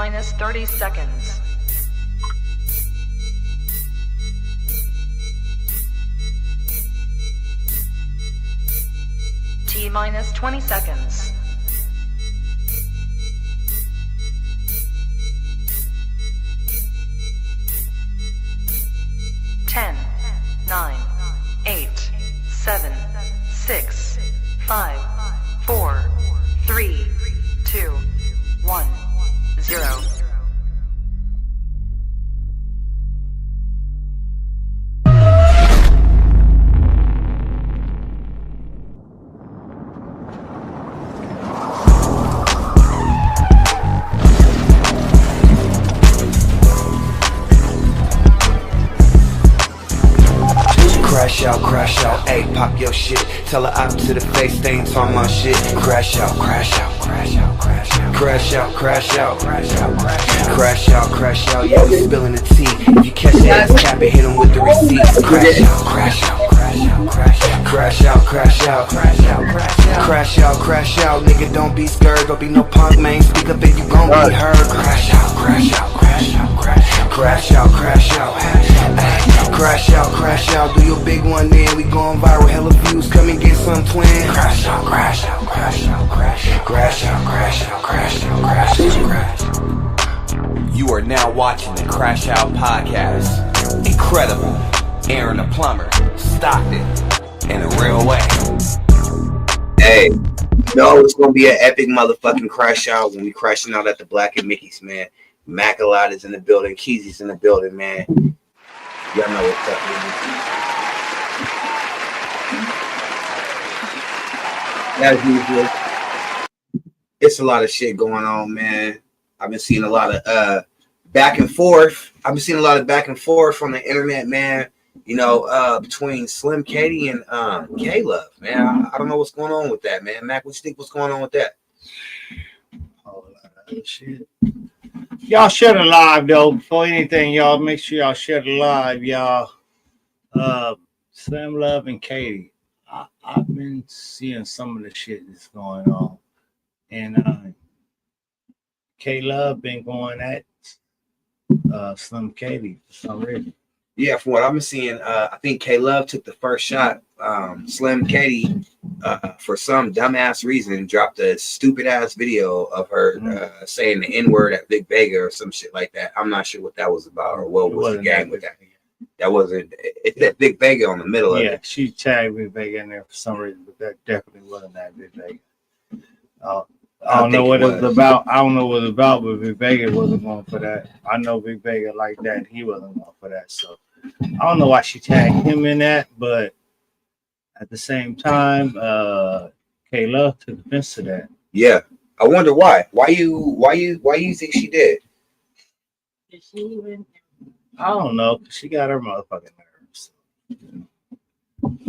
minus 30 seconds. T minus 20 seconds. 10, 9, 8, 7, 6, 5, 4, 3, 2, 1, 0. Crash out, ayy, pop your shit. Tell her out to the face, they ain't talking my shit. Crash out, crash out, crash out, crash out, crash out, crash out, crash out, crash out, crash out. Yeah, we spilling the tea. If you catch that, cap it, hit him with the receipts. Crash out, crash out, crash out, crash out, crash out, crash out, crash out, crash out, crash out. Nigga, don't be scared, don't be no punk, man. Speak up and you gon' be heard. Crash out, crash out, crash out, crash out, crash out, crash out, crash out, crash out. Do your big one then, we going viral. Hella views, come and get some twin. Crash out, crash out, crash out, crash out, crash out, crash out, crash out, crash out, crash out. You are now watching the Crash Out Podcast. Incredible. Aaron the Plumber, Stockton, in a real way. Hey, no, it's gonna be an epic motherfucking crash out when we crashing out at the Black and Mickey's, man. Macalat is in the building, Keezy's in the building, man. Y'all know what's up, man. As usual, it's a lot of shit going on, man. I've been seeing a lot of back and forth. I've been seeing a lot of back and forth on the internet, man. You know, between Slim Katie and K-Love, man. I don't know what's going on with that, man. Mac, what you think? What's going on with that? Oh, shit. Y'all share the live though. Before anything, y'all make sure y'all share the live, y'all. Slim Love and Katie. I've been seeing some of the shit that's going on, and K-Love been going at Slim Katie for some reason. Yeah, from what I've been seeing, I think K-Love took the first shot. Slim Katie, for some dumbass reason, dropped a stupid ass video of her saying the N-word at Big Vega or some shit like that. I'm not sure what that was about or what was the gang with that. That wasn't. It's that Big Vega on the middle of it. Yeah, she tagged Big Vega in there for some reason, but that definitely wasn't that Big Vega. I don't know what it was about. I don't know what it was about, but Big Vega wasn't going for that. I know Big Vega like that, and he wasn't going for that. So I don't know why she tagged him in that, but at the same time, K-Love took offense to that. Yeah, I wonder why. Why you think she did? Did she even? I don't know. She got her motherfucking nerves.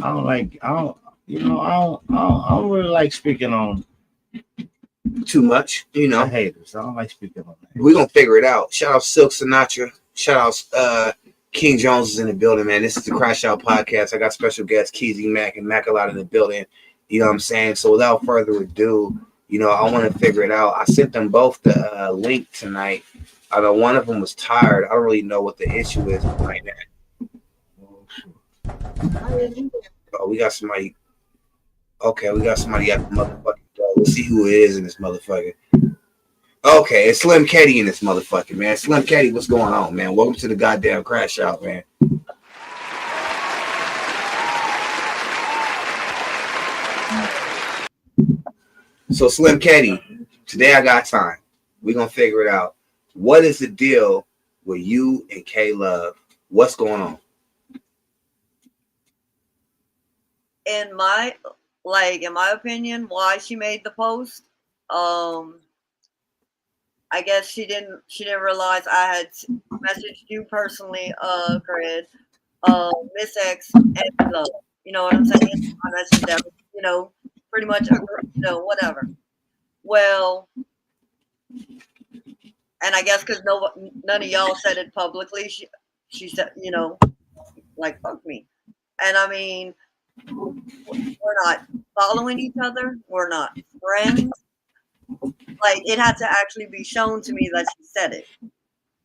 I don't really like speaking on too much, you know. Haters. I don't like speaking on that. We're gonna figure it out. Shout out Silk Sinatra. Shout out King Jones is in the building, man. This is the Crash Out Podcast. I got special guests Keezy, Mac, and Mac a lot in the building. You know what I'm saying? So without further ado, you know, I want to figure it out. I sent them both the link tonight. I know one of them was tired. I don't really know what the issue is right now. Oh, we got somebody. Okay, we got somebody at the motherfucking door. Let's see who it is in this motherfucker. Okay, it's Slim Katie in this motherfucker, man. Slim Katie, what's going on, man? Welcome to the goddamn Crash Out, man. So, Slim Katie, today I got time. We're going to figure it out. What is the deal with you and K-Love? What's going on? In my opinion, why she made the post, I guess she didn't realize I had messaged you personally, Cred, Miss X, and Love. You know what I'm saying? I messaged them, you know, pretty much, you know, whatever. Well, and I guess because none of y'all said it publicly, she said, you know, like, fuck me. And I mean, we're not following each other. We're not friends. like it had to actually be shown to me that she said it.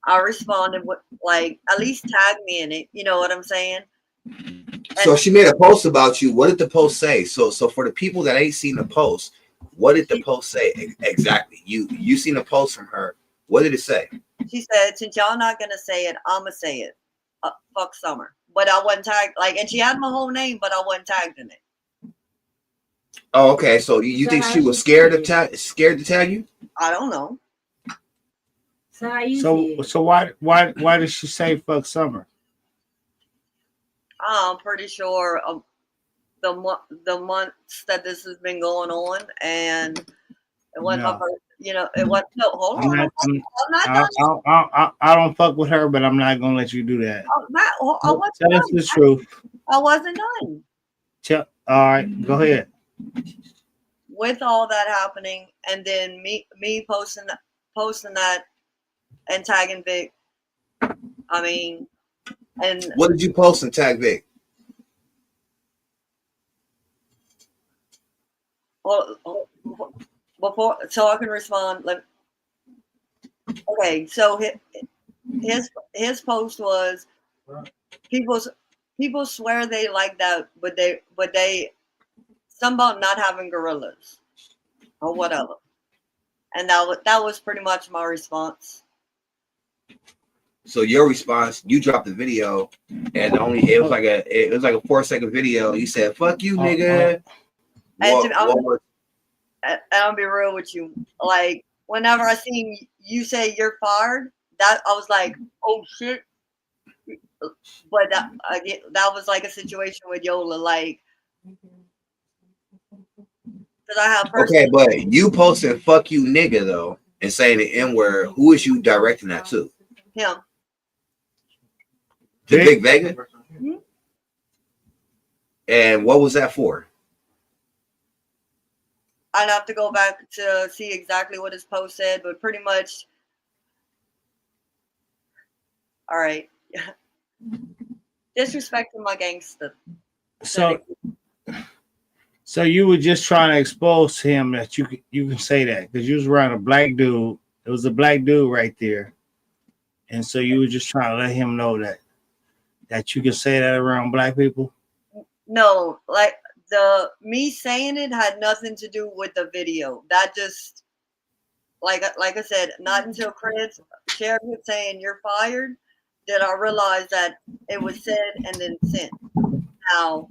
I responded with like, at least tag me in it. You know what I'm saying? So she made a post about you. What did the post say? So for the people that ain't seen the post, what did the post say exactly? You seen a post from her. What did it say? She said, since y'all not gonna say it, I'ma say it. Fuck Summer. But I wasn't tagged, like, and she had my whole name, but I wasn't tagged in it. Oh, okay. So you think she was scared to tag you? I don't know. So how you see it? So why did she say fuck Summer? I'm pretty sure the months that this has been going on, and it wasn't my first. You know, it wasn't. No, hold on. I'm not done. I don't fuck with her, but I'm not gonna let you do that. I wasn't Tell us the truth. I wasn't done. All right, go ahead. With all that happening, and then me posting that and tagging Vic. I mean, and what did you post and tag Vic? Well, before, so I can respond. Okay, so his post was people swear they like that, but they something about not having gorillas or whatever, and that was pretty much my response. So your response, you dropped the video, and it was like a 4-second video. You said "fuck you, nigga." I'll be real with you. Like, whenever I seen you say you're fired, that I was like, oh shit. But that was like a situation with Yola, like, because I have okay, but you posted "fuck you, nigga" though, and saying the N word. Who is you directing that to? Him. The Big Vega? Mm-hmm. And what was that for? I'd have to go back to see exactly what his post said, but pretty much. All right. Disrespecting my gangster. So you were just trying to expose him that you can say that because you was around a black dude. It was a black dude right there, and so you were just trying to let him know that you can say that around black people. No, like me saying it had nothing to do with the video. That just like I said, not until Chris shared it saying you're fired did I realize that it was said and then sent. Now,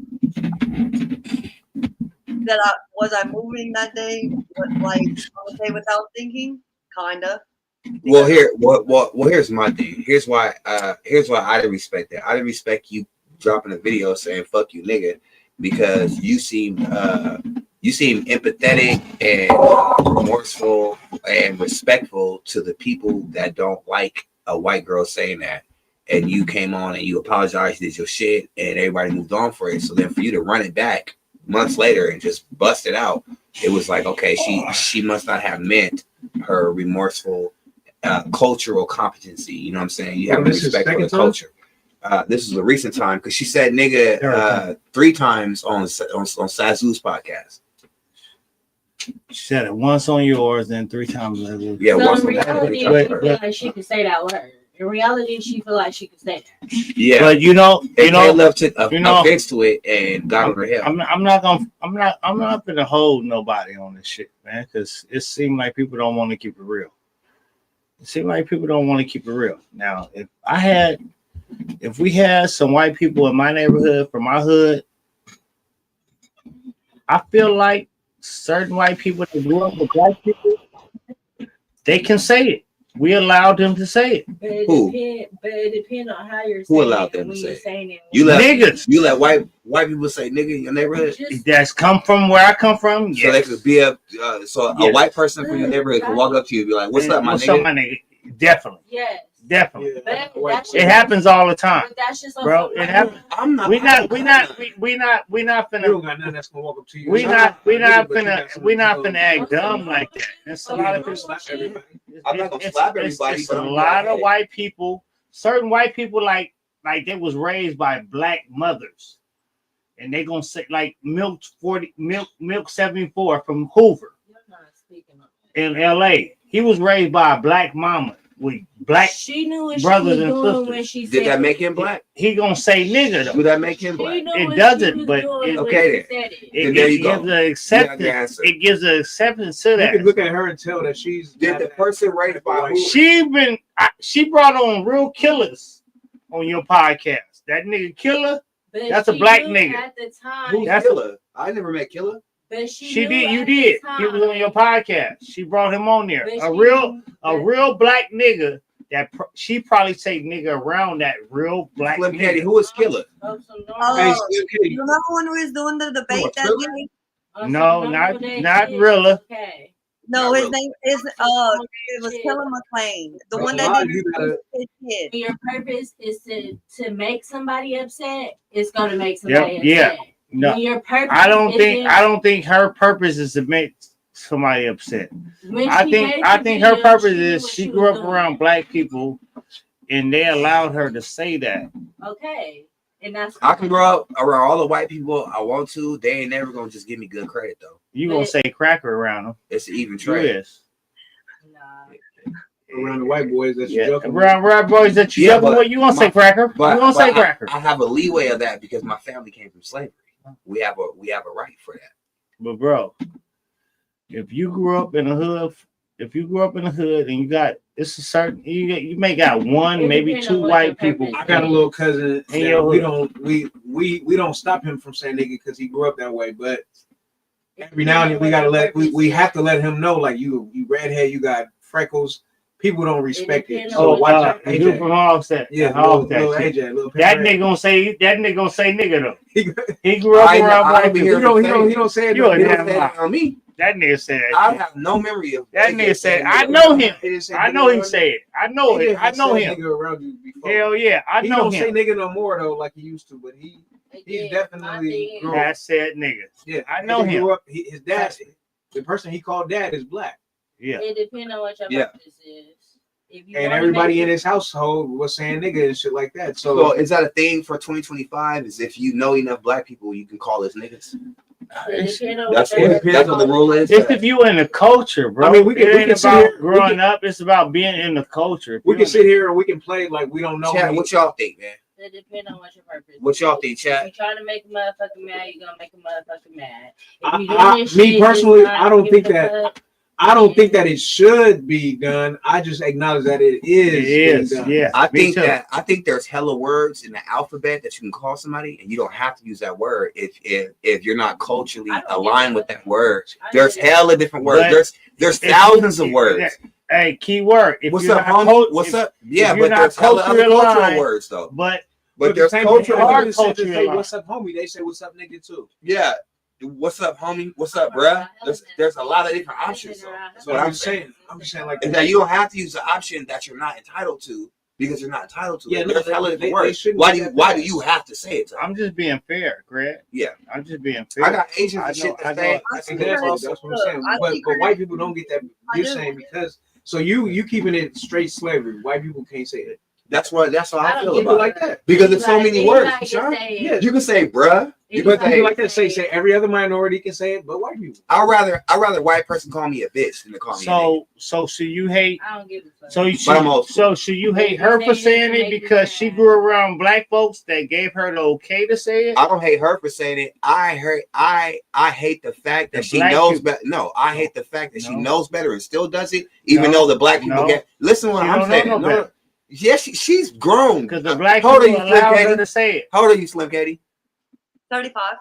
was I moving that day? Like on the day without thinking, kinda. Well, here's my thing. Here's why I didn't respect that. I didn't respect you dropping a video saying "fuck you, nigga," because you seem empathetic and remorseful and respectful to the people that don't like a white girl saying that. And you came on and you apologized, did your shit, and everybody moved on for it. So then for you to run it back months later and just bust it out, it was like, okay, she must not have meant her remorseful cultural competency. You know what I'm saying? You have respect for the culture. This is a recent time because she said nigga 3 times on Sazu's podcast. She said it once on yours, then 3 times on Sazu's. Yeah, so once in on reality, that. she feel like she could say that word. In reality, she feel like she could say that. Yeah, but Love took offense to it and got over hell. I'm not gonna hold nobody on this shit, man, because it seemed like people don't want to keep it real. It seemed like people don't want to keep it real. Now, if we had some white people in my neighborhood, from my hood, I feel like certain white people that grew up with black people, they can say it. We allowed them to say it. But it depends on how you're saying it. Who allowed them to say it? You let white people say nigga in your neighborhood? That's come from where I come from. So they could be a white person from your neighborhood could walk up to you and be like, "What's up, my nigga?" What's up, my nigga? Definitely. Yes. Definitely. Yeah. It happens all the time. But that's just bro. It happens. We're not finna. You don't got nothing that's gonna walk up to you. We're not finna act dumb like that. There's a lot of people. I'm not gonna slap everybody. It's a lot of white people. Certain white people like they was raised by black mothers, and they gonna say like milk 74 from Hoover. You're not speaking of in LA. He was raised by a black mama with black She knew what brothers she and was doing sisters. when she said Did that make him black? He gonna say nigga though. Do that make him She black? knew It what doesn't, she was but doing it- when okay she then. said it. Then there you gives go. an You have the acceptance. answer. It gives an acceptance to You that. can look at her and tell that she's. Did the person raised by who? She brought on real killers on your podcast. That nigga Killer, But that's a she black knew nigga. At the time, Who's That's Killer? I never met Killer. but she knew did. You at did. the He was on your time, podcast. She brought him on there. but A she real knew black nigga that she probably say nigga around that real black Slim nigga. Caddy, who is Killer? of some Oh, normal- Hey, Slim Kitty, you remember when we was doing the debate What, that Thriller? day? of some No, normal not- day not shit, Rilla. Okay. No, Not his really. name is it was Shit. Killer McLean, the That's one a that lie, did you gotta- his kid. When your purpose is to make somebody upset, it's gonna make somebody Yep, yeah. upset. No, When your purpose I don't isn't- think her purpose is to make somebody upset. when I she think made I the think her video, purpose knew is what she was grew up doing. around black people and they allowed her to say that. Okay. And that's I can grow up around all the white people I want to. They ain't never gonna just give me good credit though. You gonna But- say cracker around them. It's an even You trade. is. Nah. around the white boys that you Yeah, joking with. around boys that you Yeah, joking but with, you gonna say my- cracker. But, You gonna say but cracker. I have a leeway of that because my family came from slavery. We have a right for that. But bro, if you grew up in a hood, and you got it's a certain you may got one, It maybe depends two on what white your people. purpose I got a little cousin In that your we hood. don't stop him from saying nigga because he grew up that way. But every now and then we have to let him know like you redhead, you got freckles. People don't respect it. depends So on watch what out, You AJ. from Offset. Yeah, Offset little shit. AJ, little That Pimp nigga gonna say nigga though. Red. He grew up I around ain't black been people. here. He don't say it. You a He damn don't say that on me. That nigga said that I shit. have no memory of That AJ nigga said, saying I nigga. know him. He didn't say I nigga know he around said it. I know you. it. I AJ know said him. nigga around you before. Hell yeah, I He know don't say him. nigga no more though, like he used to. But he's Again, definitely my thing is- grown. That said nigga. Yeah, I know AJ him. grew up, his dad, the person he called dad, is black, Yeah. It depends on what your Yeah. purpose is. If you and wanna everybody make in it- his household was saying nigga and shit like that. So So is that a thing for 2025? Is if you know enough black people, you can call us niggas. it depends on That's what your what purpose that's what the rule is. It's if you in the culture, bro. I mean, we can- it we ain't can sit about here- we growing can- up. It's about being in the culture. If we you can in sit here and we can play like we don't know. Chat, any- what y'all think, man? It depends on what your purpose is. What y'all think, If chat? you trying to make a motherfucker mad, you're gonna make a motherfucker mad. If I- you doing I- this me shit personally, just not I don't giving think a that- fuck, I don't think that it should be done. I just acknowledge that it is. It is, being done. yeah. I Me think too. there's hella words in the alphabet that you can call somebody, and you don't have to use that word if you're not culturally I don't aligned get with that word. I There's get it. hella different words. But There's thousands of words. Hey, key word. If What's you're up, not homie? cult- What's if- up? Yeah, you're but not there's hella other culturally cultural aligned- words though. But But there's the same cultural people are words. that say culturally what's up, homie. They say what's up, nigga too. Yeah. What's up, homie? What's up, bruh? There's a lot of different options. Though. So What I'm I'm saying, like is that you don't have to use the option that you're not entitled to because you're not entitled to. Yeah, it. no, There's hella they different words. shouldn't Why do do that why do fast. you have to say it? I'm just being fair, Greg. Yeah. I'm just being fair. I got Asians I and know- shit I that know- say. I Exactly, see her- that's what I'm saying. I But see her- white people don't get that. I You're do. saying because so you keeping it straight slavery. White people can't say it. That's how I I don't feel give People about like it. that. Because there's so many words. Sean. Yeah. You can say bruh. You can But people say like that say every other minority can say it, but white people. I'd rather white person call me a bitch than to call me a nigga. So should you hate? I don't give a fuck. So you But I'm old school. so should you hate her for saying it because she grew around black folks that gave her the okay to say it? I don't hate her for saying it. I hate the fact that The she black knows people- better. No, I hate the fact that she No. knows better and still does it, even No. though the black people No. get. Listen to what She I'm don't know saying. no No, better. yeah, she's grown. Because the black How old people are you, Slim allowed her Katie? to say it. How old are you, Slim Katie? 35.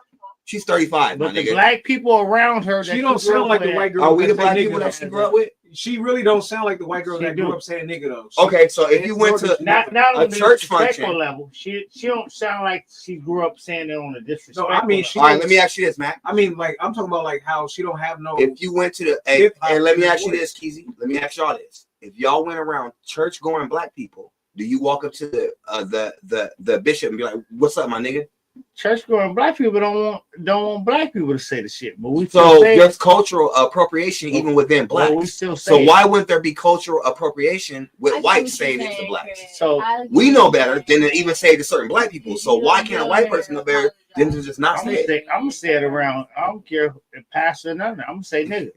She's 35, my But the nigga. black people around her, that She don't grew sound up like with the that- white girl. Are we the that say black nigga, people that she though. grew up with? She really don't sound like the white girl She that do. grew up saying nigga though. She- Okay, so if you went to Not a on the church disrespectful function. level. She don't sound like she grew up saying it on a disrespectful. No, I mean, level. she- all right, let me ask you this, Matt. I mean, like I'm talking about like how she don't have no. If you went to the hey, Hip-hop and let me in ask you voice. this, Keezy. Let me ask y'all this. If y'all went around church going black people, do you walk up to the bishop and be like, "What's up, my nigga?" church going black people don't want black people to say the shit, but we So still say there's it. cultural appropriation even within Well, we blacks. still say So it. why wouldn't there be cultural appropriation with I get whites what saying you're it to saying, blacks? Chris. So I get We what know you're better saying. than to even say it to certain black people. So why can't a white person know better than to just not I'm say it? gonna say it around. I don't care if pastor or nothing. I'm gonna say nigga.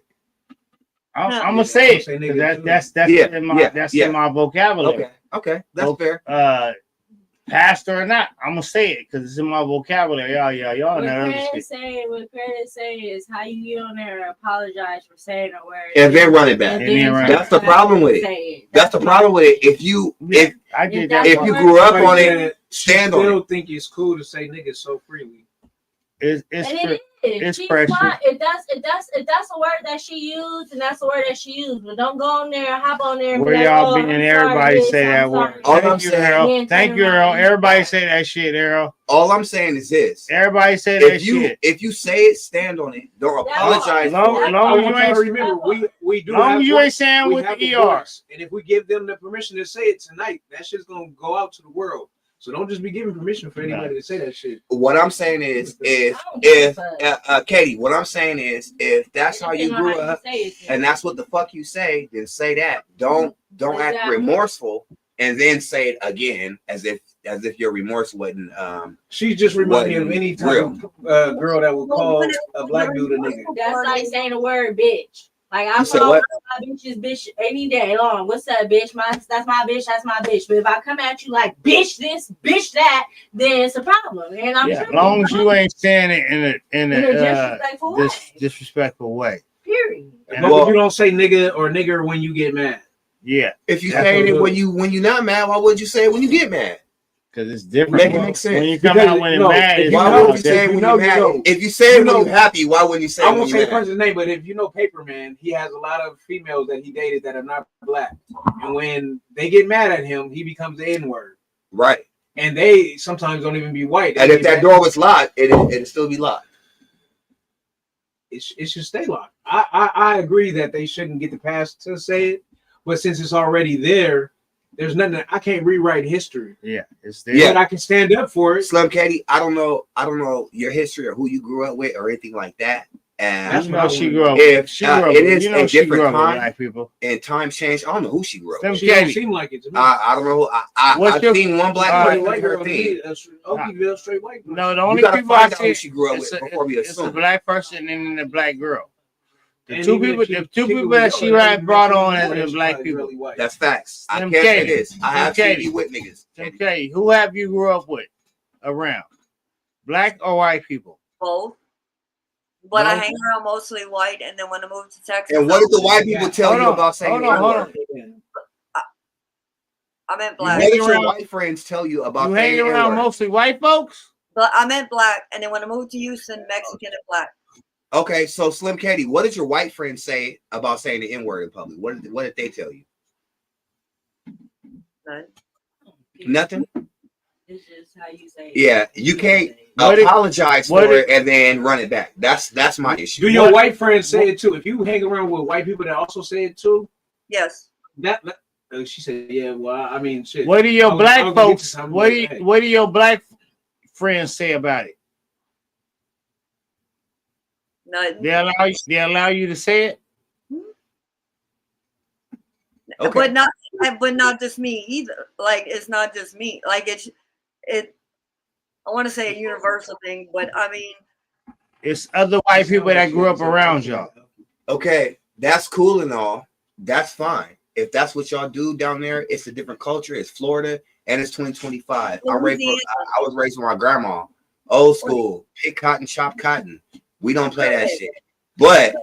I'm gonna say it. Say 'Cause nigga that's Yeah, in my in my vocabulary. Okay, that's fair. Pastor or not, I'm gonna say it because it's in my vocabulary. Y'all What know credit say is how you get on there and apologize for saying a word And then run it back. and then That's the problem with it. say it. That's the problem with it. If you I get If that. that's if what you works grew up for on you, it, stand on still it. think it's cool to say nigga so freely. It's and it is. it's She's precious. fine. If that's a word that she used, and that's a word that she used. But don't go on there and hop on there and Where be like, y'all oh, being I'm everybody sorry, say I'm that sorry. word. All I'm Thank you, saying- Earl. Then Thank turn you, around Earl. and Everybody back. say that shit, Earl. All I'm saying is this: Everybody say that shit. if you say it, stand on it. Don't That's apologize all. for it. Long I as want you y'all to ain't- remember, we do Long have as you voice, ain't saying we with have the a ER. voice. And if we give them the permission to say it tonight, that shit's gonna go out to the world. So don't just be giving permission for anybody to say that shit. What I'm saying is I don't give a if fuck. Katie, what I'm saying is if that's how you Depending on grew how you up say it, and that's what the fuck you say, then say that. Don't act Exactly. remorseful and then say it again as if your remorse wasn't She just reminds me of any type real. of girl that would call a black dude a nigga. That's like saying the word bitch. Like I You said call what? my bitches bitch any day long. What's up, bitch? That's my bitch. That's my bitch. But if I come at you like bitch this, bitch that, then it's a problem. And I'm Yeah, as tripping. long as you ain't saying it in In a a disrespectful way. disrespectful way. Period. As long as you don't say nigga or nigger when you get mad. Yeah, If you That's saying it what- when you're not mad, why would you say it when you get mad? because it's different. Make it make sense. When you come Because, out when it's no, mad, if it's you Why know- would you say it if when you you're know, mad? you know. If you say it You when know. you're happy, why wouldn't you say I it when won't you're say the mad? person's name, but if you know Paperman, he has a lot of females that he dated that are not black. And when they get mad at him, he becomes the N-word. Right. And they sometimes don't even be white. They And if be that mad. door was locked, it'd still be locked. It should stay locked. I agree that they shouldn't get the pass to say it, but since it's already there, there's nothing. I can't rewrite history. yeah, it's there. Yeah. But I can stand up for it. Slim Katie, I don't know your history or who you grew up with or anything like that. And That's You what I know she wanna grew up. If She grew up. it is You know a she grew different up with time black people. and time changed, I don't know who she grew up Slim with. She don't Katie. seem like it to me. I don't know. What's I've your- seen one black Alright. person white in her girl to thing. me, Okieville straight white girl. No, the You only gotta people I find out who see she grew up it's with a, before we it's a assume. black person and then a black girl. The And two even people, if she the two kick it people with that Yola, she it doesn't had brought make on sense as anymore. the She's black probably people. really white. That's facts. I Slim can't say Katie. this. I have Katie. seen you with niggas. Okay, who have you grew up with around? Black or white people? Both. But I No. hang around mostly white, and then when I moved to Texas, And what did the white people tell Hold you on, about saying hold the on, hold N-word? I meant What black. did your around- white friends tell you about You saying hang the around N-word? mostly white folks? But I meant black, and then when I moved to Houston, Mexican and black. Okay, so Slim Katie, what did your white friends say about saying the N-word in public? What did they tell you? None. Nothing? It's just how you say it. Yeah, you can't What did- apologize what for did- it and then run it back. That's my issue. Do your What- white friends say it too? If you hang around with white people that also say it too, Yes. she said, yeah. Well, I mean, shit. What do your I was black gonna get folks? to something, What but, do you, hey. what do your black friends say about it? None. They allow you to say it. Okay. But not just me either. Like it's not just me. Like it. I want to say a universal thing, but I mean, It's other white people that grew up around y'all. Okay, that's cool and all. That's fine. If that's what y'all do down there, it's a different culture. It's Florida and it's 2025. I was raised with my grandma. Old school. Pick cotton, chop cotton. We don't play that shit. But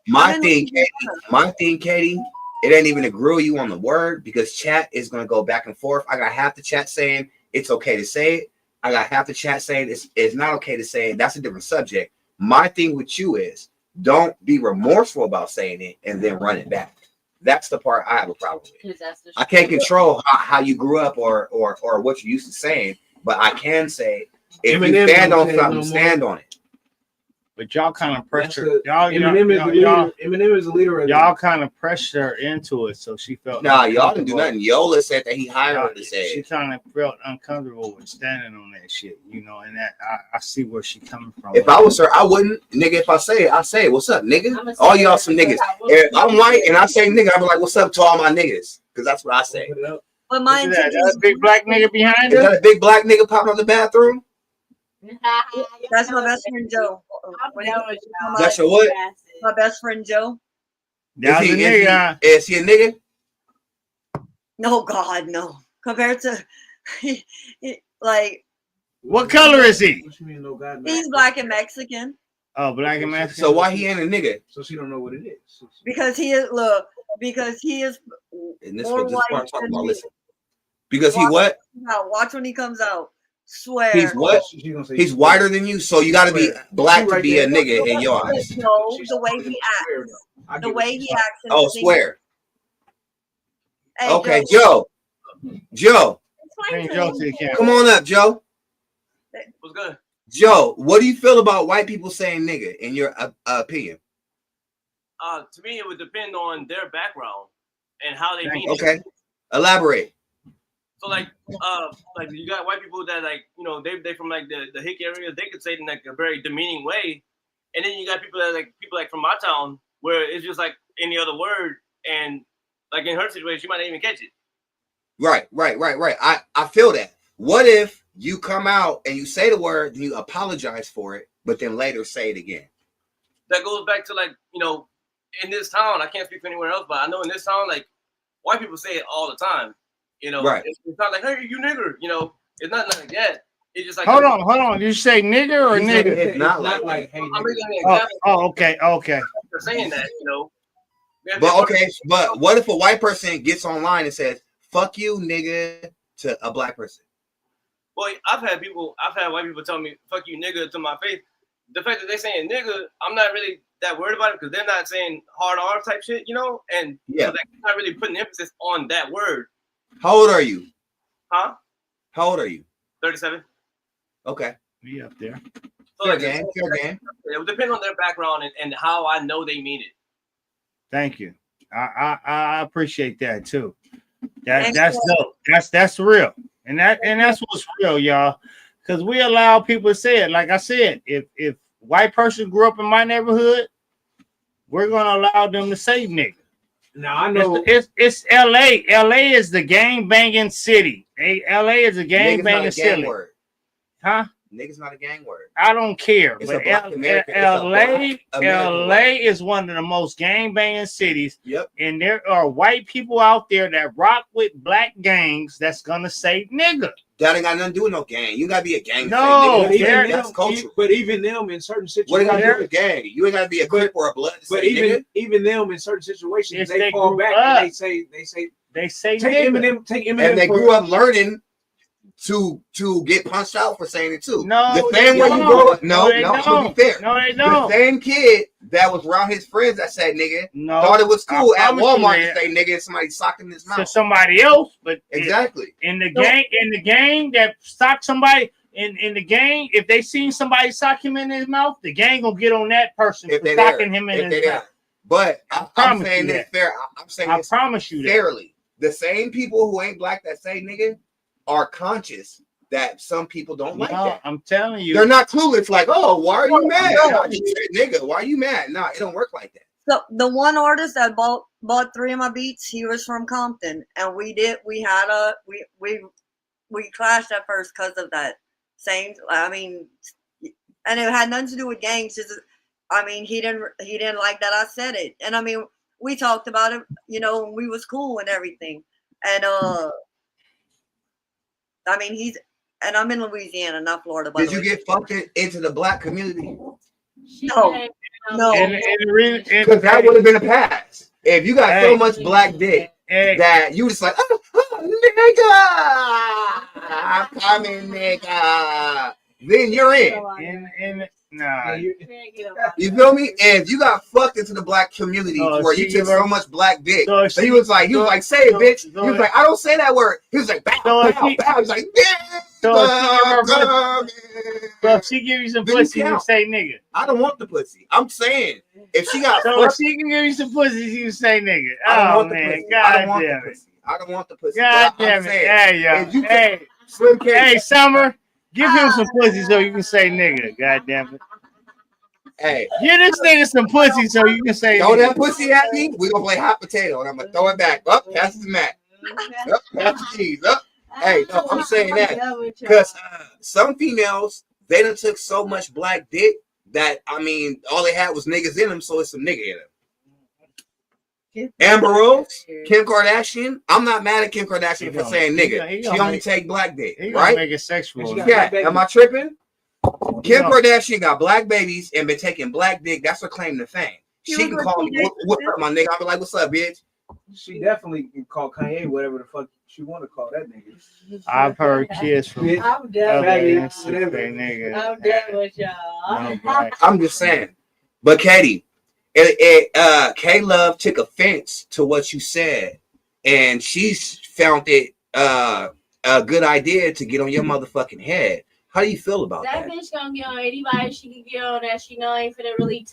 my thing, Katie, it ain't even agree with you on the word because chat is gonna go back and forth. I got half the chat saying it's okay to say it. I got half the chat saying it's not okay to say it. That's a different subject. My thing with you is don't be remorseful about saying it and then run it back. That's the part I have a problem with. I can't control how you grew up or what you used to saying, but I can say if you stand on something, stand on it. But y'all kind of pressure. Eminem is the leader of y'all kind of pressure her into it, so she felt. Nah, y'all didn't do nothing. Yola said that he hired her to say She it. kind of felt uncomfortable with standing on that shit, you know, and that I see where she coming from. If I was her, I wouldn't. Nigga, if I say it, I say it. What's up, nigga? All y'all some niggas. If I'm white and I say nigga, I be like, what's up to all my niggas? Because that's what I say. but my Look at that. intention That's a big black nigga behind Is her. that a big black nigga popping out the bathroom? That's my best friend Joe. That's your what? My best friend Joe. That was a nigga. Is he a nigga? No, God, no. Compared to, like, What color is he? What you mean, no God? No. he's black and Mexican. Oh, black and Mexican. So why he ain't a nigga? So she don't know what it is. Because he is And this more what this white part I'm talking than about. me. Listen, because he what? Watch when he comes out. Swear. He's what? She gonna say He's whiter than you, so you got to be black to be a nigga in your eyes. No, the way he acts. The way he acts. in Oh, the scene. swear. Hey, Okay, Joe. Joe, Explain Bring to Joe me. to the camera. come on up, Joe. What's good? Joe, what do you feel about white people saying nigga in your opinion? To me, it would depend on their background and how they mean Okay, it. elaborate. So like you got white people that like they from like the hick areas, they could say it in like a very demeaning way, and then you got people like from my town where it's just like any other word, and like in her situation, you might not even catch it. Right. I feel that. What if you come out and you say the word, then you apologize for it, but then later say it again? That goes back to like in this town, I can't speak for anywhere else, but I know in this town, like white people say it all the time. Right. It's not like, hey, you nigger. It's not like that. It's just like Hold on. You say nigger or nigga? It's not like hey, I'm nigga. bringing an example Okay. for saying that. But okay, but what if a white person gets online and says, fuck you, nigga, to a black person? Well, I've had white people tell me, fuck you, nigga, to my face. The fact that they're saying nigga, I'm not really that worried about it because they're not saying hard R type shit, and Yeah. so they're not really putting emphasis on that word. How old are you? Huh? How old are you? 37. Okay. Be up there. So Fair like, game. it would depend on their background and how I know they mean it. Thank you. I appreciate that too. That's dope. That's real. And that's what's real, y'all. Because we allow people to say it. Like I said, if white person grew up in my neighborhood, we're gonna allow them to say nigga. Now I know It's LA. LA is the gang banging city. LA is a gang banging city. Word. Huh? Nigga's not a gang word. I don't care. It's But a black American- it's a black American LA is one of the most gang banging cities. Yep. And there are white people out there that rock with black gangs that's gonna say nigga. That ain't got nothing to do with no gang. You gotta be a gang. No, to say nigga. they're- That's culture. but even them in certain situations, What it got to do with gang? You ain't gotta be a crip or a blood. To but say nigga. even them in certain situations, Yes, they they fall grew back up. and they say They say take nigga. Eminem, And they for- grew up learning to get punched out for saying it too. No, the they same way you don't. grow up. No, they No, to don't. be fair. No, they The don't. same kid that was around his friends that said nigga No, thought it was cool I at promise you, Walmart man. to say nigga and somebody socked him in his To mouth. somebody else, but Exactly. in the gang that sock somebody in the gang, if they seen somebody sock him in his mouth, the gang gonna get on that person If for they socking there. him If in they his there. mouth. But I I'm promise saying you this that. fair. I'm saying I this promise you that. fairly. The same people who ain't black that say nigga are conscious that some people don't like No, that. I'm telling you. They're not clueless. Like, oh, why are you mad? Why'd you say nigga? Why are you mad? No, it don't work like that. So the one artist that bought 3 of my beats, he was from Compton, and we clashed at first because of that. And it had nothing to do with gangs. He didn't like that I said it, and we talked about it, when we was cool and everything, and I'm in Louisiana, not Florida. By Did the you way. get fucked into the black community? No. Because that would have been a pass. If you got so much black dick that you just like, oh, nigga, I'm coming, nigga. Then you're in. Nah. You feel me? And if you got fucked into the black community where you took so much black dick, so he was like, say it, bitch. He was like, I don't say that word. He was like, bow, bow, bow. He was like, So if she give you some pussy, you say nigga. I don't want the pussy. I'm saying if she got so if she can give you some pussy, you say nigga. I Oh don't want man, the pussy. God damn it. I don't want the pussy. God damn it. Hey, yo. Hey, Slim Case. hey, Summer, give him some pussy so you can say nigga. God damn it. Hey, give this nigga some pussy so you can say throw nigga. that pussy at me. We're gonna play hot potato and I'm gonna throw it back. Up, pass it to Matt. Up, pass the cheese. Up. Hey, no, I'm saying that because some females, they done took so much black dick that all they had was niggas in them, so it's some nigga in them. Amber Rose, Kim Kardashian. I'm not mad at Kim Kardashian He for gonna- saying he nigga. gonna- he She gonna only make- take black dick, He gonna right? make it sexual. She got Yeah. black Am I babies. tripping? Kim Yeah. Kardashian got black babies and been taking black dick. That's her claim to fame. She was can a call me, teenager. what's up, my nigga? I'll be like, what's up, bitch? She definitely can call Kanye whatever the fuck she want to call that nigga. I've heard kids from Bitch. I'm done. other Faggot, instances whatever. say nigga. I'm done with y'all. No black. I'm just saying. But Katie, K Love took offense to what you said, and she's found it a good idea to get on your motherfucking head. How do you feel about That that? bitch gonna get on anybody she can get on that she know ain't finna really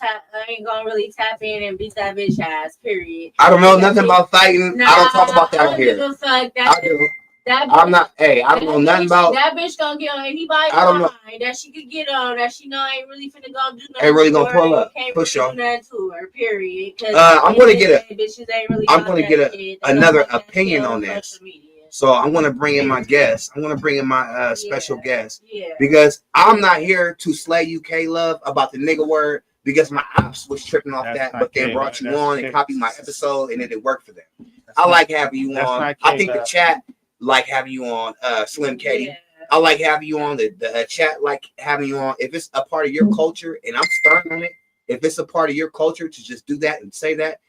ain't gonna really tap in and beat that bitch ass. Period. I don't know That nothing bitch- about fighting. I don't talk about that I on don't give here. a fuck. I do. That I'm not. Hey, I don't know nothing about. that bitch gonna get on anybody I don't know. line that she could get on that she know ain't really finna go do nothing. Ain't really gonna to her pull and up. Can't Push really y'all. do nothing to her. Period. I'm gonna get bitches ain't really. I'm on gonna that get shit. They another don't put that opinion shit on this. social media. So I'm gonna bring in my guest. I'm gonna bring in my special Yeah. guest Yeah. because I'm not here to slay you, K Love, about the nigga word because my ops was tripping off That's that, not but then K-Love. brought you That's on and K- copied my episode and it didn't work for them. That's I not- like having you that's on. not I think the K-Love. chat like having you on, Slim Katie. Yeah. I like having you on the chat, like having you on. If it's a part of your culture, and I'm starting on it, if it's a part of your culture to just do that and say that,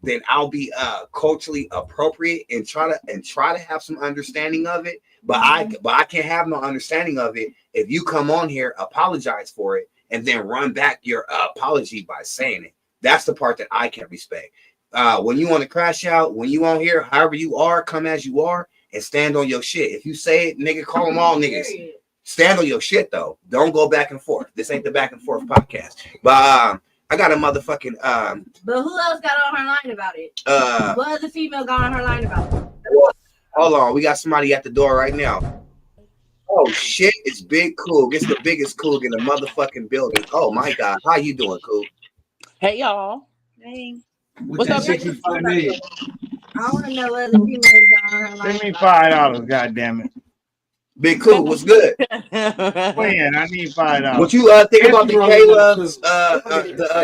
then I'll be culturally appropriate and try to have some understanding of it. But I can't have no understanding of it if you come on here, apologize for it, and then run back your apology by saying it. That's the part that I can respect. When you want to crash out, when you on here, however you are, come as you are. And stand on your shit. If you say it, nigga, call them all niggas. Period. Stand on your shit though. Don't go back and forth. This ain't the back and forth podcast. But I got a motherfucking But who else got on her line about it? What other female got on her line about it? hold on, we got somebody at the door right now. Oh shit, it's Big Cool. It's the biggest Cool in the motherfucking building. Oh my god, how you doing, Cool? Hey y'all. Hey. What's up, 65 million. I want to know what other females got on her line Give me about it. $5, goddamn Big Cool, what's good? it. When I need $5. What you think about the K Love's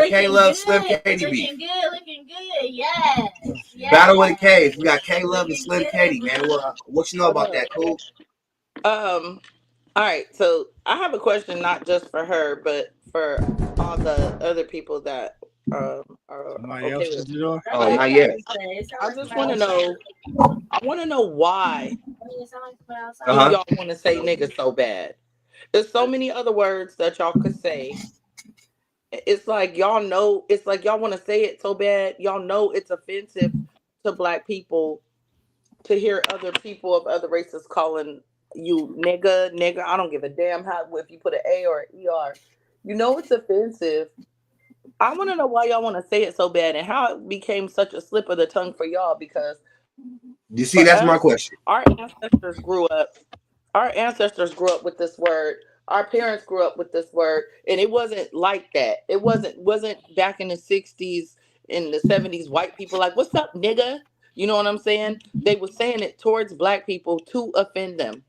K Love Slim Katie beef? Looking good, yes. Battle with the K's. We got K Love and Slim Katie, man. What you know about that, Cool? All right, so I have a question not just for her, but for all the other people that are Somebody okay else with at the door? Oh, not yet. I just want to know. I want to know why Uh-huh. y'all want to say nigga so bad. There's so many other words that y'all could say. It's like y'all know. It's like y'all want to say it so bad. Y'all know it's offensive to black people to hear other people of other races calling you nigga. I don't give a damn how if you put an A or an ER. You know it's offensive. I want to know why y'all want to say it so bad and how it became such a slip of the tongue for y'all because You see, that's my us, question. our ancestors grew up with this word. Our parents grew up with this word, and it wasn't like that. It wasn't back in the 60s, in the 70s, white people like, what's up, nigga? You know what I'm saying? They were saying it towards black people to offend them.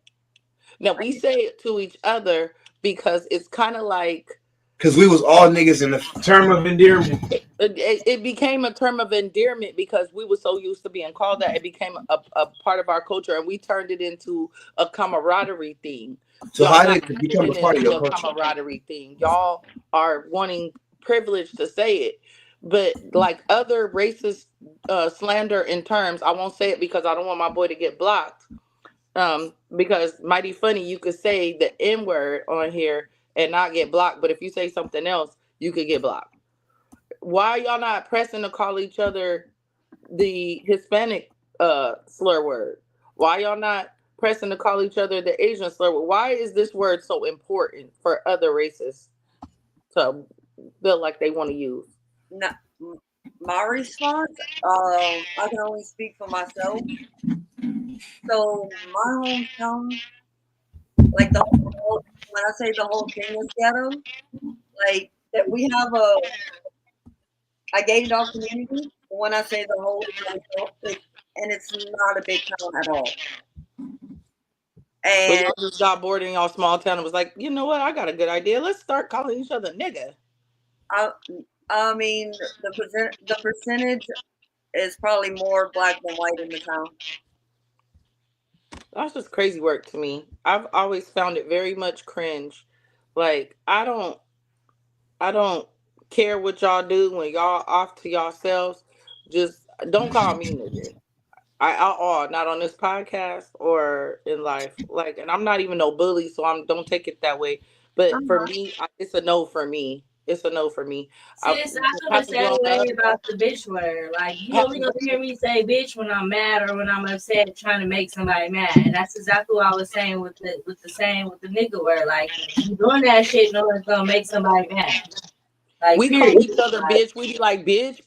Now we say it to each other because it's kind of like Because we was all niggas in the Term of endearment. it became a term of endearment because we were so used to being called that. It became a part of our culture, and we turned it into a camaraderie thing. So Y'all how not did it become a turning it part of into your a culture? camaraderie thing. Y'all are wanting privilege to say it, but like other racist slander in terms, I won't say it because I don't want my boy to get blocked. Because mighty funny, you could say the N word on here and not get blocked, but if you say something else, you could get blocked. Why are y'all not pressing to call each other the Hispanic slur word? Why y'all not pressing to call each other the Asian slur word? Why is this word so important for other races to feel like they want to use? No, my response, I can only speak for myself. So my hometown, like when I say the whole thing is ghetto, like that we have a gated off community. When I say the whole, and it's not a big town at all. So And y'all just got bored in y'all small town and was like, you know what? I got a good idea. Let's start calling each other nigga. I mean the percentage is probably more black than white in the town. That's just crazy work to me. I've always found it very much cringe. Like I don't care what y'all do when y'all off to yourselves. Just don't call me nigga. Not on this podcast or in life. Like, and I'm not even no bully, so don't take it that way. But for me, it's a no for me. It's a no for me. Sis, I feel the Having same grown way up, about the bitch word. Like, you only having gonna hear me say bitch when I'm mad or when I'm upset trying to make somebody mad. And that's exactly what I was saying with the nigga word. Like, you doing that shit knowing it's gonna make somebody mad. Like, we call period. each other Like, bitch. We be like bitch,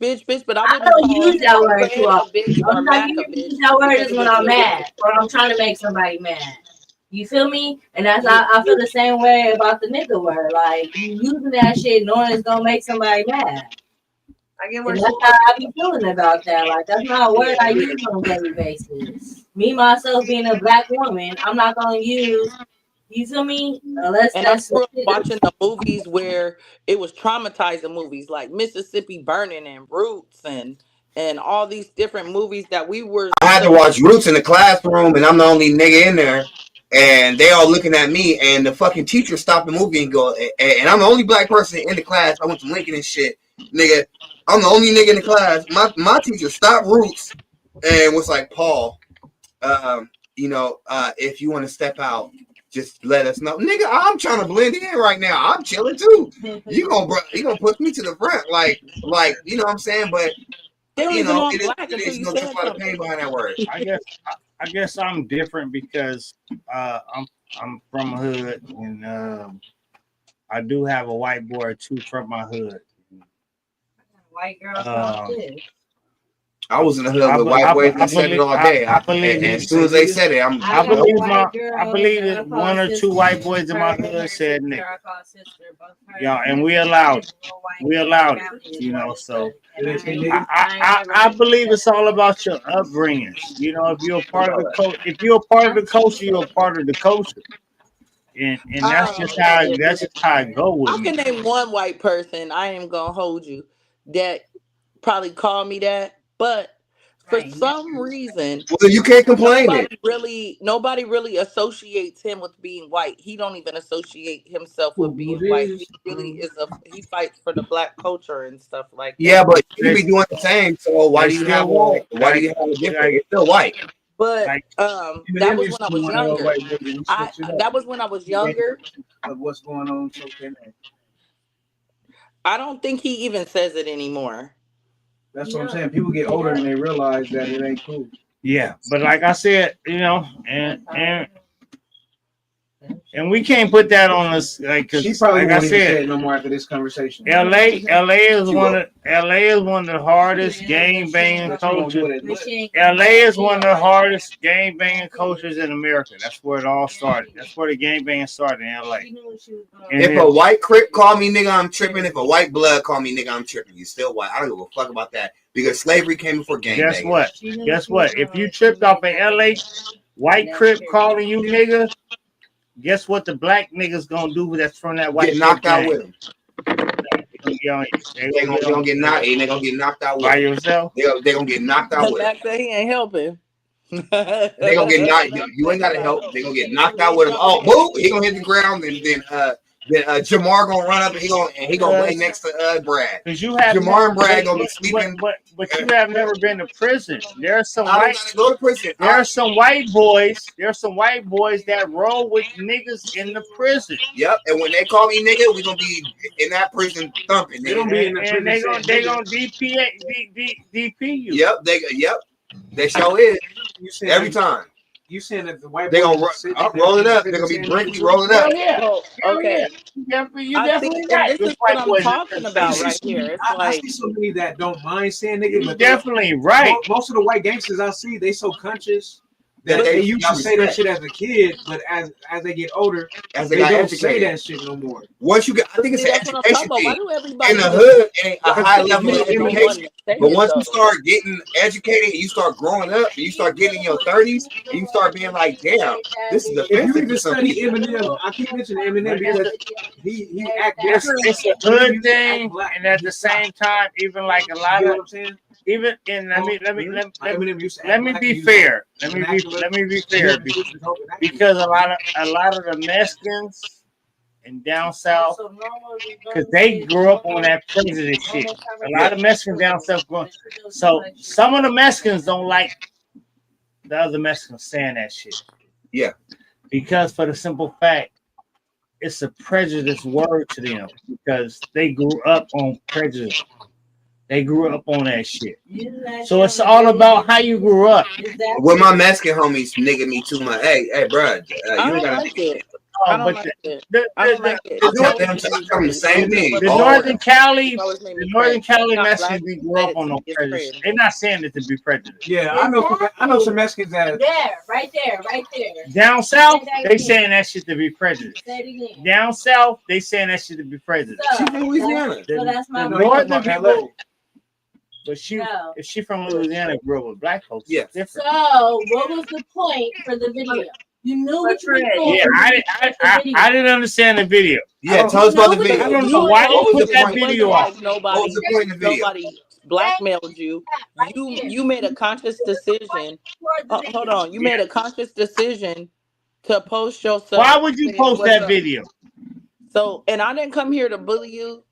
but I I wouldn't don't call use that word too Fred a often. bitch The or only time Mac you a hear me bitch use that word because is it when makes I'm me feel mad good. or I'm trying to make somebody mad. You feel me? And that's You, I feel the same way about the nigga word. Like, you using that shit knowing it's gonna make somebody mad. I get where And she's that's how I be feeling about that. Like, that's not a word I yeah. use on a daily basis. Me, myself, being a black woman, I'm not going to use, you feel me? Unless And I that's some grew up shit watching the movies where it was traumatizing movies like Mississippi Burning and Roots and all these different movies that we were I had to so watch Roots in the classroom, and I'm the only nigga in there, and they all looking at me, and the fucking teacher stopped the movie and go, and I'm the only black person in the class. I went to Lincoln and shit, nigga. I'm the only nigga in the class. My teacher stopped Roots and was like, Paul, if you want to step out, just let us know, nigga. I'm trying to blend in right now. I'm chilling too. You gonna push me to the front, like you know what I'm saying? But they don't you even know, know I'm it is black what it until is. You you know, just said a lot of something. pain behind that word. I guess I'm different because I'm from a hood, and I do have a white boy too from my hood. white girl Um, this. I was in the hood with white boys that said it all day. I And believe as soon as they said it, I got a white girl. I believe that I that call one or two sister. white boys in my Her hood said sister, nigga. I call sister, both her Yeah, and her we allowed it. We allowed it, you know. So Did they say nigga? I believe it's all about your upbringing. You know, if you're a part of the culture, you're a part of the culture, and that's just how it go with I can me. name one white person. I ain't gonna hold you that probably called me that, but for Right. some reason well, you can't complain it. nobody really associates him with being white. He don't even associate himself with Well, being it white. is. He really he fights for the black culture and stuff like Yeah, that. but you They, be doing the same. So they still won't. why do you have a different? It's still white. But Like that Eminem was used when to I be was one of those younger. white niggas who switch it up. That was when I was He ain't younger. of what's going on. So can they? I don't think he even says it anymore. That's what I'm saying. People get older and they realize that it ain't cool. yeah, but like I said, you know, and we can't put that on us, like, She cause probably like I won't even say said, it no more after this conversation. LA is She one will. of the hardest game banging But you won't do cultures. it as much. LA is one of the hardest game banging cultures in America. That's where it all started. That's where the game banging started in LA. And If a white Crip call me nigga, I'm tripping. If a white blood call me nigga, I'm tripping. You still white. I don't give a fuck about that because slavery came before gang guess banging. what? Guess what? If you tripped off in LA, white Crip calling you nigga, guess what the black niggas gonna do that's from that white Get Crip knocked out gang? with them. They gonna They gonna get knocked. They gonna get knocked out with by them. yourself. They gonna get knocked out with them. Mac said he ain't helping. They gonna get knocked. You ain't gotta help. They gonna get knocked out with him. Oh, boo! He gonna hit the ground, and then Jamar gonna run up, and he gonna lay next to Brad. Because you have Jamar and Brad gonna be sleeping. but you have never been to prison. There are some I don't gotta go to prison. white boys. There are some white boys that roll with niggas in the prison. Yep. And when they call me nigga, we gonna be in that prison thumping. They don't be in the And prison they saying gonna DP you. Yep. They show is you saying every time. you saying that the white They boys gonna sit roll in it the up. They're prison gonna be saying Brinkley niggas? rolling up. Well, okay. You I see, definitely and right. this There's is what white I'm boys talking I about see right so here. many, It's I like see so many that don't mind saying nigga, you but definitely right. most of the white gangsters I see, they so conscious that That they used to say that respect. shit as a kid, but as they get older, As they got don't say educated. that shit no more. Once you get, I think it's see, an that's what I'm talking education about. Why thing. do In everybody the just hood, ain't a y'all high sit level there of and don't education. want to say But it once you though? start getting educated and you start growing up and you start getting in your 30s and you start being like, damn, this is If you offensive to even some study people. Eminem, I keep mentioning Eminem But it's because he act it's different. it's a Eminem hood used to act thing, black. and at the same time, even like a lot You know of what I'm saying? even and let me Eminem used to let act me black be and use fair. Let me vernacular. be fair because a lot of the Mexicans and down south, because they grew up on that prejudice shit. A lot of Mexicans down south going. So some of the Mexicans don't like the other Mexicans saying that shit. Yeah. Because for the simple fact, it's a prejudice word to them because they grew up on prejudice. They grew up on that shit. So it's all about how you grew up. With my Mexican homies nigga me too much. Hey, bro, you I ain't don't gotta. like it. Oh, I don't but like it. the, I don't like it. I tell them the same thing. the Always. Northern Cali, Always made me the Northern cringe. Cali Not Mexicans, black, we grew up said on no it's prejudice. cringe. They're not saying it to be prejudiced. Yeah, I know some Mexicans that There, right there. Down south, they saying that shit to be prejudiced. Say it again. Down south, they saying that shit to be prejudiced. So, She from Louisiana. So that's my The No, he talking northern about LA. people, but if she from Louisiana, grew up with black folks, Yeah. it's different. So, what was the point for the video? You knew what you were doing. Yeah, I didn't understand the video. Yeah, tell us about the I video. don't know why What they was put the that point? video Like off. What was the point of the video? nobody blackmailed you. You made a conscious decision. Hold on. You made a conscious decision to post yourself. Why would you saying, post "What's that up?" video? So, and I didn't come here to bully you.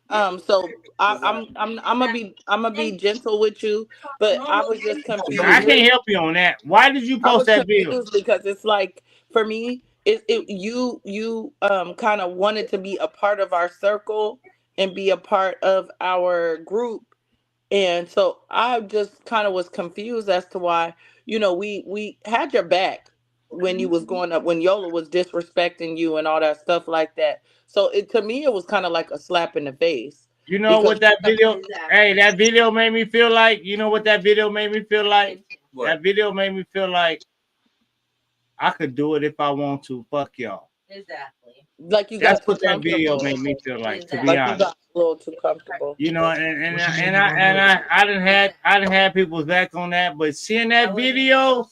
So I'm gonna be gentle with you, but I was just confused. I can't help you on that. Why did you I was post that video? confused because it's like for me, you kind of wanted to be a part of our circle and be a part of our group, and so I just kind of was confused as to why we had your back when you was going up when Yola was disrespecting you and all that stuff like that. So to me it was kind of like a slap in the face. You know what that video? Exactly. Hey, that video made me feel like. You know what that video made me feel like? What? That video made me feel like I could do it if I want to. Fuck y'all. Exactly. Like you That's got too what that video comfortable. made me feel like. To be Like you honest, got a little too comfortable. you know, I didn't have people's back on that, but seeing that video,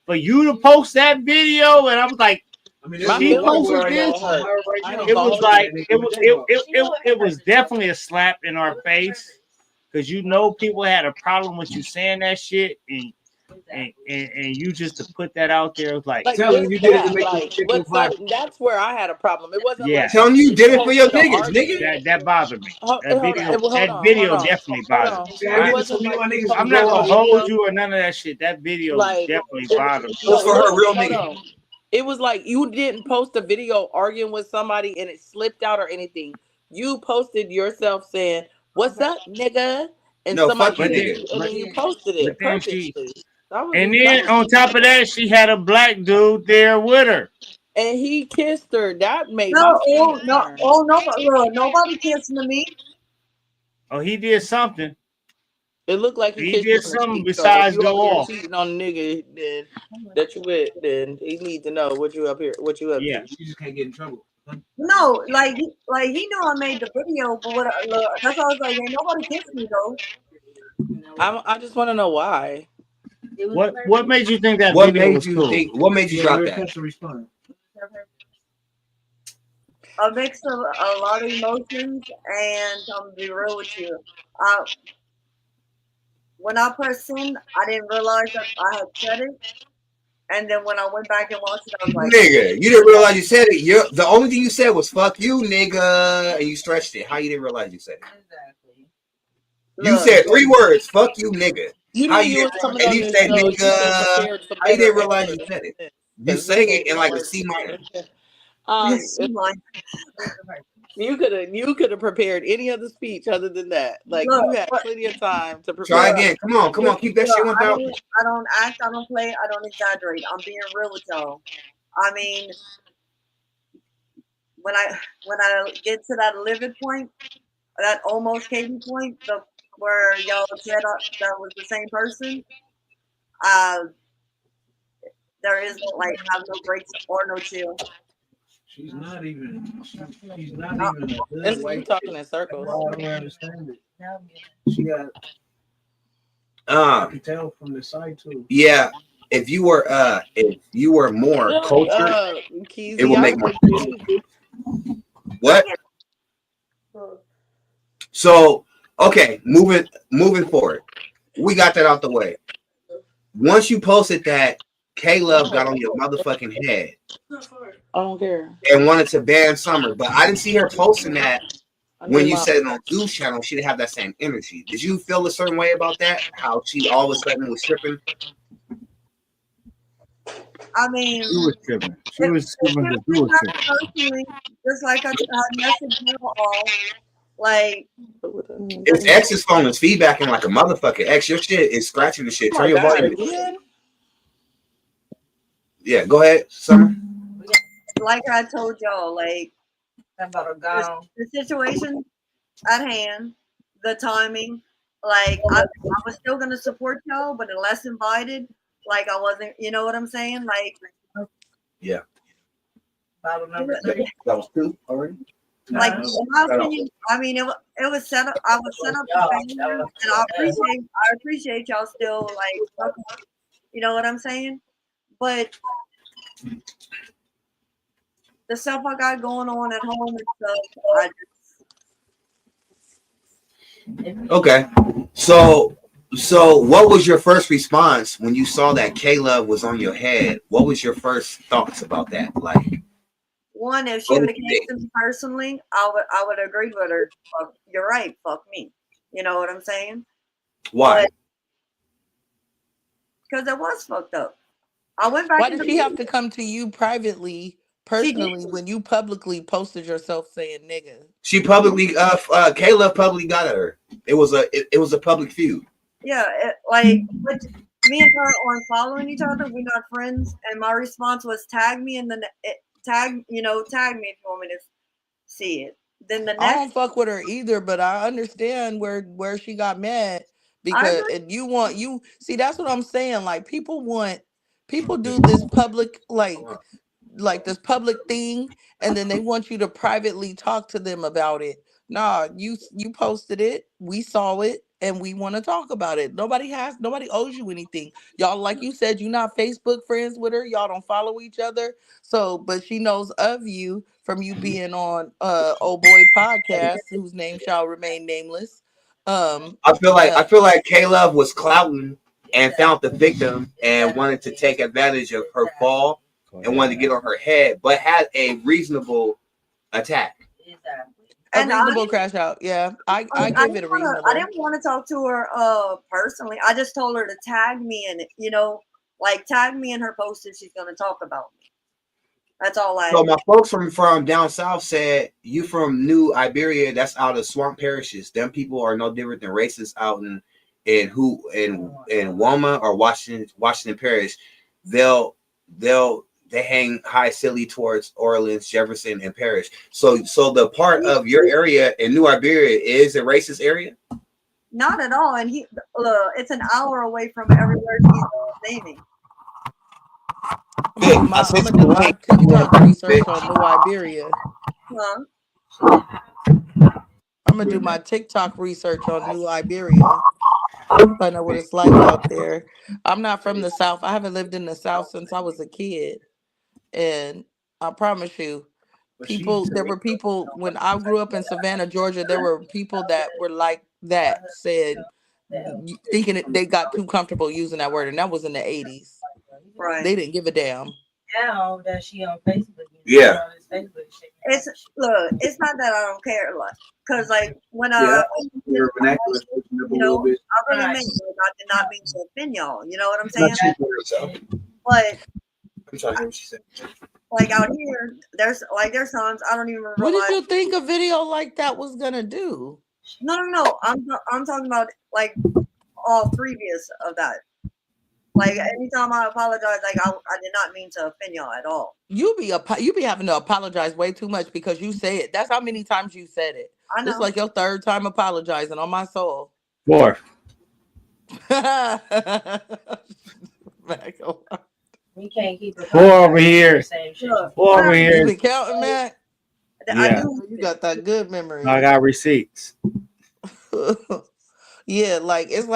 for you to post that video, and I was like, I mean, My she feelings posted were a this. little hurt. It was like it was definitely a slap in our face because you know people had a problem with you saying that shit and you just to put that out there was like telling you did it to make the chicken fly. That's where I had a problem. It wasn't yeah, like Telling you did it for your posted an niggas, argument. nigga. that bothered me. Hold That video on. definitely bothered me. See, I did this for Wasn't me and my like you niggas I'm from not grow gonna up. hold you or none of that shit. That video like definitely bothered me. It was for her real hold nigga. on. It was like you didn't post a video arguing with somebody and it slipped out or anything. You posted yourself saying, "What's up, nigga?" And No, somebody fuck you, said, nigga. and then you posted But it then she purposely. That was and then on top of that, she had a black dude there with her. and he kissed her. That made my No, stomach no, turn. look, nobody kissing me. Oh, he did something. It looked like he He kissed you did on the something cheek. So if besides you go up here off. cheating on a nigga then that you with, then he needs to know what you up Yeah. to. You just can't get in trouble. No, like he knew I made the video, but look, that's why I was like, ain't nobody kissing me though. I just want to know why. What made you think that What video made was you cool? think? What made you drop that? Attention respond. A mix of a lot of emotions, and I'm gonna be real with you. When I pressed send, I didn't realize that I had said it, and then when I went back and watched it, I was like, Nigga, you didn't realize you said it. The only thing you said was "fuck you, nigga," and you stretched it. How you didn't realize you said it? Exactly. You look, said 3 words. "Fuck you, nigga." You How knew you was didn't? coming And on you this said show. You should have "nigga." prepared some How you better didn't realize you answers. said it? You Because sang it in like a C minor. she like, You could have prepared any other speech other than that. Like look, you had plenty of time to Try prepare. again. Come on. Keep that shit 1,000. I don't act, I don't play, I don't exaggerate. I'm being real with y'all. I mean, when I get to that livid point, that almost KD point, where y'all said that was the same person, there is like have no breaks or no chill. She's not even. She's not even a good This is you white talking chick. in circles. I don't understand it. She got. I can tell from the side too. Yeah. If you were more cultured, it will make more sense. What? So okay, moving forward. We got that out the way. Once you posted that, K Love got on your motherfucking head I don't care. and wanted to ban Summer, but I didn't see her posting that I when need you my. said it on Zeus channel. She didn't have that same energy. Did you feel a certain way about that? How she all of a sudden was tripping? I mean, She was tripping. She if was you tripping because you think was that tripping. personally, just like I messaged you all, like, His ex's phone is feedbacking like a motherfucker. X, your shit is scratching the shit. Oh Turn my your God, volume. again? Yeah, go ahead, Summer. like I told y'all, like About a gone. the situation at hand, the timing, like I was still gonna support y'all, but unless invited, like I wasn't. You know what I'm saying? Like, Yeah. Bottle number 3. That was two already. like in my opinion, I mean it was set up. I was set up for failure, and I appreciate y'all still like, you know what I'm saying? But the stuff I got going on at home and stuff, I just Okay. So what was your first response when you saw that K Love was on your head? What was your first thoughts about that? Like, one, if she would have came to me personally, I would agree with her. Fuck, you're right. Fuck me. You know what I'm saying? why? Because it was fucked up. I went back. Why did she have to come to you privately, She did. personally, when you publicly posted yourself saying nigga? She publicly, K Love publicly got at her. It was a public feud. Yeah, but me and her aren't following each other. We're not friends. And my response was tag me and then tag me if you want me to see it. Then the I next, don't fuck with her either, but I understand where she got mad I because agree. and you see that's what I'm saying. Like people do this public like this public thing and then they want you to privately talk to them about it. Nah, you posted it, we saw it, and we want to talk about it. Nobody owes you anything. Y'all, like you said, you're not Facebook friends with her, y'all don't follow each other. So but she knows of you from you being on old boy podcast, whose name shall remain nameless. I feel like K Love was clouting and found the victim and wanted to take advantage of her fall and wanted to get on her head, but had a reasonable attack. A And reasonable crash out. Yeah, I give it a I reasonable. didn't want to talk to her personally. I just told her to tag me in it, like tag me in her post if she's gonna talk about me. That's all I. So my folks from down south said you from New Iberia, that's out of swamp parishes. Them people are no different than racists out in Woma or Washington Parish. They hang high silly towards Orleans, Jefferson, and Parish. So the part of your area in New Iberia is a racist area? Not at all. And it's an hour away from everywhere he's naming. I'm gonna do my TikTok research on New Iberia. Huh? I'm gonna do my TikTok research on New Iberia. Find out what it's like out there. I'm not from the South. I haven't lived in the South since I was a kid, and I promise you, there were people when I grew up in Savannah, Georgia. There were people that were like that, said thinking they got too comfortable using that word, and that was in the '80s. Right. They didn't give a damn. Now that she on Facebook, Yeah. It's not that I don't care, because when I Yeah. Your vernacular is switching up a little bit. I really meant it. I did not mean to offend y'all. You know what I'm saying? Not you for yourself. But I'm trying to hear what she said. like out here, there's times I don't even realize. What did you think a video like that was gonna do? No. I'm talking about like all previous of that. Like anytime I apologize, like I did not mean to offend y'all at all. You be having to apologize way too much because you say it. That's how many times you said it. I know. It's like your third time apologizing on my soul. Fourth. We can't keep it. Four over here. Look, Four over You here. been counting, Matt? I Yeah. do. You got that good memory. I got receipts. Yeah, like it's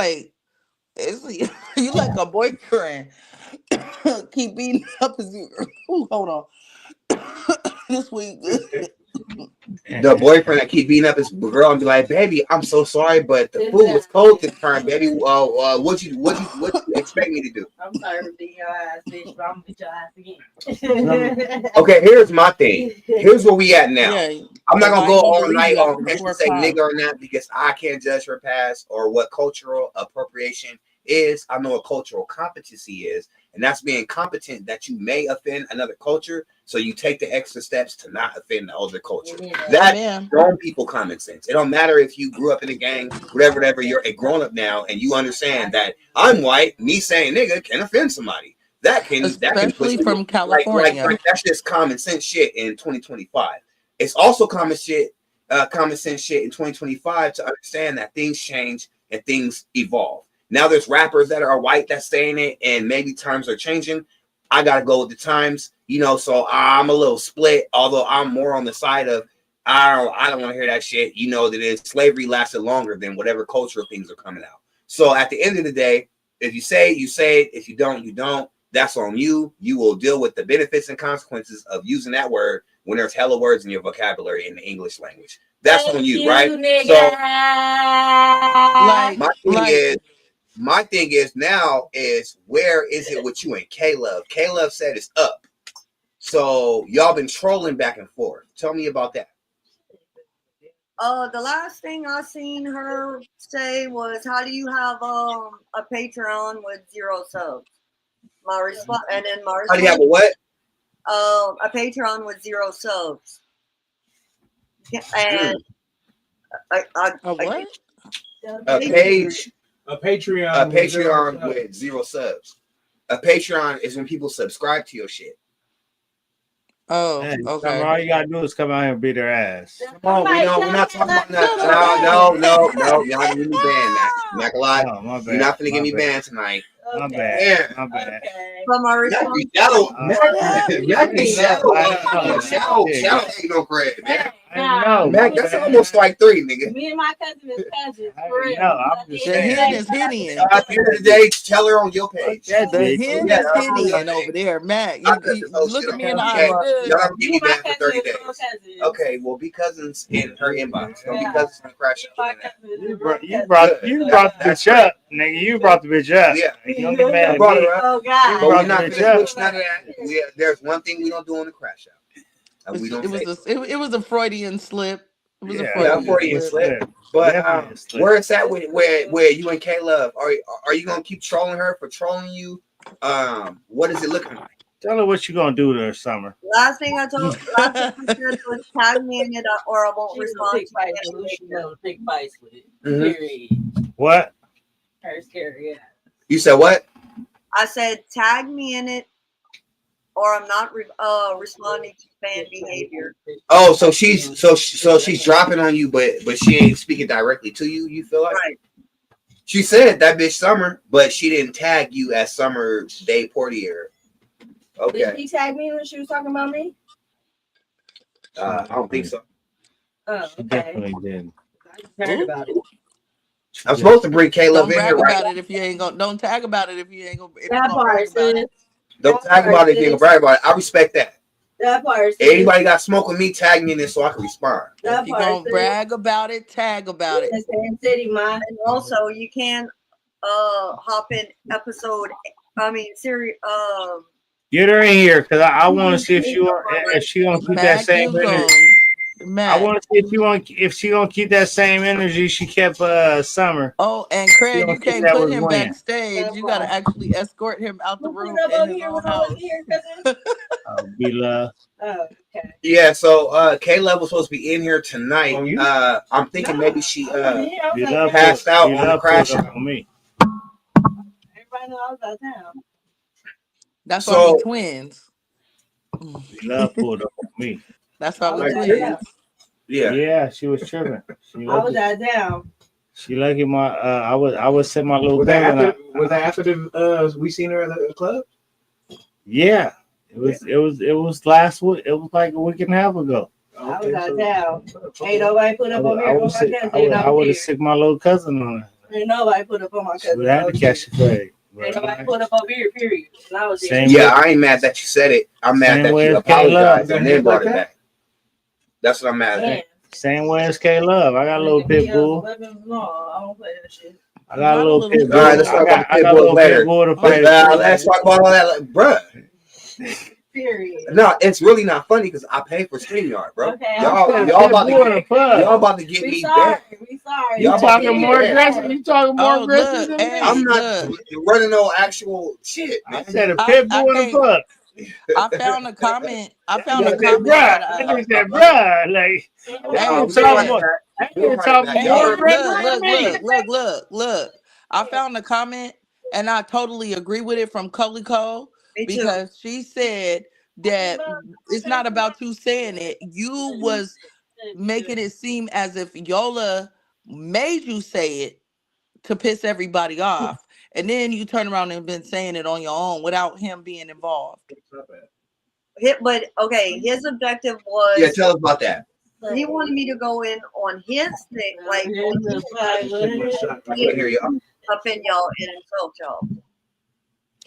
you like a boyfriend. Keep beating up his. Ooh, hold on. This week, The boyfriend that keep beating up his girl and be like, "Baby, I'm so sorry, but the food was cold this time, baby. What you expect me to do?" I'm sorry for being your ass, bitch, but I'm gonna beat your ass again. Okay, here's my thing. Here's where we at now. Yeah, I'm not 'cause gonna I go ain't gonna all believe night you after on the if she fourth say time. nigga or not because I can't judge her past or what cultural appropriation is. I know what cultural competency is, and that's being competent that you may offend another culture, so you take the extra steps to not offend the other culture. That's Amen. grown people common sense. It don't matter if you grew up in a gang, whatever. You're a grown up now, and you understand that I'm white. Me saying nigga can offend somebody. That can put Especially you from California. like that's just common sense shit in 2025. It's also common sense shit in 2025 to understand that things change and things evolve. Now there's rappers that are white that's saying it, and maybe times are changing. I gotta go with the times, so I'm a little split, although I'm more on the side of I don't want to hear that shit. That slavery lasted longer than whatever cultural things are coming out. So at the end of the day, if you say it, you say it. If you don't, you don't. That's on you. You will deal with the benefits and consequences of using that word when there's hella words in your vocabulary in the English language. That's on you, right? Nigga. So my thing is now is where is it with you and K-Love? K-Love said it's up. So y'all been trolling back and forth. Tell me about that. The last thing I seen her say was, "How do you have a Patreon with 0 subs?" My response, and then my How do you have a what? A Patreon with 0 subs, and A what? A page. A Patreon. A Patreon with 0 subs. A Patreon is when people subscribe to your shit. Oh, Hey, okay. All you gotta do is come out here and beat their ass. Come on, we're not talking about that. No. Y'all gonna get me banned, Mac a lot. Oh, my bad. You're not gonna get me bad. banned tonight. My Okay. bad. Yeah. My bad. Okay. but my response, Shadow ain't no bread, man. I know. Mac, that's almost like 3, nigga. Me and my cousin is cousins, I for real. know, I'm just The saying. hen is hitting. At the end of the day, tell her on your page. That The bitch. hen Yeah, is hitting over there, Matt. You look at me in the eye good. Y'all don't Me get me and my banned for 30 cousin is days. real cousins. Okay, well, be cousins in her inbox. Don't be cousins in the crash My out. cousin is You real brought cousins. the bitch up, nigga. You brought the bitch up. Yeah. You don't get mad I at brought me. her up. Oh But God. we're brought not the gonna bitch up. switch none of that. There's one thing we don't do on the crash out. And we don't It was a Freudian slip. It was a Yeah, Freudian Freudian slip. slip. But Definitely a slip. where it's at with where you and K-Love, are you gonna keep trolling her for trolling you? What is it looking like? Tell her what you gonna do to her, Summer. last thing I said was, tag me in it or I won't She's respond pick to fights. it. She's gonna pick fights with it. Mhm. Period. What? Her scary. Yeah. You said what? I said tag me in it or I'm not responding to fan behavior. Oh, so she's dropping on you, but she ain't speaking directly to you. You feel like? Right. She said that bitch Summer, but she didn't tag you as Summer Day Portier. Did Okay. she tag me when she was talking about me? I don't think so. Oh, She okay. definitely did. I just heard about it. I'm supposed to bring K-Love Don't in here, brag right? about it if you ain't gonna. Don't tag about it if you ain't gonna. If you That gonna brag part, about sis. it. Don't tag about it if you ain't gonna brag about it. I respect that. That part, sis. Anybody got smoke with me, tag me in this so I can respond. That If you part, gonna sis. brag about it, tag about it. In the same city, man. And also you can hop in series Get her in here because I want to see if she gonna keep that Mac, same you energy. gone. I Mac. want to see if she gonna keep that same energy she kept Summer. Oh, and She Craig, gonna you keep can't that put with him Gwen. backstage. You gotta actually escort him out the Who room put up in over his here own when I house. wasn't here, cousin? Be love. Oh, okay. Yeah, so K-Love was supposed to be in here tonight. On you? I'm thinking maybe she Be love passed out Be on the love crash pulled up out. on me. Everybody know I was out of town. That's why So we twins. Be love pulled up on me. That's why we Like, twins. yeah. Yeah, she was tripping. I was out of town. She lucky my I would set my little Was that cousin after? up. Was that after the we seen her at the club? Yeah. It was last week. It was like a week and a half ago. I was out of town. Ain't nobody put up on me I or would my cousin. I would have sick my little cousin on her. Ain't nobody put up on my She cousin. would have to catch the flag. Ain't nobody put up over here, period. And I was there. Same Yeah, I ain't mad that you said it. I'm mad Same that way you as K-Love. apologized and then brought it back. That's what I'm mad at. Yeah. Same way as K Love. I got a little pit bull. No, I don't play that shit. I got a little pit bull. All right, let's talk about the I pit got a bulls little later. pit bull to fight. Let's talk about all that, like, bruh. Period. No, it's really not funny because I pay for StreamYard, bro. Okay, Y'all about to get we me sorry. back. We sorry. Y'all You talking more aggressive? You talking more aggressive than me? I'm not running no actual shit, man. I said a pit bull and a fuck. I found a comment. I found I a said, comment bruh. that I just said, bruh. Like, I'm talking more. I ain't talking more aggressive than me. Look. I found a comment and I totally agree with it from Coley Cole because she said that it's not about you saying it. You was making it seem as if Yola made you say it to piss everybody off. And then you turn around and been saying it on your own without him being involved. But okay, his objective was. Yeah, tell us about that. He wanted me to go in on his thing, like I hear you. offend y'all and insult y'all.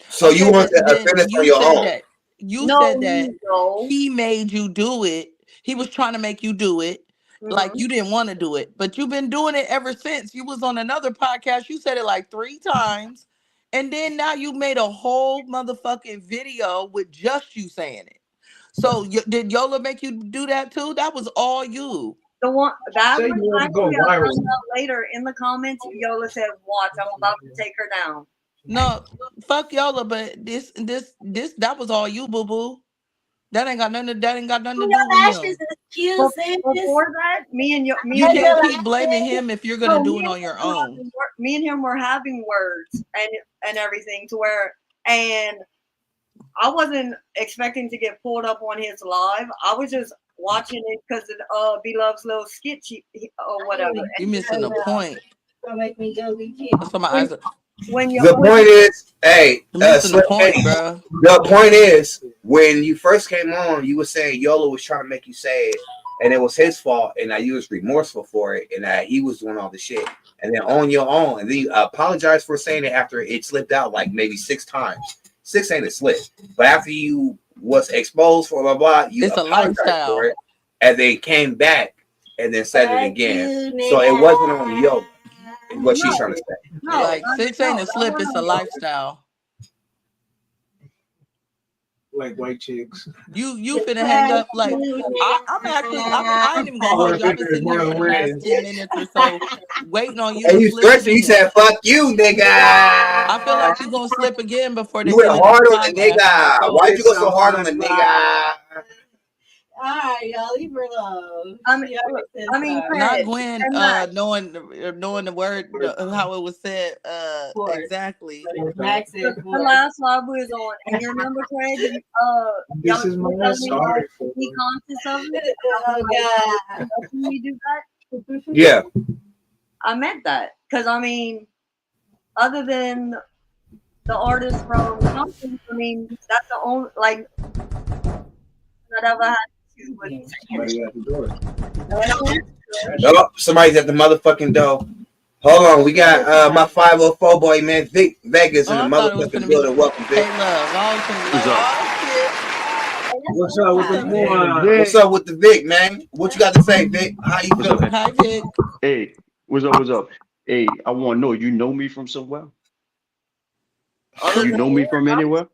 So you want to offend us on your own? You said that he made you do it. He was trying to make you do it. Like you didn't want to do it, but you've been doing it ever since. You was on another podcast. You said it like 3 times. And then now you made a whole motherfucking video with just you saying it. So did Yola make you do that too? That was all you. The one that Say was you wanna go actually I viral. found out later in the comments. Yola said, "Watch, I'm about to take her down." No, fuck Yola, but this that was all you, boo boo. That ain't got nothing to do with him. Before that, You can't keep blaming him if you're gonna do it on your own. Me and him were having words and everything to where, and I wasn't expecting to get pulled up on his live. I was just watching it because of B-Love's little skit or whatever. You missing the point. Don't make me go be That's what my eyes are. The point is, hey, missing the point, bro. The point is, when you first came on, you were saying Yola was trying to make you say it, and it was his fault, and that you was remorseful for it, and that he was doing all the shit, and then on your own, and then you apologize for saying it after it slipped out like maybe 6 times. 6 ain't a slip, but after you was exposed for blah blah, you it's apologized a lifestyle for it, and they came back and then said it again. So it wasn't on Yola. Is what she's trying to say. No, like 6 ain't a slip, it's a lifestyle. Like white chicks. You finna hang up like I ain't even gonna hold you. I've been sitting here for the last 10 minutes or so waiting on you. And you stretching, you said fuck you, nigga. I feel like you're gonna slip again before the you went end hard of on the nigga. Why'd you go so hard on the nigga? All right, y'all leave her alone. Not Gwen knowing the word how it was said exactly. The last live we was on, and you remember, Craig? This is my last story. Be conscious of it. Oh God! Can you do that? Yeah. I meant that because I mean, other than the artist from Compton, I mean, that's the only like that I've had. Oh, somebody's at the motherfucking door. Hold on, we got my 504 boy, man, Vic Vegas in the motherfucking building. Welcome, Vic. What's up with the boy? What's up with the Vic, man? What you got to say, Vic? How you feeling? Hi, Vic. Hey, what's up? What's up? Hey, I want to know, you know me from somewhere? You know me from anywhere?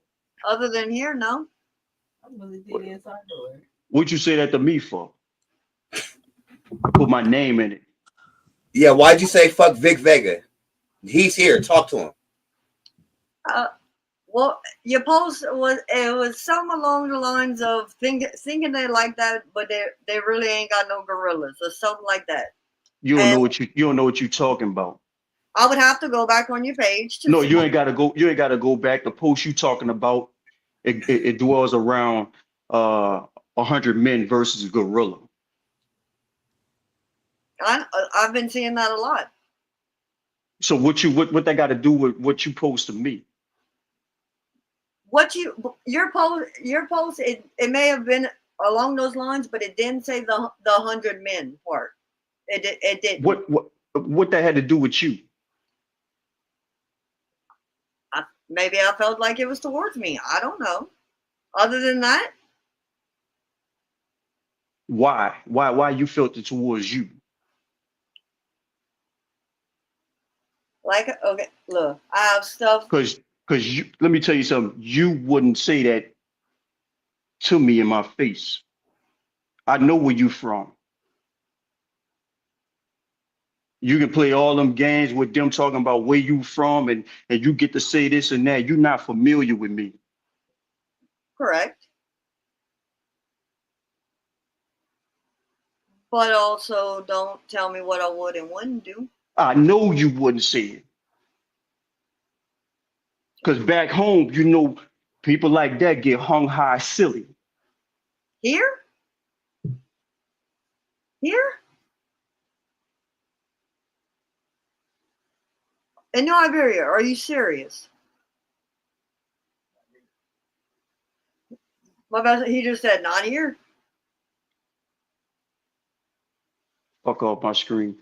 Other than here, no. What'd you say that to me for? I put my name in it. Yeah, why'd you say fuck Vic Vega? He's here. Talk to him. Well, your post was some along the lines of thinking they like that, but they really ain't got no gorillas or something like that. You don't know what you talking about. I would have to go back on your page. No, you ain't gotta go. You ain't gotta go back. The post you talking about it dwells around 100 men versus a gorilla. I've been seeing that a lot. So what that got to do with what you post to me? Your post it may have been along those lines, but it didn't say the 100 men part. It didn't. What that had to do with you? Maybe I felt like it was towards me. I don't know. Other than that, Why? Why you felt it towards you? Like, okay, look, I have stuff Because you, let me tell you something. You wouldn't say that to me in my face. I know where you from. You can play all them games with them talking about where you from, and you get to say this and that. You're not familiar with me. correct, but also don't tell me what I would and wouldn't do. I know you wouldn't say it. Because back home, you know, people like that get hung high silly. Here? Here? In Iberia, are you serious? My best, he just said not here. Fuck off my screen.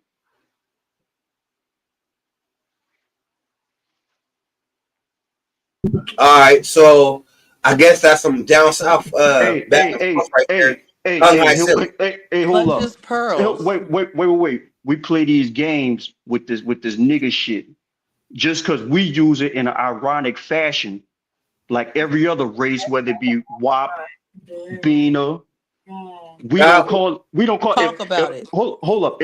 All right, so I guess that's some down south Hey, back hey, and hey, forth right there. hey, hey, Tongue hey, high silly. hey, hold Clutch up. his pearls. Wait. We play these games with this nigga shit just because we use it in an ironic fashion, like every other race, whether it be WAP, Bina. We don't call Talk about it. hold up.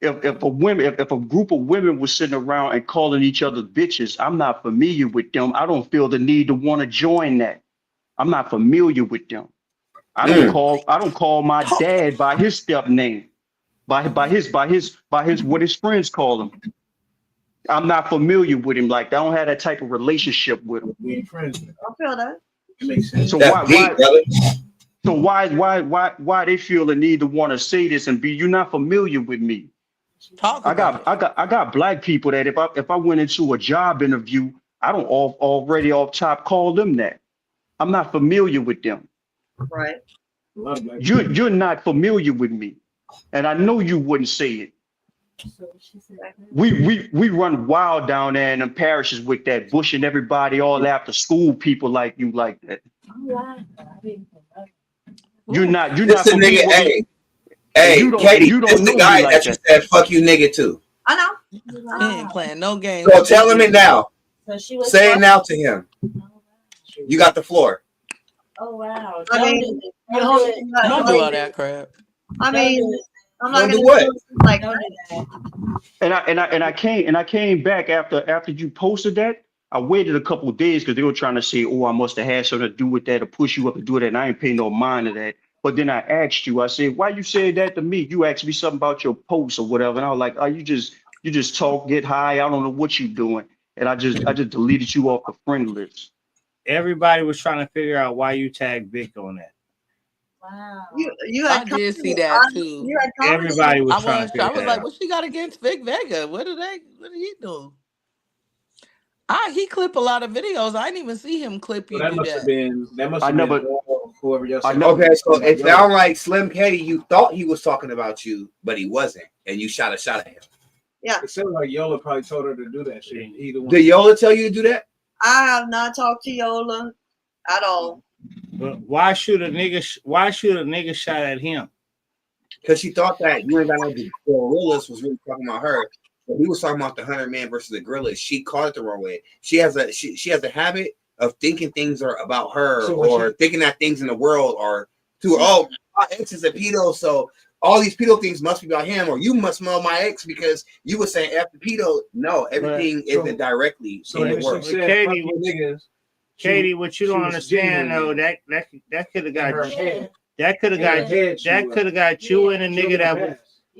If a group of women was sitting around and calling each other bitches, I'm not familiar with them. I don't feel the need to want to join that. I'm not familiar with them. I don't call my dad by his step name, by his what his friends call him. I'm not familiar with him. Like I don't have that type of relationship with him. We ain't friends. I feel that. It makes sense. So That's deep, brother. so why they feel the need to want to say this and be you're not familiar with me. Talk I about got black people that if I went into a job interview, I don't already off top call them that. I'm not familiar with them. Right. A lot of black people. You're not familiar with me, and I know you wouldn't say it. We run wild down there in them parishes with that, bushing everybody all after school people like you like that. You're not This the familiar nigga, with me. hey, Katie, you this don't the know guy me like that you that. said fuck you nigga to. I know. He ain't playing no games. So tell him it now. So she was Say it now to him. You got the floor. Oh wow. I Don't mean, do it. you Don't do hope- it. Don't do all that crap. I Don't mean, do it. I'm not Don't gonna do what? like Don't that. do that. And I came back after you posted that. I waited a couple of days because they were trying to say, oh, I must have had something to do with that or push you up to do that. And I ain't paying no mind to that. But then I asked you, I said, why you said that to me? You asked me something about your post or whatever. And I was like, oh, you just talk, get high. I don't know what you're doing. And I just deleted you off the friend list. Everybody was trying to figure out why you tagged Vic on that. Wow. You had I did see that too. You had commented. Everybody was I trying was to figure I was that like, out. what she got against Vic Vega? What did he do? He clip a lot of videos. I didn't even see him clip So you that do must have that. been whoever y'all I said. never- Okay, so it sounds like Slim Katie, you thought he was talking about you, but he wasn't, and you shot a shot at him. Yeah. It sounded like Yola probably told her to do that shit. Either one. Did Yola tell you to do that? I have not talked to Yola at all. But why shoot a nigga shot at him? Because she thought that you ain't got no the gorillas was really talking about her. But he was talking about the 100 man versus the gorillas. She caught it the wrong way. She has a habit of thinking things are about her or thinking that things in the world are my ex is a pedo, so all these pedo things must be about him, or you must smell my ex because you were saying F the pedo. No, everything isn't directly So in when the she world. said, Katie, "Fuck you niggas," Katie, what you she don't was understand though, genuine. that could have got you and a nigga that was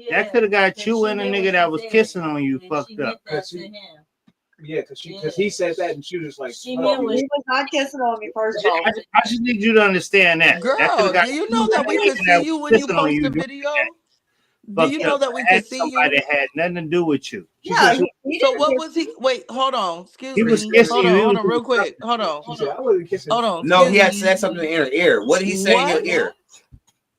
that could have got you and a nigga that was kissing on you fucked up. Yeah, because he said that and she was just like, She "Fuck meant you." what He was not kissing on me, first of all. I just need you to understand that. Girl, do you know that we could see you when you post a video? Do you know that we could see somebody you? that had nothing to do with you? Yeah, said, he So didn't what kiss was he? Wait, hold on. Excuse He was me. kissing Hold you. on, He hold was on, real quick. Hold on. She said, "I wasn't kissing." Hold on. No, Excuse he had me. said something in her ear. What did he say in your What? ear?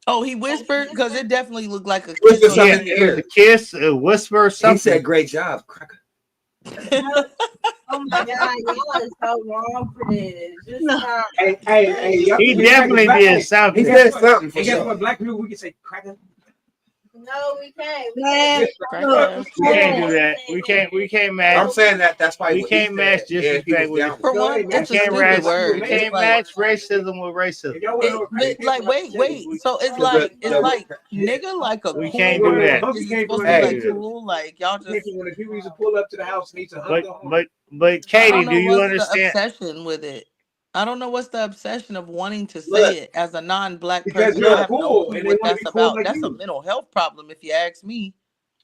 Oh, he whispered because it definitely looked like a Whispered kiss on something the in your it was ear. a kiss, a whisper, He something. said, "Great job, cracker." Oh my God, y'all are so wrong for this. Just stop. Hey, y'all He think definitely black- did hey, something. He said something for And guess sure. what? Black people, we can say cracker. No, we can't. We Man, can't. look, We can't do that. We can't match. I'm saying that's probably We what he can't match said. Yeah, if he was disrespect with down it. For with one, Hey, We it's a can't stupid match. word. We It's can't like match racism with racism. If y'all want to know it, where but like, wait. So it's Because like nigga, like a We cool can't do word. that. Humpy Is it came from supposed to be Hey. like cool? Like y'all just. when the people used to pull up to the house and eat some But hump. but I Katie, don't do know you what's the understand? obsession with it. I don't know what's the obsession of wanting to Look, say it as a non-black Because person. I you're have no cool clue and they what want to that's be cool about. like That's a you. mental health problem, if you ask me.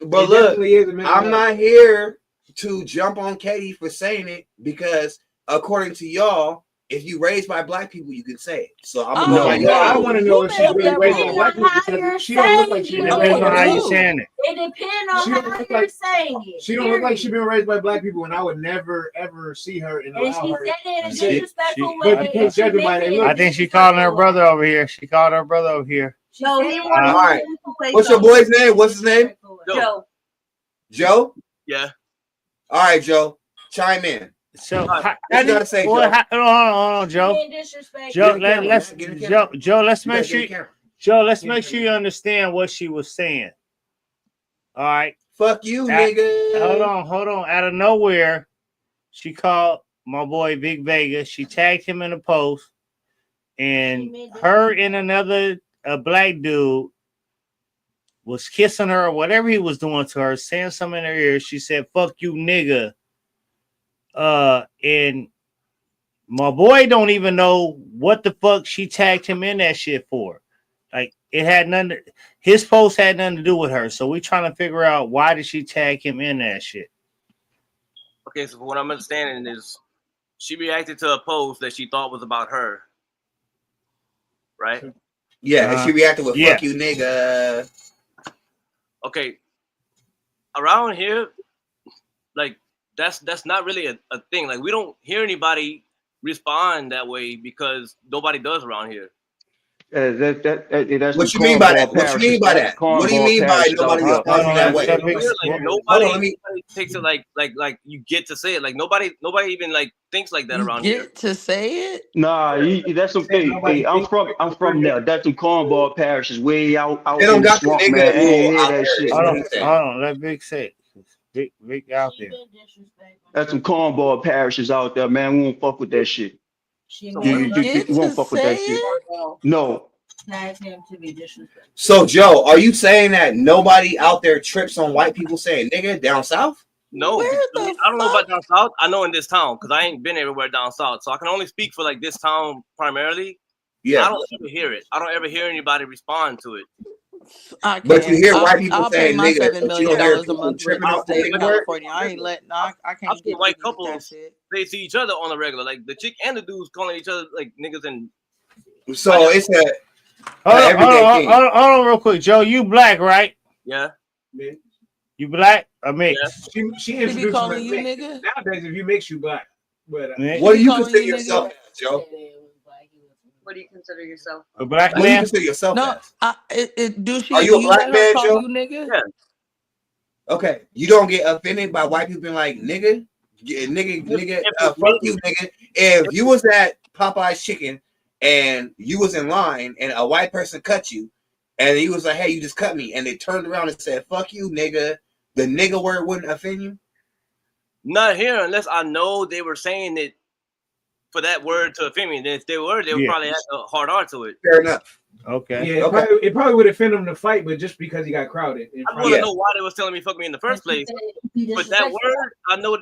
but It look, definitely is a mental I'm health. not here to jump on Katie for saying it because according to y'all, if you raised by black people, you can say it. So I'm gonna go by No. No, I y'all. want to Who know if made she's up really that raised by rule? black people because she don't look like she It been depends raised on by how black you people. saying it. It depends on She don't how look you're like- saying it. She don't look like she period. been raised by black people, and I would never ever see her and And allow she her. said it in a She- disrespectful she- way. but you can't and she judge her by meant their it in look. a I think she calling her disrespectful brother way. over here. She called her brother over here. She no, said he it wanted in a All right. to say What's your something. boy's name? What's his name? disrespectful way. Joe. Joe? Yeah. All right, Joe. Chime in. So All right. how What do you gotta say, well, Joe? hold on, Joe. Being disrespectful. Joe, Get in the camera, let's man. Get in the camera. Joe, let's You make gotta sure get in the camera. Joe, let's make sure you understand what she was saying. All right. Fuck you, At- nigga. hold on. Out of nowhere, she called my boy Big Vega. She tagged him in a post, and her and another black dude was kissing her or whatever he was doing to her, saying something in her ear. She said, "Fuck you, nigga." And my boy don't even know what the fuck she tagged him in that shit for. Like it had nothing. His post had nothing to do with her. So we trying to figure out why did she tag him in that shit. Okay, so what I'm understanding is she reacted to a post that she thought was about her, right? Yeah, and she reacted with yeah. fuck you, nigga. Okay, around here, like that's not really a thing. Like we don't hear anybody respond that way because nobody does around here. That's What the you mean by cornball that? What you mean parishes. by That's that? the What do you cornball mean by parishes nobody out there. responding that way? Here, like Hold nobody, on, let me. nobody takes it like you get to say it. Like nobody even like thinks like that You around here. get to say it. Nah, that's some. Nobody I'm thinks I'm from there. That's some cornball parishes way out They in don't the got the swamp, nigga man. I ain't rule hear out that there. Is shit. what Hold he said. on. Let Big say. Big out She there. been disrespectful. That's some cornball parishes out there, man. We won't fuck with that shit. She So made what You I'm it get You to won't fuck with that say shit. it. No. tagged him to be disrespectful. So, Joe, are you saying that nobody out there trips on white people saying nigga down south? No, Where because the I don't know fuck? about down south. I know in this town because I ain't been everywhere down south, so I can only speak for like this town primarily. I Yeah, don't ever hear it. I don't ever hear anybody respond to it. I but you can't. hear white people I'll pay saying my nigga, $7 but you million don't hear a people month rent tripping to off the stay in nigga word. California. I I've can't seen get white jiggy with that couples shit. they see each other on the regular, like the chick and the dudes calling each other like niggas and So it's a Hold everyday thing. hold on real quick. Joe, you black, right? yeah. You black or mixed? She She be introduced calling him you as mix. nigga. Nowadays, if you mix, you black. But Mixed? What do She you calling consider you yourself nigga? as, Joe? What do you consider yourself? A black What do you man? consider yourself No, as? do Are she? you Do a you black let her man, call Joe? you nigga? Yeah. Okay, you don't get offended by white people being like nigga, If fuck you, nigga. If you was at Popeye's Chicken and you was in line and a white person cut you, and he was like, "Hey, you just cut me," and they turned around and said, "Fuck you, nigga," the nigga word wouldn't offend you. not here unless I know they were saying it for that word to offend me. And if they were, they would Yeah. probably have a hard on to it. Fair enough. Okay. yeah, Okay. it probably would offend him to fight, but just because he got crowded. I want to know why they was telling me fuck me in the first place. But that word, I know,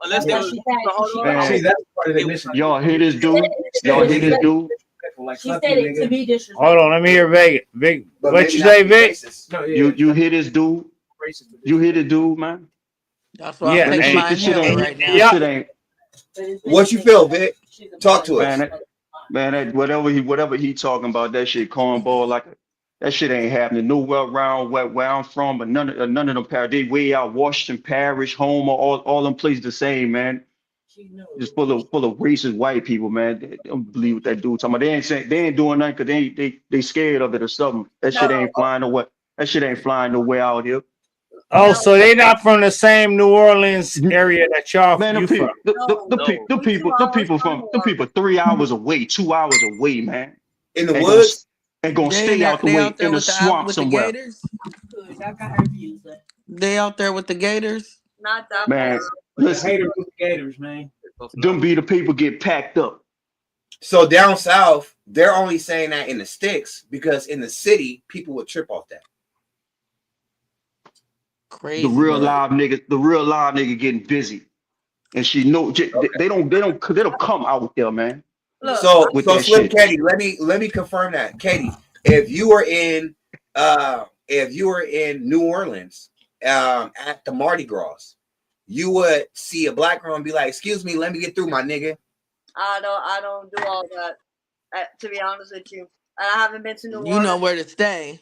unless they That's was why hard on, Man. See, that's part of the mission. Y'all hear this dude? Y'all hear this dude? Like, She fuck said you, it to nigga. be disrespectful. Hold on, let me hear Vega. Vic, But what maybe you not say, be Vic? racist. No, yeah, You hear this dude? racist. You hear this dude, man? That's why Yeah, I'm Man, taking my this shit inhaler ain't. right now. This shit ain't. What you feel, Vic? Talk to us. Man, whatever he talking about, that shit cornball like that shit ain't happening nowhere around where I'm from, but none of them they way out Washington Parish, Homer, all them places the same, man. Just full of racist white people, man. They don't believe what that dude talking about. They ain't doing nothing because they scared of it or something. That shit ain't flying nowhere. That shit ain't flying nowhere out here. Oh, so they not from the same New Orleans area that Man, you from? the people from the people 3 hours away, 2 hours away, man, In the and gonna woods. and gonna They in stay there, out the they way out there in the with swamp with the somewhere. gators. Good, I got her views. They out there with the gators. Not that Man, far. The listen, haters with the Gators, man. them be the people get packed up. So down south, they're only saying that in the sticks because in the city, people would trip off that. Crazy. The real Man. live nigga getting busy, and she know they don't come out there, man. Look, So With so that Slim shit. Katie, let me confirm that. Katie, if you were in New Orleans at the Mardi Gras, you would see a black girl and be like, "Excuse me, let me get through, my nigga." I don't do all that. To be honest with you, and I haven't been to New You know Orleans. where to stay.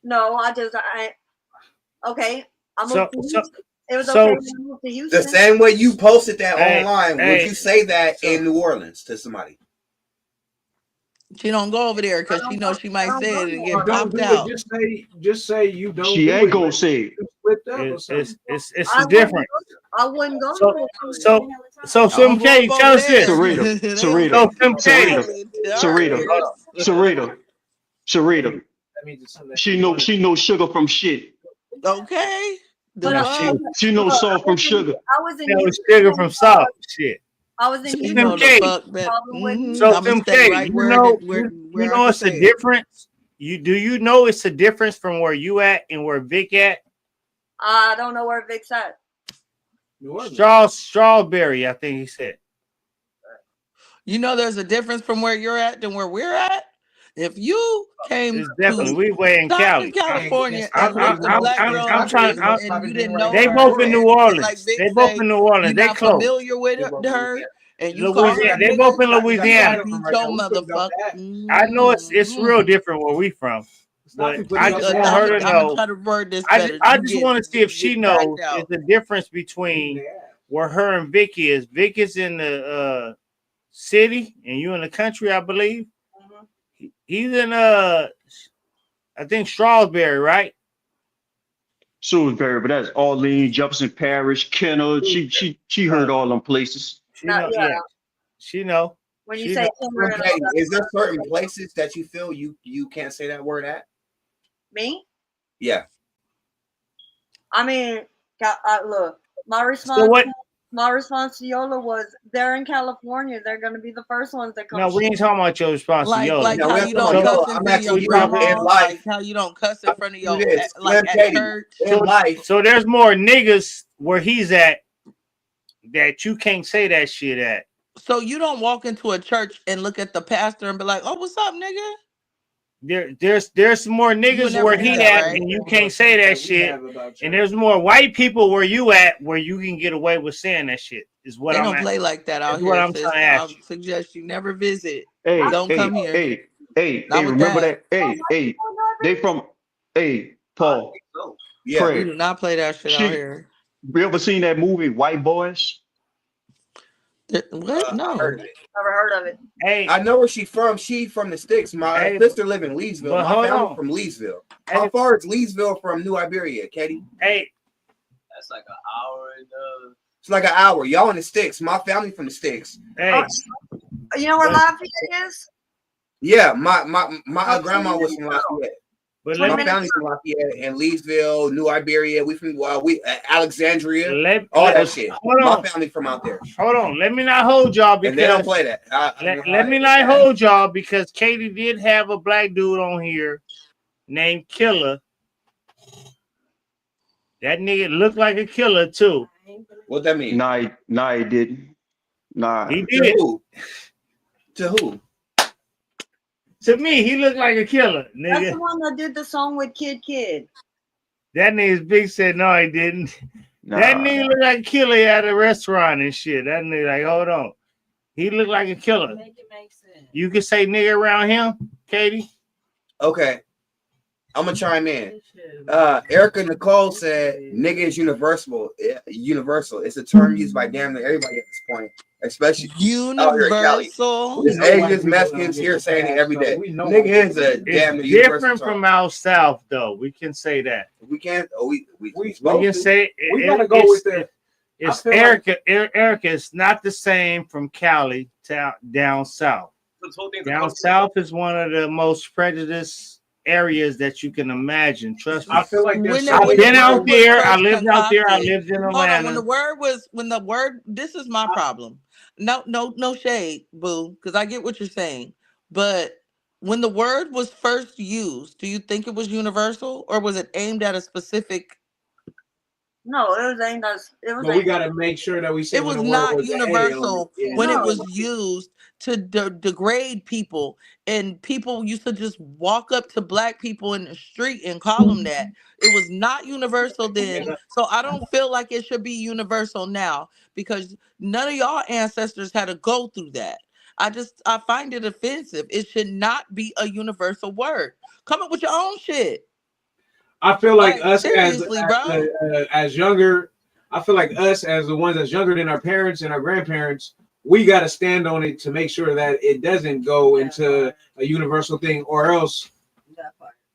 No, okay. I moved to Houston. It was so- okay when I moved to Houston. The same way you posted that Hey, online, would hey. you say that in New Orleans to somebody? She don't go over there because I she don't knows go- she I might don't say go it and to get Or don't popped do out. it. Just say you don't. She do ain't it, gonna but say it. you split up or It's something. it's different. I wouldn't go So to New Orleans. so Slim Don't go Katie, up tell over us this. there. Sarita, They Sarita, don't Slim Katie. Sarita. That means it's something that She you know wanna- sugar from shit. Okay. The But fuck? She knows salt from sugar. I was in You know, Houston. sugar from salt. Shit. I was in So you Houston. know the Katie. fuck better. So I'm gonna Slim stay Katie, right you where know I can it's a say it. difference. You know it's a difference from where you at and where Vic at? I don't know where Vic's at. New Orleans. Strawberry, I think he said. You know there's a difference from where you're at than where we're at. If you came It's definitely to we way in Stockton, Cali. California, I'm- and looked a black I'm girl in the trying- face I'm- and you didn't know They her, both in New and Orleans. like Vic They both say, in New Orleans. you're They not close. familiar with her, and you call her Louisiana. a They both in bitch, Louisiana. beat your motherfucker. I know it's real different where we from, but I just want her to I'm gonna know. try to word this I better. just want to see if she knows is the difference between where her and Vic is. Vic is in the city, and you in the country, I believe. He's in I think Strawberry, right? Salisbury, but that's Orleans, Jefferson Parish, Kenner. She heard all them places. She know, yeah. She know. When you She say know. Timber and all Okay, that. is there certain places that you feel you can't say that word at? Me? Yeah. I mean, look, my response. So what? My response to Yola was, they're in California. They're going to be the first ones that come. No, we ain't talking about your response to Yola. Like how you don't cuss in front of your grandma, like how you don't cuss in front of your like at church. So there's more niggas where he's at that you can't say that shit at. So you don't walk into a church and look at the pastor and be like, "Oh, what's up, nigga?" There's more niggas where he at, and you can't say that shit. And there's more white people where you at, where you can get away with saying that shit. Is what They I'm don't play like that out here. What I'm Sis. trying to I ask you. would suggest you never visit. Hey, Don't come here. Hey, Not with remember that. that? They from Paul. Yeah. We do not play that shit out here. You ever seen that movie White Boys? What? No. Never heard of it. Hey, I know where she from. She from the sticks. My sister live in Leesville. but My hold family on. from Leesville. How far is Leesville from New Iberia, Katie? Hey, that's like an hour and it's like an hour. Y'all in the sticks. My family from the sticks. Hey, you know where Lafayette is? Yeah, my grandma was from Lafayette. But my family's from Lafayette and Leesville, New Iberia. We from Alexandria. all that shit. My family from out there. Hold on. Let me not hold y'all because and they don't play that. Let me not hold y'all because Katie did have a black dude on here named Killer. That nigga looked like a killer too. What that mean? Nah, he didn't. Nah. He did. To who? To me, he looked like a killer, nigga. That's the one that did the song with Kid. That nigga's big said no, he didn't. That nigga looked like a killer at a restaurant and shit. That nigga like, hold on. He looked like a killer. Make it make sense. You can say nigga around him, Katie? Okay. I'm gonna chime in. Erica Nicole said, "Nigga is universal. Universal. It's a term used by damn near everybody at this point, especially out here in Cali. Universal. There's Asians, Mexicans here saying it every day. Nigga is a damn near It's universal different term. from our South, though. We can say that. We can't. Oh, we We can say we gotta go with the. It's Erica. Erica is not the same from Cali to down south. This whole thing's Down south is one of the most prejudiced areas that you can imagine. Trust me. I feel like there's. I've been out there. I first lived out there. I concocted. lived in Hold on, Atlanta. when the word, this is my problem. No shade, boo, because I get what you're saying. But when the word was first used, do you think it was universal or was it aimed at a specific? No, it was aimed at. It was. But we gotta make sure that we say It when was the word not was universal when it No. was used to degrade people, and people used to just walk up to black people in the street and call them that. It was not universal then, so I don't feel like it should be universal now because none of y'all ancestors had to go through that. I find it offensive. It should not be a universal word. Come up with your own shit. I feel like us seriously, bro. as younger, I feel like us as the ones that's younger than our parents and our grandparents, we got to stand on it to make sure that it doesn't go into a universal thing, or else.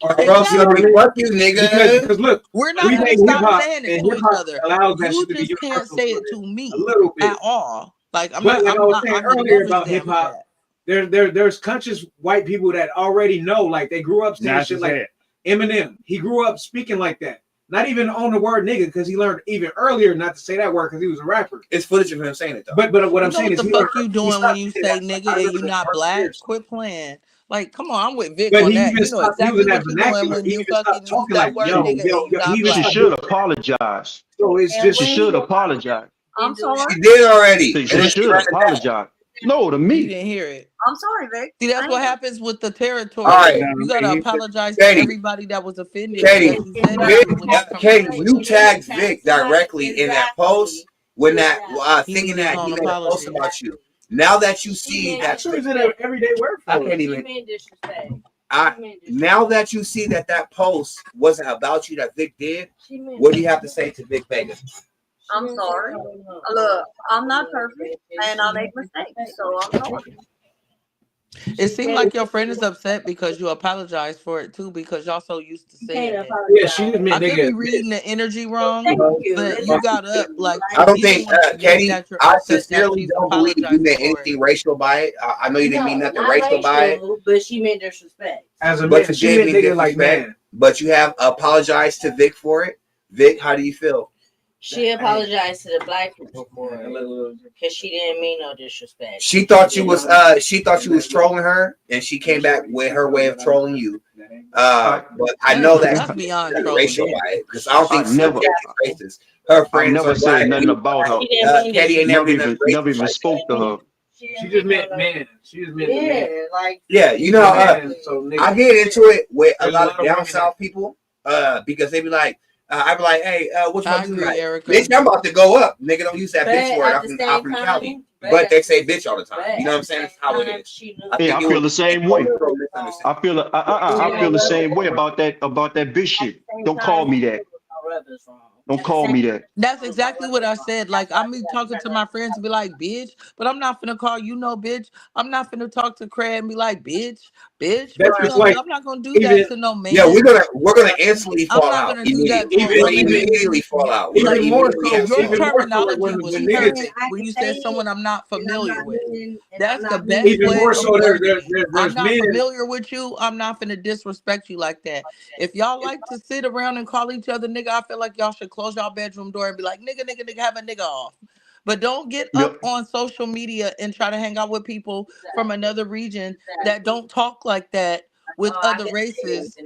Or else you already fuck you, nigga. Because look, we're not we gonna make stop hip-hop, saying it and to each hip-hop other. allows that You shit to be just can't universal say for it to me a little bit. at all. Like I'm But not. like I was I'm saying not gonna earlier never about stand hip with hop, that. there's conscious white people that already know, like they grew up saying Not shit to like say it. Eminem. He grew up speaking like that. Not even on the word nigga, because he learned even earlier not to say that word because he was a rapper. It's footage of him saying it though. But what I'm You know saying what is the he fuck learned, you he doing when stopped you saying say that. nigga I and live you in the not first black? years. Quit playing. Like, come on, I'm with Vic But on he that. even You know stopped exactly using that what you doing vernacular. when He you even stopped fucking use talking that like word yo, nigga yo, and you yo. He not even She black. stopped should doing that. apologize. So it's And just She when should you apologize. I'm sorry. She did already. She And then she should ran it back. apologize. No, to You me. didn't hear it. I'm sorry, Vic. See, that's I what am. happens with the All territory. right, You gotta apologize to Katie. everybody that was offended Katie, that you said it Vic, to when they come Katie, through with you it. tagged Vic directly in that post when that He thinking needs his that he own made a post apology. about you. Now that you see meant that, I'm sure it's an everyday word for I us. can't She even. meant disrespect. Now that you see that post wasn't about you, that Vic did, She meant what do you have to say to Vic Vega? I'm sorry. Look, I'm not perfect, and I make mistakes, so I'm sorry. It seemed like your friend is upset because you apologized for it too, because y'all so used to You saying can't it. Yeah, she just apologize. meant I could nigga. be reading the energy wrong, Thank you. but you got up like I don't even think, when you think Katie, that you're I upset that sincerely she's don't believe you apologizing meant for it. anything racial by it. I know you didn't mean nothing racial by it. But she meant disrespect. As a But man, you she gave meant me nigga like disrespect. man. But you have apologized to Vic for it. Vic, how do you feel? She apologized to the black people for it because she didn't mean no disrespect. She thought you was trolling her, and she came back with her way of trolling you. But I know that That's she beyond was trolling. racial by it because I don't think I never, Katie is racist. Her I friends never are said black. nothing about her. She didn't mean Katie ain't never did nothing Never racist even like spoke to her. She just meant man. She just meant Yeah, man. like yeah, you know. So nigga, I get into it with a There's lot a of lot of down women south people because they be like, I be like, hey, what you I want to do agree, tonight? Erica. Bitch, I'm about to go up. Nigga, don't use that but bitch word. at I'm the from, same I'm from time, Cali. But they say bitch all the time. You know what I'm saying? That's how it is. Yeah, I feel the same way. Misunderstanding. I feel I feel the same way about that bitch shit. Don't call me that. Don't call me that. That's exactly what I said. Like I'm be talking to my friends and be like, bitch, but I'm not finna call you no bitch. I'm not finna talk to Craig and be like, bitch. that's What you just gonna like do? I'm not gonna do even that to no man. Yeah, we're gonna instantly I'm fall not out gonna do that immediately. to a We're gonna woman. immediately fall out. We're gonna even more immediately so. have Your Even more so like terminology when was niggas. perfect when you said someone I'm not familiar with. And That's the I'm not best Even way more of so, wording it. I'm there's not men. familiar with you. I'm not finna disrespect you like that. If y'all like to sit around and call each other nigga, I feel like y'all should close y'all bedroom door and be like, nigga, nigga, nigga, have a nigga off. But don't get up Yep. on social media and try to hang out with people from another region that don't talk like that with other races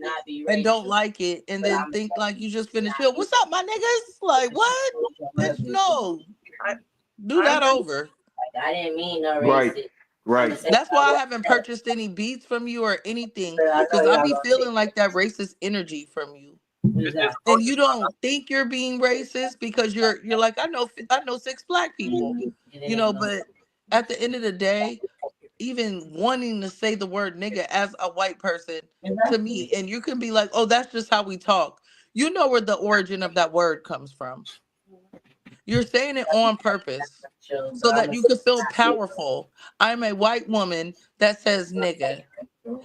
and don't like it and then think like you just finished chill. What's up, my niggas? Like what? Bitch, no. Do that over. I didn't mean no Right. racist. Right. That's why I haven't purchased any beats from you or anything, because I be feeling like that racist energy from you. And you don't think you're being racist because you're like, I know 6 black people, you know, but at the end of the day, even wanting to say the word nigga as a white person to me, and you can be like, oh, that's just how we talk. You know where the origin of that word comes from. You're saying it on purpose so that you could feel powerful. I'm a white woman that says nigga.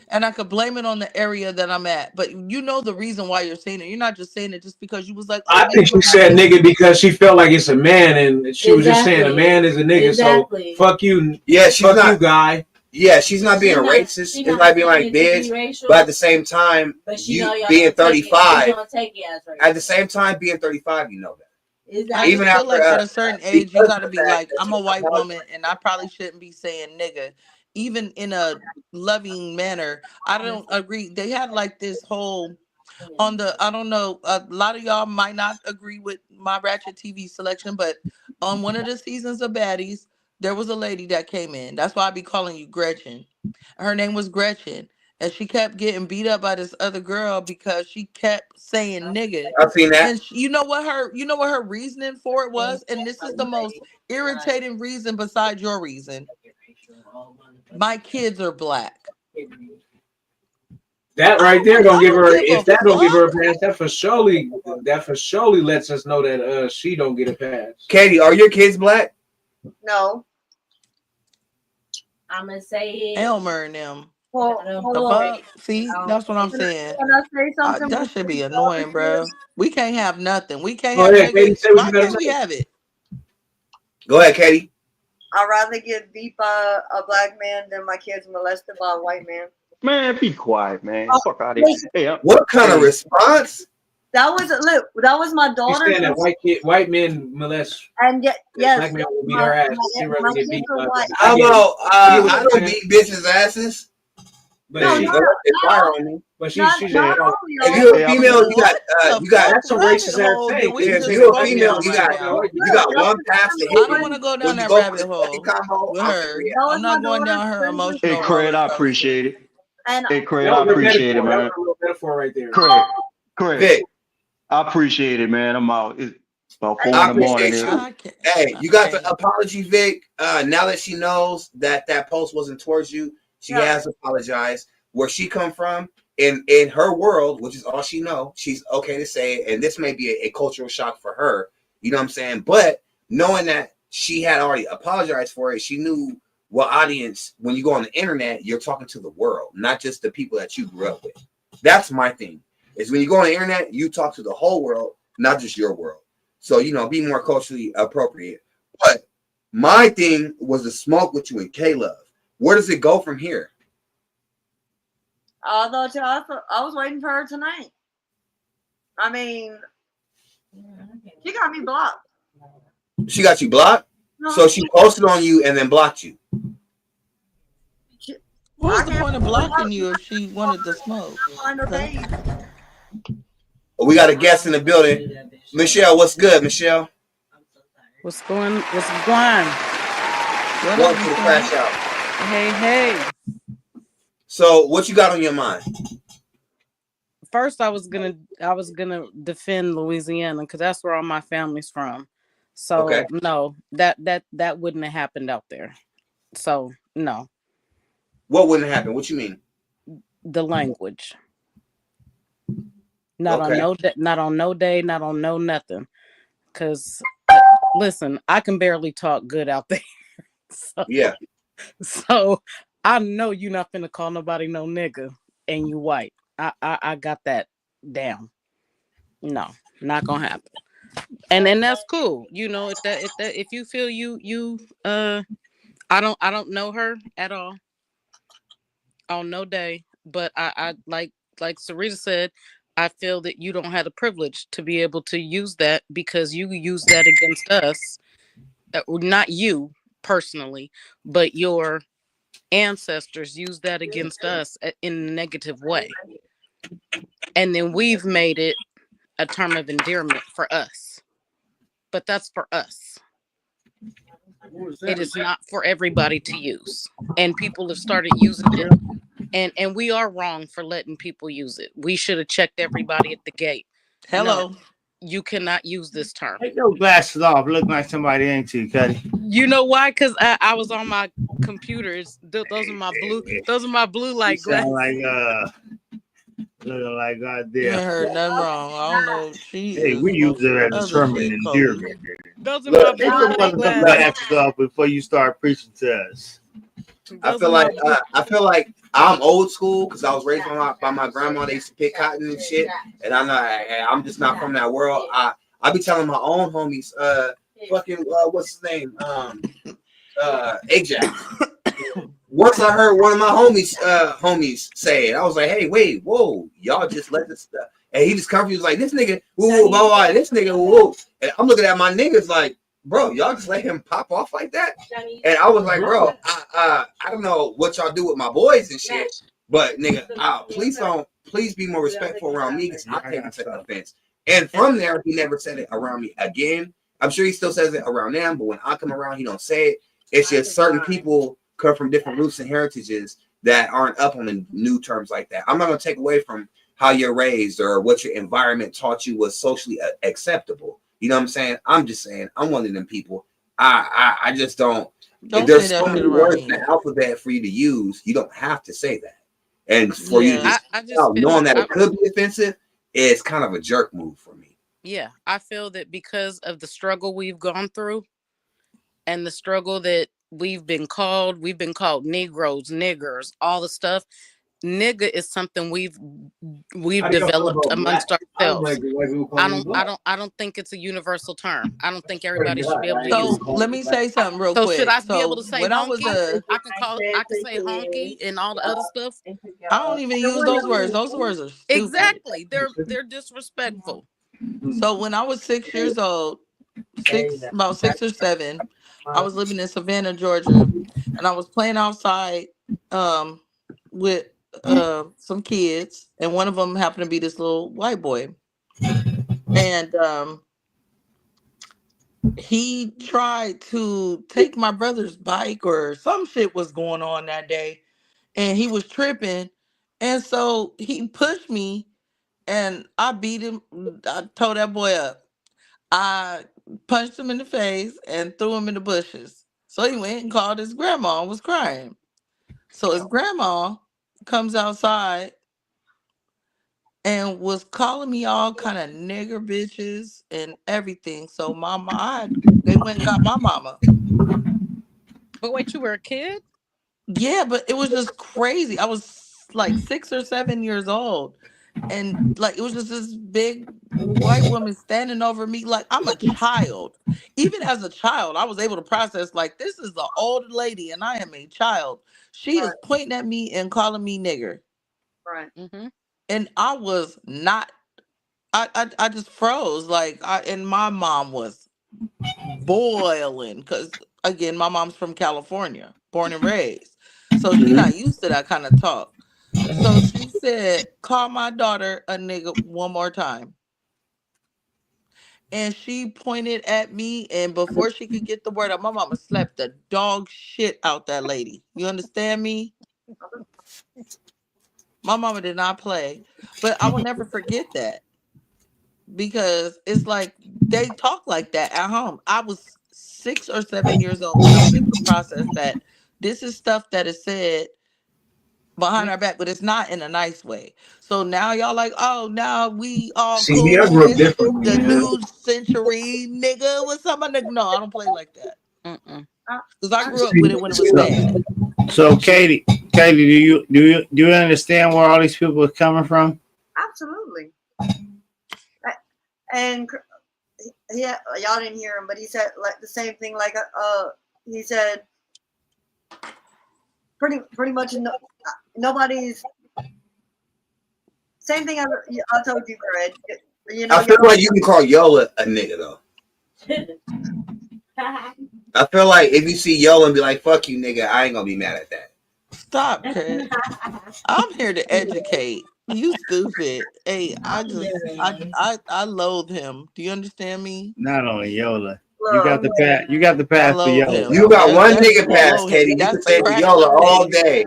And I could blame it on the area that I'm at. But you know the reason why you're saying it. You're not just saying it just because you was like, oh, I think she said nigga because she felt like it's a man, and she was just saying a man is a nigga. So fuck you. Yeah, she's fuck not, you, guy. Yeah, she's not being racist. It's not being like bitch. But at the same time, you being 35. At the same time, being 35, you know that. I Even just feel after like at a certain age, you because got of to the be fact like, that I'm she a white apologized. woman and I probably shouldn't be saying nigga, even in a loving manner. I don't agree. They had like this whole on the, I don't know, a lot of y'all might not agree with my Ratchet TV selection, but on one of the seasons of Baddies, there was a lady that came in. That's why I be calling you Gretchen. Her name was Gretchen. And she kept getting beat up by this other girl because she kept saying nigga. I've seen that. And you know what her reasoning for it was? And this is the most irritating reason besides your reason. My kids are black. That right there don't give her. give a If that don't give her a fuck. pass, that for surely lets us know that she don't get a pass. Katie, are your kids black? No. I'm gonna say it. Elmer and them. Hold The on. fuck? See, that's what I'm saying. Can I say something? That should be annoying, bro. We can't have nothing. We can't Oh have yeah, Katie, niggas. say what Why you gotta can't we say. have it? Go ahead, Katie. I'd rather get beat by a black man than my kids molested by a white man. Man, be quiet, man. Fuck out of here. Hey, What kind of response? That was my She's daughter. saying that white men molest. And yes, Black man will beat her ass. She'd rather my get kids beat are by. white. How about I I don't beat bitches' asses? But No, she, not- Fire on me. but she's Not saying, all If y'all. you're a Hey, female, you got The you got fuck that's a rabbit racist ass hole thing. did we if just you're a go female, down you right got now? you got one pass to I hit don't me. want to go When down you that go for rabbit the second hole combo, with I'm her. finna react. That was I'm my not going down her daughter's hey, emotional Craig, roller I coaster. appreciate it. And Hey, Craig, That I was a appreciate it, metaphor. That man. was a real metaphor right there. Craig, Vic, I appreciate it, man. I'm out. It's about 4 I in the morning appreciate here. you. I can't. Hey, I you got can't. the apology, Vic. Now that she knows that post wasn't towards you, she has apologized. Where she come from, in her world, which is all she know, she's okay to say it. And this may be a cultural shock for her. You know what I'm saying? But knowing that she had already apologized for it, she knew what audience. When you go on the internet, you're talking to the world, not just the people that you grew up with. That's my thing. Is when you go on the internet, you talk to the whole world, not just your world. So, be more culturally appropriate. But my thing was the smoke with you and K-Love. Where does it go from here? I was waiting for her tonight. I mean, she got me blocked. She got you blocked? No, So she posted on you and then blocked you. What was the point of blocking you if she wanted to smoke? on her page. We got a guest in the building. Michelle, what's good, Michelle? What's going? What Welcome up, to the Michelle? Crash Out. Hey. So, what you got on your mind? First, I was gonna defend Louisiana because that's where all my family's from. So Okay. no, that wouldn't have happened out there. So no, What wouldn't happen? What you mean? the language. Not Okay. on no day, not on no nothing. Cause listen, I can barely talk good out there. Yeah. So I know you're not finna call nobody no nigga and you white. I got that down. No, not gonna happen. And then that's cool. If you feel I don't know her at all on no day, but I like Sarita said, I feel that you don't have the privilege to be able to use that because you use that against us. Not you personally, but your ancestors use that against us in a negative way. And then we've made it a term of endearment for us. But that's for us. It is not for everybody to use. And people have started using it. And we are wrong for letting people use it. We should have checked everybody at the gate. Hello. No, you cannot use this term. Take your glasses off. Look like somebody ain't you, Cuddy. You know why? Because I was on my computers. Those are my blue. Those are my blue light Sound glasses. like looking like You goddamn. ain't heard nothing wrong. I don't know. She Hey, is we use on it some as a other term of shit, Kobe. endearment. Those are my Look, Take blue them light motherfucking glasses. glasses off before you start preaching to us. Those are my blue. I feel like I'm old school because I was raised by my grandma. They used to pick cotton and shit, and I'm just not from that world. I be telling my own homies, fucking what's his name, Ajax. Once I heard one of my homies say it, I was like, hey, wait, whoa, y'all just let this stuff. And he just confused like this nigga, woo, blah, blah, this nigga, woo. And I'm looking at my niggas like, bro, y'all just let him pop off like that? And I was like, bro, I don't know what y'all do with my boys and shit, but nigga, please be more respectful around me because I can't take offense. And from there, he never said it around me again. I'm sure he still says it around them, but when I come around, he don't say it. It's just certain people come from different roots and heritages that aren't up on the new terms like that. I'm not gonna take away from how you're raised or what your environment taught you was socially acceptable. You know what I'm saying? I'm just saying I'm one of them people. I just don't. Don't If there's say so that shit many around words in me. the alphabet for you to use, you don't have to say that. And for you to Yeah. just I just feel knowing that it could be offensive, it's kind of a jerk move for me. yeah, I feel that because of the struggle we've gone through and the struggle that we've been called Negroes, niggers, all the stuff. Nigga is something we've How do y'all feel developed about black? amongst I don't ourselves. like the white people calling me black. I don't think it's a universal term. I don't think Swear to everybody should God, be able I to ain't use gonna it. So call let me me black. say something real So should quick. I be able So to say when I was honky? I can call I can say honky and all the other stuff. I don't even use those words. Those words are stupid. Exactly. They're disrespectful. So when I was 6 years old, about 6 or 7, I was living in Savannah, Georgia, and I was playing outside um, with some kids, and one of them happened to be this little white boy, and he tried to take my brother's bike or some shit was going on that day, and he was tripping, and so he pushed me, and I beat him. I tore that boy up. I punched him in the face and threw him in the bushes. So he went and called his grandma and was crying. So his grandma comes outside and was calling me all kind of nigger bitches and everything. So they went and got my mama. But wait, you were a kid? Yeah, but it was just crazy. I was like 6 or 7 years old. And like it was just this big white woman standing over me like I'm a child. Even as a child, I was able to process like this is an old lady and I am a child. She is Right, pointing at me and calling me nigger. right. Mm-hmm. And I was not I just froze and my mom was boiling because again my mom's from California, born and raised. So she Mhm. not used to that kind of talk. So she said, call my daughter a nigga one more time. And she pointed at me, and before she could get the word out, my mama slapped the dog shit out that lady. You understand me? My mama did not play. But I will never forget that because it's like they talk like that at home. I was 6 or 7 years old when I was able to process that this is stuff that is said behind our back, but it's not in a nice way. So now y'all like, oh, now we all See, me, I cool. grew up This is differently, the man. new century, nigga. What's up, my nigga? No, I don't play like that Mm-mm. because I I, grew up with it when it was bad. So, Katie, do you understand where all these people are coming from? absolutely. And yeah, y'all didn't hear him, but he said like the same thing. Like he said pretty much nobody's same thing. I told you, Greg. You know, I feel y'all. like you can call Yo a nigga though. I feel like if you see Yo and be like, "Fuck you, nigga," I ain't gonna be mad at that. Stop, Craig. I'm here to educate. You stupid. Hey, I loathe him. Do you understand me? Not only Yola. You got Look, the pass. You got the I pass for loathe Yola. him. You got one That's nigga pass, below him. Katie. You That's can the say it to crack in Yola the all face. day.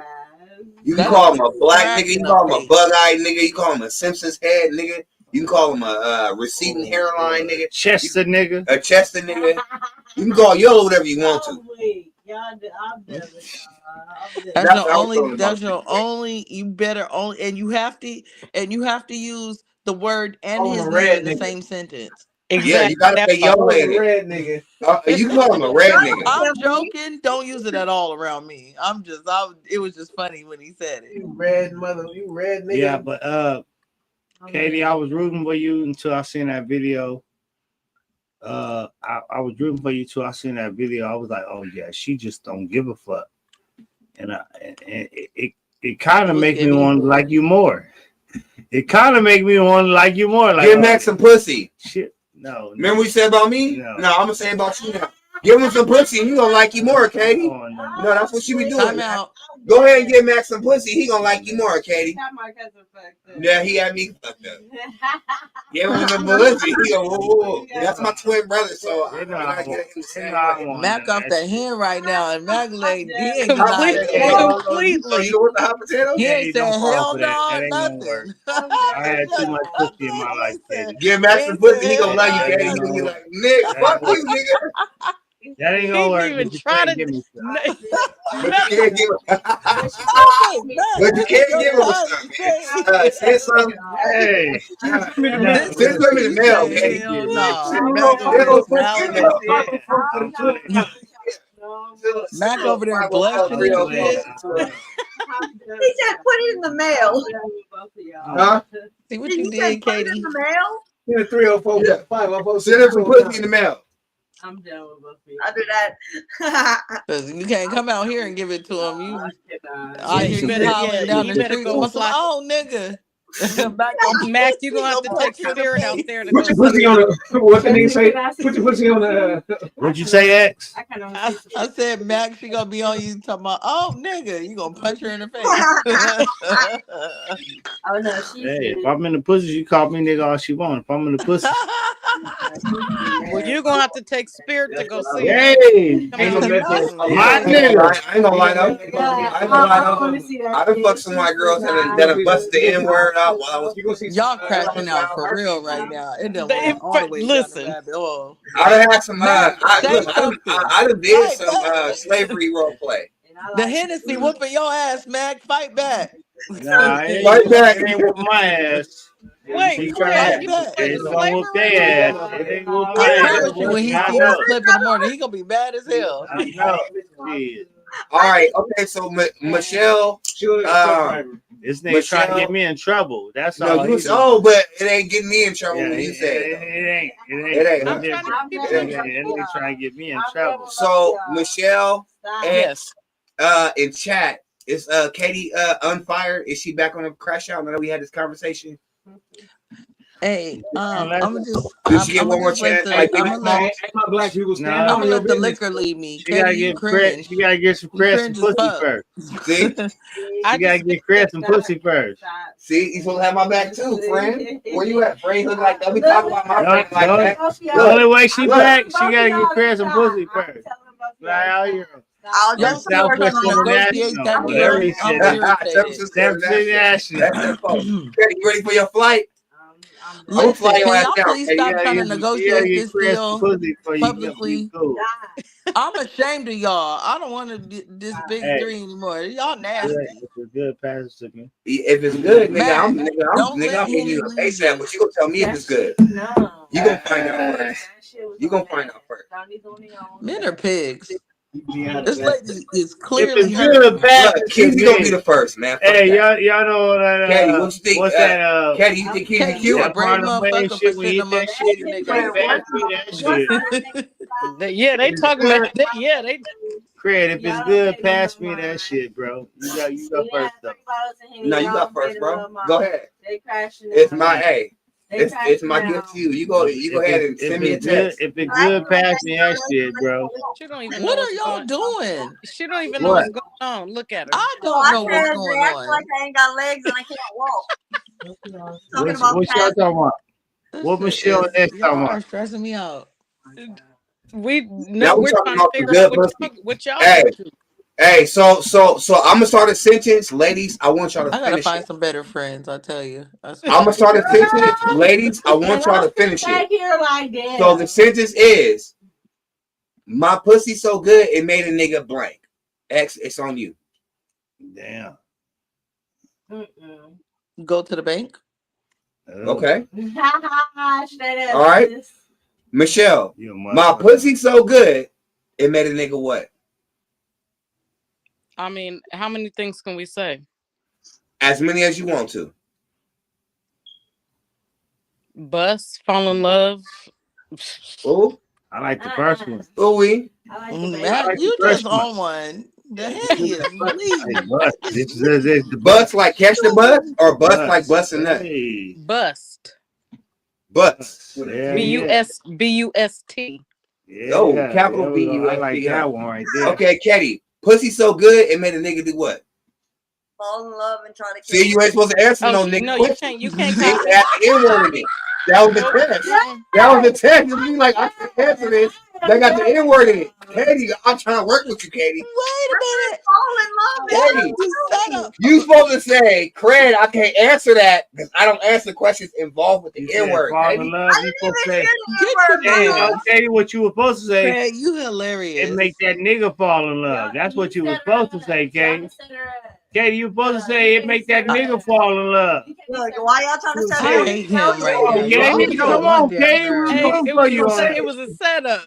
You can That's call the him a black crack nigga. You in can the call him a face. bug-eyed nigga. You call him a Simpsons head nigga. You can call him a receding hairline nigga. Chester nigga. A chested nigga. You can call Yola whatever you want to. I'm done with y'all. That's That's your what I was only. talking about. That's your only. You better only, and you have to use the word and Call him his a name red in the nigga. same sentence. Yeah, you Exactly gotta that say part. yo Call him in a it. red nigga. You can call him a red nigga. I'm joking. Don't use it at all around me. It was just funny when he said it. You red mother. You red nigga. Yeah, but Katie, I was rooting for you until I seen that video. I was rooting for you till I seen that video. I was like, oh yeah, she just don't give a fuck, and it kind of Look make at me he. want to like you more. It kind of make me want to like you more. Like, Give Max some pussy. shit. No. Remember what you said about me? No. No, I'm gonna say about you now. Give him some pussy and he gonna like you more, Katie. Oh, no. No, that's what you be doing. Time out. Go ahead and give Max some pussy. He gonna like you more, Katie. Got my cousin fucked up. Yeah, he had me fucked up. Give him some pussy. He go, whoa, whoa, whoa. That's my twin brother, so I They know gotta I get want. it in the They same know I way. want Mac none off of the that shit. hand right now, and Mac like he ain't Hot denied potato. that. So Completely. you want the hot potato? He Yeah, ain't you said don't fall hell for that. no, That ain't gonna work. nothing. I had too much pussy in my life, Katie. Give He Max some ain't pussy. said He gonna hell love you, no, Katie. ain't He gonna be nothing. like, Nick, That fuck ain't you, nigga. That ain't He gonna didn't work. even But you try can't to. give me some. But you can't give Oh, Mac, But you this is can't your give him time something. to say. Send some. Hey, Send This some in is the you mail, say Katie. hell What? nah. Send Mac a over there little pussy in smiling the and mail. shit. I'm playing. Mac over there blushing and I'm playing. shit. He said put it in the mail. Huh? See what Did you he say did, put it in Katie? the mail? Yeah, 304 Yeah. 504. Send him some pussy in the mail. I'm done with both of you. I'll do that. 'Cause you can't come out here and give it to him. You, I You hear you better, hollering down you the better street. go Some, fly. oh nigga, Mac gonna Mac, you're gonna he have gonna to take punch you in the Spirit out face. there to Put go your see pussy it. on the. What the nigga say? Put your pussy on the. What'd you say, X? I said, Mac, she gonna be on you talking about, oh nigga, you gonna punch her in the face. Oh no, she Hey, if said. I'm in the pussy, she call me nigga all she want. If I'm in the pussy, Well, you're gonna have to take Spirit to go see it. hey, Come Ain't out no here. messing. Not my I ain't gonna lie. nigga. I ain't gonna lie though. I ain't gonna lie though. I done fucked some white girls that done busted the N word out while I was. You gonna see y'all some, crashing out for real right now. It done They, went all the way down the listen, rabbit hole. I done had some. Mac, say Look, something. I done did Fight some back. slavery role play. The Hennessy whooping your ass, Mac. Fight back. Nah, Fight back. it ain't whoop my ass. wait, She you trying had Fight to. you back. played the It's gonna whoop slavery their role? ass. It ain't whoop I my ass. promise It you, whoop when he see this myself. clip in the morning, he gonna be mad as hell. I know. Shit. All right. Okay. So Michelle. She was a truck driver. This nigga trying to Michelle. get me in trouble. That's No, all. you was. Oh, but it ain't getting me in trouble Yeah, when you it said it. ain't. It ain't. It ain't. No I'm trying to different. keep It it ain't. in. That nigga trying to get me in trouble. So Michelle Yes. in chat is Katie unfired? Is she back on the crash out? Now that we had this conversation. Hey, Unless- I'm Did she get gonna one more just let chance? the Like, I'm gonna let Ain't my black people stand Nah. I'm on gonna your let the business. liquor lead me. She gotta Katie, you get cringe. She gotta get some You Chris and cringe as pussy fuck. first. see, I She gotta just get Chris and pussy first. see, you supposed to have my back too, friend. Where you at, friend? Look like that. We talk about my friend like that. The only way she look. back, she gotta get Chris and pussy first. Like out here. I'll Y'all just see her support trying to you. negotiate International, that whatever deal. he I'm said. irritated. San International. That's that fault. Katie, you ready for your flight? I'm gonna fly Listen, your can ass y'all down, please Katie. stop trying to You gotta negotiate get this Chris and deal pussy for you can be publicly? cool. I'm ashamed of y'all. I don't want to this big Hey, three anymore. Y'all good. nasty. It's a good passage to me. If it's good, Mac, I'm don't let hitting Henny you up leave ASAP. you. But you gonna tell me if it's good. No. You gonna find out first. You gonna find out first. Men are pigs. Yeah, This lady is If clearly it's hurt. good, pass Look, it to Keezy gonna be me. the first, man. Fuck Hey, that. y'all know that Katie, what you think? what's that Katie, you think Keezy Katie, you a cute? that brave Marlon Wayne motherfucker for shit when he sitting hit that amongst shit, these he niggas. pass me that shit. Yeah, they If it's talking about. good, Yeah, they. Craig, if it's good, pass me that shit, bro. You go first though. No, you got first, bro. Go ahead. It's my A. It's my gift to you. You go ahead and send me a text. If it's good, pass me that shit, bro. She don't even know What are what's y'all going. doing? She don't even know What? what's going on. Look at her. I No, don't I know what's said going they act like on. I ain't got legs and I can't walk. Talking about What y'all past. talking about? This What shit Michelle is next y'all talking about? are stressing me out. Now we We're talking trying to about the figure out good pussy. what y'all Hey, into. hey, so I'm gonna start a sentence, ladies. I want y'all to I gotta finish find it. some better friends. I tell you, I I'm gonna swear. start a sentence, ladies. I want y'all to finish it. Here like that. So the sentence is My pussy so good it made a nigga blank. X, it's on you. Damn. Go to the bank. Okay. Straight All right. Michelle, my pussy so good it made a nigga what? I mean, how many things can we say? As many as you want to. Bust, fall in love. Oh, I like the first one. oh, we. Matt, you just on one. The heck is leaving. The bust like catch the bus or bust like busting that? Hey. Bust. Bust. Yeah, B-U-S-T. Yeah, Oh, capital B-U-S-T. I like that one right there. Okay, Katie. Pussy so good it made a nigga do what? Fall in love and try to kill See, you ain't supposed to answer no nigga question. You can't You copy. had the N-word in it. That was the test. That was the test. You be like, I can't answer this. They got the N-word in it. Katie, I'm trying to work with you, Katie. Wait a minute. Fall in love. Katie, you supposed to say, Craig, I can't answer that because I don't answer questions involved with the N-word. Fall in love. You supposed to say, Get I'll tell you what you were supposed to say. Craig, you hilarious. It make that nigga fall in love. That's what you were supposed to say, Katie. Katie, you supposed to say it make that nigga fall in love. Look, why y'all trying to set I hate him right now. Katie, come on, Katie. We're going for you on It was a setup.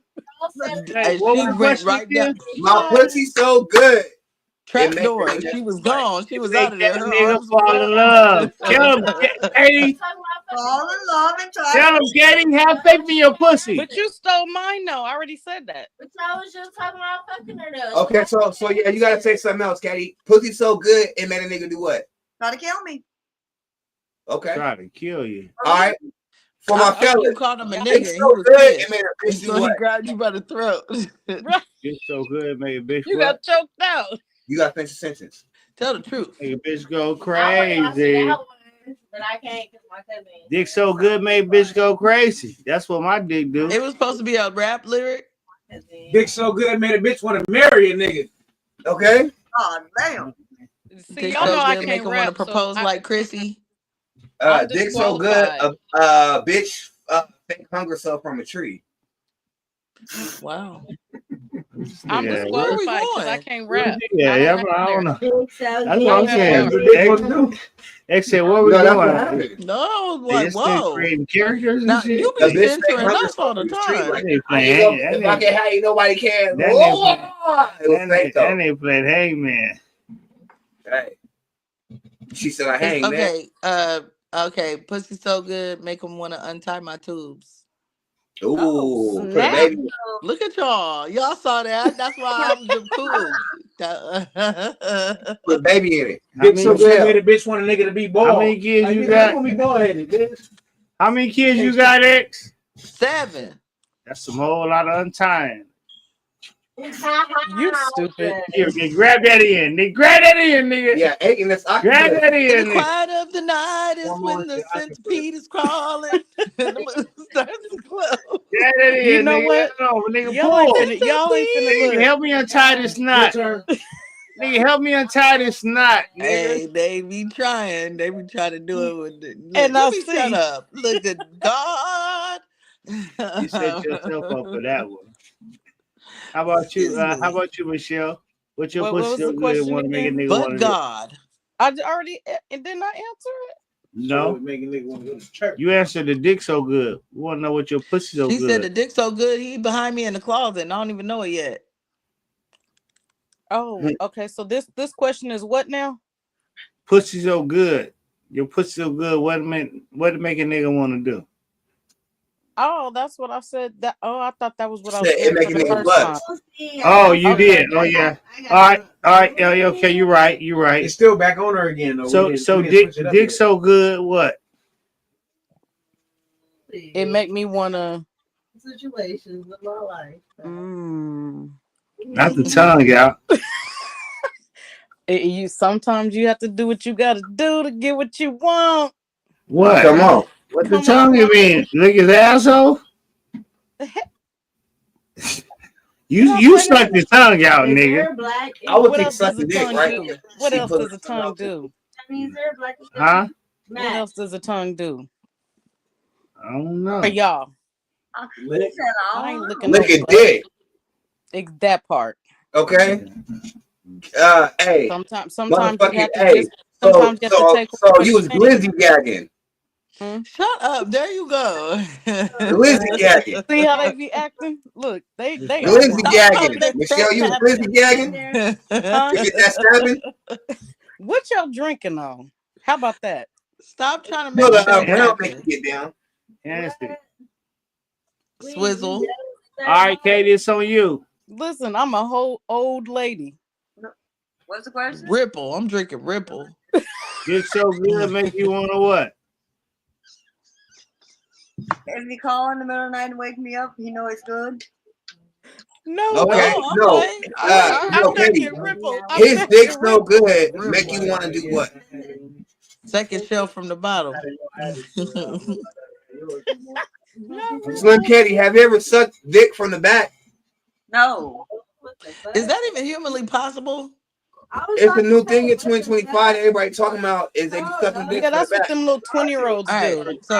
And she went right down. My pussy so good. Trap door. She was gone. She was out of there. Her nigga arms fall in love. Tell him, Katie. Fall in love and try. Tell him, Katie, have faith in your pussy. But you stole mine, though. I already said that. But y'all was just talking about fucking her though. Okay, so yeah, you gotta say something else, Katie. Pussy so good it made a nigga do what? Try to kill me. Okay. Try to kill you. All right. For my fellas, you called him a nigga. it's He so was good pissed. it made a bitch do So he what? grabbed you by the throat. It's so good, make a bitch. You got choked out. You gotta finish the sentence. Tell the truth. Make a bitch go I would've crazy. that one, but I can't because my cousin. Dick so good, make bitch go crazy. That's what my dick do. It was supposed to be a rap lyric. Dick so good, made a bitch want to marry a nigga. Okay. Oh damn. See, Dick y'all so know I good, make can't him rap. want to propose like Chrissy. I'm Dick so good, disqualified. bitch hung herself from a tree. Wow. I'm Yeah. disqualified because I going? can't rap. Yeah, I don't know. That's what I'm saying. That's They said, where we No, that's what going? happened. No, They like just been whoa. creating characters and Now shit. you The be bitch censoring hung us herself all the from a tree. time. Like, They I ain't know, playing. if I can have you, nobody can. That It was fake though. And they played Hangman. Hey. She said I hang man. Okay, okay. Pussy so good, make him want to untie my tubes. Ooh, put a snap. baby. Look at y'all. Y'all saw that. That's why I'm the cool. Put a baby in it. Dick so good, Michelle. made a bitch want a nigga to be bald. How many kids Like, you nigga, got? you gonna be bald headed, bitch. How many kids you got, X? 7. That's some whole lot of untying. You stupid. Here, nigga, grab that in. Nigga, grab that in, nigga. Yeah, 8 in this Grab octopus. that In in. the quiet of the night is when the centipede is crawling. And the moon starts to glow. Grab that in, You know nigga. what? Let go, nigga, Y'all ain't pull. finna Nigga, look. help me untie this knot. Nigga, help me untie this knot, nigga. Hey, they be trying. They be trying to do it with the And let I me see. shut up. Look at God. You set yourself up for that one. How about you? How about you, Michelle? What's your What was pussy the so good question want to make a again? nigga But want to do? God. I already and didn't I answer it? No. Making nigga want to go to church. You answered the dick so good. We want to know what your pussy so She good. said the dick so good, he behind me in the closet, and I don't even know it yet. Oh, okay. So this question is what now? Pussy so good. Your pussy so good. What to make a nigga want to do? Oh, that's what I said. That I thought that was what I was Said it saying make for a the nigga first blush. time. Oh, you Okay. did. Oh yeah. All right. Yeah, okay, you're right. You're right. It's still back on her again though. So We so didn't dick switch it up dick yet. so good. What? It make me wanna. Situations of my life. Not the tongue out. You sometimes you have to do what you gotta do to get what you want. What? Come on. What the Come tongue on. you mean? Lick his asshole? You suck the tongue out, If nigga. you're black, I would What think else does suck the the dick, tongue right? do? What She else put does her the tongue out there. do? that means they're black. Huh? What else does the tongue do? I don't know. For y'all. He said, I ain't oh, looking Lick no a butt. dick. That part. Okay. Hey, Sometimes you motherfucking have to hey. just. Sometimes you have to take So what you was they're saying. glizzy gagging. Shut up. There you go. Glizzy gagging. See how they be acting? Look, they on Glizzy one. Stop gagging. trying to Michelle, you was Tapping. glizzy gagging? Huh? You get that stabbing? What y'all drinking on? How about that? Stop trying to No, make the Michelle brown make happy. you get down. Nasty. Swizzle. All right, Katie, it's on you. Listen, I'm a whole old lady. What's the question? Ripple. I'm drinking Ripple. Dick so good, make you want to what? If he call in the middle of the night and wake me up, he know it's good. No, Okay, Oh, no. okay. All right. I'm Katie, drinking Ripple. I'm his drinking dick so Ripple. good, make you want to do what? Second shelf from the bottom. Slim Katie, have you ever sucked dick from the back? No. Is that even humanly possible? It's a new thing in 2025. Everybody talking about is they sucking dick Yeah, from the that's what back. them little 20-year-olds All right. do. So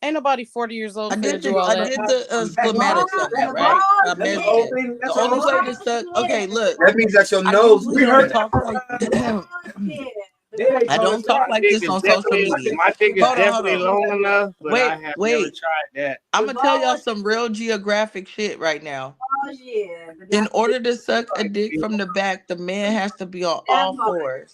Ain't nobody 40 years old I finna did do all that. the schematics on that, right? I measured it. The only way to suck. Okay, look. That means that your I nose. usually don't talk like. I don't talk like this on social media. My dick is Hold definitely on. long enough, but I Wait, have never wait. tried that. I'm gonna tell y'all some real geographic shit right now. In order to suck a dick from the back, the man has to be on all fours.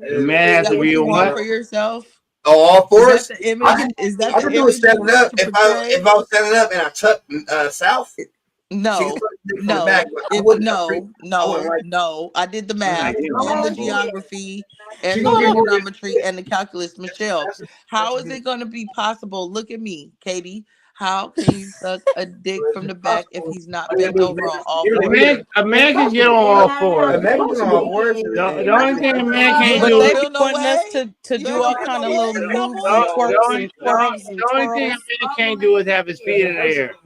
The man Is has that to what be you on want what? for yourself? Oh, all Is fours. that the image? Is that I the could do it image you standing want up. to If I portray? was standing up and I tuck south, she can No, suck dick from the back. no, But I wouldn't. Like. no. I did the I'm not math getting and all the fours. geography She and the gonna get more. trigonometry and the calculus. Michelle, how is it going to be possible? Look at me, Katie. How can you suck a dick from the back if he's not bent over on all fours? A man can get on all fours. Imagine all fours. The only thing a man can't But do they is be Still no wanting us way? to You do ain't all giving kind no of little way, moves Double? and twerks and twirls and the only thing a twirls. man can't do is have his feet in the air.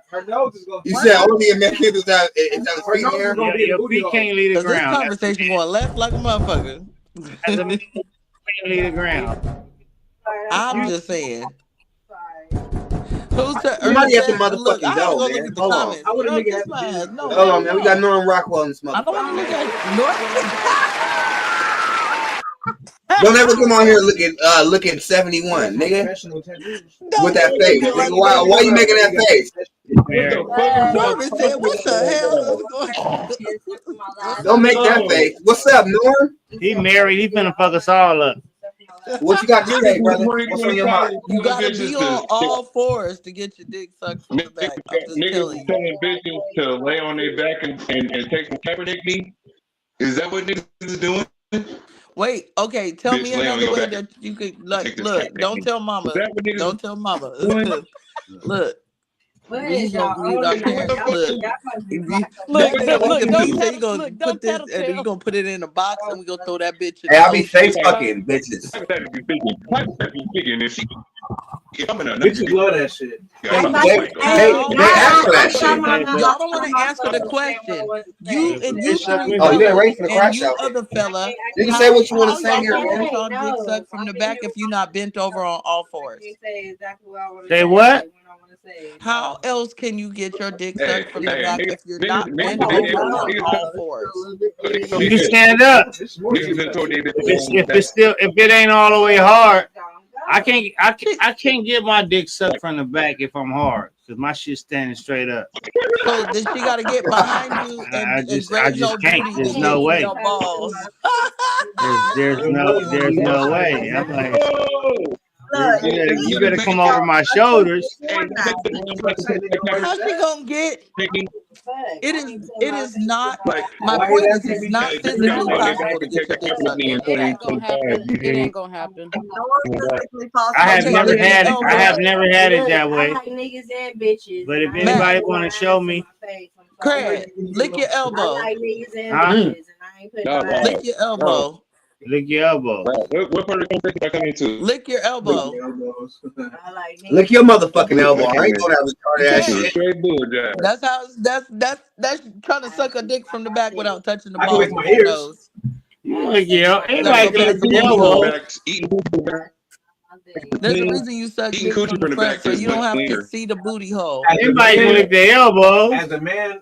Her nose is gonna. You said only a man can do that. Is that Her feet in nose here? is gonna Yeah, be in the your booty feet hole. can't leave the Because this ground. conversation going left like a motherfucker. As a man can't leave the ground. I'm just saying. Who's the Somebody at the look? I motherfucking had to door, go look man. at the Hold on. comments. I would have Girl, nigga kiss had my to ass. No, Hold hell on, man. We got no. Norman Rockwell in this I don't want motherfucker, to look man. at North. Don't ever come on here looking 71, nigga. professional tattoos. With Don't that be face, looking nigga. like Why you making that face? What the fuck is Norman said, "What the hell is going on?" Don't make that face. What's up, Norm? He married. He finna fuck us all up. What you got to say, brother? What's on your mind? You gotta be on all fours to get your dick sucked from the back. I'm just telling Niggas you. telling bitches to lay on their back and take some Kaepernick knee. Is that what niggas is doing? Wait, okay. Tell me Bitch, lay on another your way back that you could and like. take this Look, Kaepernick don't knee. tell Is mama. that what niggas Don't tell mama. doing? Look, we ain't gonna mute our parents. Look, Look, that nigga look, Nigga don't P say you tattle, gonna look, put don't this and you tattletale. gonna put it in a box and we gonna throw that bitch in Hey, the I'll be ocean. face fucking bitches. Hypothetically speaking, if I'm in a bitches love that shit. They How ask for that shit. y'all don't want to answer the question? You and you three Oh, you ain't fellas ready for the and crash you out. other fella. You can say what you want to How say y'all here, gonna man. get y'all dick sucked from the back if you not bent over on all fours? Say what? How else can you get your dick Hey, sucked from the hey, back niggas, if you're niggas, not bent niggas, over niggas, on niggas, all fours? You can stand up. niggas done told they bitches If it ain't all the way hard, I can't get my dick sucked from the back if I'm hard because my shit's standing straight up. So then she got to get behind you I and just graze your can't. booty There's and no give you way. your balls. There's no way. I'm like, Look, you better come over my shoulders. How she gonna get? It is not. like, My Why point you is, it's asking me? not hey, niggas physically on their possible back to and get take your a dick Kaepernick sucked knee from in the It back. ain't gonna happen. 2025. It ain't gonna happen. physically possible. I have Okay, never lick your had it. I elbow. have never had it that way. But if Matt, anybody want to show me, Craig, lick your elbow. huh? No, Lick your elbow. Lick your elbow. what part of the conversation I come into? Lick your elbow. Lick your motherfucking elbow. I I can't ain't even. doing that retarded ass This is a shit. straight bull job. That's how. That's trying to suck a dick from the back without touching the I can balls lick my with your ears. nose. You lick your You gotta anybody go can lick past the the booty elbow. hole. Eating coochie from the back. There's a reason you suck Eating dick from coochie the from the front, back so is you much don't have to cleaner. see the booty hole. As a Anybody can man, lick their elbow. as a man,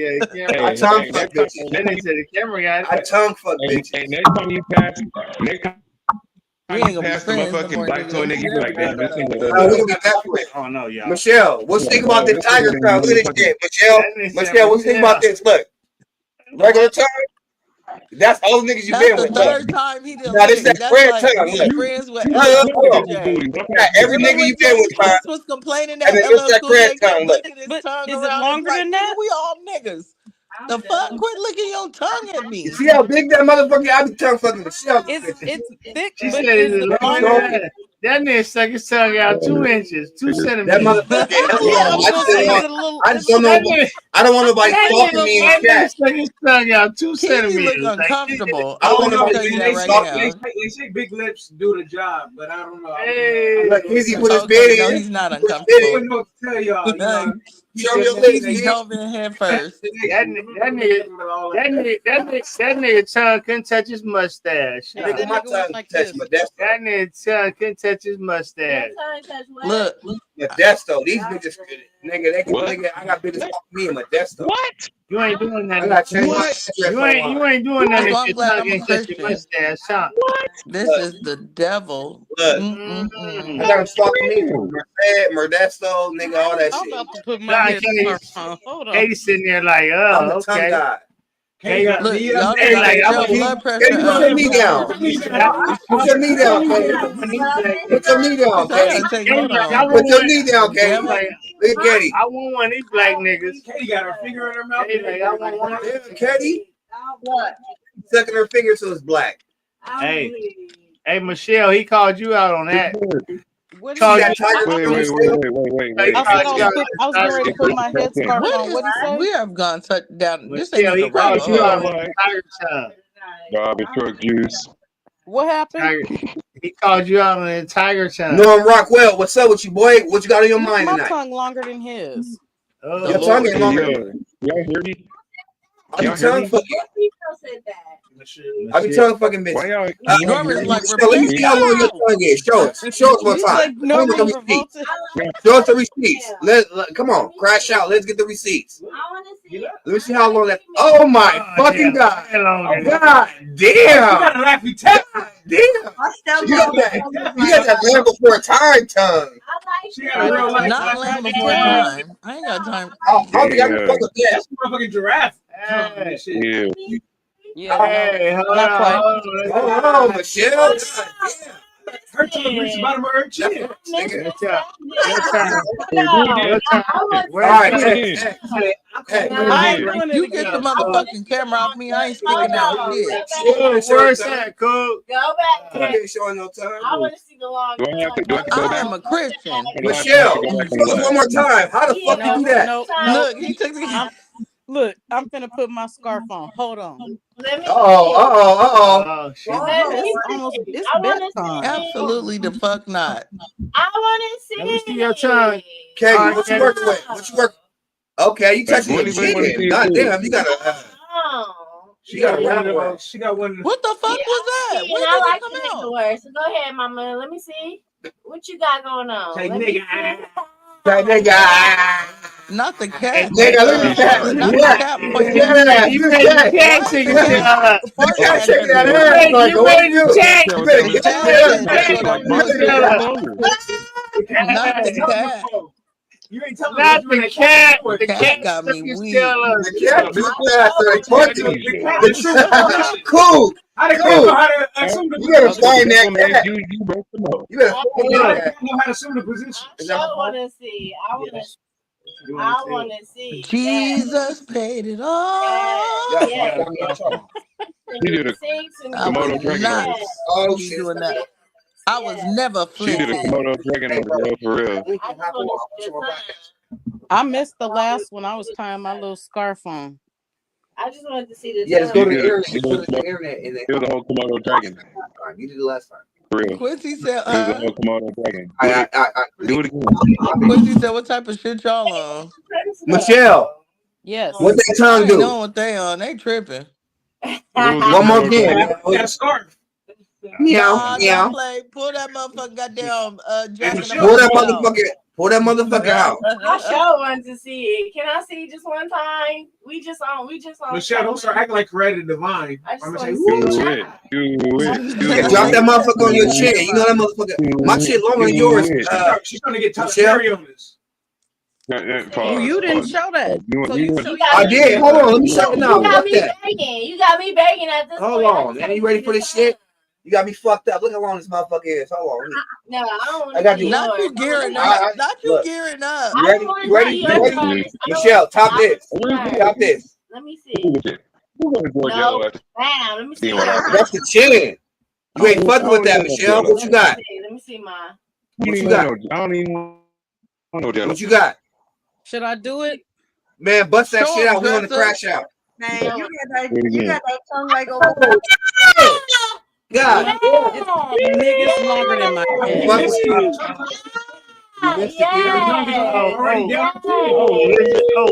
I tongue fuck bitches. Then they said the camera got I tongue fuck Hey, bitches. next time you pass, next time We ain't gonna be pass the friends no motherfucking more, black to a nigga. nigga, You you be never like, damn, been this like nigga, that. We gonna get back to it. Oh no, y'all. Michelle, what you think about this this Tiger nigga, tongue? Look at this shit. Michelle, what you think about this? Look, regular tongue. That's all the niggas you That's been the with. Look. third time he done Now this that linked. That's red like tongue. being Look. friends with you LL look Cool at this J. booty. Got every Remember nigga you when been with, Jay tongue. Prince was complaining And that then this LL that Cool red J kept tongue. Look. licking his But tongue is it around? It's longer like, than nigga, that? we all niggas. The fuck? Quit licking your tongue at You me. see how big that motherfucker? I be tongue fucking Michelle. It's thick, She but said is it's it longer longer? than that. That nigga stuck his tongue out 2 inches, 2 That centimeters. motherfucker. Yeah, I was gonna say, is it a little? I Is just don't it know. That nigga, I don't want nobody a stalking me in that little the nigga chat. stuck his tongue out 2 Kizzy look centimeters. Like, uncomfortable. I don't want I'm gonna nobody tell you that they right stalking now. me. They say big lips do the job, but I don't know. hey, Look, Kizzy put his Okay, bed no, in. he's not I uncomfortable. don't know what to tell y'all. You know, Show me your lips, Kizzy G. dove in head first. that nigga tongue couldn't touch his mustache. Hey, Nigga, that my nigga went tongue like touch this. my desk. That nigga tongue couldn't touch his mustache. Look, Modesto. These bitches, nigga, they can, What? nigga, I got bitches fucking me in Modesto. What? You ain't doing I nothing. got changed my What? address You ain't doing nothing that's if why I'm your glad tongue I'm a ain't touch your Christian. mustache, huh? This is the devil. Look, Mm-mm-mm. I got them stalking me Damn. from Modesto, nigga, all that I'm shit. about to put my Nah, headscarf on. Hold on. Katie sitting there like, I'm oh, the tongue okay. guy. Katie got Look, me. y'all done Hey, got like, I'm your gonna blood pressure Katie, put your up. knee down. Put your knee down, Katie. Put your knee She down, said, I Katie. gotta take, Katie, hold like, I on. want Put your one. knee down, Katie. Devil. Like, Look at Katie. I want one of these black niggas. Katie got her finger in her mouth. Katie, like, I want one. Damn, Katie. What? Sucking her finger so it's black. Hey, Michelle, he called you out on that. What See did he? that tiger Wait, tongue wait, still? wait. I said Hey, I hey, was getting ready to put my headscarf What on. is, What he say? we have gone such down. This ain't Michelle, he even a rabbit called you out hole. on the tiger tongue. garbage truck juice. What happened? Tiger, he called you out on the tiger tongue. Norm Rockwell, what's up with you, boy? What you got on your mind My tonight? tongue longer than his. The Your tongue Lord. ain't Hey, longer yo, than mine. y'all hear me? I be Y'all hear tongue me? fucking. I be tongue fucking Why bitches. y'all, y'all hear Norman's me? like, Michelle, let me repent see how long your now. tongue is. Show us. Show us one You time. say Show me the Norman's receipts. revolted. Show us the receipts. Come on, crash out. Let's get the receipts. Let me see how long that. Oh my fucking god! Oh, God You damn! got a laughy tap. Damn! Watch that You got that land before time tongue. She got a real life. Not land before time. I ain't got time. I don't think I can Yeah. fuck with that. That's a motherfucking giraffe. Hey, Yeah. Yeah, no, hey, hold not on, quite. Hold on, Michelle. Her tongue reached the bottom of her chin. your turn. Hey, do it Your again. turn. All Where's right, Do it your again. hey, I ain't doing it You get the again. motherfucking camera off me. I ain't sticking out shit. Where's that, cool? You ain't showing no time. Do I have to go I back? am a Christian. Or do I have Michelle, to go back on show the us one live? more time. How the fuck you No, do that? no. Look, he took the. Look, I'm finna put my scarf on. Hold on. Oh, shit. It's bedtime. Absolutely the fuck not. Let me see your tongue. Katie, All right, what you Katie. working with? What you work? Okay, you Hey, touching your anybody want to see chin. it God too? damn, you got a. She got a rap one. She got one. What the fuck was that? When did it come out? Say nigga. That nigga. Not the cat. Nigga, look at that. Not Look the at cat that. pointing Look at at you. that. You Look made at the that. cat Why is shake the his tail. cat The pointing cat at shaking that you? ass like, You what made you the do? cat. You Tell better them The get it's cat your ass said back. that's like what I'm You gonna better do. longer. Not the cat. You ain't telling Not the cat. The The cat cat got stuck me his tail weak. up. The cat too fast, so they punch you. Chinese shit. the true position. Cool. How the cat Cool. know how to assume the You better position? The find that devil made cat. you broke them up. You better find How that the cat. cat know how to assume the position? Is that my phone? Jesus paid it all. Yes, my phone. Your phone. She did a I was Komodo dragon on not her. Oh be shit. doing that. I was never She did a flinching. Komodo dragon Hey, on bro. the girl for real. We can hop on. Show my podcast. I missed the last one. I was tying my little scarf on. Yeah, just go You to the did internet. it Go to was the internet and then. it was a whole Komodo dragon You did it last time. for real. Quincy said, It was a whole Komodo dragon. Do it again. Quincy said, what type of shit y'all on? Michelle, Yes. what that I tongue ain't do? knowing what they on. They tripping. It was a One more Komodo again. dragon. Got a scarf. Meow, Nah, don't meow. play. Pull that motherfucking goddamn Hey, jacket up Pull out that your mouth. Pull that motherfucker out. I sure want to see it. Can I see it just one time? We just on. Michelle, don't start acting like Coretta Divine. I just I'm want gonna to say, see it. Yeah, drop that motherfucker on your chin. You know that motherfucker. My shit longer than yours. she's trying to get Tyler Michelle? Perry on this. Oh, you didn't show that. So you show I did. Hold on. Let me shut it now. You got Fuck me that. begging. You got me begging at this Hold point. on, man. You ready for this shit? You got me fucked up. Look how long this motherfucker is. Hold on. No, I don't want I got to see you. Not you yours. gearing I- up. I- Not you look. gearing up. You ready? You ready? You ready? Michelle, top this. Top this. Let me see. No. Bam. Let me see yours. That's the chin. You ain't fucking with that, Michelle. What you got? Let me see mine. What you got? I don't even know What you got? Should I do it? Man, bust that Show shit him, out. We on the dresser. crash out. Man, you got that tongue like over. God. Niggas longer than my head. Fuck with you. You missed it,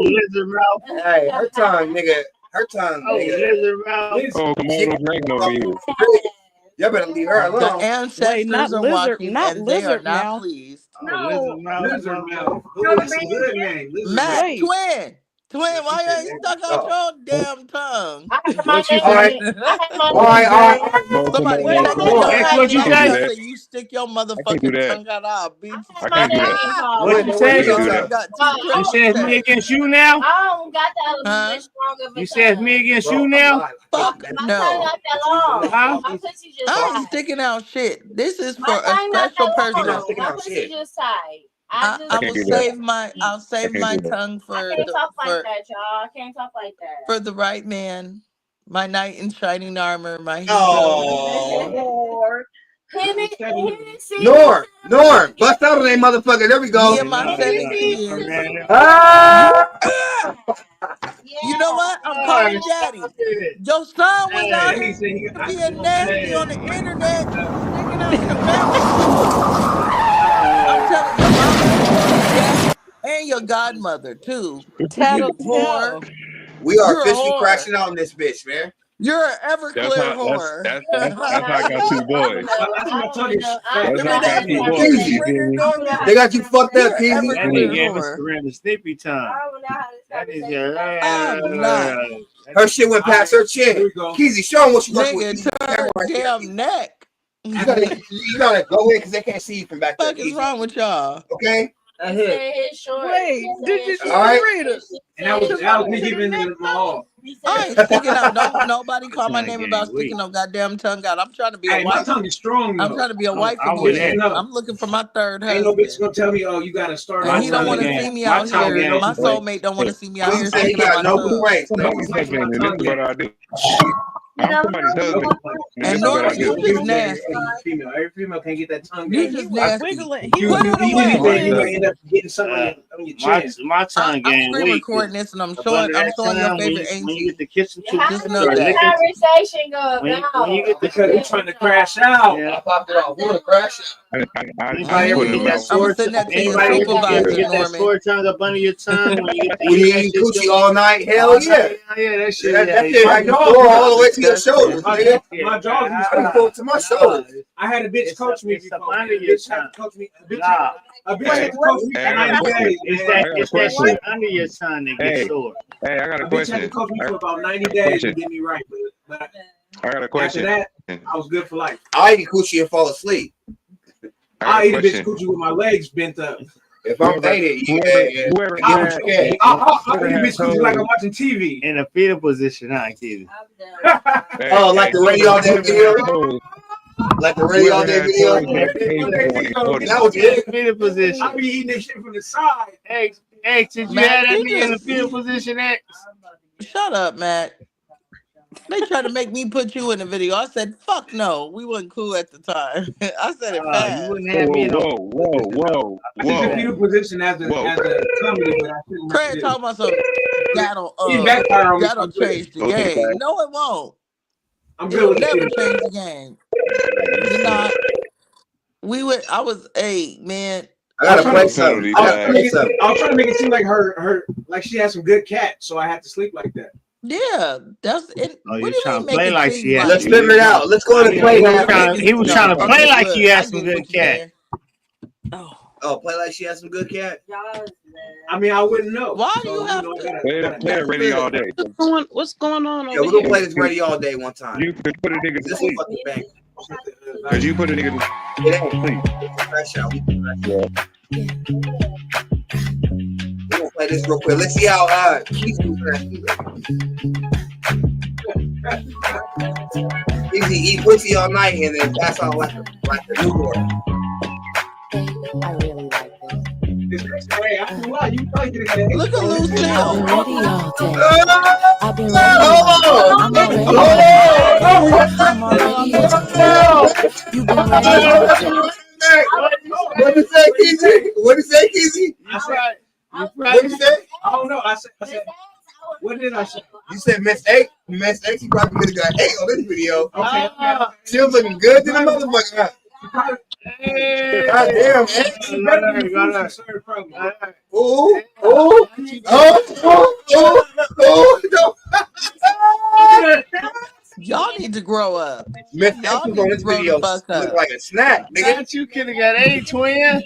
Lizard mouth. Hey, her tongue, nigga. Her tongue, nigga. Lizard mouth. Oh, Komodo dragon over here. Y'all better leave her The alone. ancestors not are lizard- watching not and they are lizard not mouth. pleased. Lizard mouth. Lizard mouth. Oh, that's a good name. Lizard Matt, Wait. twin, why you ain't stuck out your damn tongue? I have my What you name. All right. I have my All right, all right. Oh, Somebody Komodo check dragon. me. That's what you I can't say? do I that. say you stick your I can't do motherfucking that. tongue out. I'll beat you. I can't do that. What you Wait, say? wait, I can't do wait. that. Got two You critical says me tests. against you now? I don't got that Huh? strong of a You says tongue. me against Bro, you I'm now? live. Fuck My tongue no. not that long. Huh? My pussy just I ain't tight. sticking out shit. This is My for a tongue not special that You're not long. person. sticking My out pussy shit. just tight. I just I I can't will do that. save my I'll I save can't my do that. tongue I for can't the talk like that, y'all. I can't talk like that. for the right man. My knight in shining armor, my hero. Oh. Lord. Norm, bust out on that motherfucker. There we go. Me and my 70 years. Ah! You know what? I'm calling daddy. Your son was out He here said he being nasty on the internet, sticking out your family jewels. I'm telling your mama, your daddy, and your godmother too. You whore. Tattletale. We are You're a officially whore. crashing out in this bitch, man. You're an That's Everclear how whore. that's how I got two boys. That's my tongue is That's Remember how I that got two new boys. Jerry You feel Springer, me? Norman? They got you fucked You're up, an Keezy. That nigga Everclear gave us whore. the snippy tongue. That is I'm not. Her shit went past her Here chin. we go. Keezy, show them what you working with. Nigga, Use the turn camera right there. damn neck. You gotta go in because they can't see you from back there. Fuck is Keezy. wrong with y'all? Okay? Wait, Did you see All right. Rita? And that was me giving it my all. I ain't sticking out. Don't nobody call my Tongue name game about weak. sticking no goddamn tongue out. I'm trying to be a Hey, my wife. tongue is strong I'm though. trying to be a wife I'm with again. that. I'm looking for my third Ain't no bitch husband. gonna tell me, oh, you gotta start And on he don't want to tongue. see me My out tongue here. game. My soulmate don't want to see me out here Keezy said he sticking got out my no tongue. complaints. Somebody's husband, and this is what I do. I'm somebody's husband, and And this is what I Norman, you do. just nasty. Female. Every female can't get that tongue You game. just He was nasty. wiggling. He You was Put it eat away. anything, you might end up getting something on your chin. My tongue I'm game screen weak. recording this and I'm Up showing under that your tongue, favorite when you auntie. get the kissing too, How Just did know this that. conversation go when down? you get the Because we're trying to crash out. yeah. I popped it off. We want to crash out. I Anybody put ever it get that about. I'm gonna sore send that to your anybody ever supervisor, get that Norman. sore tongue up under your tongue when you get When you eat coochie all night, hell yeah. Yeah, that shit. That shit had you pour all the way to your shoulders, nigga. My jaws used I to pull it to my shoulders. I had a bitch It's coach me it's up before. under A your bitch had tongue. to coach me. Nah, A bitch had to coach me Hey, for I got a 90 question. days. it's man. that I got a it's that question. shit under your tongue that gets Hey, sore. hey, I got a A bitch had to question. coach me for about 90 I days to question. get me right. But I got a after question. that, I was good for life. I eat coochie and fall asleep. I eat a bitch question. coochie with my legs bent up. If I'm dating, yeah. Whoever Give them had, scared. I'll eat a bitch coochie like I'm watching TV. In a fetal position, huh, kid? hey, Oh, like the radio all day whoever video? had toes, Like the radio all whoever day had video? toes had cave on. That was it. Fetal position. I be eating this shit from the side. X, did you Matt, have that you nigga in the just fetal position, X? shut up, Matt. They tried to make me put you in the video. I said, fuck no. We wasn't cool at the time. I said it You fast. wouldn't have me in no. Whoa. I did the fetal position as a comedy, but I shouldn't have Craig to do talking about some it. Backfire on me. that'll change the Okay, game. guys. No, it won't. I'm It'll good with never the fetal. change the game. Did not. I was man. I gotta trying play to- something. I I was gotta trying to play make it- something. I was trying to make it seem like her like she had some good cat, so I had to sleep like that. Yeah, that's it. Oh, you What do you trying mean to make play it like seem she had Let's to figure it out. Let's go to the play now. He was trying to play like you had some good cat. Oh. Oh, play like she has some good cat. I mean, I wouldn't know. Why do So, you have know, to? Play it ready all day. What's going on Yeah, over we're gonna here? play this ready all day one time. You could put a nigga to This is sleep. fucking bang. Cause you put a nigga to It ain't. sleep. It's a fresh out. We can We're gonna play this real quick. Let's see how Keith do for that. Easy eat pussy all night and then pass out like a newborn. I really like this. Hey, I can lie. You probably could have Look at Lucille. I've been ready all day. I've been ready. I'm already. You've been ready all day. What did you say, Kizzy? What did you say, Kizzy? What did you say? I don't know. I said. What did I say? You said Miss X. Miss X, you probably could have got 8 on this video. Okay. She was looking good to the motherfucker. God damn, Ooh. Y'all need to grow up. Miss Y'all X was need on to this grow video the fuck look up. like a snack, nigga. You could have got a twin.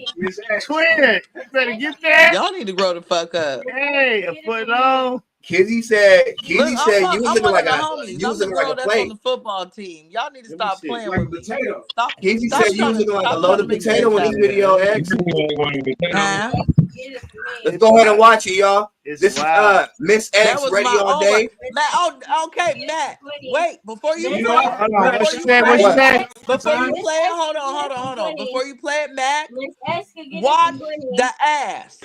Twin. You better get that. Y'all need to grow the fuck up. Hey, a foot long. Kizzy said Look, you was I'm looking one like of the a homies. you was I'm the looking like girl a that's plate. on the football team. Y'all need to stop playing Like with me. potato. Stop. Kizzy Stop said you was trying to looking like a stop trying to loaded make potato sense in out this of it. video, X. Huh? Let's go ahead and watch it, y'all. It's This is wild. Miss That X was ready my all own. day. Matt, oh, okay, Matt. Wait, before you You play, know what? Hold on. What before she you said? What she play, said? before you play it, hold on. Before you play it, Matt, watch the ass.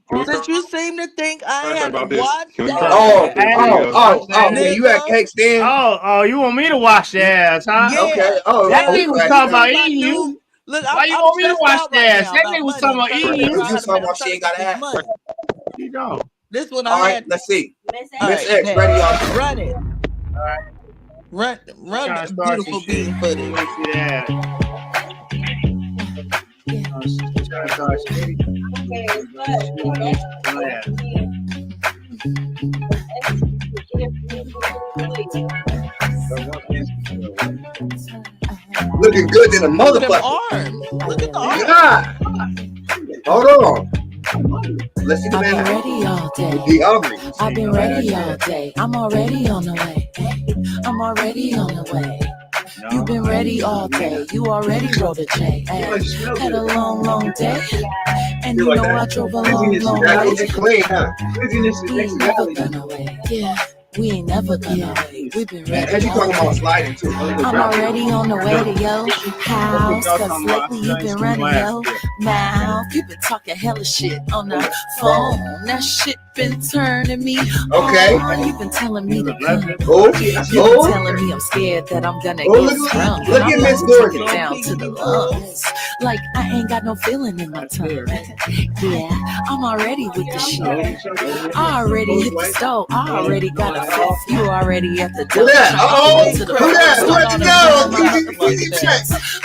Can we Since you seem to think I talk have about this? watch Can we the talk Oh, about this ass, video? okay. You at cake stand? Oh, you want me to wash the ass, huh? yeah. Okay. Oh, That we nigga was scratched talking that. about My eating new you. look. Why you I'm want me to stressed wash out the right ass? now That about nigga was money. talking I'm about trying to eating figure you. out how You to talking I'm about trying she to ain't got get an this ass? money. You don't. This one All I right, had. let's see. All Miss right, X bet. ready all day. Run it. Run Trying to the start beautiful some bean shit. footage. Let me see that. She's trying to start some shit. Looking good than a Look at them motherfucker. arms. Look at the arms. Yeah. Hold on. Let's see the I've been man. ready all day. Be hungry. I've been ready all day. I'm already on the way. I'm already on the way. You've been ready all day. You already wrote a J. Ay, had a long day. And you know I drove a long That way. was clean, huh? We ain't never gonna wait. Yeah, we ain't never gonna wait. We've been ready And you all talking about day. sliding too. I'm already on the way to your house. Cause lately you've been running your mouth. You've been talking hella shit on the phone. That shit been turning me Okay. on. You've been telling me to come. Oh, You've been telling me I'm scared that I'm gonna get sprung. look And at I'm Miss about to Gordon. take it down to the lungs. Like I ain't got no feeling in my tongue. Yeah, I'm already with the shit. I already hit the stove. I already got a fifth. You already at the door. Who that? Uh-oh. To the Who that? Who let you go?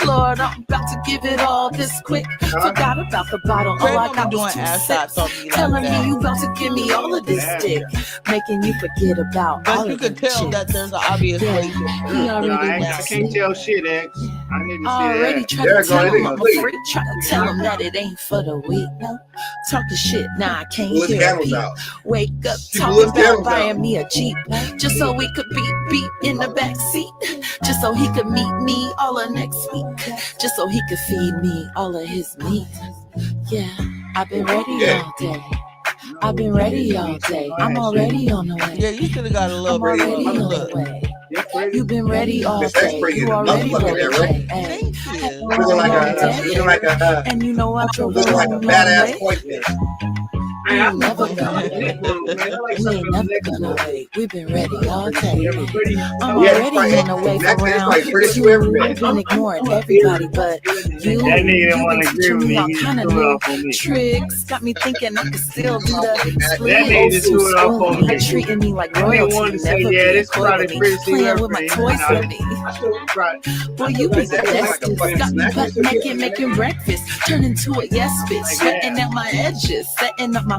Lord, I'm about to give it all this quick. Forgot about the bottle. Craig All I don't got be doing was 2 ass shots on sips. me like Telling me that. you about to give me all of this dick, making you forget about all But you of could them tell that chicks. there's an obvious Yeah, way. he already I went to can't sleep. tell shit, X. I need to see Already that. tried to tell him I'm a freak. Try to tell him that it ain't for the weak. No, talking shit. Nah, I can't Blew his hear a candles beat. out. Wake up, She blew talking his about candles buying out. me a Jeep, just so we could beat in the back seat, just so he could meet me all of next week, just so he could feed me all of his meat. Yeah, I've been ready all day. I've been ready all day. I'm already on the way. Yeah, you should have got a little I'm bit already of on look. the way. You've been ready all Miss X day. pretty You than a already motherfucker wrote there, a right? J. Ay, Thank you. Looking like and you know I drove a looking like a long badass way. pointer. We ain't never gonna wait. We ain't never gonna wait. We've been ready all day. I'm already on the way for round 2. I've been ignoring everybody, but you. That nigga didn't You've want been to agree teaching with me me. all He kind of threw it new off on me. tricks. Got me thinking I could still do the That split. nigga just threw it off Spoiling on me, me. treating me like That nigga wanted royalty, to say, never yeah, being this coy probably with me, pretty you playing ever with my made. toys for me. Boy, you be the bestest. Got me butt naked, making breakfast, turning to a yes bitch, sweating at my edges, setting up my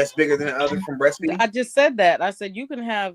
that's bigger than the other from breastfeeding? I just said that. I said you can have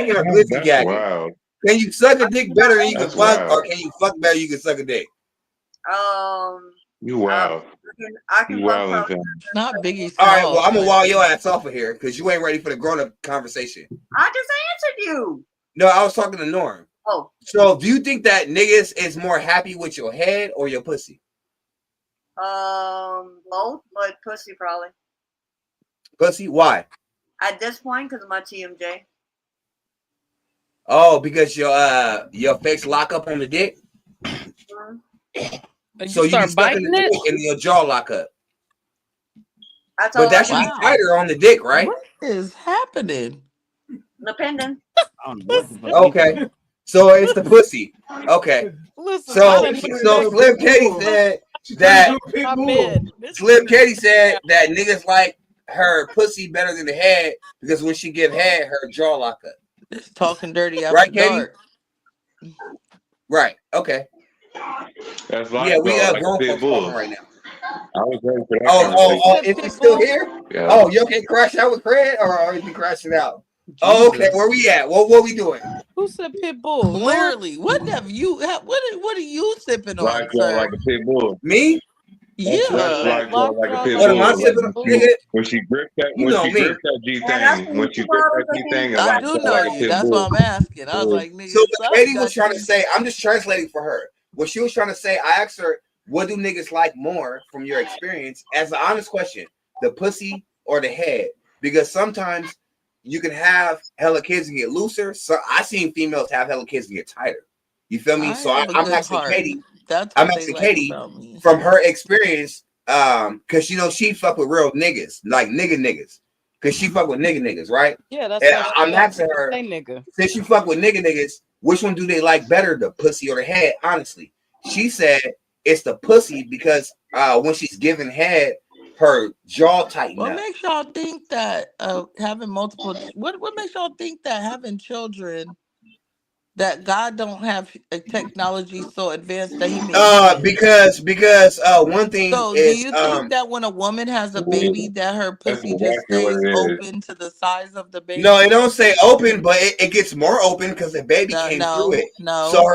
gagging or glitchy That's gagging? wild. Can you suck a dick better than you can That's fuck, or wild. can you fuck better than you can suck a dick? You wild. I can You fuck wildin', fam. Not Biggie All right, well, Smalls, I'm gonna but wall your ass off of here because you ain't ready for the grown-up conversation. I just answered you. No, I was talking to Norm. Oh, So, do you think that niggas is more happy with your head or your pussy? Both, but pussy probably. Pussy? Why? At this point, because of my TMJ. Oh, because your face lock up on the dick. So you be stuck in the dick and your jaw lock up. But that should be tighter on the dick, right? What is happening? Depending. Okay. So it's the pussy. Okay. Listen, So Slim Katie said that Slim Katie said that niggas like her pussy better than the head because when she give head, her jaw lock up. It's talking dirty after Right, Katie? dark. Right. Okay. That's Yeah, we like grown a pit folks bull. talking right now. I was ready for that. Oh, is he still here? Yeah. Oh, you okay? Crash out with Craig, or is he crashing out? Oh, okay. Where we at? What we doing? Who said pit bull? Clearly, what have you? What are you sipping on, Like sir? like a pit bull. Me? Yeah. Like a pit What am I bull. sipping on, nigga? When she gripped that, You know me. G thing, when she gripped that G thing, I do know like a you. pit That's bull. why I'm asking. I was like, nigga. So what son Katie got was trying to you. say, I'm just translating for her. What she was trying to say, I asked her, what do niggas like more from your experience? As an honest question, the pussy or the head? Because sometimes you can have hella kids and get looser. So I seen females have hella kids and get tighter. You feel me? So have a I'm good asking heart. Katie. That's I'm what they asking like Katie about me. from her experience, because you know she fuck with real niggas, like niggas. Because she fuck with niggas, right? Yeah, that's And why I'm asking her, say nigga. since you fuck with niggas, which one do they like better, the pussy or the head? Honestly, she said it's the pussy because when she's giving head, her jaw tighten What up. makes y'all think that having multiple? What makes y'all think that having children, that God don't have a technology so advanced that He made women? Because one thing So, do is you think that when a woman has a baby, that her That's pussy just exactly what stays it is. open to the size of the baby? no, it don't say open, but it gets more open because the baby came through it. So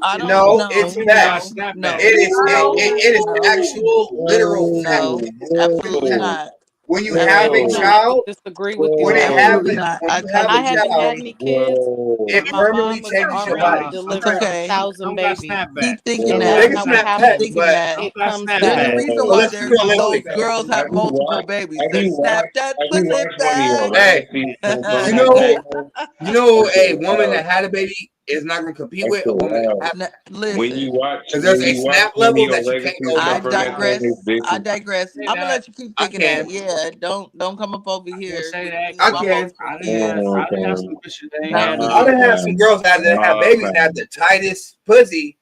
I don't know. It's facts. No, It is actual literal fact. no, absolutely not. When you have a Absolutely not. child, Disagree with you. when Absolutely not. when I you have I a haven't had child, any kids. it My permanently mom was changes your already body. delivered okay. 1,000 babies. Keep thinking And that. then Niggas what snap Keep back, happens? thinking but that. It comes There's a back. reason so why let's keep it those realistic. girls have multiple babies. They snap that Have you pussy watched one of your back. legacy You know, a woman that had a baby is not going to compete with a woman that had. When you Listen, watch, Because there's a one snap of level your that you can't legacy go I stuff above. from that thing digress. is I bitches. digress. I'm gonna let you keep I thinking can. that. Yeah, don't come up over here say with that. me I and my can. multiple I kids. didn't have some bitches that ain't Not had I me. done have some girls that have babies that have the tightest pussy,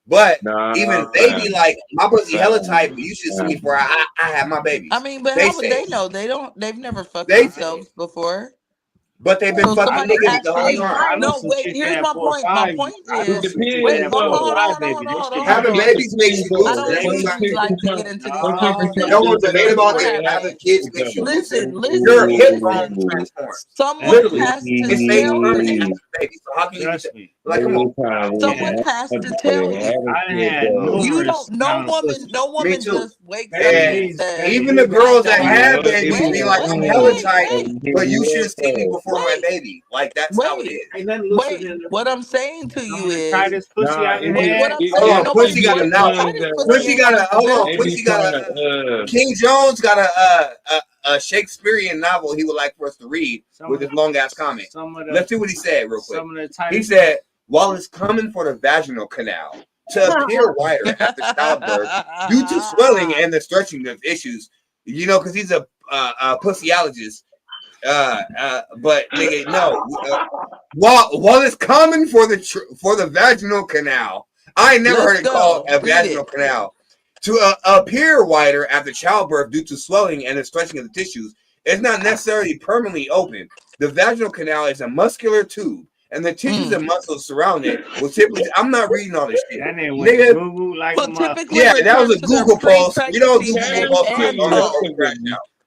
but even they be like, my pussy hella tight, but you should see me before I have my babies. I mean, but They how would say, they know? They've never fucked they say, themselves before. but they've been So fucking somebody niggas the whole actually time. no wait, here's my point. My point is wait, depends, hold on, though. hold on. Having babies makes you I lose. don't It ain't usually something. like to get into these No conversations one's debating because about what it. Having happens? kids makes you looser. Your Listen. hip bone transforms. Someone Literally, has to it stays tell permanent me. after the baby. So how can you like? Come on. Someone has to tell me. You don't. No Me woman too. just wakes up And and says, even the "I girls that don't." have babies be like, I'm hella tight, Wait. but you should have seen me before my baby. Like that's how it is. Wait. What I'm saying to you is, tightest pussy I ever had. what I'm Hold saying. on, Nobody Pussy got a the now. tightest pussy Pussy ain't got a invented. hold on. Pussy got a King Jones got a Shakespearean novel he would like for us to read with his long ass comment. Let's see what he said real quick. He said, while it's common for the vaginal canal to appear wider after childbirth due to swelling and the stretching of issues, you know, because he's a pussyologist. But nigga, no. While it's common for the vaginal canal, I ain't never heard it called a vaginal canal to appear wider after childbirth due to swelling and the stretching of the tissues. It's not necessarily permanently open. The vaginal canal is a muscular tube, and the tissues and muscles surrounding it will typically. I'm not reading all this shit, nigga. Well, typically Yeah, that was return a to their Google post. You know, pre-pregnancy Google shape post and on this tone. whole crash now.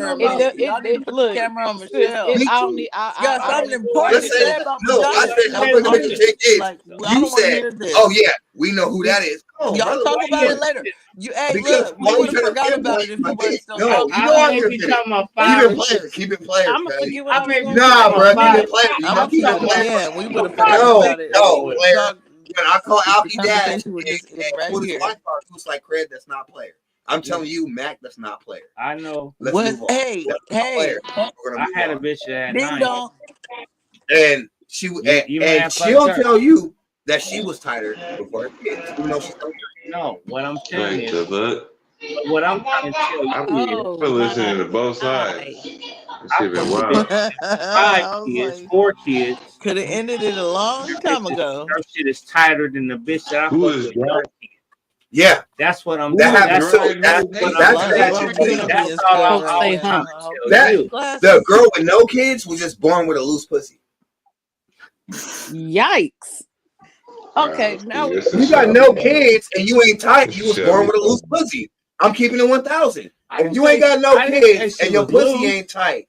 her It, about. do- Y'all need to put the look, camera on sis, Michelle. Me I don't too. need. You got I something don't. important to Listen, say about no, I vagina? said how much I'm the just. chick is. Like, I You don't want to said, hear this. oh yeah, we know who that is. Come on, Y'all brother. talk Why about you it later. You, hey, because look, we why you would have trying to forgot about pinpoint it if my you dick? wasn't still No, you talking know I about I'm it. may gonna be finish. talking about Keep 5 it or player. 6. Keep it player, I'm gonna cuz. forget what I was I gonna say Nah, about bro. Keep 5. it player. You I'm know, gonna keep keep it it I'm player. talking again. We would have about 5 forgot or No, about 6 it if you no, episodes. wouldn't player. talk. When I call The Alki dad conversation would just end and right put his here. wife on who's like Craig, that's not player. I'm telling you, Mac, that's not player. I know. Let's What? move on. Hey, That's not player. hey, We're gonna I move had a on. bitch that had ding 9. dong. And she You may and have fucked she'll her. tell you that she was tighter before her kids, even though she's not. No, what I'm saying Like is, the fuck? what I'm trying to tell I've you is, been Oh listening my. to both sides. That I shit been fucked a wild. bitch that had 5 I was kids, like, 4 kids. could have ended it a long time ago. Her shit is tighter than the bitch that I Who fucked is with dry? 9 kids. Yeah, That's what I'm. Who that is happens. That's So dry that's medication? A that's lot of that that's chick drugs was need what to eating. be that's in all stuff I Folks right say was now. trying hump. to I hope tell you That you. the glasses. girl with no kids was just born with a loose pussy. Yikes. Okay, now See, we this You is got Shelby, no man. kids and you ain't tight. This You is was born Shelby, with a loose man. pussy. I'm keeping it 1,000. I If didn't you ain't say got no I didn't say kids she and your was pussy loose. ain't tight,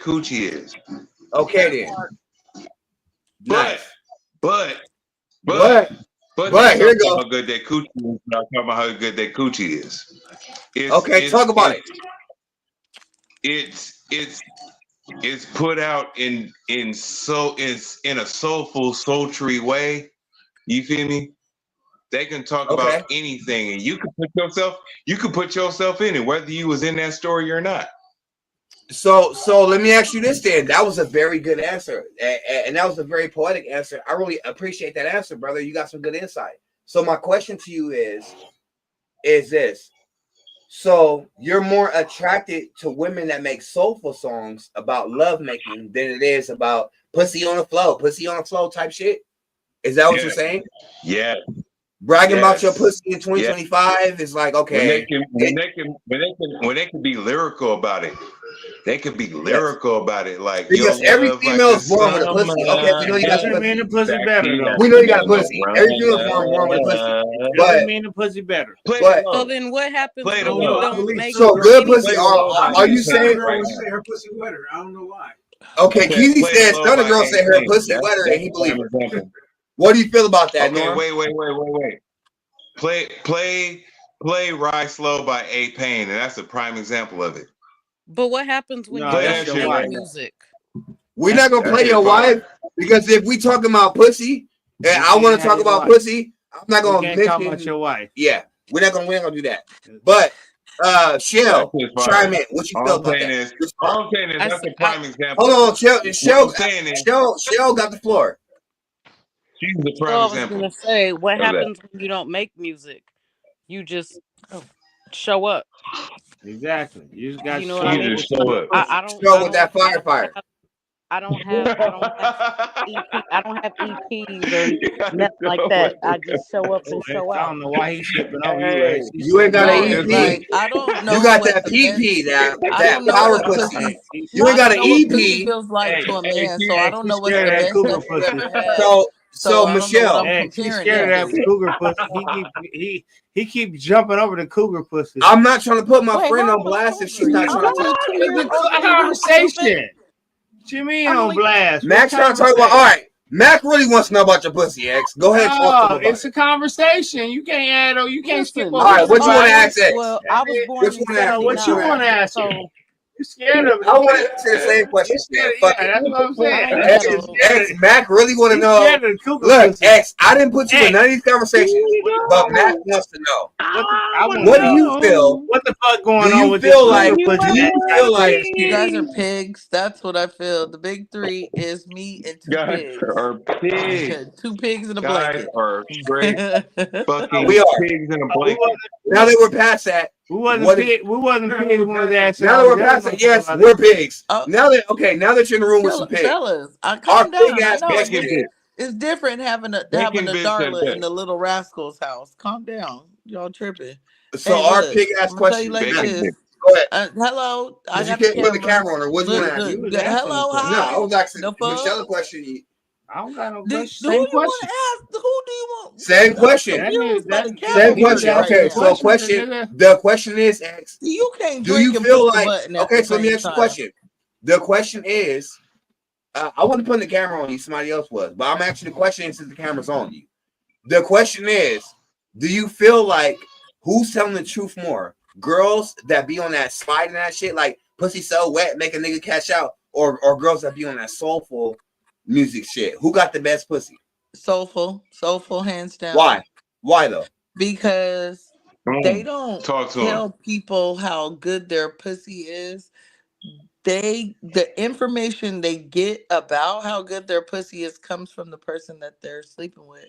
coochie is. Okay then. But But not here talking we go. about how good that coochie is. Not talking about how good that coochie is. Talk about it. It's put out in a soulful, sultry way. You feel me? They can talk about anything, and you can put yourself in it, whether you was in that story or not. So let me ask you this then. That was a very good answer. And that was a very poetic answer. I really appreciate that answer, brother. You got some good insight. So my question to you is this. So you're more attracted to women that make soulful songs about love making than it is about pussy on the flow type shit? Is that what you're saying? Yeah. Bragging about your pussy in 2025 is like, okay. When they can be lyrical about it. They could be lyrical about it, like because every female is born with a pussy. Okay, we know you got the pussy better though. We know you got a pussy. Every female is born with a pussy. Doesn't mean the pussy better. So then what happens when you don't make so good any pussy? Are you saying her pussy wetter? I don't know why. Okay, Keezy said Stunner Girl said her pussy wetter, and he believed her. What do you feel about that, Okay, Norm? wait. Play Ride Slow by A-Pain, and that's a prime example of it. But what happens when you don't make music? We're not gonna play your wife because if we talking about pussy, and I want to talk about pussy, I'm not gonna mention talk about your wife. Yeah, we're not gonna do that. But Shell, chime in. What you feel about that? All I'm saying is that's a prime example. Hold on, Shell got the floor. She's the So I was gonna say, what happens when you don't make music? You just show up. Exactly. You just got. You know what I mean? I don't show with that firefighter. I don't have EPs or nothing like that. I just show up and show out. I don't know why he's skipping over you. You ain't got an EP. I don't know. You got that PP, that power pussy. You ain't got an EP. EP. Feels like to a man, so I don't know what's the best that you ever had. So Michelle, he's scared of that cougar pussy. He keeps jumping over the cougar pussy. I'm not trying to put my friend on blast if she's not trying to. It's a conversation. What you mean on blast? Mac's trying to talk about. All right, Mac really wants to know about your pussy, X. Go ahead. No, it's a conversation. You can't add. You can't skip over. All right, what you want to ask X? Well, I was born in 79. What you want to ask? You scared of it? I want to answer the same question. That's what I'm saying. X, Mac really want to know. Look, X, I didn't put you in none of these conversations, but Mac wants to know. What do you feel? What the fuck going on with this? Do you feel like you guys are pigs? That's what I feel. The big three is me and two pigs. Are pigs. 2 pigs in a blanket. Are straight fucking we are pigs in a blanket. Now that we're past that. We wasn't pigs when we asked. Now that we're past it, yes, we're pigs. Now that you're in the room with some pigs, fellas, our pig ass biscuit. It's different having a Darla in the Little Rascals house. Calm down, y'all tripping. So hey, our look, pig ass question. Like Go ahead. Hello, I got you can't put the camera on her. What do you want to ask? Hello, hi. No, I was asking Michelle a question. I don't got no question. Who do you want to ask? Who do you want? Same question. Same question. Okay, so question. The question is, X. You can't. Do you feel like? Okay, so let me ask you a question. The question is, I wasn't putting the camera on you. Somebody else was, but I'm asking the question since the camera's on you. The question is, do you feel like who's telling the truth more? Girls that be on that slide and that shit, like pussy so wet, make a nigga cash out, or girls that be on that soulful music shit? Who got the best pussy? Soulful, hands down. Why though? Because they don't tell people how good their pussy is. The information they get about how good their pussy is comes from the person that they're sleeping with.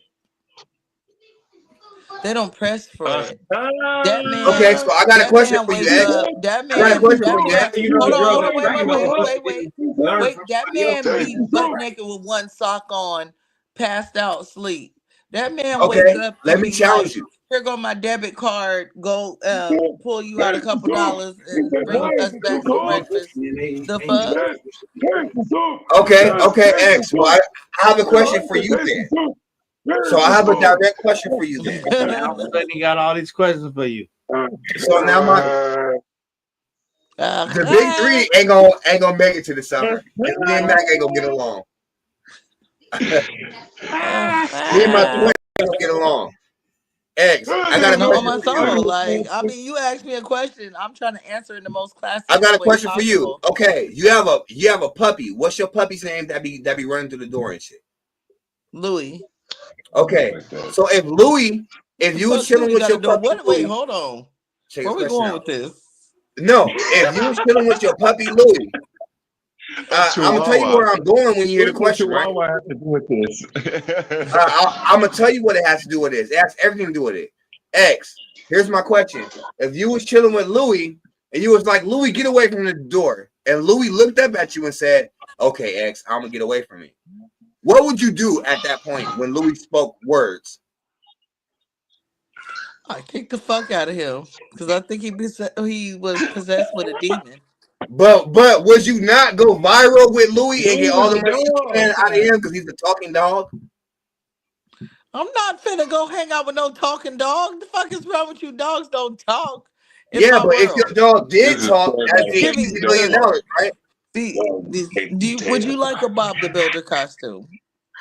They don't press for it. That man. Okay, so I got a question for you, X. That man. I got a question for you. Hold on, wait. That man be butt naked with one sock on, passed out, sleep. That man wakes up. Let me challenge you. Here go my debit card. Go pull you out a couple dollars and bring us back some breakfast. The fuck? Okay, X. Well, I have a question for you then. So I have a direct question for you then. He got all these questions for you. So now the big three ain't gonna make it to the summer. Me and Mac ain't gonna get along. Me and my twin ain't gonna get along. X, I got a question on my soul. Like, I mean, you asked me a question. I'm trying to answer in the most classic. I got a question for you. Okay, you have a puppy. What's your puppy's name that be running through the door and shit? Louis. Okay, so if you was chilling with your puppy, wait, hold on. Where we going with this? No, if you was chilling with your puppy Louis, I'm gonna tell you where I'm going when you hear the question, right? What have to do with this? I'm gonna tell you what it has to do with this. It has everything to do with it. X, here's my question. If you was chilling with Louis and you was like, Louis, get away from the door, and Louis looked up at you and said, okay, X, I'm gonna get away from it. What would you do at that point when Louis spoke words? I kicked the fuck out of him because I think he was possessed with a demon. But would you not go viral with Louis and get all the money you can out of him because he's a talking dog? I'm not finna go hang out with no talking dog. The fuck is wrong with you? Dogs don't talk. Yeah, but if your dog did talk, that'd be easy $1 million, right? Would you like a Bob the Builder costume?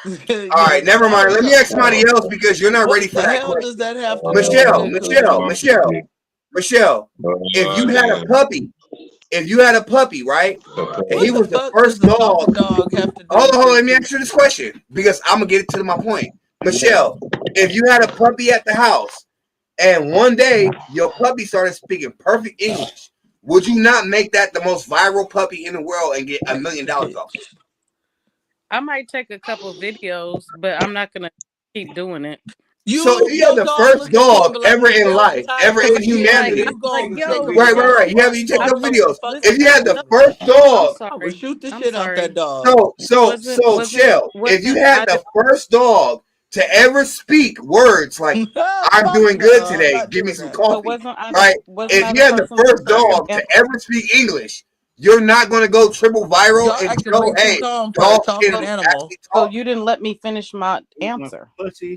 All right, never mind. Let me ask somebody else because you're not ready for that question. Does that have to do Michelle, if you had a puppy, right? And he was the first dog. Hold on, let me answer this question because I'm gonna get it to my point. Michelle, if you had a puppy at the house and one day your puppy started speaking perfect English, would you not make that the most viral puppy in the world and get $1 million off it? I might take a couple videos, but I'm not gonna keep doing it. So if you have the first dog ever in life, ever in humanity, right. You take up videos. If you had the first dog, I would shoot the shit out that dog. So Shell, if you had the first dog to ever speak words like "I'm doing good today, give me some coffee," right? If you had the first dog to ever speak English, you're not going to go triple viral and go, "Hey, dog can actually talk." So you didn't let me finish my answer.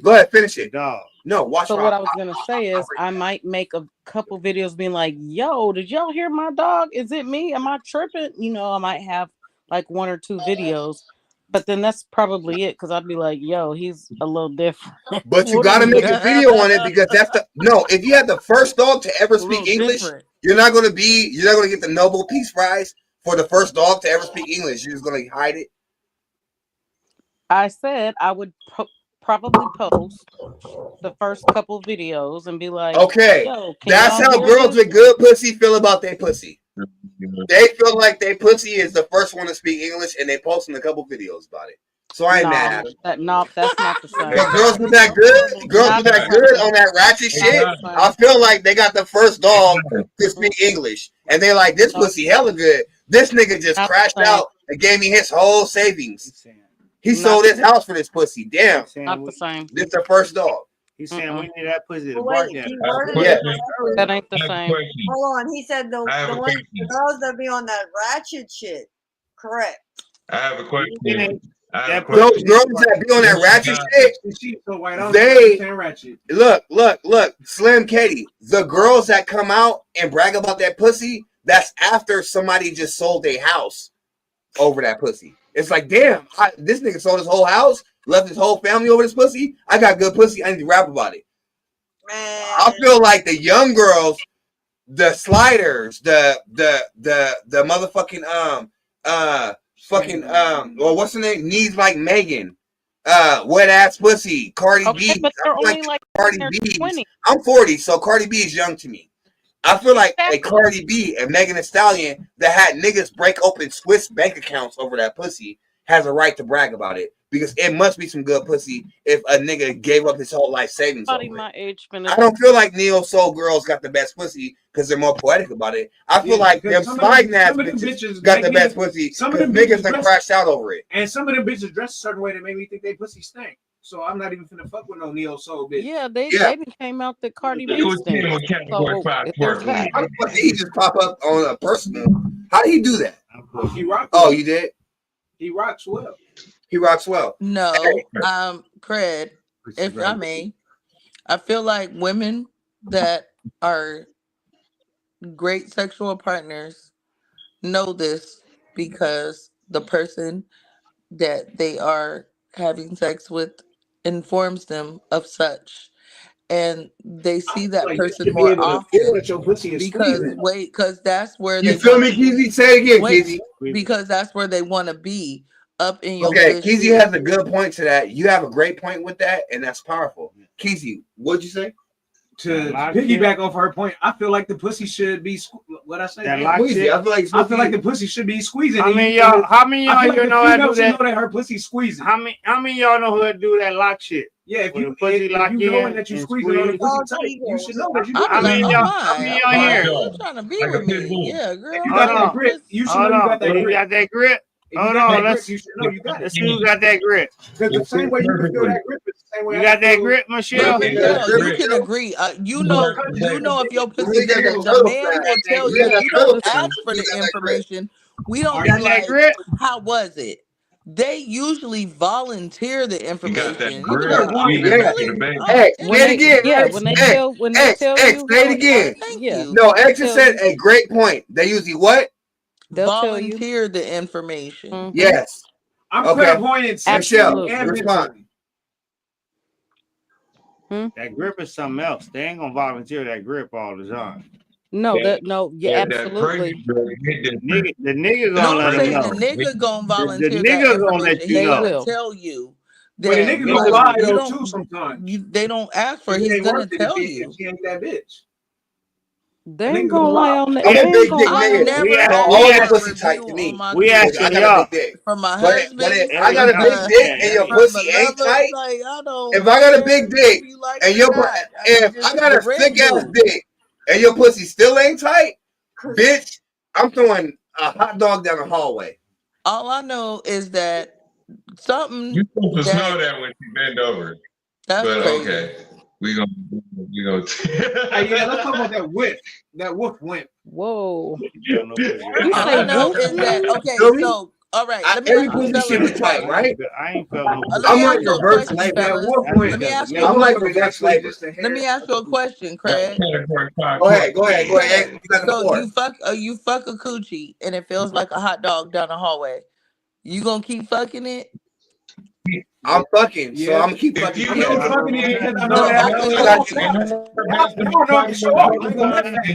Go ahead, finish it. No, watch. So what I was gonna say is I might make a couple videos being like, "Yo, did y'all hear my dog? Is it me? Am I tripping?" You know, I might have like 1 or 2 videos, but then that's probably it because I'd be like, "Yo, he's a little different." But you got to make a video on it because that's if you had the first dog to ever speak English, you're not going to get the Nobel Peace Prize for the first dog to ever speak English. You're just going to hide it. I said I would probably post the first couple videos and be like, okay, that's how girls with good pussy feel about their pussy. They feel like their pussy is the first one to speak English and they posting a couple videos about it. So I ain't mad at them. That's not the same. But girls with that good on that ratchet shit, I feel like they got the first dog to speak English. And they're like, this pussy hella good. This nigga just crashed out and gave me his whole savings. He sold his house for this pussy. Damn. Not the same. This the first dog. He's saying we need that pussy to Wait, bark at. Yeah. That ain't the same. Hold on. He said the girls that be on that ratchet shit. Correct. I have a question. Those girls that be on that ratchet shit, look, Slim Katie, the girls that come out and brag about that pussy, that's after somebody just sold their house over that pussy. It's like, damn, this nigga sold his whole house, left his whole family over this pussy. I got good pussy. I need to rap about it. Man. I feel like the young girls, the sliders, the motherfucking well, what's her name? Knees like Megan, wet ass pussy, Cardi B. But they're only like Cardi B. I'm 40, so Cardi B is young to me. I feel like a Cardi B and Megan Thee Stallion that had niggas break open Swiss bank accounts over that pussy has a right to brag about it because it must be some good pussy if a nigga gave up his whole life savings. I don't feel like neo soul girls got the best pussy because they're more poetic about it. I feel like them sliding ass bitches got the best pussy because niggas that crashed out over it. And some of them bitches dress a certain way that made me think they pussy stink. So I'm not even finna fuck with no neo soul bitch. Yeah, they came out the Cardi B thing. How did he just pop up on a personal? How did he do that? He rocked. Oh, you did? He rocks well. He rocks well. No, Cred, if I may, I feel like women that are great sexual partners know this because the person that they are having sex with informs them of such, and they see that person more often because that's where you feel me, Keezy? Say it again, Keezy. Because that's where they want to be up in your. Okay, Keezy has a good point to that. You have a great point with that, and that's powerful. Keezy, what'd you say? to piggyback off her point, I feel like the pussy should be what I say. Squeezy. I feel like the pussy should be squeezing. How many y'all you know how to do that? Know that her pussy squeezing. How many y'all know how to do that lock shit? Yeah, if you knowing that you squeezing on the pussy tight, you should know that you. How many y'all here? You trying to be with me? Yeah, girl. If you got that grip, you should know you got that grip. You got that grip? Hold on, you should know you got it. Let's see who got that grip. Because the same way you can feel that grip is the same way you got that grip, Michelle? You can agree. You know if your pussy the man will tell you. You don't ask for the information. We don't be like, how was it? They usually volunteer the information. You be like, oh, really? Hey, say it again. Yeah, when they tell you. Say it again. Thank you. No, X just said a great point. They usually what? They'll volunteer the information. Mm-hmm. Yes. I'm clairvoyant. Michelle, respond. That grip is something else. They ain't gonna volunteer that grip all the time. No, absolutely. The nigga gonna let them know. The nigga gonna volunteer. The nigga gonna let you know. They will tell you. But the nigga gonna lie though too sometimes. They don't ask for it. He's gonna tell you. She ain't that bitch. They ain't gonna lie on that. I'm a big dick nigga. All your pussy tight to me. We asking y'all. From my husband. But if I got a big dick and your pussy ain't tight, if I got a big dick and if I got a thick ass dick and your pussy still ain't tight, bitch, I'm throwing a hot dog down the hallway. All I know is that something. You're supposed to smell that when you bend over. That's crazy. Okay. We gonna. Yeah, let's talk about that whip. That whoop wimp. Whoa. All I know is that okay. So all right, let me ask you a tight, right? I ain't felt no. I'm like reverse life. Let me ask you. I'm like reverse life. Let me ask you a question, Craig. Go ahead. So you fuck a coochie and it feels like a hot dog down the hallway. You gonna keep fucking it? I'm fucking, so I'm gonna keep fucking. I'm fucking it because I know that.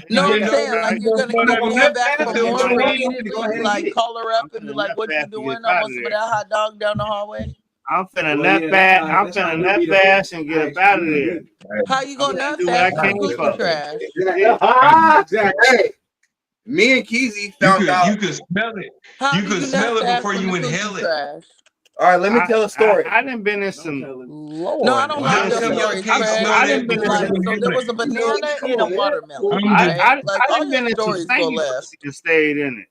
No, I'm saying like you're gonna keep going back for more repeatedly, like call her up and be like, "What you doing? I want some of that hot dog down the hallway." I'm finna nut fast. I'm finna nut fast and get up out of there. How you gonna nut fast? Coochie trash. Hey, me and Keezy found out. You can smell it. You can smell it before you inhale it. All right, let me tell a story. I done been in some. No, I don't have the story. I didn't been like, so there was a banana and a watermelon. I done been in some things and stayed in it.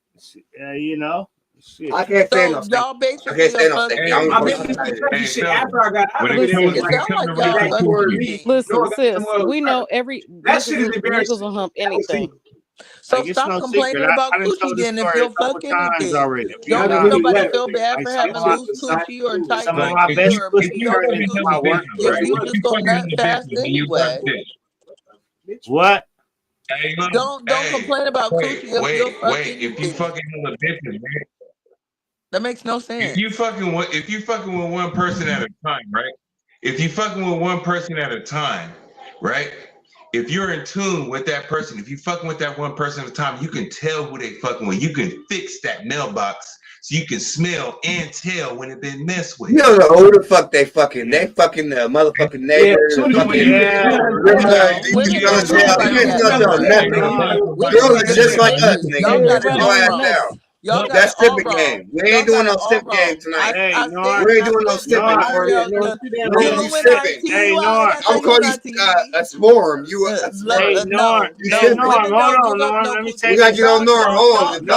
You know. Shit. I can't stand no y'all basically I've been shit after I got out of it. Listen, sis, we know every that shit is embarrassing. Niggas will hump anything. So stop complaining about coochie then if you'll fuck anything. Don't make nobody feel bad for having loose coochie or tight coochie or mediocre coochie. If you just go nut fast anyway. What? Don't complain about coochie if you fucking hella bitches, man. That makes no sense. If you fucking with one person at a time, right? If you fucking with one person at a time, right? If you're in tune with that person, if you fucking with that one person at a time, you can tell who they fucking with. You can fix that mailbox so you can smell and tell when it been messed with. You don't know who the fuck they fucking. They fucking the motherfucking neighbor. Girls are just like us, nigga. Go ass down. That's tipping game. We ain't doing no sip game tonight. We ain't doing no sipping. You sipping. Hey, Norm. I'm calling you a swarm. You a swarm. Norm. Norm, hold on, Norm. Let me take you gotta get on Norm. Hold on. Go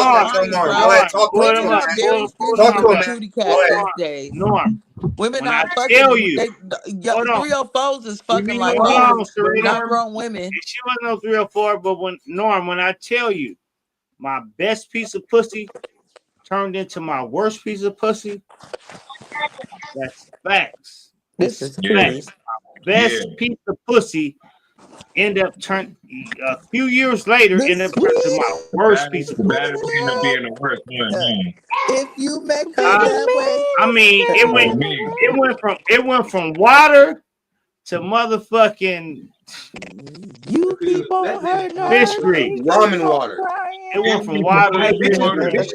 ahead, talk to him. Talk to him, man. Norm. Women are fucking. 304s is fucking like not grown women. She wasn't no 304, but when I tell you, my best piece of pussy turned into my worst piece of pussy. That's facts. This is facts. My best piece of pussy end up turn a few years later end up turning to my worst piece of pussy. Being the worst one. If you make her that way, I mean, it went from water to motherfucking. You keep on hurting fish grease, ramen water. It went from water to fish grease.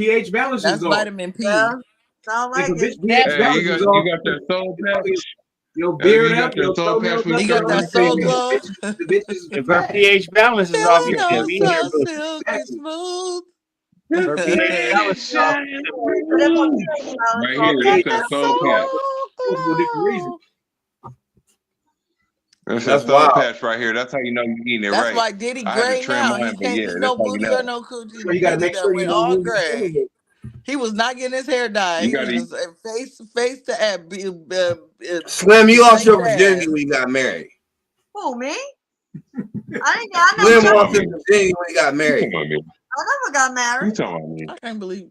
pH balance is That's off. vitamin P. Yeah, sound If like a it. bitch pH Hey, balance is off, you got that soul patch? your Hey, beard you up, got that your soul patch toenails for up, You your got your that vitamin soul C? glow. the bitches is If her fat. pH balance is off, Feeling you Got oh can't that be in so here. soul. silky Exactly. smooth. If her pH balance is off, So that's what pH balance Right off. here, Got that's pH that that balance soul is off patch. soul for multiple different reasons. glow. That's That's that soul wild. patch right here. That's how you know you're eating it That's right. why Diddy I had to gray trim now. He mine, but can't yeah, eat that's no how you booty or know. no So coochie. you got to Diddy make done sure you went know all when you're gray. dealing with. He was not getting his hair dyed. You He gotta. was just face to Slim, you lost face your to virginity ass. when you got married. Who, me? I Slim never lost talking his about me? virginity when he got You talking married. about me? I never got You married. talking about me? I can't believe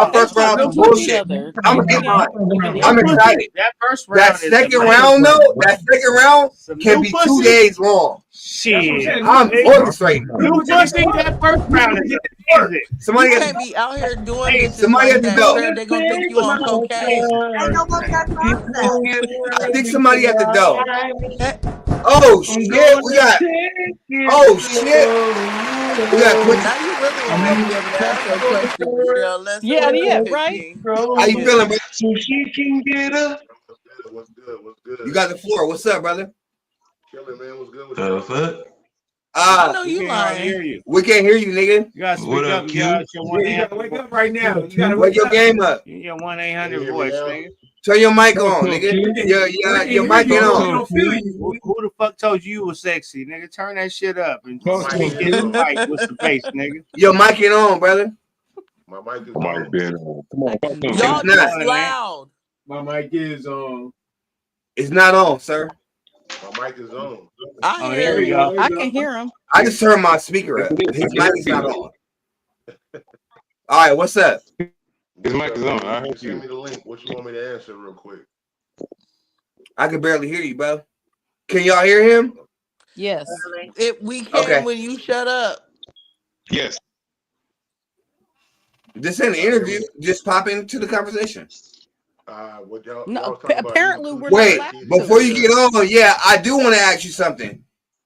My first round They'll was each bullshit. other. I'm gonna get mine. I'm New excited. That first round. That second round though, that second round can be 2 days long. Shit. I'm orchestrating. New pussy. That first round is Somebody You at can't the be out here doing Hey, bitches somebody like at the that, door. sir. They're gonna think you on cocaine. Ain't nobody got time for that. I think somebody at the door. Eh, Oh shit, we got. Oh shit, we got quick. Now you really ain't gonna be able to answer a question, Michelle. Let's Yeah, quit the yeah, right. picking. How you feeling, bro? So she can get up. What's good? What's good? You got the floor. What's up, brother? Chilling, man. What's good? The fuck? I know We you can't hardly hear lying. you. We can't hear you, nigga. You gotta speak What up. up, You gotta Q? your one You gotta wake up right now. You gotta Wake wake your up. game up. your 1-800 Can you hear me voice, now? nigga. Turn your mic Talk on, to him, nigga. Q. Your mic ain't Talk to on. him, don't feel Q. you. Who the fuck told you was sexy, nigga? Turn that shit up and My Talk to mic him, speak is in the Q. on. mic with the face, nigga. Your mic ain't on, brother. My mic is My on. bad. Come on, talk to him, It's Y'all Q. not. just loud. My mic is on. It's not on, sir. My mic is on. I Oh, hear there we him. go. I can hear him. I just turned my speaker up. His mic is not on. All right, what's up? His mic is on. I heard Just send you. me the link. What you want me to answer real quick? I can barely hear you, bro. Can y'all hear him? Yes. We can Okay. when you shut up. Yes. This ain't an interview. Just pop into the conversation. What y'all No, was talking about? apparently You we're not Wait, allowed before to. you get on, yeah, I do want to ask you something.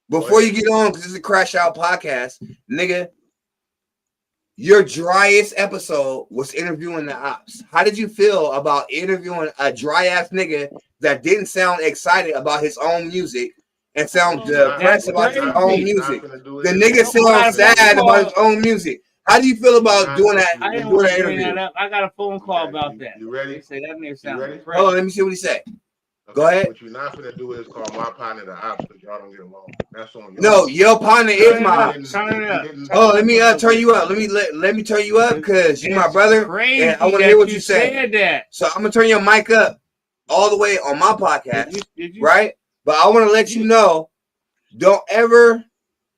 Before you ahead. get on, because this is a Crash Out podcast, nigga, your driest episode was interviewing the ops. How did you feel about interviewing a dry ass nigga that didn't sound excited about his own music and sound What you not, depressed what about you his not, own what you not music? finna do The is nigga call I got sounds a phone sad about his call. own music. How do you feel what you about not doing what that? you I didn't Doing want that to bring interview? that up. I got a phone call okay, about that. you They ready? say that nigga You sound ready? depressed. Hold on, let me see what he said. Okay. Go ahead. What you not finna do is call my partner the ops because y'all don't get along. That's on y'all. No, your partner is Turn it my up. ops. Turn it He up. didn't. Oh, let me Turn it up a turn little you up. bit. Let me turn you up because you my It's brother, and I crazy want to hear that what you you say. said that. So I'm gonna turn your mic up all the way on my podcast, Did you? right? But I want to let you know, don't ever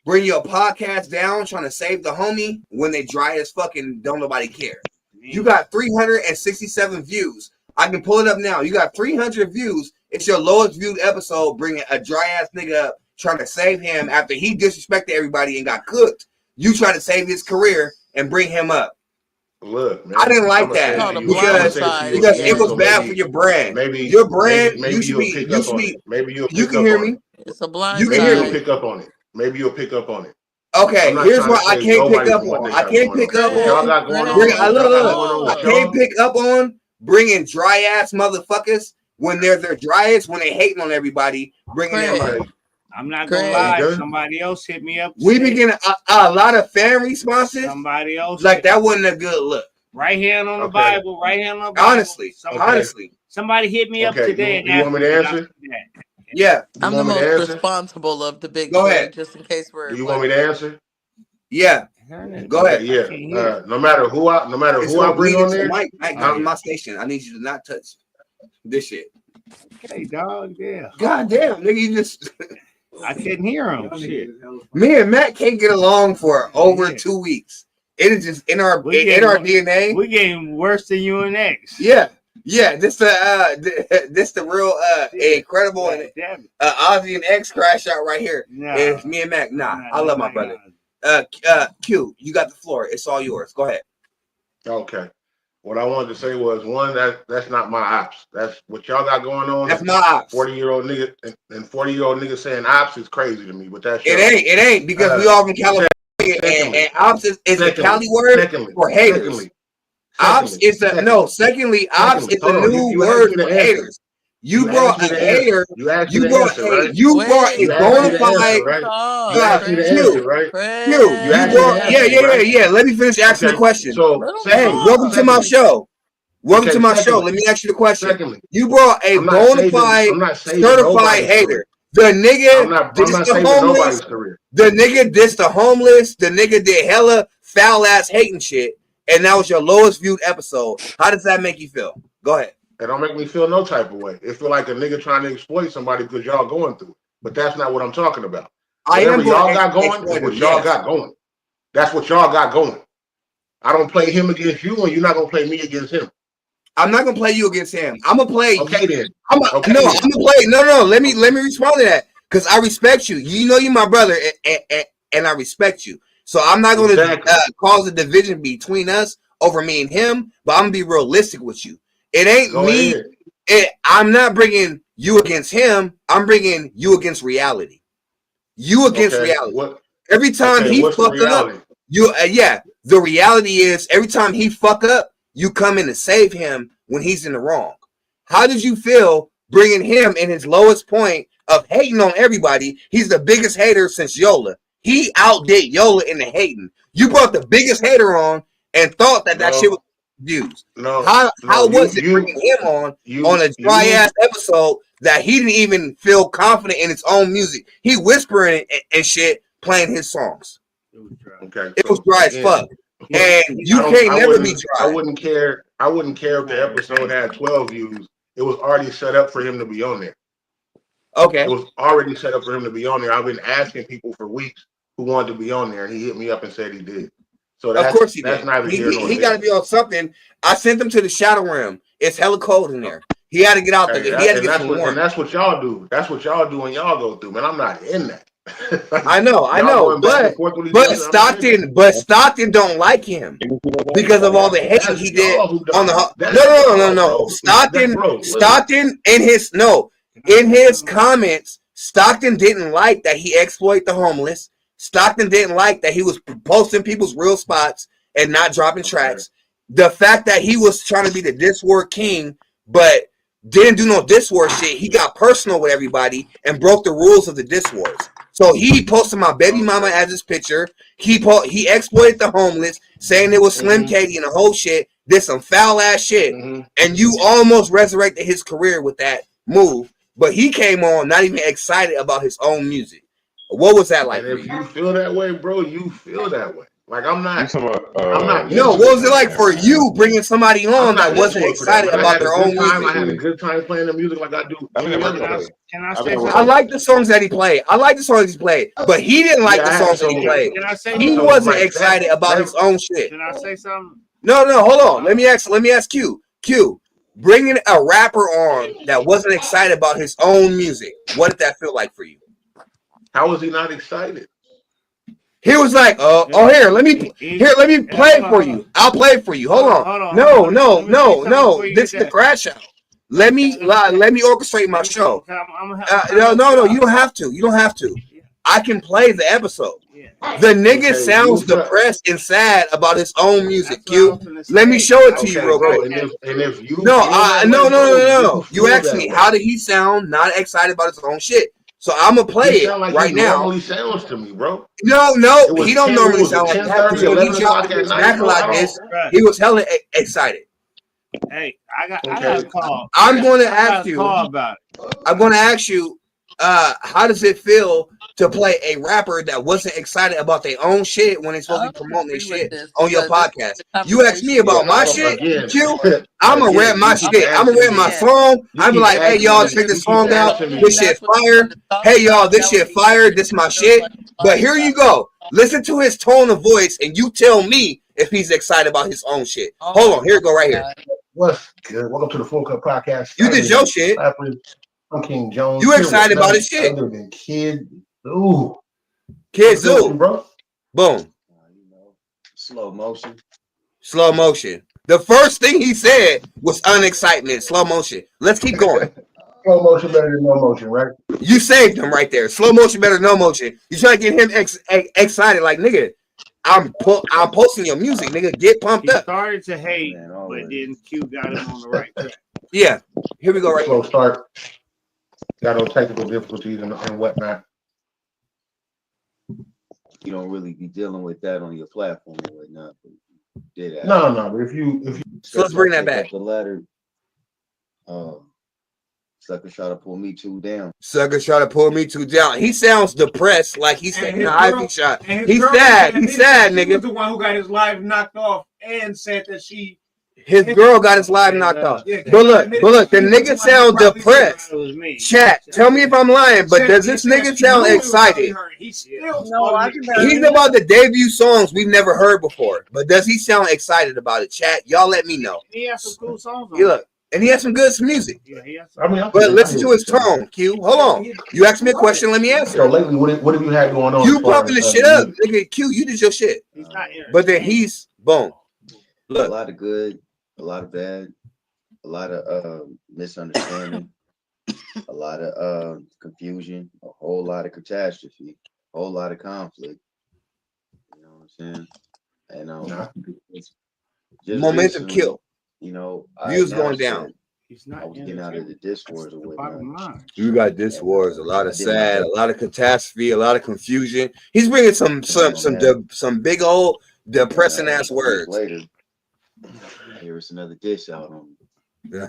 bring your podcast down trying to save the homie when they dry as fucking don't nobody care. You got 367 views. I can pull it up now. You got 300 views. It's your lowest viewed episode, bringing a dry ass nigga up trying to save him after he disrespected everybody and got cooked. You try to save his career and bring him up. Look, man. I didn't like I'm gonna say that it Called to a you. I'm gonna blind say it to side you because it again. again. was So bad for your brand. maybe, Your brand maybe you'll pick up on it. Maybe you'll pick you can up hear on me. it. It's a blind You can Maybe hear you'll me. side. pick up on it. Maybe you'll pick up on it. Okay, I'm not here's trying what to I save can't pick nobody up from what on. they I got can't going on. pick up What y'all on. got going Greg, on? What y'all got going on I with can't y'all? pick up on bringing dry ass motherfuckers when they're their driest, when they hating on everybody, bringing them up. Greg, I'm not gonna Greg. lie. Okay. Somebody else hit me up. We been getting a lot of fan responses. Somebody else Like that wasn't a good look. right hand on the Okay. Bible. Right hand on the Bible. Honestly, Somebody hit me up Okay. today and You want asked me me to did I answer? see that. yeah. You I'm the want me to most answer? responsible of the big Go three, ahead. just in case we're Do you want me to answer? Yeah. Go Okay, ahead. yeah. No matter who I bring bleed on into the there. mic. Not my station. I need you to not touch this shit. Hey dog, yeah. God damn, nigga, you just I couldn't hear him. Shit. me and Matt can't get along for over 2 weeks. It is just in our DNA. We getting worse than you and X. Yeah. This the real incredible and Ozzy and X crash out right here. It's me and Mac. I love my brother. Q, you got the floor. It's all yours. Go ahead. Okay. What I wanted to say was one that's not my ops. That's what y'all got going on. That's my ops. 40-year-old nigga and 40-year-old nigga saying ops is crazy to me. But that's it ain't because we all from California and ops is a Cali word for haters. Ops is the ops is the new word for haters. You brought a hater. You brought a bona fide. You asked me to answer, right? Yeah. Let me finish asking the question. So, hey, welcome to my show. Welcome to my show. Let me ask you the question. You brought a bona fide, certified hater. The nigga dissed the homeless. The nigga dissed the homeless. The nigga did hella foul ass hating shit. And that was your lowest viewed episode. How does that make you feel? Go ahead. It don't make me feel no type of way. It feel like a nigga trying to exploit somebody because y'all going through it. But that's not what I'm talking about. Whatever y'all got going is what y'all got going. That's what y'all got going. I don't play him against you, and you're not gonna play me against him. I'm not gonna play you against him. I'm gonna play. Okay then. I'm gonna play. No. Let me respond to that because I respect you. You know you my brother, and I respect you. So I'm not going to Exactly. cause a division between us over me and him, but I'm going to be realistic with you. It ain't Go me. ahead. I'm not bringing you against him. I'm bringing you against reality. You against Okay. reality. What? Every time Okay. he What's the fuck up, reality? the reality is every time he fuck up, you come in to save him when he's in the wrong. How did you feel bringing him in his lowest point of hating on everybody? He's the biggest hater since Yola. He outdid Yola in the hating. You brought the biggest hater on and thought that shit was views. How was it bringing him on a dry ass episode that he didn't even feel confident in his own music? He whispering and shit, playing his songs. Okay. It was dry as fuck. And you I never be dry. I wouldn't care if the episode had 12 views. It was already set up for him to be on there. Okay. It was already set up for him to be on there. I've been asking people for weeks who wanted to be on there, and he hit me up and said he did. So of course he that's did. neither here nor there. He got to be on something. I sent him to the Shadow Realm. It's hella cold in there. He had to get out there. He had to get some warmth. And that's what y'all do. That's what y'all do when y'all go through. Man, I'm not in that. I know, but Stockton don't like him because of all the hate he did on the no. Stockton in his comments, Stockton didn't like that he exploited the homeless. Stockton didn't like that he was posting people's real spots and not dropping tracks. The fact that he was trying to be the diss word king, but didn't do no diss word shit. He got personal with everybody and broke the rules of the diss wars. So he posted my baby mama as his picture. He exploited the homeless, saying it was Slim Katie and the whole shit. Did some foul ass shit, and you almost resurrected his career with that move. But he came on not even excited about his own music. What was that like? And if you feel that way, bro, you feel that way. Like I'm not. What was it like for you bringing somebody on that wasn't excited about their own music? I had a good time playing the music like I do. Can I say something? I like the songs that he played. But he didn't like the songs that he played. He wasn't excited about his own shit. Can I say something? No, hold on. Let me ask Q. Q, bringing a rapper on that wasn't excited about his own music. What did that feel like for you? How was he not excited? He was like, here, let me play it for you. I'll play it for you. Hold on. No. This is the crash out. Let me orchestrate my show. No. You don't have to. I can play the episode. The nigga sounds depressed and sad about his own music. Q, let me show it to you real quick. No. You asked me how did he sound not excited about his own shit. So I'm gonna play it right now. Normally sounds to me, bro. No, he don't normally sound like that. Because when he dropped his back like this, he was hella excited. Hey, I got a call. I'm going to ask you. I'm going to ask you. How does it feel to play a rapper that wasn't excited about their own shit when they're supposed to be promoting their shit on your podcast? You ask me about my shit, Q. I'm gonna rap my shit. I'm gonna rap my song. I'm like, hey y'all, check this song out. This shit fire. Hey y'all, this shit fire. This my shit. But here you go. Listen to his tone of voice, and you tell me if he's excited about his own shit. Hold on, here you go, right here. What's good? Welcome to the Full Cup Podcast. You did your shit. I'm King Jones. You excited about his shit? Other than Kid Zoo. Kid Zoo, bro. Boom. Slow motion. The first thing he said was unexcitement. Slow motion. Let's keep going. Slow motion better than no motion, right? You saved him right there. Slow motion better than no motion. You trying to get him excited, like nigga. I'm posting your music, nigga. Get pumped up. He started to hate, but then Q got him on the right track. Yeah. Here we go. Right. Slow start. Got no technical difficulties and whatnot. You don't really be dealing with that on your platform right now. No. But if you so let's bring that back. The letter. Sucker try to pull me two down. He sounds depressed, like he's taking an IV shot. He's sad, nigga. He was the one who got his life knocked off and said that his girl got his life knocked off. But look, the nigga sound depressed. Chat, tell me if I'm lying, but does this nigga sound excited? He's about to debut songs we've never heard before, but does he sound excited about it? Chat, y'all let me know. He has some cool songs. And he has some good music. Yeah, he has I mean, but listen to his tone, Q. Hold on. You asked me a question, let me answer. So lately, what have you had going on? You pumping the shit up, nigga. Q, you did your shit. He's not but then he's boom. Look. A lot of good, a lot of bad, a lot of misunderstanding, a lot of confusion, a whole lot of catastrophe, a whole lot of conflict. You know what I'm saying? And just momentum kill. You know, views going down. I was getting out of the diss wars or whatnot. You got diss wars, a lot of sad, a lot of catastrophe, a lot of confusion. He's bringing some big old depressing ass words. Later, here is another diss out on me.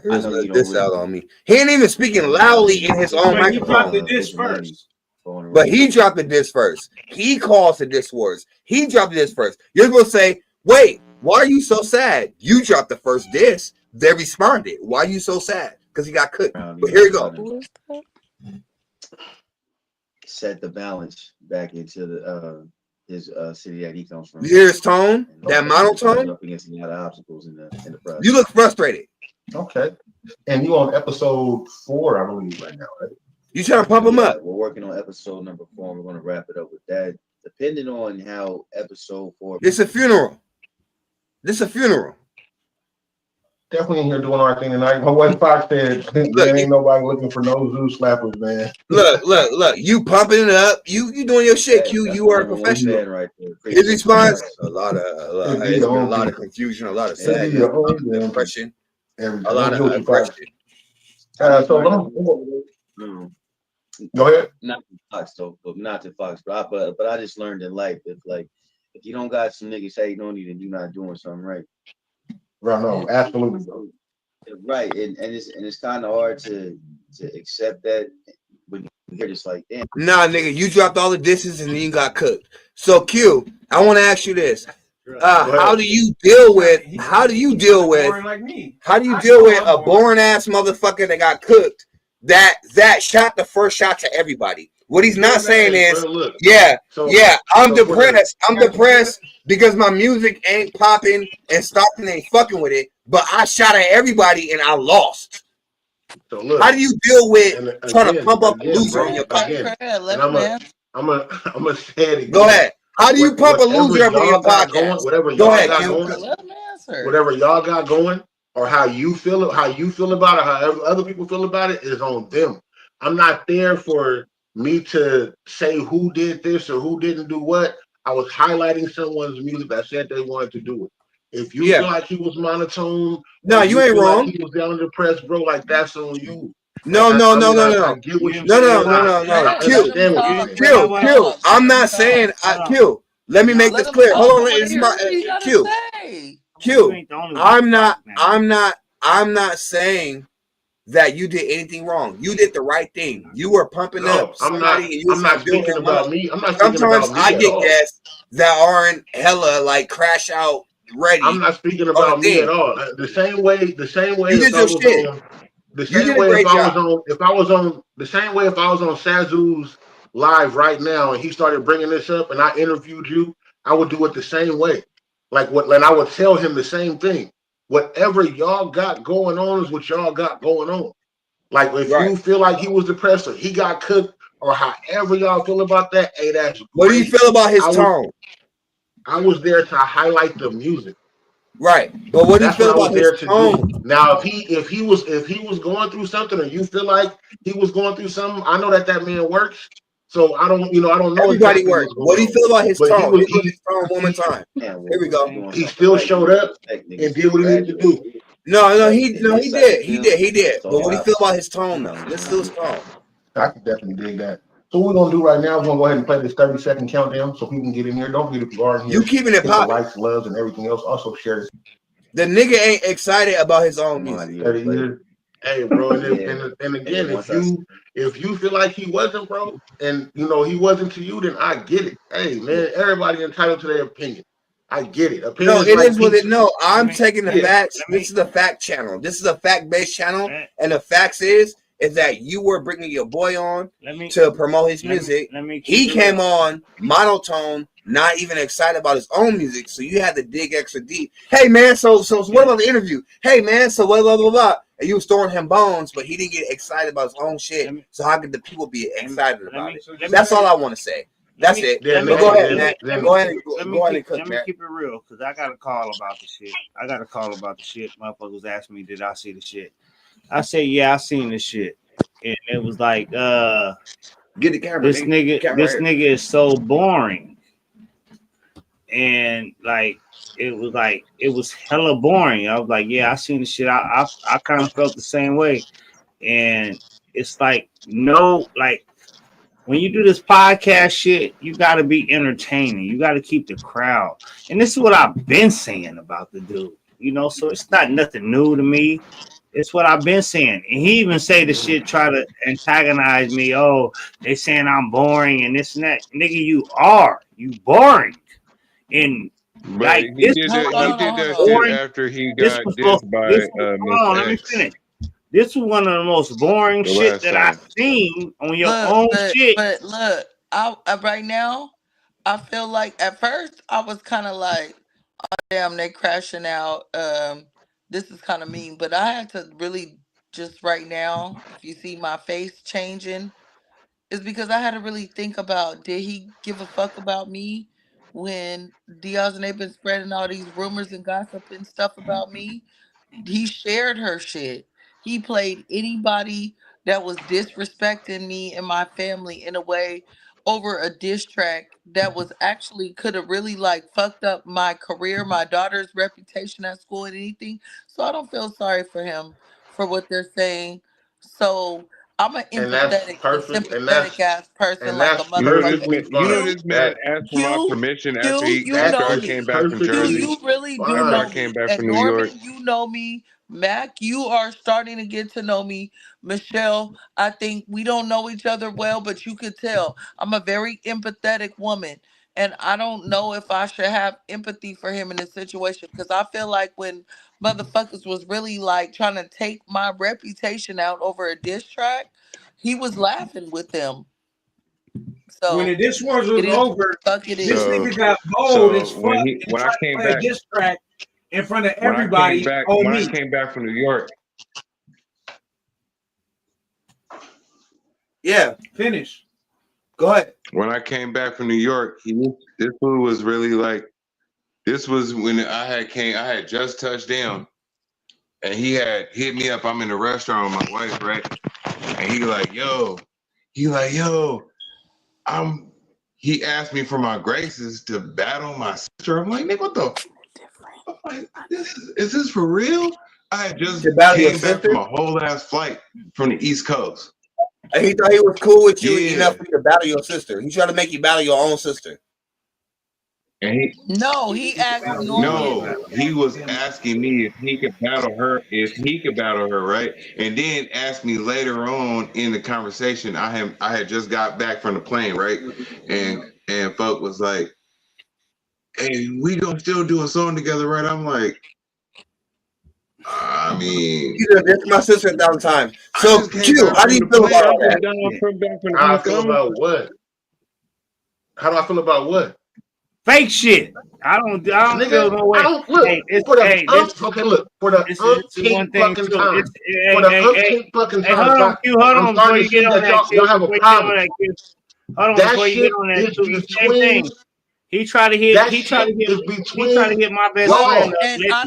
Here's another diss out on me. He ain't even speaking loudly in his own microphone. He dropped the diss first. But he dropped the diss first. He calls the diss words. He dropped the diss first. You're supposed to say, wait, why are you so sad? You dropped the first diss. They responded. Why are you so sad? Because he got cooked. But here you go. Set the balance back into the his city that he comes from. You hear his tone? That monotone? Up against a lot of obstacles in the process. You look frustrated. Okay. And you on episode 4, I believe, right now, right? You trying to pump him up? We're working on episode number 4. And we're going to wrap it up with that. Depending on how episode 4. It's a funeral. This is a funeral. Definitely in here doing our thing tonight. But what Fox said, there ain't nobody looking for no zoo slappers, man. Look. You pumping it up. You doing your shit, Q. You are a professional. Right there. His response, a lot of confusion, a lot of sadness, a lot of depression, a lot of aggression. Go ahead. Not to Fox though, but I just learned in life if you don't got some niggas hating on you, then you're not doing something right. Right, no, absolutely. Right, and it's kind of hard to accept that when you're just like, damn. Nah, nigga, you dropped all the disses and then you got cooked. So Q, I want to ask you this: how do you deal with a boring ass motherfucker that got cooked that shot the first shot to everybody? What he's not saying is, I'm depressed. I'm depressed because my music ain't popping and Stockton ain't fucking with it. But I shot at everybody and I lost. So look, how do you deal with trying to pump up a loser in your podcast? I'm gonna say it again. Go ahead. How do you pump a loser up on your podcast? Whatever y'all got going, whatever y'all got going, or how you feel about it, how other people feel about it, is on them. I'm not there for me to say who did this or who didn't do what. I was highlighting someone's music that said they wanted to do it. If you feel like he was monotone, no, you ain't wrong. Like he was down depressed, bro. Like that's on you. No. Q. I'm not saying Q. Let me make this clear. Hold on, this is my Q. I'm not saying that you did anything wrong. You did the right thing. You were pumping up somebody. I'm not speaking about me. Sometimes I get guests that aren't hella like crash out ready. I'm not speaking about me at all. The same way. You did your shit. If I was on Sazu's live right now and he started bringing this up and I interviewed you, I would do it the same way. And I would tell him the same thing. Whatever y'all got going on is what y'all got going on. Like if you feel like he was depressed or he got cooked or however y'all feel about that, hey, that's great. What do you feel about his tone? I was there to highlight the music. Right. But what do you feel about his tone? Now, if he was going through something or you feel like he was going through something, I know that man works. So I don't know. Everybody works. What do you feel about his tone? His tone one more time. Here we go. He still showed up and did what he needed to do. No, he did. But what do you feel about his tone though? Let's do his tone. I can definitely dig that. So what we're gonna do right now is we're gonna go ahead and play this 30-second countdown so people can get in here. Don't forget if you are in here. You keeping it popping. Likes, loves, and everything else. Also share this. The nigga ain't excited about his own music. 30 years. Hey, bro, and again, if you feel like he wasn't, bro, and he wasn't to you, then I get it. Hey, man, everybody entitled to their opinion. I get it. No, it is what it. No, I'm taking the facts. This is the fact channel. This is a fact-based channel, and the facts is that you were bringing your boy on to promote his music. He came on monotone, not even excited about his own music, so you had to dig extra deep. Hey man, so what about the interview? Hey man, so blah blah blah blah. and you was throwing him bones, but he didn't get excited about his own shit. So how could the people be excited about it? That's all I want to say. That's it. But go ahead, Mac. Go ahead and cook, Let me keep it real, because I got a call about the shit. Motherfuckers asked me, did I see the shit? I said, yeah, I seen the shit. And it was like, get the camera. This nigga is so boring. And like it was hella boring. I was like, yeah, I seen the shit. I kind of felt the same way. And it's like, no, like when you do this podcast shit, you got to be entertaining. You got to keep the crowd. And this is what I've been saying about the dude, you know, so it's not nothing new to me. It's what I've been saying. And he even say the shit, try to antagonize me. Oh, they saying I'm boring and this and that. Nigga, you boring. And But like he this did that boring. shit after he This got was dissed by Miss Miss let me X finish. This was one of the most boring the shit last that time. I've seen on your Look, own shit. but look, right now, I feel like at first I was kind of like, oh damn, they crashing out. This is kind of mean, but I had to really just right now, if you see my face changing, is because I had to really think about, did he give a fuck about me when Diaz and they've been spreading all these rumors and gossip and stuff about me? He shared her shit. He played anybody that was disrespecting me and my family in a way over a diss track that was actually could have really like fucked up my career, my daughter's reputation at school and anything. So I don't feel sorry for him for what they're saying. So I'm an And that's empathetic and perfect, sympathetic ass person like a that's You know this motherfucker. perfectly man. You know fine. this man Q, asked for my Q, permission Q, you That know I is came me. back from Q, Jersey. perfectly you really do After I know fine. came me. back And from New York. Norman, you know me. Mac, you are starting to get to know me. Michelle, I think we don't know each other well, but you could tell I'm a very empathetic woman. And I don't know if I should have empathy for him in this situation because I feel like when motherfuckers was really like trying to take my reputation out over a diss track, he was laughing with them. When So the diss wars it was is what over, the fuck it this is. nigga got bold as fuck and when I tried to came play a back diss track in front of everybody on when I me. came back from New York. Yeah, finish. Go ahead. When I came back from New York, this fool was really like, this was when I had just touched down, and he had hit me up. I'm in the restaurant with my wife, right? And he like, yo, he asked me for my graces to battle my sister. I'm like, nigga, what the? I'm like, is this for real? I had just came back from a whole ass flight from the East Coast. And he thought he was cool with you Yeah. enough for you to battle your sister. He tried to make you battle your own sister. And He asked Norman. he was asking me if he could battle her, right? And then asked me later on in the conversation. I had just got back from the plane, right? And folk was like, "Hey, we gonna still do a song together, right?" I'm like, I mean, that's my sister 1,000 times. So, Q, how do you feel about all that? How I feel about what? How do I feel about what? Fake shit. I don't feel no way. I don't look for the okay. Look for the umpteenth fucking time. For the umpteenth fucking time. Hold on, Q. Hold on before you get on that, Q. Y'all have a problem. Hold on before you get on that, Q. The same thing. He tried to hit my best friend. And I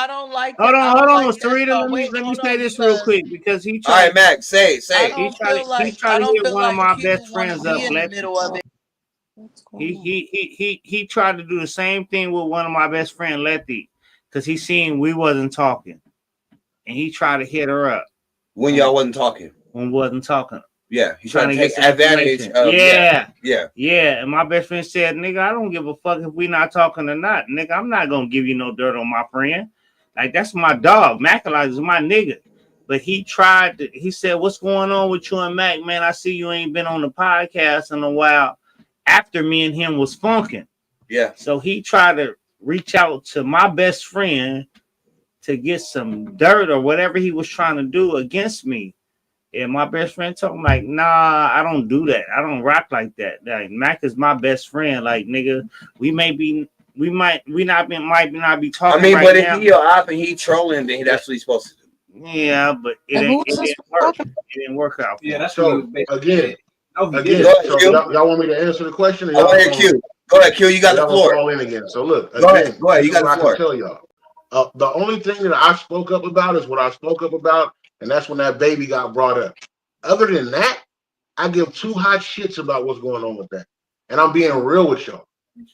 don't like Hold it. I don't on, like that. Sarita. So Let me hold say on, this real because quick because he tried. All right, Max, say it. I don't feel like He tried to hit one of my Q best want friends to up. be in the middle of it. He tried to do the same thing with one of my best friend Letty, because he seen we wasn't talking, and he tried to hit her up when y'all wasn't talking. Yeah, he's trying to take advantage of. Yeah. Yeah. And my best friend said, "Nigga, I don't give a fuck if we not talking or not. Nigga, I'm not gonna give you no dirt on my friend. Like that's my dog. Macalize is my nigga." But he said, "What's going on with you and Mac, man? I see you ain't been on the podcast in a while." After me and him was funking. Yeah. So he tried to reach out to my best friend to get some dirt or whatever he was trying to do against me. And my best friend told him, like, nah, I don't do that. I don't rock like that. Like, Mac is my best friend. Like, nigga, we might not be talking. I mean, right but now. if he your op and he trolling, then that's what he's supposed to do. Yeah, but it And who ain't. is It this didn't work. talking? It didn't work out. Yeah, that's So what he was again, no, he again, didn't. so y'all want me to answer the question, or Go y'all ahead, gonna, Q. Go ahead, Q. You got the y'all gonna floor. fall in again? So look, Go ahead. again, Go ahead. this You is got what the I can floor. tell y'all. The only thing that I spoke up about is what I spoke up about, and that's when that baby got brought up. Other than that, I give two hot shits about what's going on with that, and I'm being real with y'all.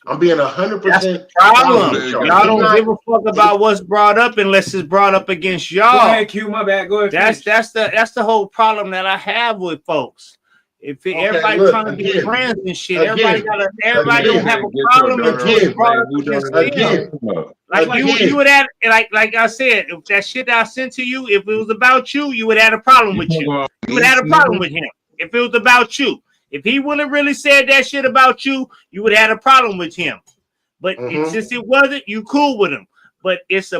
I'm being 100%. That's the honest problem. with y'all. Y'all don't give a fuck about what's brought up unless it's brought up against y'all. Go ahead, Q. My bad. Go ahead. That's the whole problem that I have with folks. If everybody look, trying to be again, friends and shit, again, everybody don't have a problem until it's brought up against them. Like you would have like I said, if that shit that I sent to you, if it was about you, you would have had a problem with you. You would have had a problem with him. If it was about you. If he wouldn't have really said that shit about you, you would have had a problem with him. But since it wasn't, you cool with him. But it's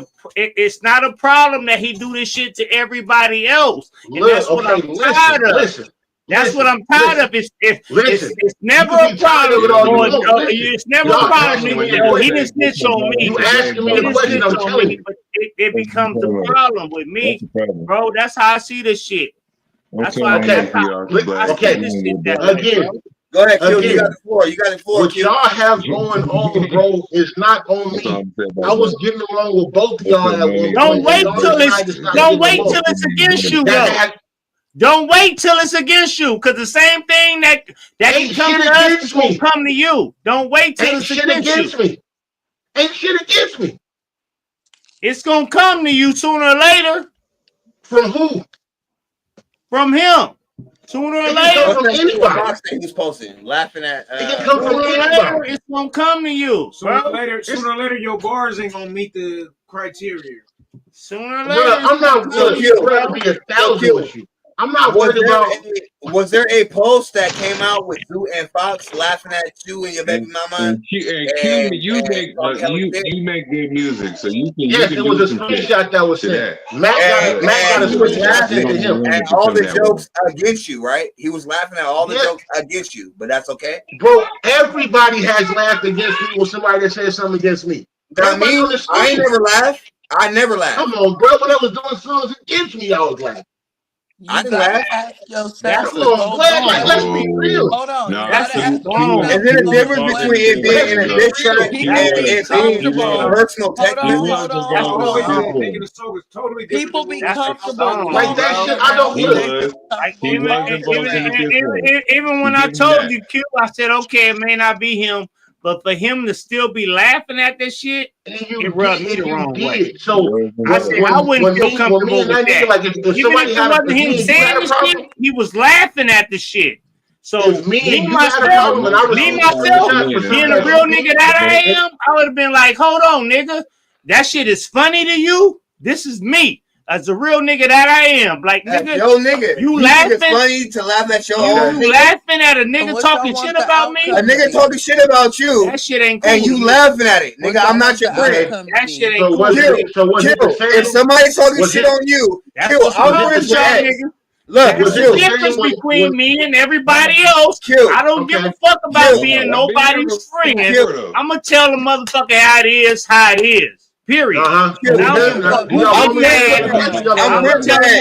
not a problem that he do this shit to everybody else. And that's what I'm tired of. That's what I'm tired of. It's never a problem. It's never a problem. Oh, he didn't snitch on me. You asking me a question, I'm telling you. But it becomes a problem with me, bro. That's how I see this shit. That's why. Okay. Again. Go ahead, Q. You got the floor. You got the floor. What y'all have going on, bro, is not on me. I was getting along with both of y'all at one point. Don't wait till it's against you, though. Don't wait till it's against you, because the same thing that can come to us is gonna come to you. Don't wait till it's against you. Ain't shit against me. It's gonna come to you sooner or later. From who? From him. Sooner or later. From anybody. He was posting, laughing at. It can come from anybody. It's gonna come to you. Sooner or later, your bars ain't gonna meet the criteria. Sooner or later, I'm not willing to be 1,000 with you. I'm not worried about. Was there a post that came out with Zoo and Fox laughing at you and your baby mama? You make good music, so you can. Yes, it was a screenshot that was sent. Matt got a screenshot sent to him, and all the jokes against you, right? He was laughing at all the jokes against you, but that's okay, bro. Everybody has laughed against me with somebody that said something against me. Not me. I ain't never laughed. I never laughed. Come on, bro. When I was doing songs against me, I was laughing. You gotta ask yourself. Let's be real. Hold on. Is there a difference between it being in a diss track and it being personal technical? People be comfortable. Like that shit, I don't look. Even when I told you, Q, I said, okay, it may not be him, but for him to still be laughing at this shit, it rubbed me the wrong way. So I said, I wouldn't feel comfortable with that. Even if it wasn't him saying the shit, he was laughing at the shit. So me myself, being a real nigga that I am, I would have been like, hold on, nigga, that shit is funny to you? This is me. As a real nigga that I am, like nigga, you laughing? It's funny to laugh at your own. You laughing at a nigga talking shit about me? A nigga talking shit about you. That shit ain't cool. And you laughing at it, nigga. I'm not your friend. That shit ain't cool. If somebody talking shit on you, I'm friends with X. Look, there's a difference between me and everybody else. I don't give a fuck about being nobody's friend. I'm gonna tell the motherfucker how it is. Period. I'm gonna tell the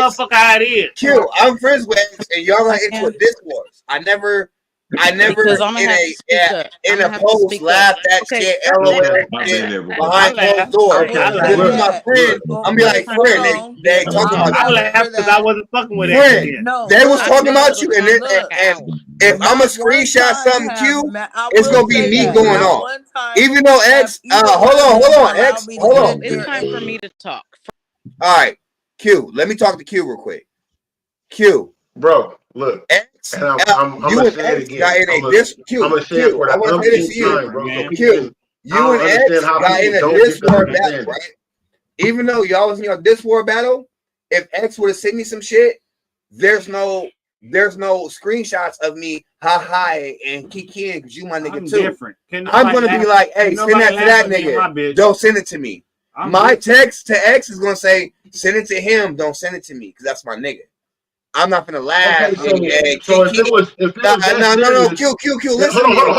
motherfucker how it is. Q, I'm friends with X, and y'all got into a diss wars. I never in a post laughed at shit, LOL, behind closed doors. This is my friend. I'm be like, friend, they talking about I laughed because I wasn't fucking with it. They was talking about you, and if I'm a screenshot something, Q, it's gonna be me going off. Even though X, hold on, X, hold on. It's time for me to talk. All right, Q. Let me talk to Q real quick. Q, bro, look. X, and I'm gonna say it again. I'm gonna say it for the umpteenth time, bro. So Q, you and X got in a diss war battle, right? Even though y'all was in your diss war battle, if X would have sent me some shit, there's no screenshots of me hi and kikiing because you my nigga too. Different. I'm gonna be like, hey, send that to that nigga. Don't send it to me. My text to X is gonna say, send it to him. Don't send it to me because that's my nigga. I'm not gonna laugh. Okay, so And so if it was that no, serious, Q, yeah, listen to me. No.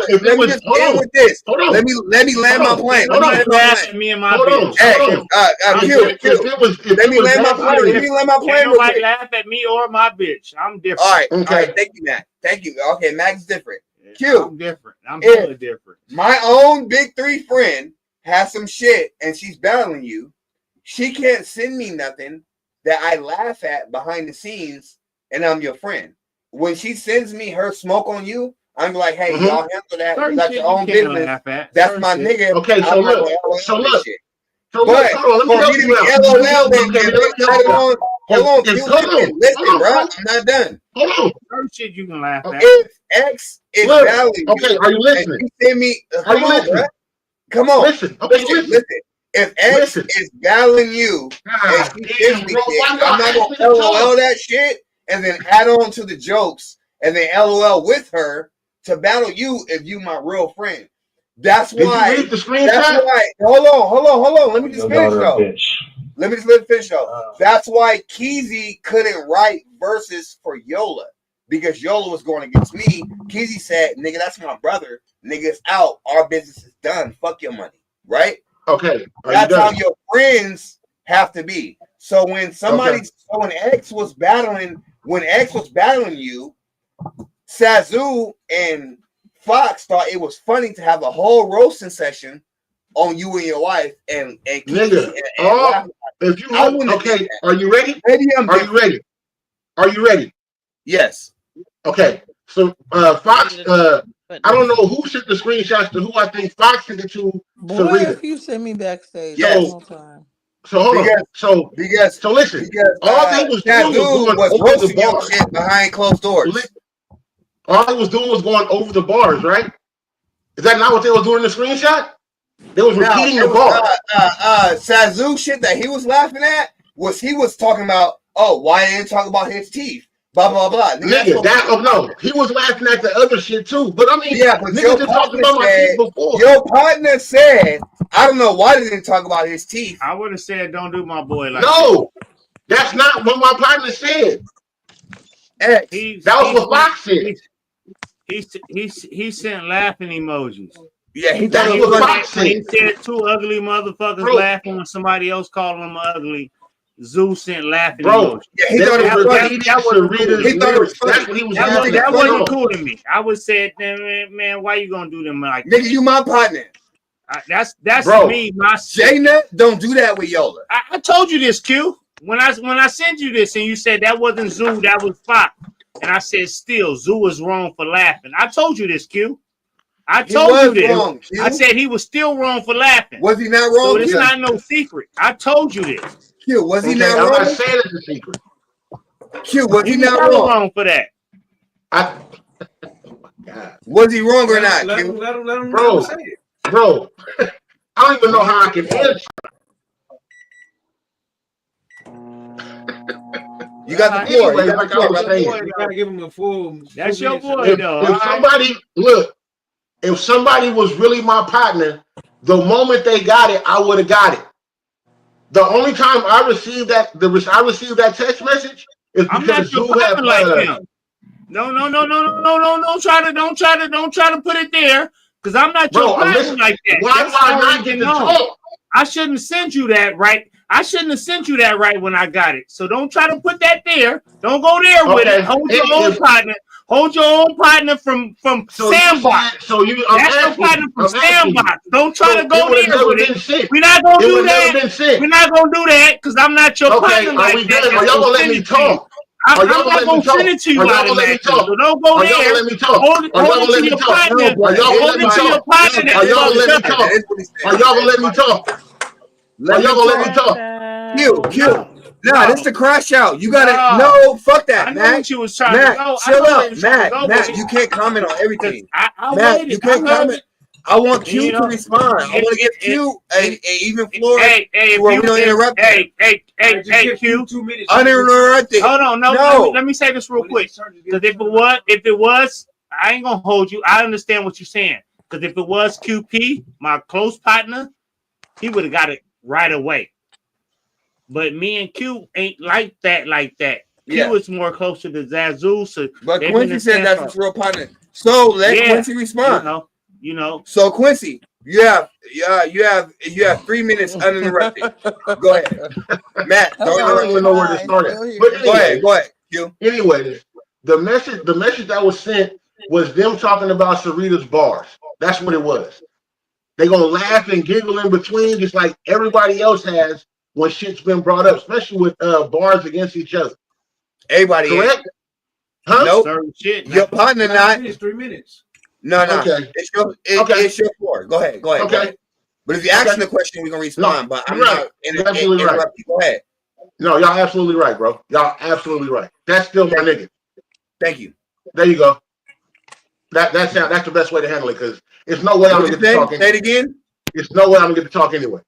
If it Let me was just end with this. hold Let me land my on, plane. Don't Let me you land my laugh plane. at me and my hold on, bitch. Hey, hold on. Q. If Let it me was land my that plane. Let me serious, land my Can't plane real nobody quick. laugh at me or my bitch. I'm different. All right, okay. thank you, Mac. Thank you. Okay, Mac's different. I'm different. I'm If hella different. my own big three friend has some shit and she's battling you, she can't send me nothing that I laugh at behind the scenes, and I'm your friend. When she sends me her smoke on you, I'm like, hey, y'all handle that. You Certain got shit your you own can't business. laugh at. That's Certain my shit. nigga. Okay, I'm not gonna LOL this shit. But hold on, let me for help me to you be out. LOL Okay, and let me then help add you out. on, hold on, Q, listen, bro. Hold I'm not done. on. Certain shit you can laugh at. If X is Look, battling okay, you, are you and listening? you send me, Are you come on, bro. listening? Come on. Listen, okay, listen. If X is battling you and God she damn, sends me bro, shit, why I'm y'all not ask me gonna to LOL talk? that shit and then add on to the jokes and then LOL with her to battle you if you my real friend. That's Did why. you read the screenshot? That's why. Hold on. Let me just finish though. Let me just finish though. That's why Keezy couldn't write verses for Yola. Because Yola was going against me. Keezy said, nigga, that's my brother. Nigga, it's out. Our business is done. Fuck your money. Right? Okay. That's how your friends have to be. So when when X was battling you, Sazu and Fox thought it was funny to have a whole roasting session on you and your wife and Kiki Nigga, and laugh. if you I look, wouldn't have did okay, that. are you ready? Maybe I'm Are you ready? Are you ready? Yes. Okay. So Fox, I don't know who sent the screenshots to who. I think Fox sent it to Boy, Sarita. if you send me backstage Yes. one more time. So hold on. So listen. Because All they was doing Sazu was was going over the roasting your bars. shit behind closed doors. All they was doing was going over the bars, right? Is that not what they was doing in the screenshot? They was repeating the bars. Sazu shit that he was laughing at was he was talking about, oh, why didn't talk about his teeth? Blah blah blah. Nigga, no, he was laughing at the other shit too. But I mean, yeah, but niggas been talking about my teeth before. Your partner said, I don't know why they didn't talk about his teeth. I would have said, don't do my boy like no, that's not what my partner said. X. That was what Fox said. He sent laughing emojis. Yeah, he thought when it was Fox when he said. said two ugly motherfuckers laughing when somebody else called them ugly, Zeus sent laughing emojis. Yeah, he thought it was funny. That wasn't cool. He thought it was funny. That's what he was That wasn't cool to me. I would say, man, why you gonna do them like that? Nigga, you my partner. That's me. My Jayna don't do that with Yola. I told you this, Q. When I sent you this and you said that wasn't Zoo, that was Fox. And I said, still, Zoo was wrong for laughing. I told you this, Q. I told you this. Wrong, Q. I said he was still wrong for laughing. Was he not wrong? So it's not no secret. I told you this. Q, was he not I'm wrong? not saying it's a secret. Q, was he was not hella wrong? wrong for that. Was he wrong or not, Q? Let him say it. Bro, I don't even know how I can answer. You got the floor. Anyway, like I was saying, You gotta give him a full. That's your boy, though. If somebody if somebody was really my partner, the moment they got it, I would have got it. The only time I received that text message is I'm not because your Zoo had partner like them. No. Don't try to put it there, because I'm not your partner like that. Why do I not get to talk? I shouldn't send you that right. I shouldn't have sent you that right when I got it. So don't try to put that there. Don't go there with it. Hold your own partner. Hold your own partner from Sandbox. That's your partner from Sandbox. Don't try to go there with it. We're not gonna do that. We're not gonna do that because I'm not your partner like that. Are y'all gonna let me talk? I'm not gonna send it to you automatically. So don't go there. Hold it to your partner. Hold it to your partner. Are y'all gonna let me talk? Are y'all gonna let me talk? Are y'all gonna let me talk? Q. Nah, this is the crash out. You gotta fuck that, I know Mac. what you was trying Mac, to go. chill out, Mac. You can't comment on everything. Mac, you can't comment. I want Q to respond. I want to give Q a even floor where we don't interrupt him. Hey, Q. 2 minutes. Uninterrupted. Hold on, no. Let me say this real quick. Because if it was, I ain't gonna hold you. I understand what you're saying. Because if it was QP, my close partner, he would have got it right away. But me and Q ain't like that. Yeah. Q is more closer to Zazu. So But Quincy said that's his real partner. So let Quincy respond. You know. So Quincy, you have 3 minutes uninterrupted. Go ahead, Matt. I don't even know where to start at. But anyway, go ahead. Q. Anyway, the message that was sent was them talking about Sarita's bars. That's what it was. They gonna laugh and giggle in between, just like everybody else has when shit's been brought up, especially with bars against each other. Everybody correct? Ain't. Huh? Nope. Your partner not. It's 3 minutes. No. Okay. It's your floor. Go ahead. Go ahead. But if you're asking the question, we're gonna respond. But I'm not absolutely right. Go ahead. No, y'all absolutely right, bro. Y'all absolutely right. That's still my nigga. Thank you. There you go. That's the best way to handle it because it's no way I'm gonna get to talk. Say it again. It's no way I'm gonna get to talk anyway.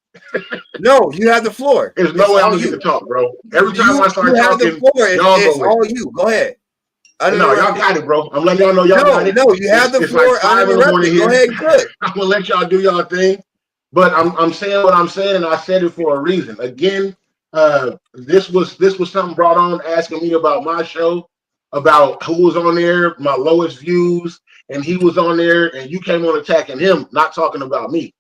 No, you have the floor. There's no way I'm gonna get to talk, bro. Every time I start talking, the floor. y'all It's go with all it. you. Go ahead. No, y'all got it, bro. I'm letting y'all know y'all got it. No, you have the floor. It's like 5 in the morning here. Go ahead and cook. I'm gonna let y'all do y'all thing, but I'm saying what I'm saying, and I said it for a reason. Again, this was something brought on asking me about my show, about who was on there, my lowest views, and he was on there, and you came on attacking him, not talking about me.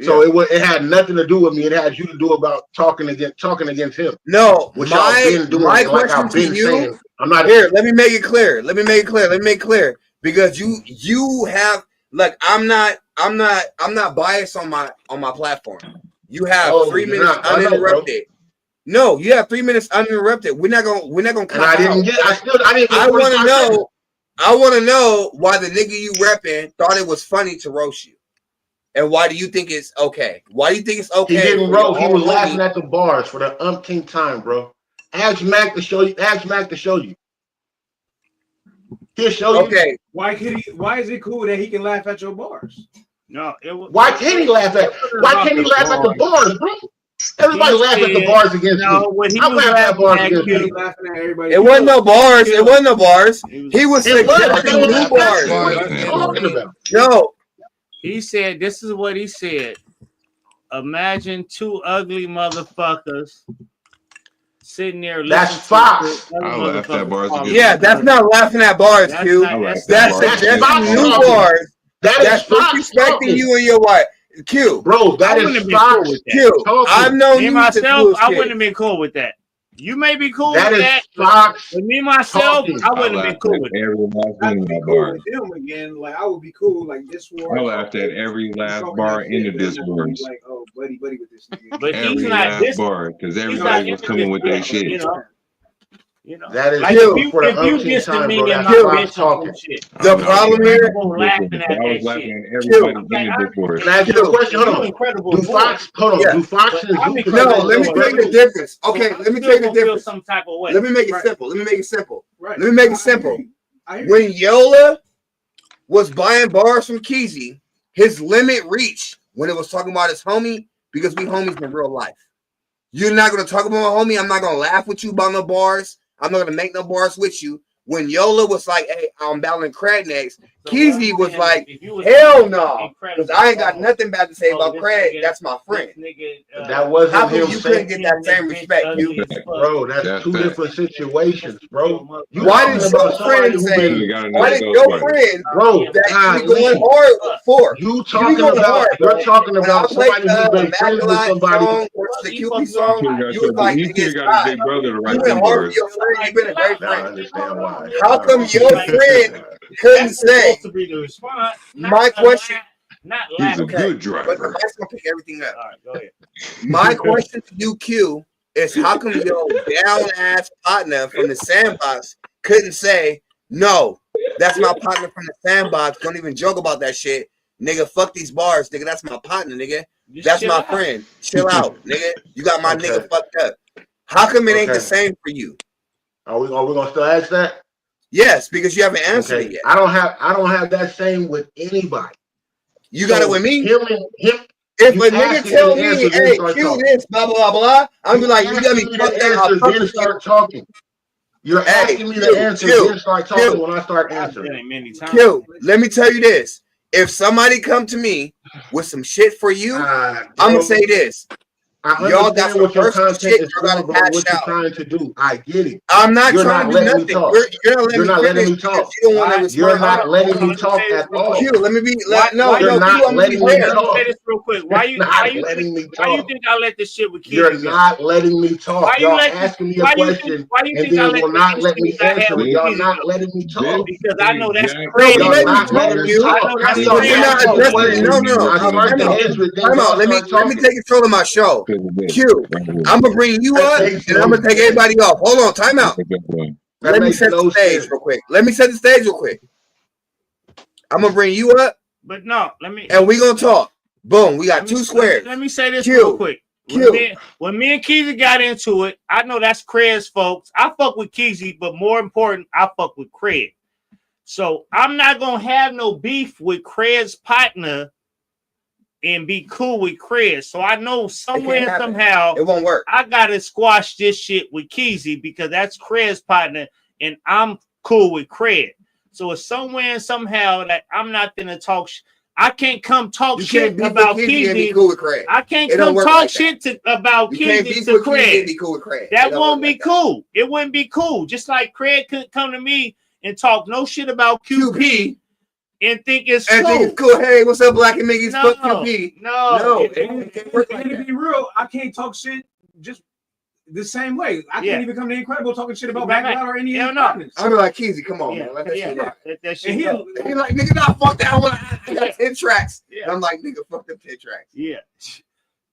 So it had nothing to do with me. It had you to do about talking against him. No, which y'all been doing. My and like question I've been to you, saying, I'm not here. Let me make it clear. Because you have I'm not biased on my platform. You have 3 minutes uninterrupted. No, you have 3 minutes uninterrupted. We're not gonna cut out. I want to know why the nigga you repping thought it was funny to roast you. And why do you think it's okay? Why do you think it's okay? He didn't roast. He was laughing at the bars for the umpteenth time, bro. Ask Mac to show you. He'll show you. Okay. Why is it cool that he can laugh at your bars? No. Why can't he laugh at? Why can't he laugh at the bars, bro? Everybody laughed at the bars against me. I laughed at bars against me. It wasn't no bars. It wasn't no bars. He was suggesting new bars. What are you talking about? No. He said, this is what he said. Imagine two ugly motherfuckers sitting there listening. That's Fox. I laughed at bars against Yeah, that's not laughing at bars, Q. That's suggesting new bars. That's disrespecting you and your wife. Q. Bro, that is Fox. Q. I've known you myself. I wouldn't have been cool with that. You may be cool with that. Fox. But me myself, I wouldn't have been cool with every last I'd one be of my cool bars. with them again. Like I would be cool. Like this war. I laughed at every last bar in the discourse. Like, oh, buddy with this nigga. But every he's not last bar because everybody was coming with their shit. You know, that is like if you diss to me and my bitch talking shit. The problem here, laughing at I was that laughing shit. at everybody in the discourse. Can I ask you a question? Hold on. Do Fox? Hold on. Do Fox and Zuka? No, let me tell you the difference. Okay, let me tell you the difference. Some type of way. Let me make it simple. Right. Let me make it simple. When Yola was buying bars from Keezy, his limit reached when it was talking about his homie because we homies in real life. You're not gonna talk about my homie. I'm not gonna laugh with you about no bars. I'm not gonna make no bars with you. When Yola was like, "Hey, I'm battling Craig next," Keezy was like, "Hell no," because I ain't got nothing bad to say about Craig. That's my friend. That wasn't How come him you couldn't get that same respect, you? Bro, that's two different situations, bro. Why did your friend say? Why did your friend, bro, that you going hard for? You talking about? You're talking about somebody who's been friends with somebody. The QB song. You was like, you should have got his big brother to write you been them hard bars. for your friend. You've been a great Now I friend. understand why. How come your friend couldn't say? My question. He's a good driver. But the mic's gonna pick everything up. All right, go ahead. My question to you, Q, is how come your down ass partner from the sandbox couldn't say, no, that's my partner from the sandbox. Don't even joke about that shit. Nigga, fuck these bars, nigga. That's my partner, nigga. That's my friend. Chill out, nigga. You got my nigga fucked up. How come it ain't the same for you? Are we gonna still ask that? Yes, because you haven't answered it yet. I don't have that same with anybody. You got it with me. Him. If a nigga tell me, hey, Q this, blah, blah, blah, I'm be like, you got me fucked up. Then start talking. You're asking me to answer, then start talking when I start answering. Q, let me tell you this. If somebody come to me with some shit for you, I'm going to say this. I Y'all got understand some what your personal content shit is y'all for, gotta bro. hash What you're out. trying to do, I get it. I'm not You're trying not to do letting me nothing. talk. You're not letting You're me not letting finish me because talk. you don't want to You're respond. not letting me Let me talk say this at real quick. all. Q, let me be. Why No, You're Q, not I'm gonna be letting me fair. let me say talk. this real quick. You're not letting me Why you talk. think I let this shit with You're Keezy go? not letting me Why talk. you Y'all let this asking me a question why you and think I then let will this not let me issue I had answer it. with Y'all Keezy not go? letting me talk. Because I know that's No, crazy. we Y'all letting you not talk, letting me Q. talk. I know How that's do So y'all you're crazy. not ask me a addressing. question? No, no. I start Time to out. answer it, then Time out. y'all Let me start talking. take control of my show. Q, I'm gonna bring you That up makes and I'm no gonna take sense. everybody off. Hold on. Time out. That Let me makes set the no stage sense. real quick. Let me set the stage real quick. I'm gonna bring you up But no, let me and we gonna talk. Boom. We got two squares. let me say this real Q. quick. Q. When me and Keezy got into it, I know that's Craig's folks. I fuck with Keezy, but more important, I fuck with Craig. So I'm not gonna have no beef with Craig's partner and be cool with Craig. So I know somewhere somehow it won't work. I gotta squash this shit with Keezy because that's Craig's partner and I'm cool with Craig. So it's somewhere somehow that I'm not gonna talk. I can't come talk shit about Keezy. And be cool with Craig. I can't It don't come work talk like shit that. about You can't Keezy beef to with Keezy and Craig. be cool with Craig. That It don't won't work be like that. cool. It wouldn't be cool. Just like Craig couldn't come to me and talk no shit about QP and think it's And cool. think it's cool. Hey, what's up, Black and Miggy's? No, Fuck QP. no. And to be real, I can't talk shit just the same way. I can't even come to Incredible talking shit about Backlot or any of his partners. I'll be like, Keezy, come on, man. Let that shit rock. Let that shit And go. he like, nigga, nah, fuck that one. I got 10 tracks. Yeah. And I'm like, nigga, fuck them 10 tracks. Yeah.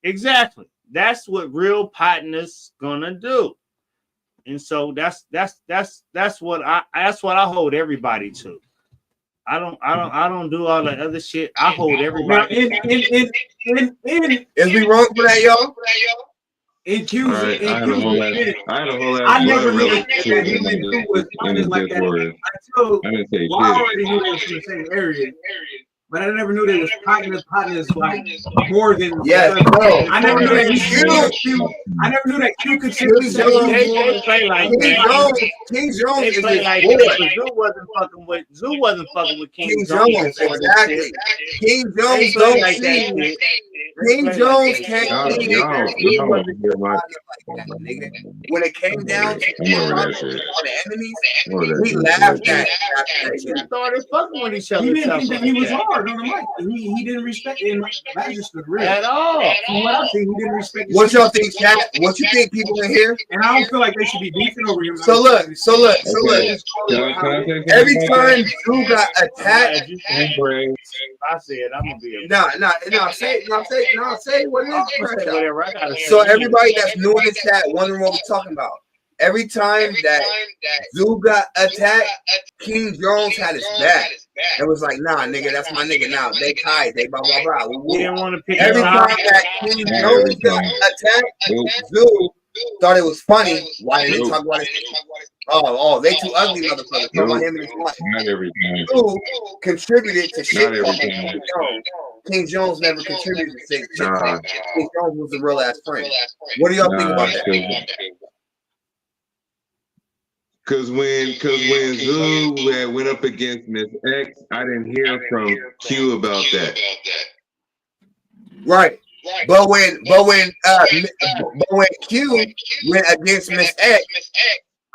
Exactly. That's what real partners gonna do. And so that's what I hold everybody to. I don't do all that other shit. I hold everybody. Is we wrong for that, y'all? In Q's, I had a whole ass I never blood knew relative that him and Q was in the partners like that Discord. until I didn't say well, I shit. already knew they was from the same area, but I never knew they was partners like more than Yes, no. I never knew that I never knew that Q considered King himself Jones, They play like that. King Jones They is play his like boy. that. But Zoo wasn't fucking with King Jones before this exactly. shit. King They Jones play don't like that see. shit. King Jones can't see Y'all Zoo wasn't hear my like that, nigga. When it came down to I'm over that shit. the enemies, I'm over that we shit. laughed at They that shit. just started fucking with each other. he didn't stuff think that like he was that. hard on the mic. He didn't respect it. That's just the real. At all. From what I've seen, he didn't respect it. What y'all think, chat? What you think people in here? And I don't feel like they should be beefing over him. So look. Okay. Can I say something Every about time that? Zoo got attacked, I said I'm gonna be a say what it is. say whatever I gotta say. So everybody that's new in the chat wondering what we're talking about. Every time that Zoo got attacked, King Jones had his back. It was like, nah, nigga, that's my nigga now. They tied, they blah blah blah. He didn't want to pick Every a time side. that King Jones got attacked, Zoo thought it was funny. Why didn't they talk about it? Oh, they too ugly motherfuckers. Talk about him and his wife. Not every time. Zoo contributed to shit. Not every time. King Jones never contributed to shit. Nah. King Jones was a real ass friend. What do y'all think about that? Cause when Zoo went up against Miss X, I didn't hear from Q about that. Right. But when Q went against Miss X,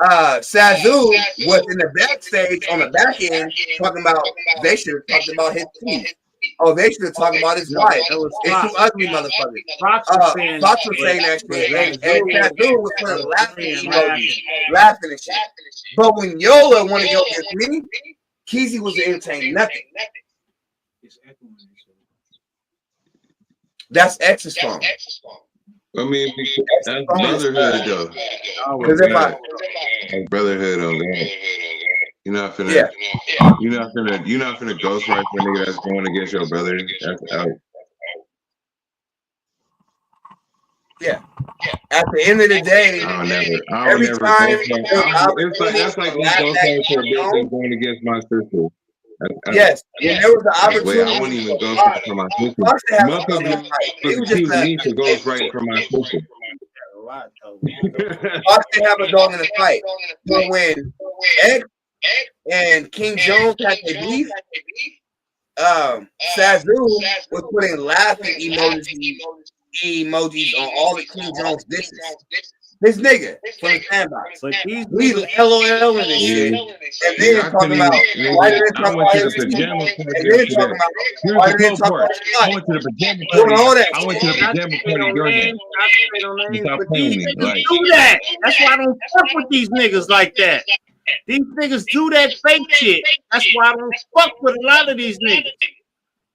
Sazu was in the backstage on the back end talking about they should have talked about his teeth. Oh, they should have talked about his wife. It's too ugly, motherfuckers. Fox was saying that shit, and Sazu was putting laughing emojis, laughing and shit. But when Yola wanted to go against me, Keezy was entertaining nothing. That's X's phone. I mean, that's brotherhood though. Because if I That's brotherhood on that. You're not finna ghostwrite for a nigga that's going against your brother. That's out. Yeah. At the end of the day, every time That's like me ghostwriting for a bitch that's going against my sister. Yes, when there was the opportunity, I won't even ghostwrite for my sister. Motherfuckers accuse me for ghostwriting for my sister. Fox didn't have a dog in the fight. But when X and King Jones had their beef, Sazu was putting laughing emojis emojis on all the King Jones dishes. This nigga from the sandbox. But these We LOL and this shit. And then talking about why did they talk about his teeth? And then talking about why did they talk about his I went to the pajama doing party. all that I went to the pajama party during that. Stop but playing these with me. niggas Like, do that. That's why I don't fuck with these niggas like that. These niggas do that fake shit. That's why I don't fuck with a lot of these niggas.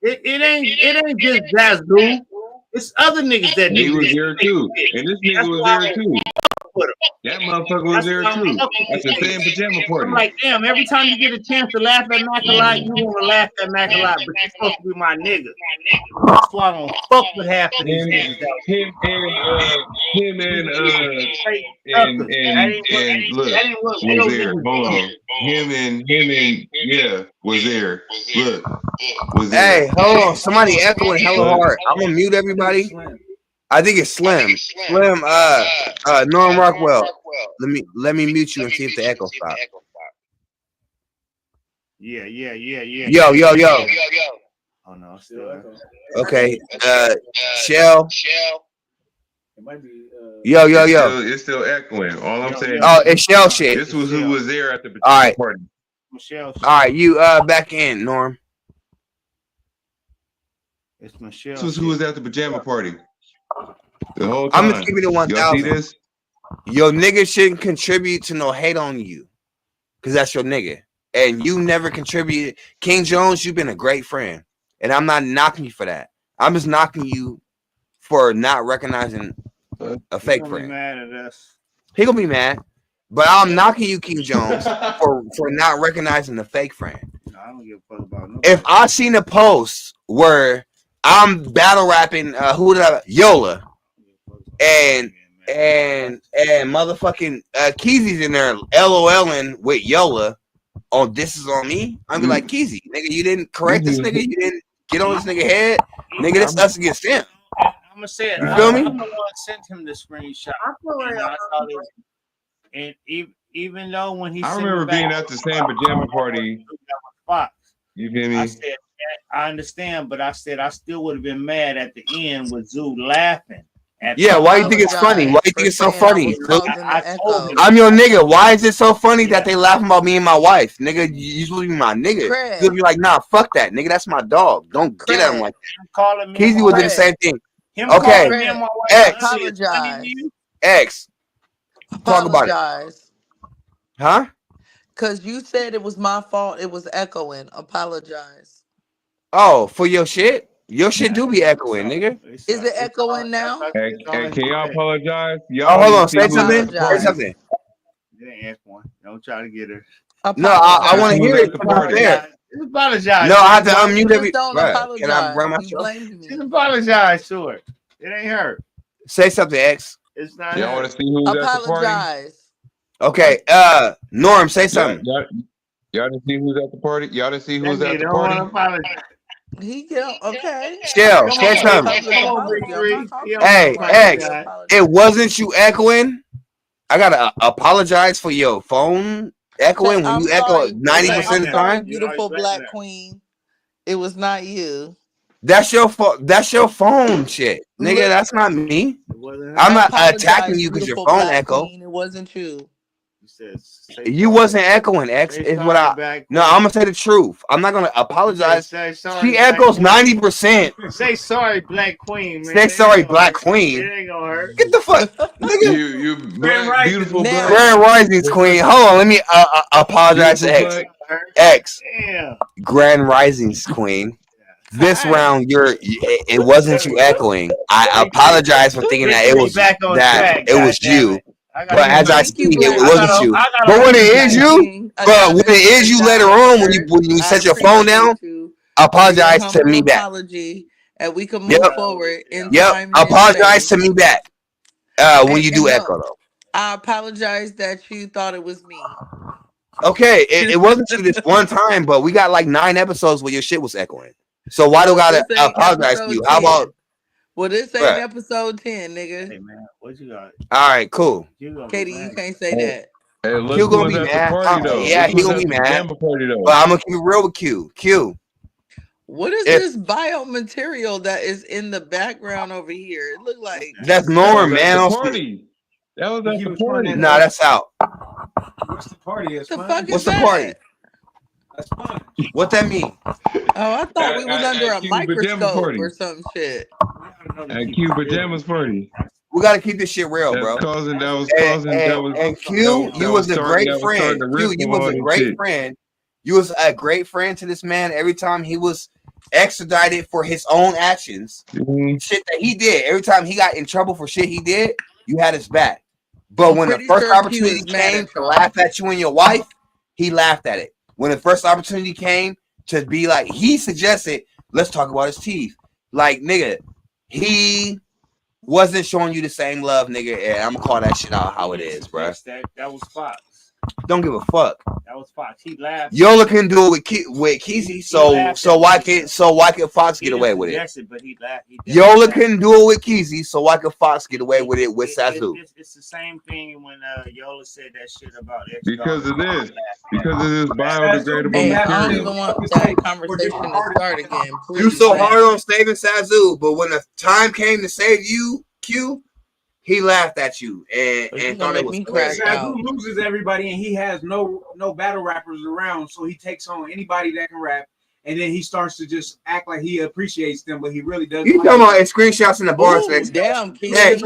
It ain't just Jazzu. It's other niggas that he do was this there fake too, shit. and this nigga That's was why I there don't too. fuck with him. That motherfucker was That's there why I don't too fuck with at the these same niggas. pajama I'm party. like, damn, every time you get a chance to laugh at Mac a lot, you want to laugh at Mac a lot, but you're supposed to be my nigga. That's why I don't fuck with half of these niggas. Him and look That ain't what was real there. niggas Hold do. on. Him and yeah was there. Look, was there. Hey, hold on. Somebody echoing hella Look. hard. I'm gonna mute everybody. I think it's Slim. Slim, Norm Rockwell. Let me mute you and see if the echo stops. Yeah. Yo. Oh no, still. Okay. Shell. It might be. Yo. It's still echoing. All I'm saying. Oh, it's Shell shit. This was who was there at the All right. party. Michelle. All right, you back in, Norm. It's Michelle. This was who was at the pajama party. The whole time. I'm gonna give you the Y'all see 1,000. this? Your nigga shouldn't contribute to no hate on you, cause that's your nigga, and you never contributed. King Jones, you've been a great friend, and I'm not knocking you for that. I'm just knocking you for not recognizing a fake friend. Mad at us. He gonna be mad, but I'm knocking you, King Jones, for not recognizing the fake friend. No, I don't give a fuck about no. If I seen a post where I'm battle rapping, who did I? Yola, and motherfucking Keezy's in there LOLing with Yola on "This Is On Me," I'm be like, Keezy, nigga, you didn't correct this nigga, you didn't get on this nigga head, nigga, this us against him. I'm gonna say it. You feel me? I'm the one sent him the screenshot. And even though when he, I remember being at the same pajama party. You feel me? I said, I understand, but I said I still would have been mad at the end with Zoo laughing. Yeah, why you think it's funny? Why you think it's so funny? I'm your nigga. Why is it so funny that they laughing about me and my wife? Nigga, you supposed to be my nigga. You'll be like, nah, fuck that. Nigga, that's my dog. Don't get at him like that. Keezy would do the same thing. Okay. X. Talk about it. Huh? Because you said it was my fault. It was echoing. Apologize. Oh, for your shit? Your shit do be echoing, nigga. Is it echoing now? Hey, can y'all apologize? Oh, hold on. Say something. Say something. Don't try to get her. No, I want to hear it. There. Just apologize. No, I have to unmute every. Don't Right. apologize. Can I grab my You blamed me. Just apologize to her. It ain't her. Say something, X. It's not. Y'all want to see who's at the party? Apologize. Okay. Norm, say something. Y'all didn't see who's at the party? Y'all didn't see who's at the Don't party? want to apologize. He get okay. Shell, say something. Hey, X, it wasn't you echoing. I gotta apologize for your phone echoing when you echo 90% of the time. Beautiful black queen. It was not you. That's your fault. That's your phone shit, nigga. That's not me. I'm not attacking you because your phone echo. Queen. It wasn't you. You wasn't echoing, X. Is what I. No, I'm gonna say the truth. I'm not gonna apologize. She echoes 90%. Say sorry, Black Queen. Man. Say sorry, Black Queen. It ain't gonna hurt. Get the fuck, nigga. You black, beautiful black. Grand Rising's Queen. Hold on, let me apologize to X. X. Damn. Grand Rising's Queen. This round, it wasn't you echoing. I apologize for thinking that it was you. But as I speak, it wasn't you. But when it is you, later on when you set your phone down, apologize to me back. Apology, and we can move forward in time. Apologize to me back when you do echo though. I apologize that you thought it was me. Okay, it wasn't you this one time, but we got like 9 episodes where your shit was echoing. So why do I gotta apologize to you? How about? Well, this ain't episode 10, nigga. Hey man, what you got? All right, cool. Katie, you can't say that. Hey, look Q gonna be who's at mad. the party, though. Yeah, Look he who's gonna at be the mad. pajama party, though. But I'm gonna keep it real with Q. Q. What is this biomaterial that is in the background over here? It look like that's Norm, That man. was at the party. That was at the party. Nah, that's out. What's the party? It's the fine. fuck is What's the that? party? That's fine. What that mean? Oh, I thought we was under a Q pajama microscope party. or some shit. At Q pajamas party. We gotta keep this shit real, bro. And Q, you was a great friend. Q, you was a great friend. You was a great friend to this man. Every time he was extradited for his own actions, shit that he did. Every time he got in trouble for shit he did, you had his back. But I'm when the pretty first sure Q opportunity is mad came at to y'all. laugh at you and your wife, he laughed at it. When the first opportunity came to be like, he suggested, let's talk about his teeth. Like, nigga, he wasn't showing you the same love, nigga. And I'm gonna call that shit out how it is, bro. That was Fox. Don't give a fuck. That was Fox. He laughed. Yola can do it with Keezy, so why can Fox get away with it? But he laughed. Yola can do it with Keezy, so why can Fox get away with it with Sazu? It's the same thing when Yola said that shit about Because of this biodegradable Hey, material. I don't even want that conversation to start again. Please. You so hard on saving Sazu, but when the time came to save you, Q, he laughed at you and thought it was hilarious. Sazu loses everybody, and he has no battle rappers around, so he takes on anybody that can rap, and then he starts to just act like he appreciates them, but he really doesn't. You talking about screenshots in the bars? Damn, hey,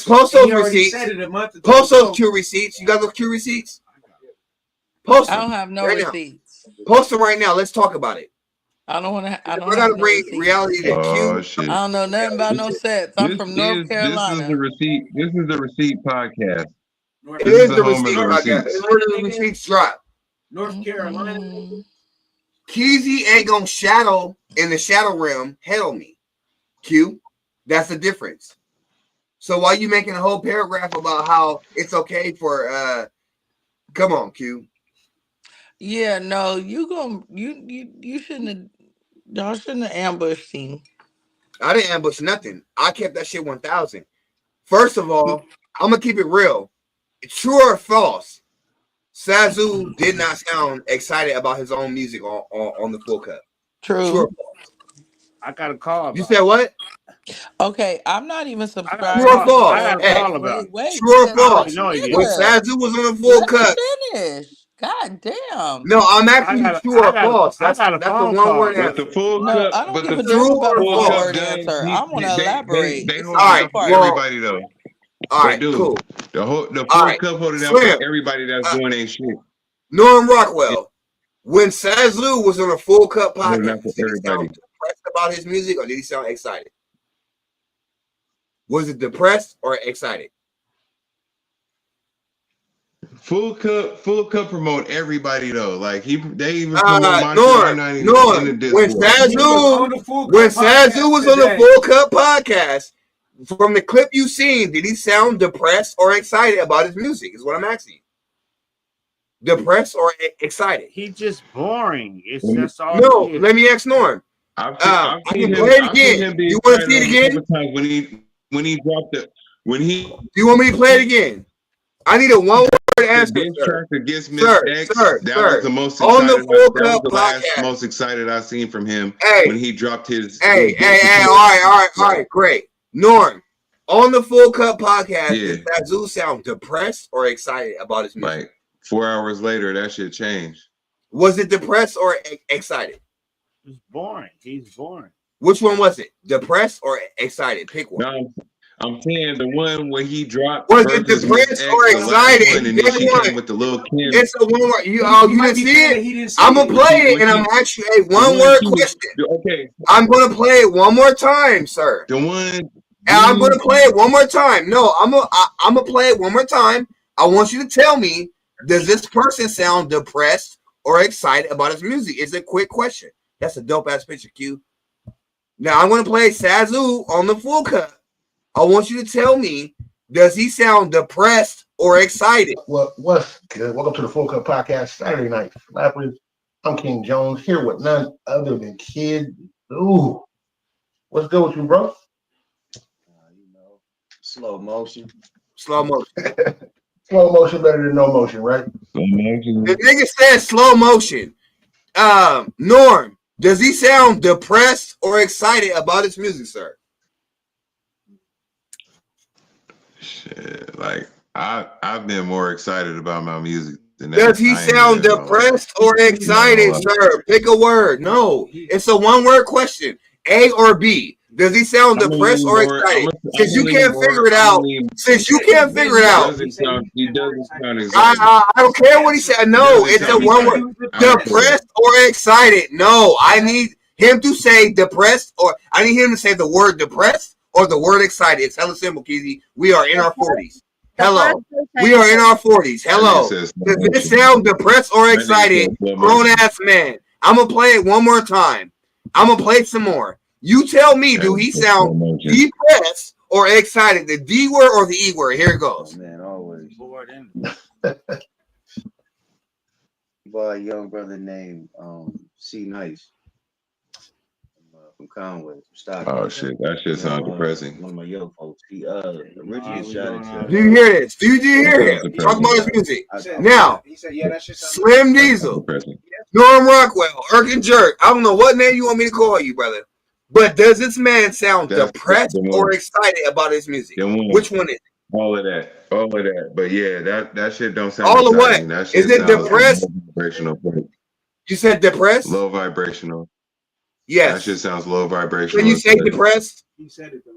post those receipts. Post those Q receipts. You got those Q receipts? Post them. I don't have no right receipts. Now. Post them right now. Let's talk about it. I don't want to. I don't. We're gonna bring reality to Q. Shit. I don't know nothing about no sets. I'm from North Carolina. This is the receipt. This is the receipt podcast. It is the receipt podcast. It's where the receipts drop. North Carolina. Keezy ain't gonna shadow in the shadow realm. Hell me, Q. That's the difference. So why you making a whole paragraph about how it's okay for? Come on, Q. Yeah, no, you shouldn't have. Y'all shouldn't have ambushed him. I didn't ambush nothing. I kept that shit 1,000. First of all, I'm gonna keep it real. True or false? Sazu did not sound excited about his own music on the Full Cut. True. True or false? I got a call. You said what? Okay, I'm not even subscribed. True or false? I got a call about it. Wait. True or false? No, you When Sazu was on the Full Cut. Finish. God damn. No, I'm asking you true or false. That's the one word But answer. the Full No, Cup, I don't but give the a damn about a Full full Cup word guns, answer. I want to elaborate. They This hold is it my down for part. everybody though. All right, They do. cool. The All Full right, Cup holding down Slim. for everybody that's doing ain't shit. Norm Rockwell. When Sazu was on a Full Cut Holding podcast, down for did he sound everybody. depressed about his music or did he sound excited? Was it depressed or excited? Full Cup promote everybody though. Like they even promote my shit. I'm not even in the Norm. Discord. When Sazu was on the Full Cut podcast, from the clip you seen, did he sound depressed or excited about his music? Is what I'm asking. Depressed or excited? He's just boring. That's all. No, let me ask Norm. I've I seen can him, play it I've seen again. him be You want to see it excited again? a couple times when he dropped it. When he Do you want me to play it again? I need a one word answer, diss sir. track against Miss X, that was the most On excited. the Full That was Cup the last podcast. most excited I've seen from him when he dropped his. All right, great. Norm, on the Full Cup podcast, did Sazu sound depressed or excited about his music? Like 4 hours later, that shit changed. Was it depressed or excited? It's boring. He's boring. Which one was it? Depressed or excited? Pick one. No, I'm saying the one where he dropped. Was it depressed or excited? And then she came with the little Kim. It's a one word. You didn't see it? I'm gonna play it and I'm asking you a one word question. Okay. I'm gonna play it one more time, sir. The one. And I'm gonna play it one more time. No, I'm gonna play it one more time. I want you to tell me, does this person sound depressed or excited about his music? It's a quick question. That's a dope ass picture, Q. Now I'm gonna play Sazu on the Full Cut. I want you to tell me, does he sound depressed or excited? Well, what's good? Welcome to the Full Cut Podcast, Saturday Night Flappers. I'm King Jones, here with none other than Kid. Ooh, what's good with you, bro? Slow motion. Slow motion. Slow motion better than no motion, right? The nigga said slow motion. Norm, Does he sound depressed or excited about his music, sir? Shit, like I've been more excited about my music than that. Does he sound depressed or excited, sir? Pick a word. No, it's a one-word question. A or B. Does he sound depressed or excited? Since you can't figure it out, He doesn't sound excited. I don't care what he said. No, it's a one word. Depressed or excited? No, I need him to say depressed, or I need him to say the word depressed or the word excited. It's hella simple, Kizzy. We are in our 40s. Hello. We are in our 40s. Hello. Does it sound depressed or excited? Grown ass man. I'm gonna play it one more time. I'm gonna play it some more. You tell me, do he sound depressed or excited? The D word or the E word? Here it goes. Oh, man, always. By a young brother named C Nice from Conway, from Stockton. Oh shit, that shit sounds depressing. One of my young folks. He originally shot Do you hear this? Do you hear him? Talk about his music. Now, Slim Diesel, Norm Rockwell, Erkin Jerk. I don't know what name you want me to call you, brother. But does this man sound depressed or excited about his music? Which one is it? All of that. But yeah, that shit don't sound all exciting. Of what? That shit is it depressed? Vibrational. You said depressed? Low vibrational. Yes. That shit sounds low vibrational. Can you say depressed? He said it though.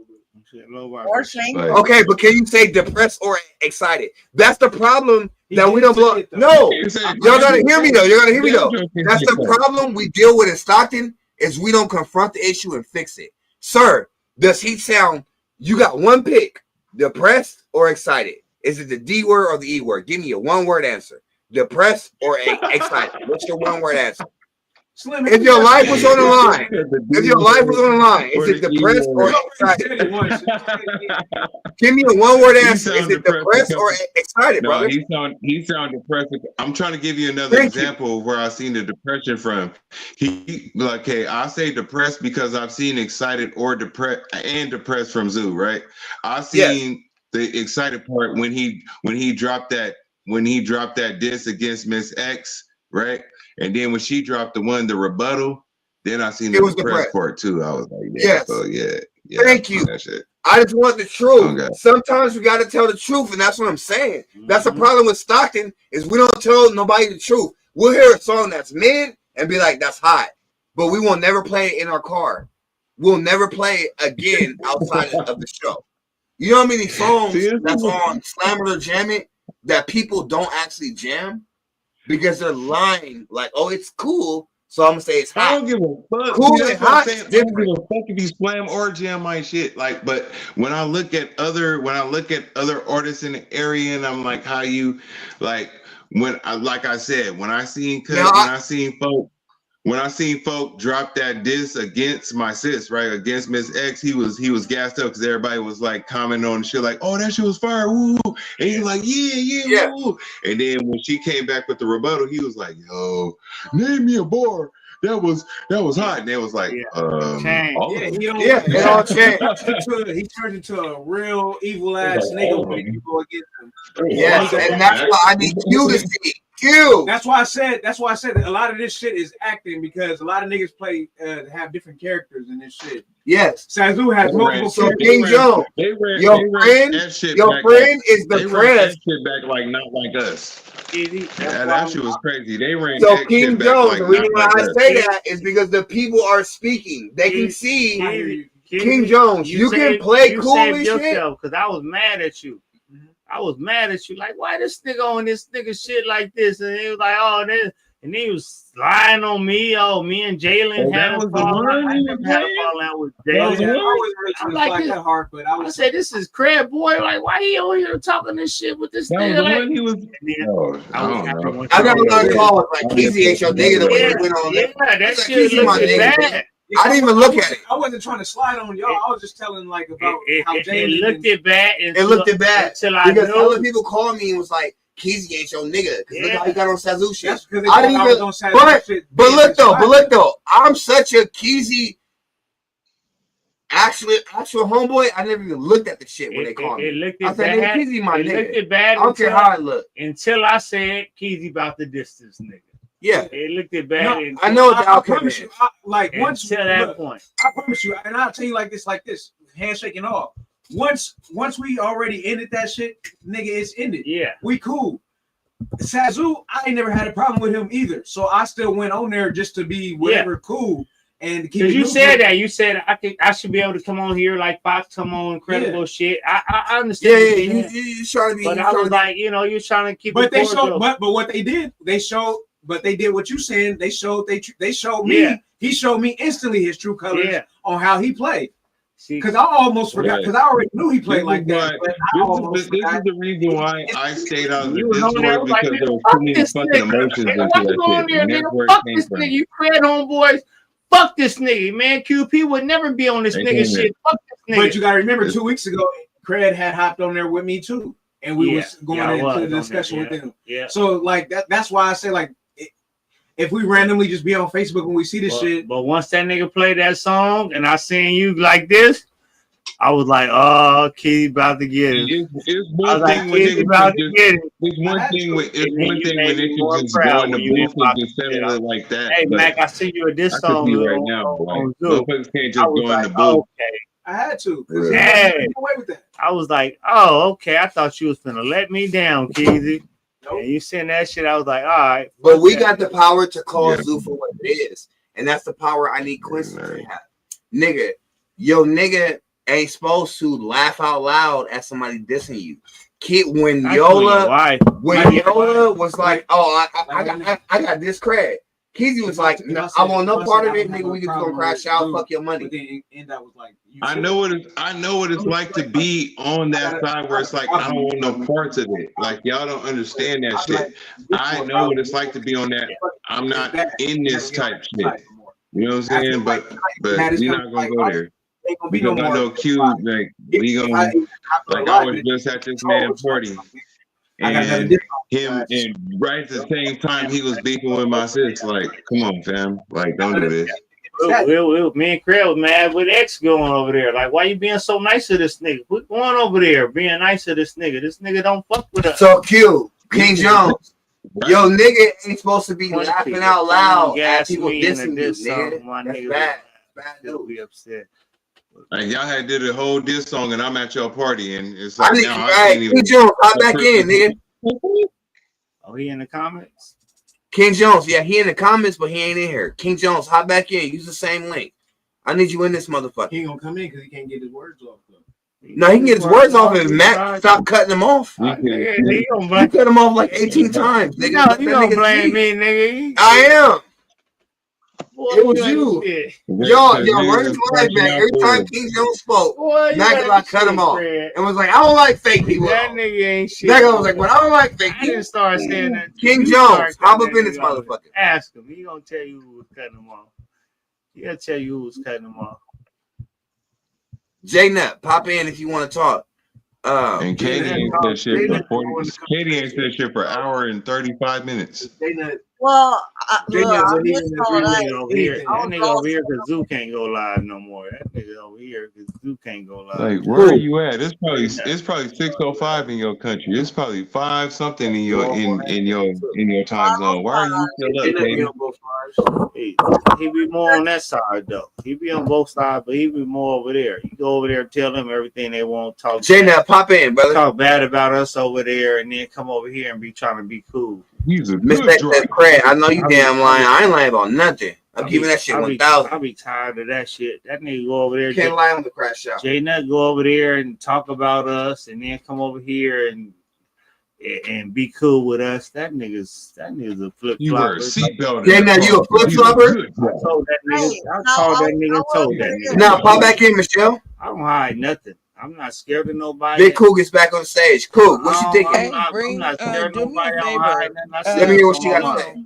Low vibration. Okay, but can you say depressed or excited? That's the problem that we don't blow. No, y'all gotta hear me though. You're gonna hear me though. That's the problem we deal with in Stockton is we don't confront the issue and fix it. Sir, does he sound? You got one pick: depressed or excited. Is it the D word or the E word? Give me a one-word answer: depressed or excited. What's your one-word answer? If your life was on the line, is it depressed or excited? Give me a one-word answer. Is it depressed or excited, brother? No, he sound depressed. I'm trying to give you another example of where I've seen the depression from. I say depressed because I've seen excited or depressed from Zoo, right? I've seen the excited part when he dropped that diss against Miss X, right? And then when she dropped the rebuttal, then I seen the depressed part too. I was like, yeah. Thank you. I just want the truth. Okay. Sometimes we got to tell the truth, and that's what I'm saying. That's the problem with Stockton is we don't tell nobody the truth. We'll hear a song that's mid and be like, that's hot, but we will never play it in our car. We'll never play it again outside of the show. You know how many songs that's on Slam It or Jam It that people don't actually jam? Because they're lying, like, oh, it's cool, so I'm gonna say it's hot. I don't give a fuck. Cool and hot. I don't give a fuck if you slam or jam my shit. Like, but when I look at other artists in the area, and I'm like, how you, like, when I seen folk drop that diss against my sis, right, against Miss X, he was gassed up because everybody was like commenting on the shit like, oh, that shit was fire, woo, and he's like, yeah, woo. And then when she came back with the rebuttal, he was like, yo, name me a bar that was hot, and it was like, it all changed. He turned into a real evil ass nigga when you go against him. Yes, and that's why I need you to see. That's why I said that a lot of this shit is acting because a lot of niggas have different characters in this shit. Yes. Sazu has multiple so King Joe, your friend is the press. Shit back like not like us. That shit was crazy. They ran so King Joe. The reason why I say that is because the people are speaking. They can see King Jones. You can play cool and shit. Because I was mad at you. I was mad at you, like, why this nigga on this nigga shit like this? And he was like, oh, this, and he was lying on me. Oh, me and Jalen had a fall out. I never had a fall out with Jalen. I'm like, that hard, but I said, this is crab boy. Like, why he over here talking this shit with this nigga? Like, I got a lot of calls like Keezy ain't your nigga the way he went on. Yeah, that shit looked bad. I didn't even look at it. I wasn't trying to slide on y'all. I was just telling like about how Jalen looked it bad. It looked bad because other people called me and was like, "Keezy ain't your nigga." Because look how he got on Sazu shit. I didn't even. But look though, I'm such a Keezy actual homeboy. I never even looked at the shit when they called me. I said, "Keezy my nigga." It looked bad. I don't care how it looked until I said Keezy about the distance, nigga. Yeah, it looked it bad. No, I know what the I outcome promise is. you, like once to that look, point. I promise you, and I'll tell you like this, handshake and all. Once we already ended that shit, nigga, it's ended. Yeah, we cool. Sazu, I ain't never had a problem with him either, so I still went on there just to be whatever cool and keep. Because you said that I should be able to come on here like Fox come on incredible shit. I understand. Yeah, you trying to be. But I was like, you know, you're trying to keep. But they showed, but what they did, but they did what you saying. They showed me. Yeah. He showed me instantly his true colors on how he played. Because I almost forgot, because I already knew he played like that. But this is the reason why I stayed out of the Discord, because there was too many fucking emotions into that shit. And that's where it came from. You Cred homeboys. Fuck this nigga, man. QP would never be on this nigga shit. Fuck this nigga. But you gotta remember, 2 weeks ago, Cred had hopped on there with me too. And we was going into the discussion with him. Yeah. So like that's why I say like if we randomly just be on Facebook when we see this shit. But once that nigga played that song and I seen you like this, I was like, oh, Kitty about to get it. It's one thing when niggas just go in the booth and just settle it like that. Hey, Mac, I see you at this song right now. Motherfuckers can't just go in the booth. Okay. I had to. Hey, I was like, oh, okay. I thought you was gonna let me down, Keezy. Nope. And you saying that shit, I was like, all right. But we got the power to call Zoo for what it is. And that's the power I need Quincy to have. Nigga, nigga ain't supposed to laugh out loud at somebody dissing you. Kid, when Yola was like, oh, I got this cred. Keezy was like, no, I want no part of it, nigga. We just gonna crash out, fuck your money. And that was like, I know what it's like to be on that side where it's like I don't want no parts of it. Like y'all don't understand that shit. I know what it's like to be on that. I'm not in this type shit. You know what I'm saying? But you're not gonna go there. Because I know Q, like we gonna like I was just at this man party. And him, and right at the same time, he was beefing with my sis. Like, come on, fam. Like, don't do this. Me and Craig was mad with X going over there. Like, why you being so nice to this nigga? Quit going over there, being nice to this nigga. This nigga don't fuck with us. So Q, King Jones, yo, nigga ain't supposed to be laughing out loud at people dissing you, nigga. That's bad. Bad. They'll be upset. Like y'all had did a whole diss song and I'm at your party and it's like I can't even. King Jones, hop back in, nigga. Oh, he in the comments? King Jones, yeah, he in the comments, but he ain't in here. King Jones, hop back in. Use the same link. I need you in this motherfucker. He ain't gonna come in because he can't get his words off though. No, he can get his words off if Matt stop cutting him off. You cut him off like 18 times. Nigga, you don't blame me, nigga. I am. It was you. Yo, run his life back. Every time King Jones spoke, Mac cut him off and was like, I don't like fake people. That nigga ain't shit. Mac was like, well, I don't like fake people. I didn't start saying that. King Jones, hop up in this motherfucker. Ask him. He gonna tell you who was cutting him off. He'll tell you who was cutting him off. J-Nut, pop in if you want to talk. And Katie ain't said shit for 40. Katie ain't said shit for an hour and 35 minutes. Well, that nigga over here because Zoo can't go live no more. That nigga over here because Zoo can't go live. Like, where are you at? It's probably 6:05 in your country. It's probably 5 something in your time zone. Why are you still up, Katie? He be more on that side though. He be on both sides, but he be more over there. You go over there and tell them everything they won't talk. Jay, now pop in, brother. Talk bad about us over there, and then come over here and be trying to be cool. Mr. Craig, I know you damn lying. I ain't lying about nothing. I'm giving that shit 1,000. I'll be tired of that shit. That nigga go over there. Can't lie on the crash out. Jay Nut go over there and talk about us, and then come over here and be cool with us. That nigga's a flip flopper. You wear a seatbelt. Jay Nut, you a flip flopper? I told that nigga. Now pop back in, Michelle. I don't hide nothing. I'm not scared of nobody. Big Cool gets back on stage. Cool, what you thinking? I'm not scared of nobody. Let me hear what you got to say.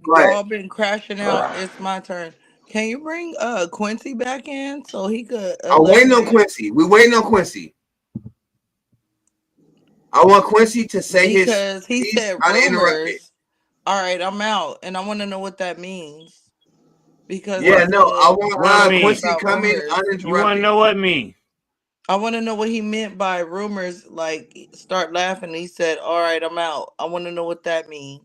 Y'all been crashing out. It's my turn. Can you bring Quincy back in so he could? I'm waiting on Quincy. We waiting on Quincy. I want Quincy to say because he said rumors. All right, I'm out, and I want to know what that means. Because I want Quincy to come in uninterrupted. You want to know what it means? I want to know what he meant by rumors, like start laughing. He said, all right, I'm out. I want to know what that means.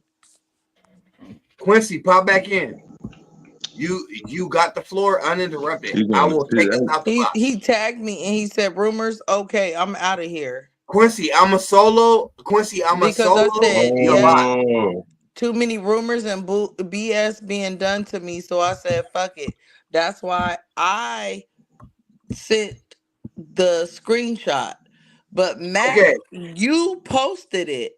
Quincy, pop back in. You got the floor uninterrupted. I will take us out the box. He tagged me and he said rumors. Okay, I'm out of here. Quincy, I'm a solo. Quincy, I'm a solo. Because I said You're yes. live. Too many rumors and BS being done to me, so I said fuck it. That's why I sent the screenshot. But Mac, you posted it.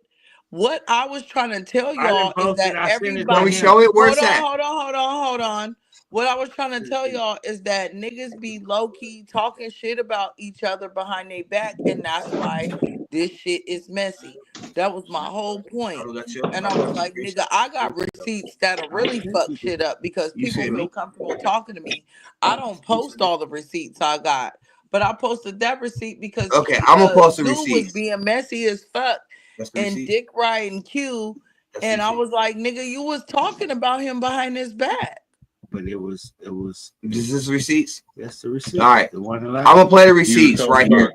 What I was trying to tell y'all is that everybody. Can we show it? Where it's at? Hold on. What I was trying to tell y'all is that niggas be low key talking shit about each other behind their back, and that's why this shit is messy. That was my whole point. And I was like, nigga, I got receipts that'll really fuck shit up because people feel comfortable talking to me. I don't post all the receipts I got, but I posted that receipt because I'm gonna post the Zoo receipts. was being messy as fuck and dick riding Q. And I was like, nigga, you was talking about him behind his back. But it was. Is this receipts? That's the receipt. All right. The one I'm gonna play the receipts right here.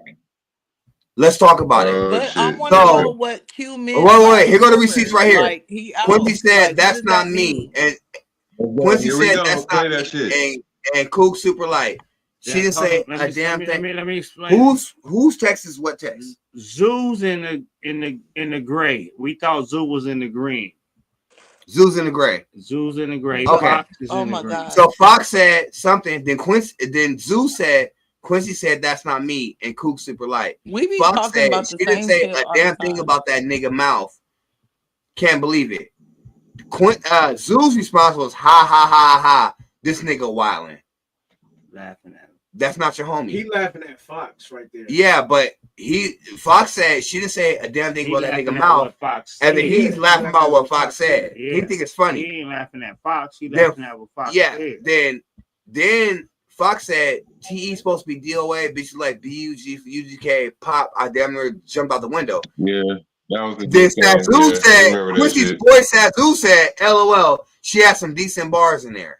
Let's talk about it. But I want to know what Q meant. Wait. Here go the receipts right here. Like, Quincy said that's not me, and Quincy said that's not me. And Cook Super Light. She didn't say a damn thing. Let me explain. Whose text is what text? Zoo's in the gray. We thought Zoo was in the green. Zoo's in the gray. Zoo's in the gray. Okay. Fox is in the green. So Fox said something. Then Zoo said. Quincy said that's not me, and Cook Super Light. We be Fox talking said about she the didn't same say shit a all damn the thing time. about that nigga mouth. Can't believe it. Zoo's response was ha ha ha ha. This nigga wilding. Laughing at him. That's not your homie. He laughing at Fox right there. Yeah, but Fox said she didn't say a damn thing about that nigga mouth. And then he's laughing about what Fox said. He think it's funny. He ain't laughing at Fox. He laughing at what Fox said. Then Fox said TE supposed to be DOA, bitches like BUG for UGK pop. I damn near jumped out the window. Yeah, that was the Then Sazoo said, Quincy's boy Sazoo said, LOL, she had some decent bars in there.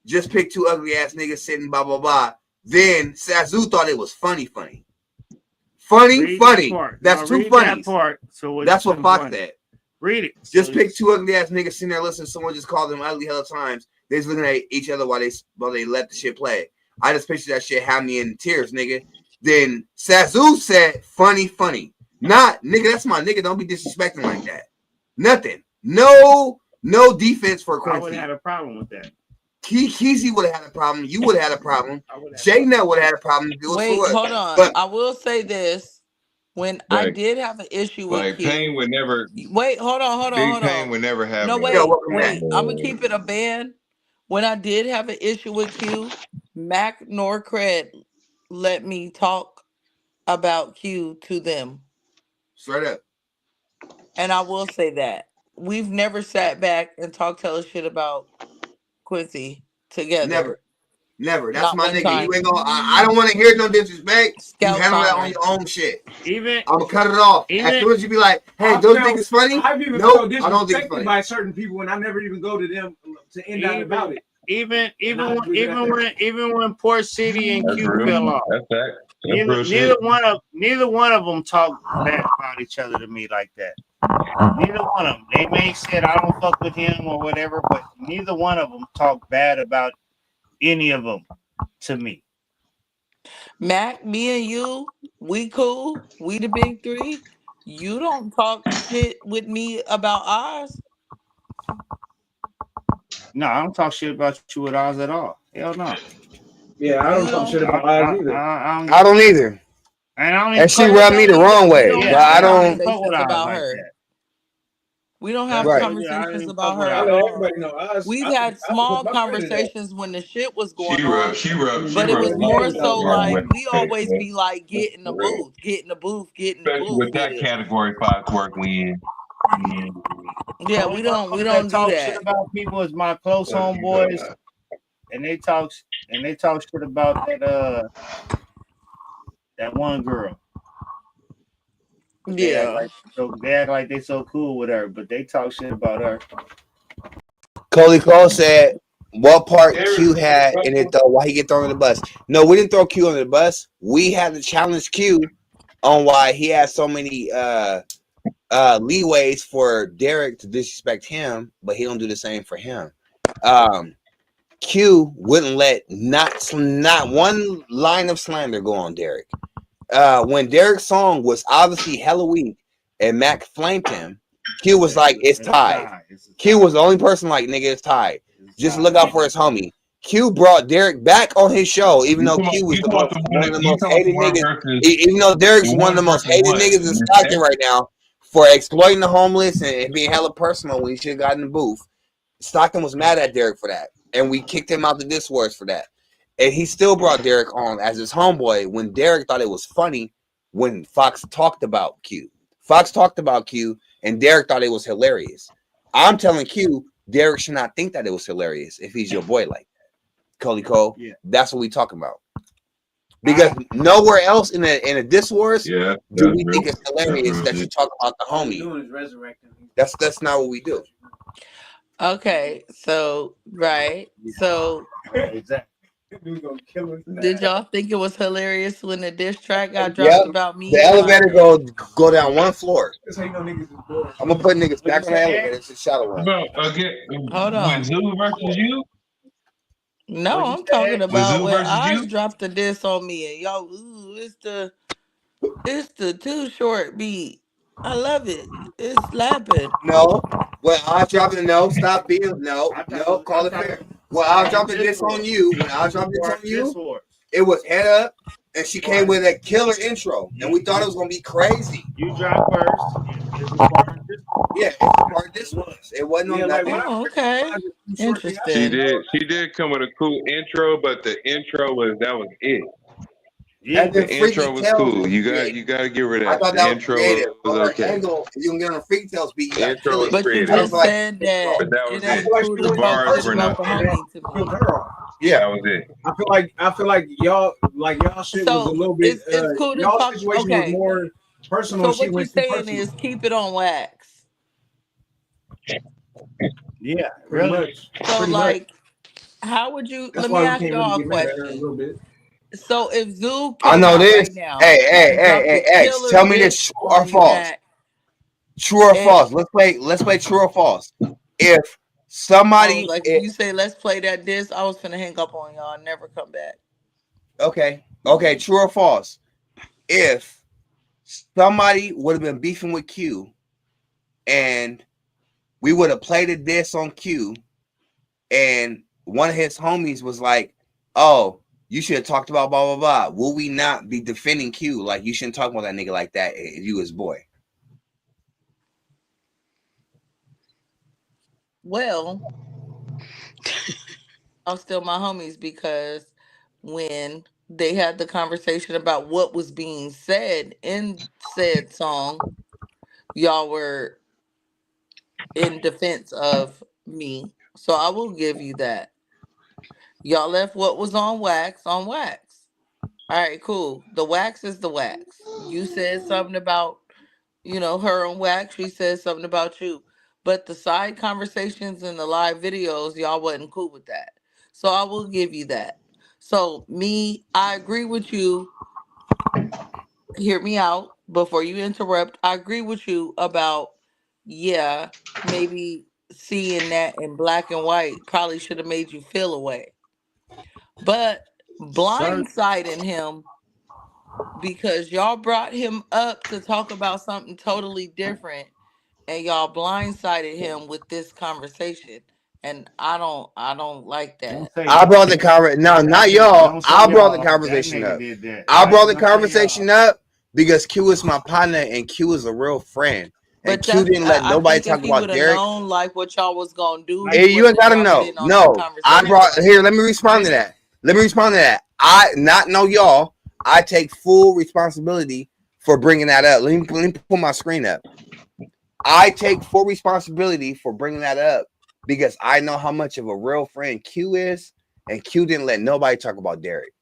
Just pick two ugly ass niggas sitting blah blah blah. Then Sazoo thought it was funny. Funny. That's too funny. So that's what Fox said. Read it. Just pick two ugly ass niggas sitting there listening to someone just call them ugly hella times. They just looking at each other while they let the shit play. I just picture that shit have me in tears, nigga. Then Sazoo said funny. Not nigga, that's my nigga. Don't be disrespecting like that. Nothing. No defense for Quincy. I would have had a problem with that. Keezy would have had a problem. You would have had a problem. J-Nut would have had a problem. Wait, hold on. But I will say this. When I did have an issue with Q, Pain would never. Wait, hold on. Pain would never have. No, wait. I'm gonna keep it a band. When I did have an issue with Q, Mac nor Cred let me talk about Q to them. Straight up. And I will say that we've never sat back and talked hella shit about Quincy together. Never. That's my nigga. Time. You ain't gonna. I don't want to hear no disrespect. You handle that on your own shit. I'm gonna cut it off. As soon as you be like, "Hey, don't think it's funny?" I've even nope, I don't think it's funny by certain people, and I never even go to them to end out about it. Even when Port City and Q fell off, neither one of them talk bad about each other to me like that. Neither one of them. They may said I don't fuck with him or whatever, but neither one of them talk bad about any of them to me. Mac, me and you, we cool. We the big three. You don't talk shit with me about ours. No, I don't talk shit about you with ours at all. Hell no. Yeah, I don't talk shit about ours either. I don't either. And she rubbed me the wrong way. But I don't about her. We don't have conversations about her. We've had small conversations when the shit was going on. But it was more so like we always be like, get in the booth. Especially with that category 5 twerk win. Yeah, we don't do that. Shit about people as my close homeboys, and they talk shit about that one girl. Yeah, they act like they so cool with her, but they talk shit about her. Coley Cole said, "What part Q had in it though? Why he get thrown in the bus?" No, we didn't throw Q under the bus. We had to challenge Q on why he had so many leeways for Derek to disrespect him, but he don't do the same for him. Q wouldn't let not one line of slander go on Derek. When Derek's song was obviously hella weak and Mac flamed him, Q was like, it's tied. Q was the only person like, nigga, it's tied. Just look out for his homie. Q brought Derek back on his show, even though Q was one of the most hated niggas. Even though Derek's one of the most hated niggas in Stockton right now for exploiting the homeless and being hella personal when he should have gotten in the booth. Stockton was mad at Derek for that, and we kicked him out the Discourse for that. And he still brought Derek on as his homeboy when Derek thought it was funny when Fox talked about Q. Fox talked about Q, and Derek thought it was hilarious. I'm telling Q, Derek should not think that it was hilarious if he's your boy like that. Coley Cole, yeah. That's what we talking about. Because nowhere else in a Discourse do we think it's hilarious that you talk about the homie. That's not what we do. Okay, so right, so did y'all think it was hilarious when the diss track got dropped about me? The elevator go down one floor. I'm gonna put niggas back on the elevator. It's a shadow run. Hold on. Was Zoo versus you? No, I'm talking about when Oz dropped the diss on me and y'all, ooh, it's the Too Short beat. I love it. It's slapping. No. When I dropped the stop being no, call it fair. When I dropped this on you, it was head up, and she came with a killer intro, and we thought it was gonna be crazy. You dropped first. Yeah, it's part of this was. It wasn't on that. Oh, okay. Interesting. She did come with a cool intro, but the intro was it. Yeah, the intro was cool. You got to give her that. I thought that intro was okay. Angle, you can get on a Freak Tales beat. The intro was but creative. you just said that was it ain't cool to talk shit about the homie to me. Yeah, that was it. I feel like y'all shit was a little bit. It's cool to y'all talk. situation Okay. was more personal. So what you're saying is keep it on wax. Yeah, pretty much. So pretty like, much. how would you? That's let me ask y'all a question. So if Zoo came I know out this. right now, Hey, tell me this true or false. True or false? Let's play true or false. If somebody if you say let's play that diss, I was finna hang up on y'all and never come back. Okay, true or false? If somebody would have been beefing with Q and we would have played a diss on Q and one of his homies was like, oh, you should have talked about blah, blah, blah. Will we not be defending Q? Like, you shouldn't talk about that nigga like that if you his boy. Well, I'm still my homies because when they had the conversation about what was being said in said song, y'all were in defense of me. So I will give you that. Y'all left what was on wax. All right, cool. The wax is the wax. You said something about, her on wax. She said something about you. But the side conversations and the live videos, y'all wasn't cool with that. So I will give you that. So I agree with you. Hear me out before you interrupt. I agree with you about, maybe seeing that in black and white probably should have made you feel away. But blindsiding him because y'all brought him up to talk about something totally different and y'all blindsided him with this conversation. And I don't like that. I brought the conversation. No, not y'all. I brought the conversation up. I brought the conversation up because Q is my partner and Q is a real friend. And Q didn't let nobody talk about Derek. Known like what y'all was gonna do. Hey, you ain't gotta know. No, I brought here. Let me respond to that. I not know y'all. I take full responsibility for bringing that up. Let me pull my screen up. I take full responsibility for bringing that up because I know how much of a real friend Q is, and Q didn't let nobody talk about Derek.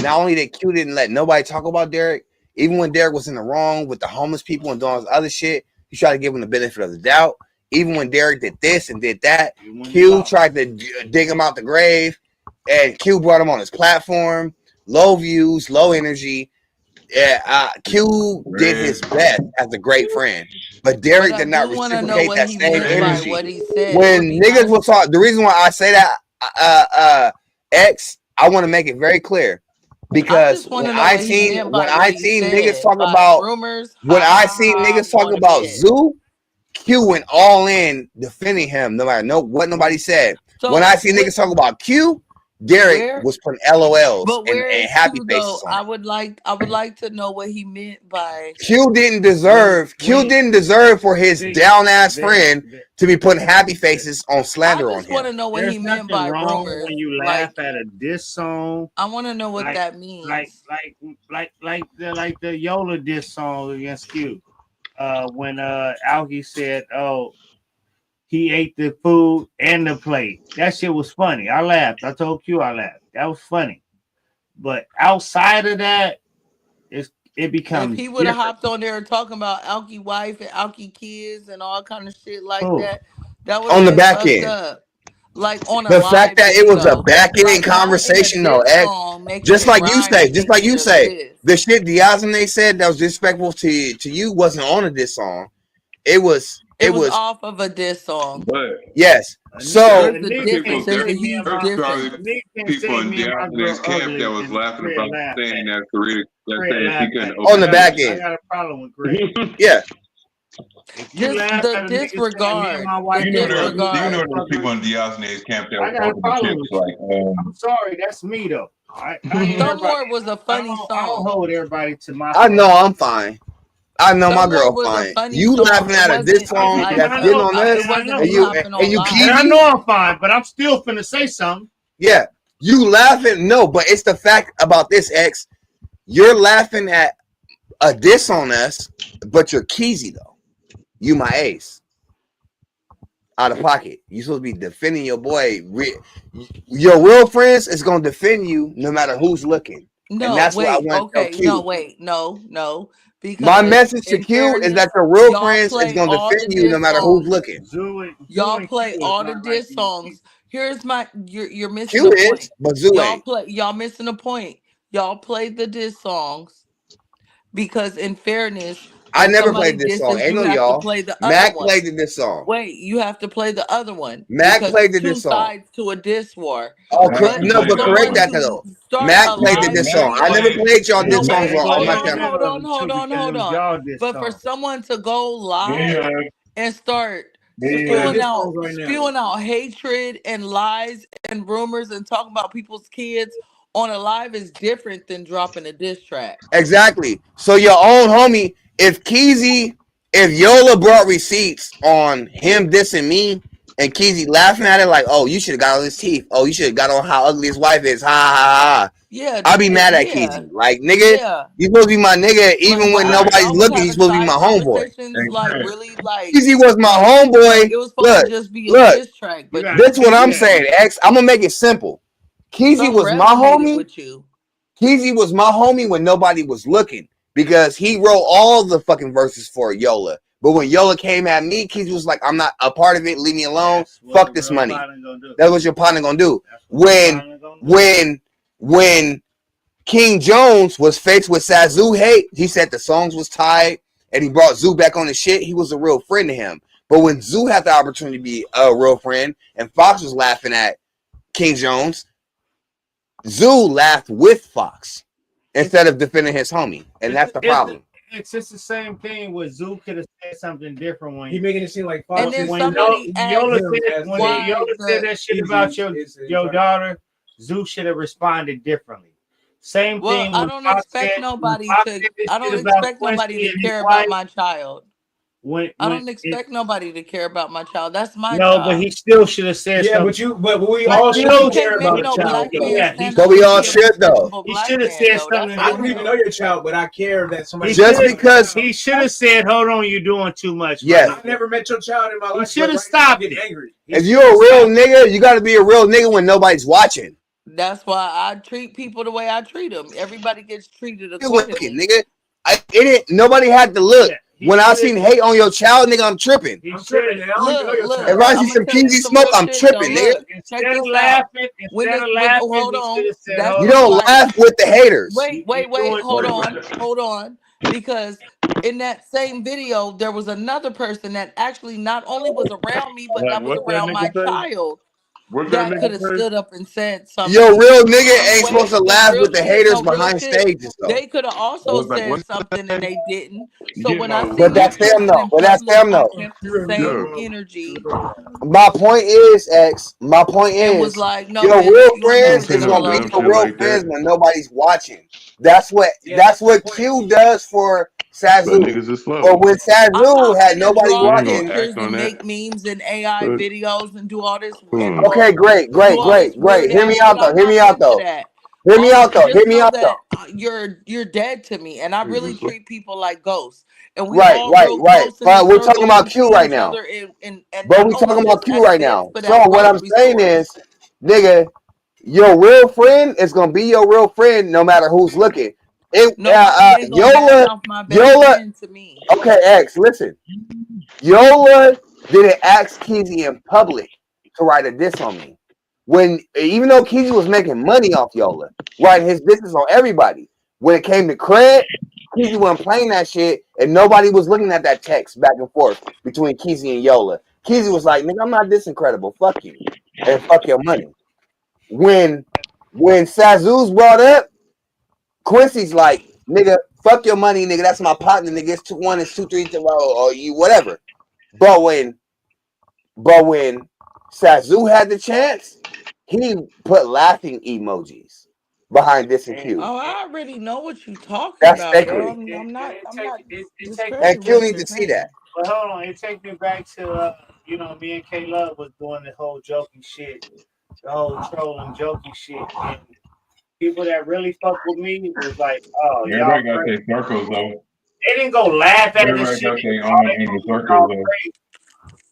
Not only that Q didn't let nobody talk about Derek, even when Derek was in the wrong with the homeless people and doing all this other shit, he tried to give him the benefit of the doubt. Even when Derek did this and did that, Q tried to dig him out the grave, and Q brought him on his platform. Low views, low energy. Q did his best as a great friend, but Derek I did not do want to know reciprocate what that he same meant by energy. what he said. It would When be niggas nice. will talk, the reason why I say that, X, I want to make it very clear because want when to know I what he meant by what he seen niggas said. talk By about rumors, when ha I ha seen ha. niggas talk I'm going to about bed. Zoo, Q went all in defending him, no matter what nobody said. So when I see niggas talk about Q, Derek was putting LOLs But where and is happy Q faces though? on it. I would like to know what he meant by Q didn't deserve for his down ass friend to be putting happy faces on slander on just want him. to know what There's he meant nothing by wrong rumors. when you laugh at a diss song. I want to know what that means. Like the Yola diss song against Q. When Algie said, "Oh, he ate the food and the plate." That shit was funny. I laughed. I told Q I laughed. That was funny. But outside of that, it becomes If he would have different. hopped on there talking about Alkie wife and Alkie kids and all kind of shit like Who? that would On have the been back fucked end. up. Like on a The live fact that it was a video, back end like not in a conversation, though, diss X, song, making just it like you rhyme and say, making it a diss. the shit Diazene said that was disrespectful to you wasn't on a diss song. It was off of a diss song. But yes. So there's a difference. There's a huge there's difference. probably people in Diane's camp that was laughing about saying that Karita that said she couldn't on the back I end. got a problem with Greg. Yeah. If you laugh The at a disregard. Do you know there's people in Diane's camp that I was got a open problem chips with like I'm sorry, that's me though. I ain't Some everybody. More was a funny I song. don't hold everybody to my. I know I'm fine. I know my Some More girl was fine. a funny You song. laughing at a diss song Like, that's getting on us, it wasn't and me you hopping on live. And I know I'm fine, but I'm still finna say something. Yeah, you laughing. No, but it's the fact about this, X. You're laughing at a diss on us, but you're Keezy though. You my ace. Out of pocket. You supposed to be defending your boy. Your real friends is gonna defend you no matter who's looking. No, and that's wait, what I want to tell okay, Q. no, wait, no. Because my message to Q is that your real friends is gonna defend you no matter who's looking. Y'all play all the diss songs. Here's my you're missing Q a is, point. but Zoo ain't. Y'all missing a point. Y'all play the diss songs because in fairness, I when never somebody played this song. disses, Ain't you no have to y'all. play the Mac other one. played this song. Wait, you have to play the other one. Mac because played it's this two song. sides to a diss war. Oh, But no, for but correct someone that to though. start Mac a played live this song. video, I never played y'all no, diss songs wait, on my hold channel. on. But for someone to go live and start Spewing spewing out hatred and lies and rumors and talking about people's kids on a live is different than dropping a diss track. Exactly. So your own homie, if Yola brought receipts on him dissing me and Keezy laughing at it like, oh, you should have got on his teeth. Oh, you should have got on how ugly his wife is. Ha ha ha. Yeah, I'll be mad at Keezy. Like, nigga, you supposed to be my nigga even when nobody's looking. You supposed to be my homeboy. Like really, like Keezy was my homeboy. it was supposed to just be a diss track, but That's what I'm saying, X. I'm gonna make it simple. Keezy was my homie. with you. Keezy was my homie when nobody was looking because he wrote all the fucking verses for Yola. But when Yola came at me, Keezy was like, I'm not a part of it. Leave me alone. Fuck this money. That's what your partner gonna do. When King Jones was faced with Sazu hate, he said the songs was tied and he brought Zoo back on the shit. He was a real friend to him. But when Zoo had the opportunity to be a real friend and Fox was laughing at King Jones, Zoo laughed with Fox instead of defending his homie, and that's the problem. It's just the same thing. Where Zoo could have said something different when he making it seem like Fox. And then when somebody Yola said that shit about your daughter, Zoo should have responded differently. Same thing. I don't expect nobody to care about my child. I don't expect nobody to care about my child. That's my child. But he still should have said something. But we all should care about the child. But we all should though. He should have said something. I don't even know your child, but I care that somebody. Just because he should have said, "Hold on, you're doing too much." Yes. I never met your child in my life. He should have stopped it. Angry. If you're a real nigga, you got to be a real nigga when nobody's watching. That's why I treat people the way I treat them. Everybody gets treated accordingly. Nigga, nobody had to look. When I seen hate on your child, nigga, I'm tripping. I'm tripping. I don't even know your child. If I see some cheesy smoke, I'm tripping, nigga. Check this out. Hold on. You don't laugh with the haters. Wait. Hold on. Because in that same video, there was another person that actually not only was around me, but that was around my child. That could have stood up and said something. Yo, real nigga ain't supposed to laugh with the haters behind shit. stages, though. They could have also said something and they didn't. So when I see But that's them, though. But that's them, I though. kept the same energy. My point is, X. My point And was is, like, no, your bitch, real you friends is gonna be your real friends when nobody's watching. That's what Q does for Sazu. But when Sazu had nobody watching, pictures and make memes and AI videos and do all this. Okay, great. Hear me out, though. Hear me out, though. Just know that you're dead to me, and I really treat people like ghosts. And we all real close in But the we're talking circle. about We Q see right each now. other and But not we only talking about just Q at right this, now. but So at what I'm grocery saying stores. is, nigga, your real friend is gonna be your real friend no matter who's looking. Nobody ain't gonna badmouth my best friend to me. Okay, X, listen. Yola didn't ask Keezy in public to write a diss on me. Even though Keezy was making money off Yola, writing his business on everybody. When it came to cred, Keezy wasn't playing that shit, and nobody was looking at that text back and forth between Keezy and Yola. Keezy was like, nigga, I'm not this incredible. Fuck you. And fuck your money. When Sazu's brought up, Quincy's like, nigga, fuck your money, nigga. That's my partner, nigga. It's 2-1, it's 2-3, or you whatever. But when Sazu had the chance, he put laughing emojis behind this and Q. Oh, I already know what you're talking That's about, sacred. bro. I'm not And discrediting Q what need you're to see saying. that. But hold on, it takes me back to me and K Love was doing the whole joking shit, the whole trolling joking shit, and people that really fuck with me was like, oh, y'all Everybody got crazy. their circles though. They didn't go laugh at this Everybody shit. got their own inner circles though.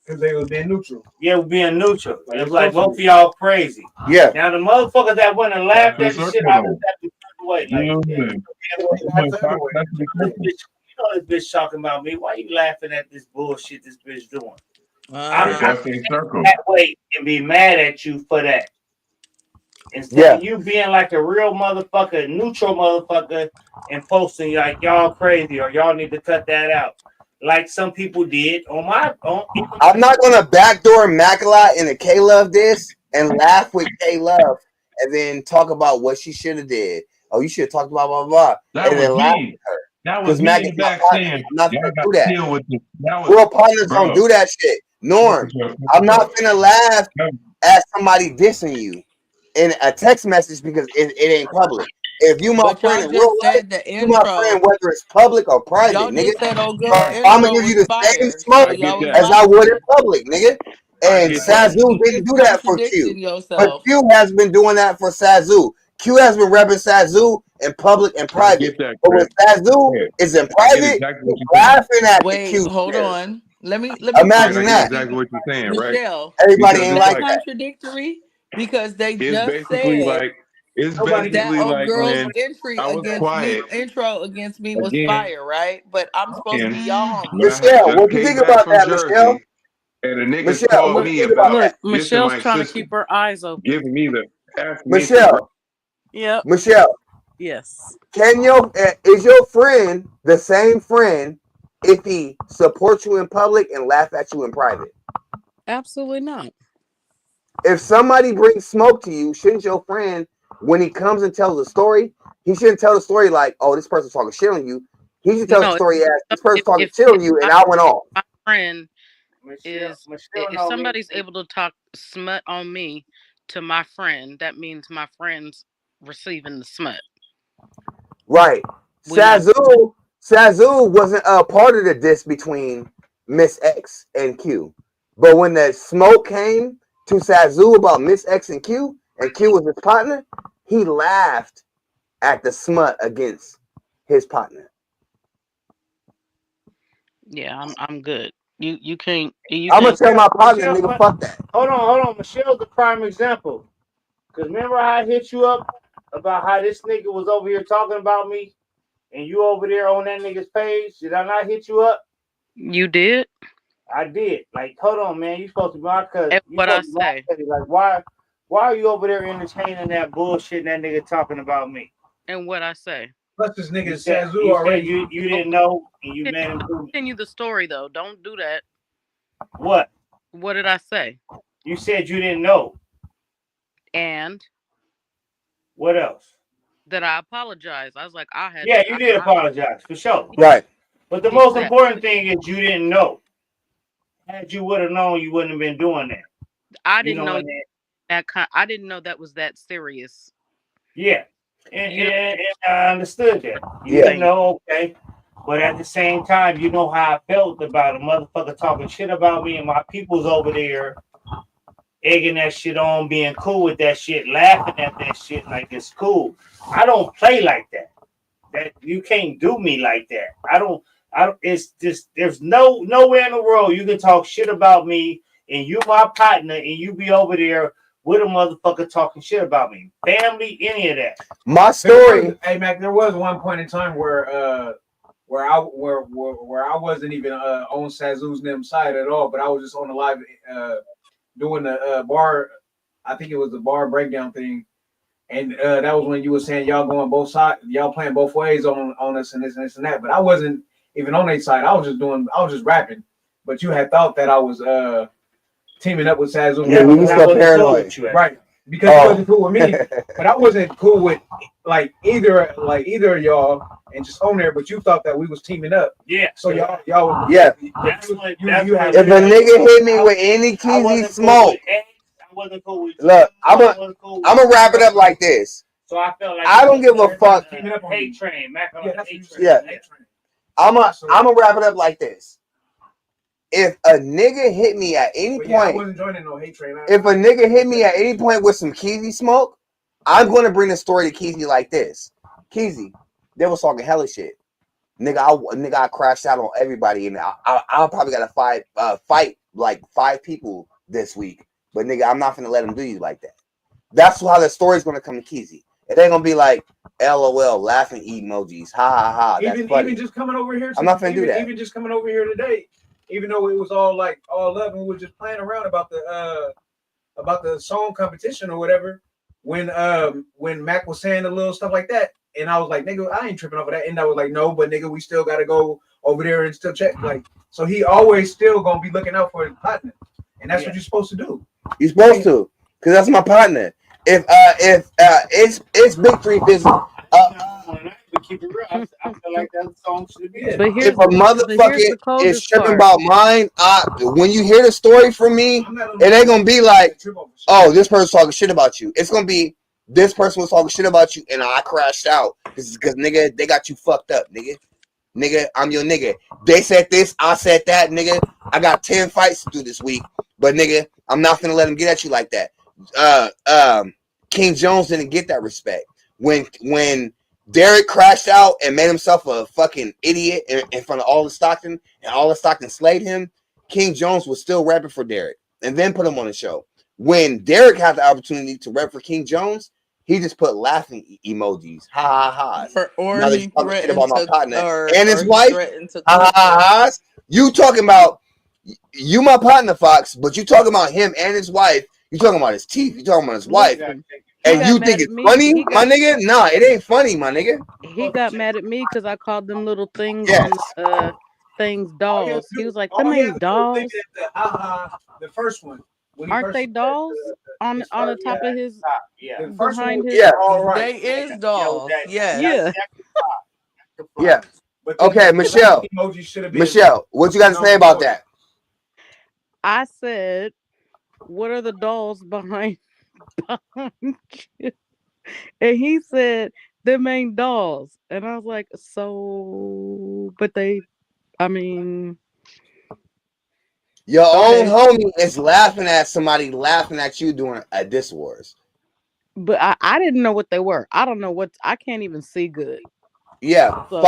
Because they was being neutral. Yeah, we're being neutral. It was like both of y'all crazy. Yeah. Now the motherfuckers that went and laughed at the shit, I just have to turn away. Like, You know this bitch talking about me. Why you laughing at this bullshit this bitch doing? I'm that way and be mad at you for that. Instead of you being like a real motherfucker, neutral motherfucker, and posting like y'all crazy or y'all need to cut that out. Like some people did on my own. I'm not gonna backdoor Mackala in a K Love diss and laugh with K Love and then talk about what she should have did. Oh, you should have talked about blah blah blah. That was me. That was me in the back saying, I'm not gonna do that. Deal with this. Real partners don't do that shit. Norm, I'm not gonna laugh at somebody dissing you in a text message because it ain't public. If you my friend in real life, you my friend whether it's public or private, Y'all nigga. just said old girl I'm gonna intro give you was the same fire. smoke So y'all was as I would in vibing. public, nigga. And Sazu You didn't just do that for Q. contradicting But yourself. Q has been doing that for Sazu. Q has been repping Sazu in public and private. But when Sazu is in private, he's laughing at the Q. Hold on. Let me Imagine that. Exactly what you're saying, right? Michelle, Everybody Because ain't it's like that. contradictory because they it's just basically said like it's that basically old like girl's when entry I was against me, quiet intro against me was again fire, right? But I'm supposed to be y'all homie. when I had Michelle, just what you came think back about from that, Michelle? Jersey, and the niggas Michelle, called what you me think about about that? Look, dissing Michelle's my trying to sister, keep her eyes open. giving me the asking me for Michelle, Yep. Michelle, Yes. is your friend the same friend if he supports you in public and laugh at you in private? Absolutely not. If somebody brings smoke to you, shouldn't your friend, when he comes and tells a story, he shouldn't tell the story like, "Oh, this person's talking shit on you." He should tell the No, story as, "This person's talking if shit on you, and I went off." my friend Michelle if know me. somebody's able to talk smut on me to my friend, that means my friend's receiving the smut. Right. Sazu wasn't a part of the diss between Miss X and Q. But when the smoke came to Sazu about Miss X and Q was his partner, he laughed at the smut against his partner. Yeah, I'm good. You can't I'm gonna tell my partner, nigga, fuck that. Hold on. Michelle's the prime example. Because remember how I hit you up about how this nigga was over here talking about me and you over there on that nigga's page? Did I not hit you up? You did? I did. Like, hold on, man. You supposed to be my cousin. And You what I supposed to be my say? cousin. Like, why are you over there entertaining that bullshit and that nigga talking about me? And what I say? Plus, this nigga said Sazu already. You didn't know and you made him prove it. Continue the story though. Don't do that. What? What did I say? You said you didn't know. And what else? That I apologize. I was like, I had. Yeah, you did apologize for sure. Right. But the most important thing is you didn't know. Had you would have known, you wouldn't have been doing that. I didn't know that. I didn't know that was that serious. Yeah, and I understood that. You didn't know, okay. But at the same time, you know how I felt about a motherfucker talking shit about me and my people's over there egging that shit on, being cool with that shit, laughing at that shit like it's cool. I don't play like that. That you can't do me like that. I don't. It's just there's nowhere in the world you can talk shit about me and you my partner and you be over there with a motherfucker talking shit about me. Family, any of that. My story. Hey Mac, there was one point in time where I wasn't even on Sazu's them side at all, but I was just on the live doing the bar. I think it was the bar breakdown thing. And that was when you were saying y'all going both sides, y'all playing both ways on us and this and that. But I wasn't even on their side. I was just rapping. But you had thought that I was teaming up with Sazu. Yeah, we was so paranoid. Right. Because you wasn't cool with me. But I wasn't cool with either of y'all and just on there, but you thought that we was teaming up. Yeah. So y'all Yeah. If a nigga hit me with any Keezy smoke. Look, I'm gonna wrap it up like this. So I felt like I don't give a fuck. Hate train, Mac on hate train. Yeah, I'm gonna wrap it up like this. If a nigga hit me at any point, I wasn't joining no hate train. if a nigga hit me at any point with some Keezy smoke, I'm gonna bring the story to Keezy like this. Keezy, they was talking hella shit. Nigga, I crashed out on everybody, and I probably got to fight like 5 people this week. But nigga, I'm not gonna let him do you like that. That's how the story's gonna come to Keezy. It ain't gonna be like LOL, laughing emojis, ha ha ha. That's funny. Even just coming over here, I'm not gonna do that. Even just coming over here today, even though it was all love, and we were just playing around about the song competition or whatever. When Mac was saying the little stuff like that, and I was like, nigga, I ain't tripping over that. And I was like, no, but nigga, we still gotta go over there and still check. Like, so he always still gonna be looking out for his partner, and that's what you're supposed to do. You're supposed to, cause that's my partner. If it's Big 3 business. Keep it real. I feel like that song should be. If a motherfucker is tripping about mine, when you hear the story from me, it ain't gonna be like, oh, this person's talking shit about you. It's gonna be this person was talking shit about you, and I crashed out because nigga, they got you fucked up, nigga. Nigga, I'm your nigga. They said this, I said that, nigga. I got 10 fights to do this week, but nigga, I'm not gonna let them get at you like that. King Jones didn't get that respect when Derek crashed out and made himself a fucking idiot in front of all the Stockton, and all the Stockton slayed him. King Jones was still rapping for Derek and then put him on the show. When Derek had the opportunity to rap for King Jones, he just put laughing emojis, ha ha ha. Or he threatened about my partner and his or wife, threatened to ha ha ha. You talking about you my partner, Fox, but you talking about him and his wife. You talking about his teeth. You talking about his wife. And you think it's funny, my nigga? Nah, it ain't funny, my nigga. He got mad at me because I called them little things on things dolls. He was like, "Them ain't dolls." The first one. Aren't they dolls on the top of his behind his? Yeah, they is dolls. Yeah. Yeah. Okay, Michelle. Michelle, what you got to say about that? I said, "What are the dolls behind you?" And he said, "Them ain't dolls." And I was like, "So, but they, I mean." Your own homie is laughing at somebody laughing at you doing a diss wars. But I didn't know what they were. I don't know what. I can't even see good. Yeah, so,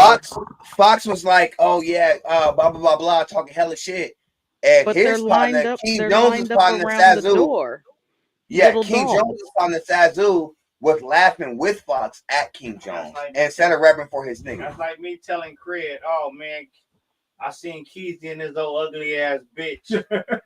Fox was like, "Oh yeah, blah blah blah blah," talking hella shit, and but his partner King Jones was partner Sazu. Yeah, King Jones was partner Sazu was laughing with Fox at King Jones instead of rapping for his nigga. That's like me telling Craig, "Oh man, I seen Keith and this old ugly ass bitch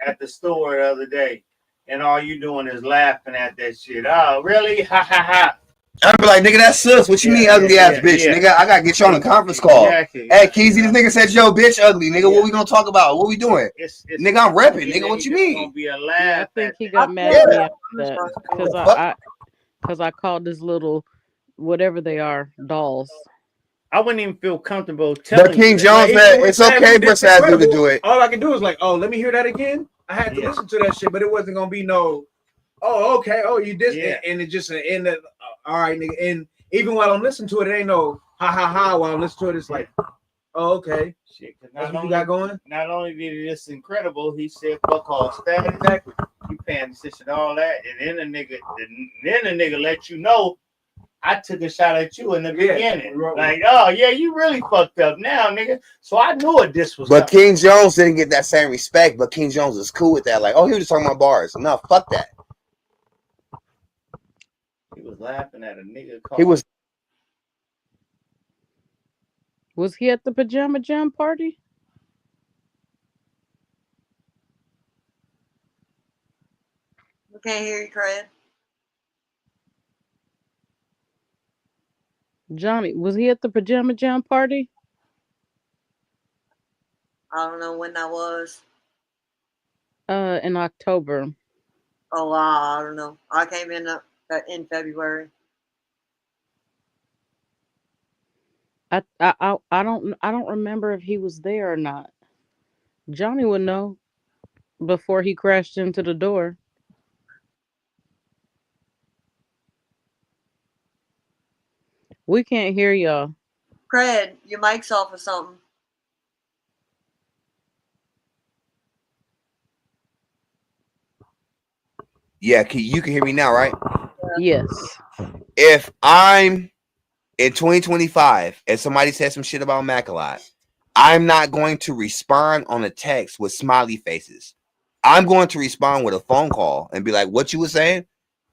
at the store the other day, and all you doing is laughing at that shit. Oh, really? Ha ha ha. I'd be like, nigga, that's sus. What you mean, ugly ass bitch? Nigga, I gotta get you on a conference call. Exactly. Hey, Keezy, this nigga said, yo, bitch, ugly. Nigga, what we gonna talk about? What we doing? Nigga, I'm repping. Nigga, what you mean? I think he got mad at me after that because I called this little whatever they are dolls. I wouldn't even feel comfortable telling. But King Jones, man, it's okay for Sazoo to do it. All I can do is like, oh, let me hear that again. I had to listen to that shit, but it wasn't gonna be no. Oh, okay. Oh, you did, and it just in the. All right, nigga. And even while I'm listening to it, it ain't no ha ha ha. While I'm listening to it, it's like, oh, okay. Shit, that's what you got going. Not only did he this incredible, he said fuck all status. Exactly. You paying attention to all that, and then the nigga let you know. I took a shot at you in the beginning. Like, oh yeah, you really fucked up now, nigga. So I knew it. This was. But King Jones didn't get that same respect. But King Jones is cool with that. Like, oh, he was just talking about bars. No, fuck that. He was laughing at a nigga. He was. Was he at the pajama jam party? We can't hear you, Craig. Johnny, was he at the pajama jam party? I don't know when that was. In October. Oh wow, I don't know. I came in February. I don't remember if he was there or not. Johnny would know before he crashed into the door. We can't hear y'all. Craig, your mic's off or something. Yeah, you can hear me now, right? Yes. If I'm in 2025 and somebody says some shit about Mac a lot, I'm not going to respond on a text with smiley faces. I'm going to respond with a phone call and be like, what you were saying?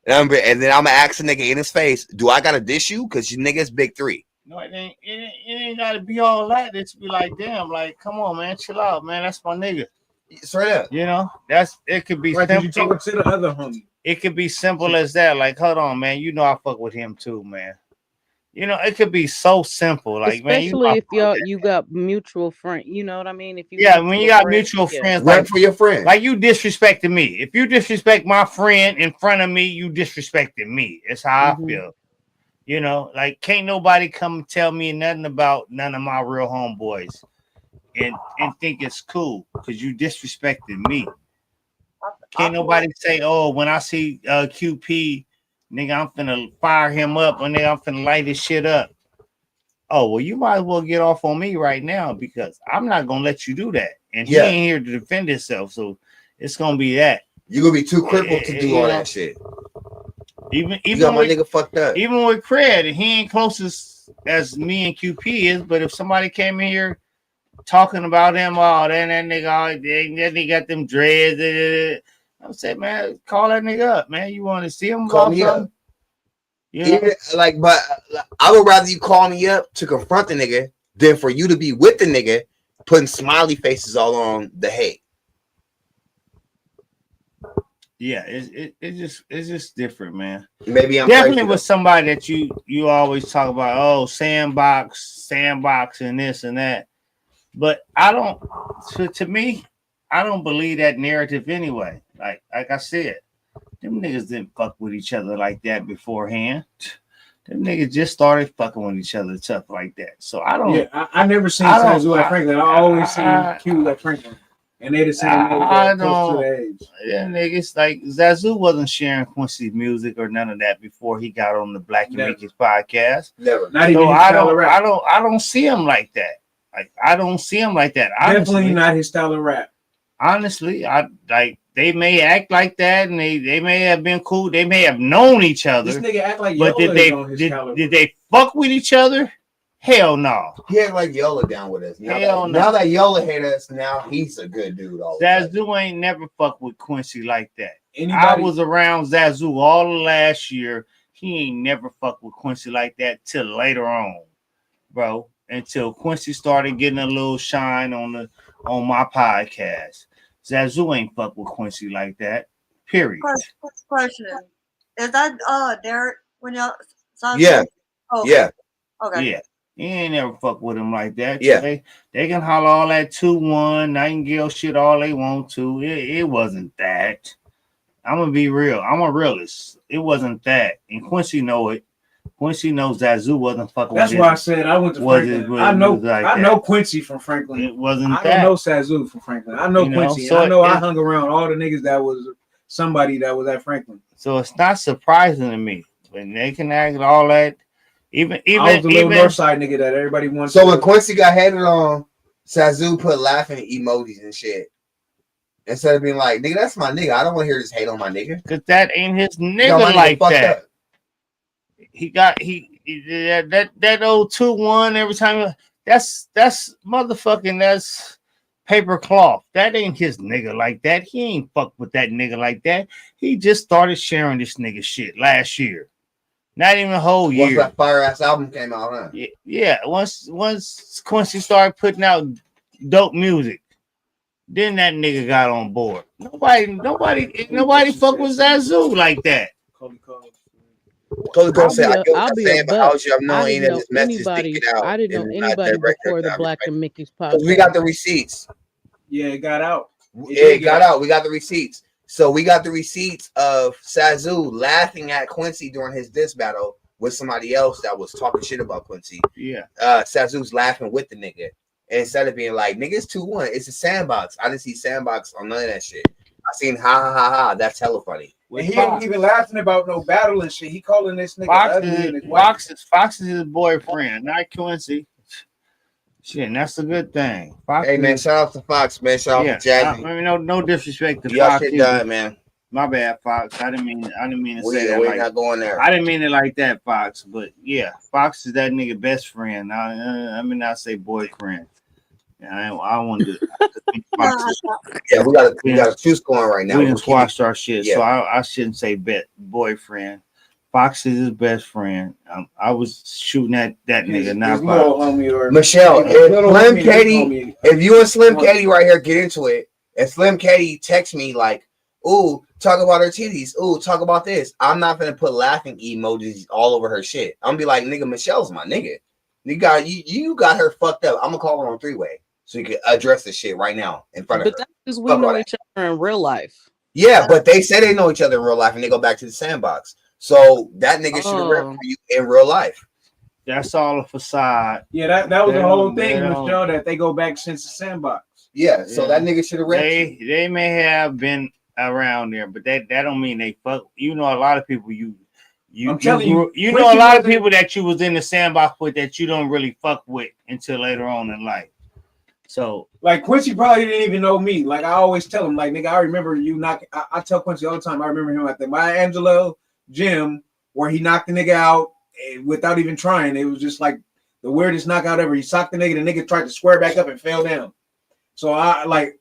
And then I'm going to ask a nigga in his face, do I got to dish you? Because you niggas big three. No, it ain't got to be all that. It's be like, damn, like, come on, man, chill out, man. That's my nigga. Straight up. You know, it could be simple. You talking to the other homie. It could be simple as that. Like, hold on, man. You know I fuck with him too, man. You know, it could be so simple. Like, especially man, if you got mutual friend. You know what I mean? If you when you got mutual friends, like for your friend. Like you disrespecting me. If you disrespect my friend in front of me, you disrespecting me. That's how I feel. You know, like can't nobody come tell me nothing about none of my real homeboys and think it's cool because you disrespecting me. Can't nobody say, oh, when I see QP, nigga, I'm finna fire him up and nigga, I'm finna light his shit up. Oh, well, you might as well get off on me right now because I'm not gonna let you do that. And he ain't here to defend himself, so it's gonna be that. You're gonna be too crippled to do all that shit. Even you got my nigga fucked up. Even with Cred, he ain't closest as me and QP is, but if somebody came in here talking about him, oh, then that nigga got them dreads. I'm saying, man, call that nigga up, man. You want to see him? Call me up. You know? Even, but I would rather you call me up to confront the nigga than for you to be with the nigga putting smiley faces all on the hate. Yeah, it's just different, man. Maybe I'm definitely with somebody that you always talk about. Oh, sandbox, and this and that. But I don't. To me, I don't believe that narrative anyway. Like I said, them niggas didn't fuck with each other like that beforehand. Them niggas just started fucking with each other tough like that. So I don't. Yeah, I never seen Sazoo like Franklin. I always seen Q like Franklin. And they the same age, close to the age. Yeah, niggas like Sazoo wasn't sharing Quincy's music or none of that before he got on the Black and Mickey's podcast. Never. Not even his style of rap. I don't see him like that. Like I don't see him like that. Honestly, definitely not his style of rap. Honestly, I like they may act like that and they may have been cool. They may have known each other. This nigga act like but did they fuck with each other? Hell no. He act like Yola down with us. Now that Yola hate us, now he's a good dude. Sazoo ain't never fucked with Quincy like that. I was around Sazoo all the last year. He ain't never fucked with Quincy like that till later on, bro. until Quincy started getting a little shine on my podcast. Zazu ain't fuck with Quincy like that. Period. Question: is that Derek when y'all? Yeah. Oh, okay. Yeah. Okay. Yeah. He ain't never fuck with him like that. Yeah. They can holler all that 2-1 Nightingale shit all they want to. It wasn't that. I'm gonna be real. I'm a realist. It wasn't that. And Quincy know it. Quincy knows Zazu wasn't fucking That's with why him. I said I went to Franklin. I know Quincy from Franklin. It wasn't I that. don't know Zazu from Franklin. I know Quincy. So I know I hung around all the niggas that was somebody that was at Franklin. So it's not surprising to me when they can act all that. Even I was the little Northside nigga that everybody wanted. So when Quincy got headed on, Zazu put laughing emojis and shit. Instead of being like, nigga, that's my nigga. I don't want to hear this hate on my nigga. Cause that ain't his nigga like that. Up. He that old 2-1 every time. That's motherfucking. That's paper cloth. That ain't his nigga like that. He ain't fuck with that nigga like that. He just started sharing this nigga shit last year. Not even a whole year. Once that fire ass album came out, huh? Yeah. Once Quincy started putting out dope music, then that nigga got on board. Nobody fuck with Zazu like that. I'll be a buck. I didn't know anybody before the Black and Mickey's podcast. Because we got the receipts. Yeah, it got out. It got out. We got the receipts. So we got the receipts of Zazu laughing at Quincy during his diss battle with somebody else that was talking shit about Quincy. Yeah. Zazu's laughing with the nigga. And instead of being like, nigga, it's 2-1. It's a sandbox. I didn't see sandbox on none of that shit. I seen ha ha ha ha. That's hella funny. And he ain't even laughing about no battle and shit. He calling this nigga Fox is his boyfriend, not Quincy. Shit, and that's a good thing. Fox man, shout out to Fox, man. Shout out to Jazzy. I mean, no disrespect to y'all Fox. Shit done, man. My bad, Fox. I didn't mean to say that. We're not going there. I didn't mean it like that, Fox. But yeah, Fox is that nigga best friend. I mean, I say boyfriend. Yeah, I wanted to. Yeah, we got a truce going right now. We didn't squash our shit, so I shouldn't say boyfriend. Fox is his best friend. I was shooting at that nigga, not Fox. Michelle, if you and Slim Katie right here get into it, and Slim Katie text me like, "Ooh, talk about her titties. Ooh, talk about this." I'm not gonna put laughing emojis all over her shit. I'm gonna be like, "Nigga, Michelle's my nigga. You got her fucked up. I'm gonna call her on 3-way so you can address this shit right now in front of her." But that's because we know each other in real life. Yeah, but they say they know each other in real life, and they go back to the sandbox. So that nigga should have read for you in real life. That's all a facade. Yeah, that was the whole thing, Michelle, that they go back since the sandbox. Yeah, so that nigga should have read. They may have been around there, but that don't mean they fuck. You know, a lot of people you know a lot of people that you was in the sandbox with that you don't really fuck with until later on in life. So like Quincy probably didn't even know me. Like I always tell him, like, nigga, I remember you knocking. I tell Quincy all the time. I remember him at the Maya Angelou gym where he knocked the nigga out without even trying. It was just like the weirdest knockout ever. He socked the nigga tried to square back up and fell down. So I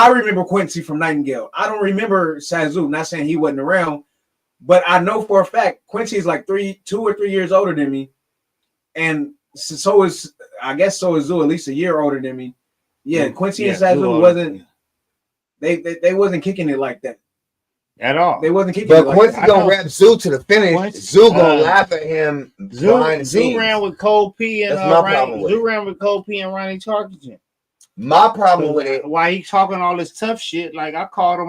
remember Quincy from Nightingale. I don't remember Zazu. Not saying he wasn't around, but I know for a fact Quincy is like 2 or 3 years older than me, and so is Zoo, at least a year older than me. Yeah, Quincy and Zazu wasn't. They wasn't kicking it like that at all. They wasn't kicking but it like Quincy that. gonna rap Zoo to the finish. Zoo gonna laugh at him. Zoo ran with Cole P and Zoo ran with Cole P and Ronnie Tarkington. My problem with it, why he talking all this tough shit? Like I called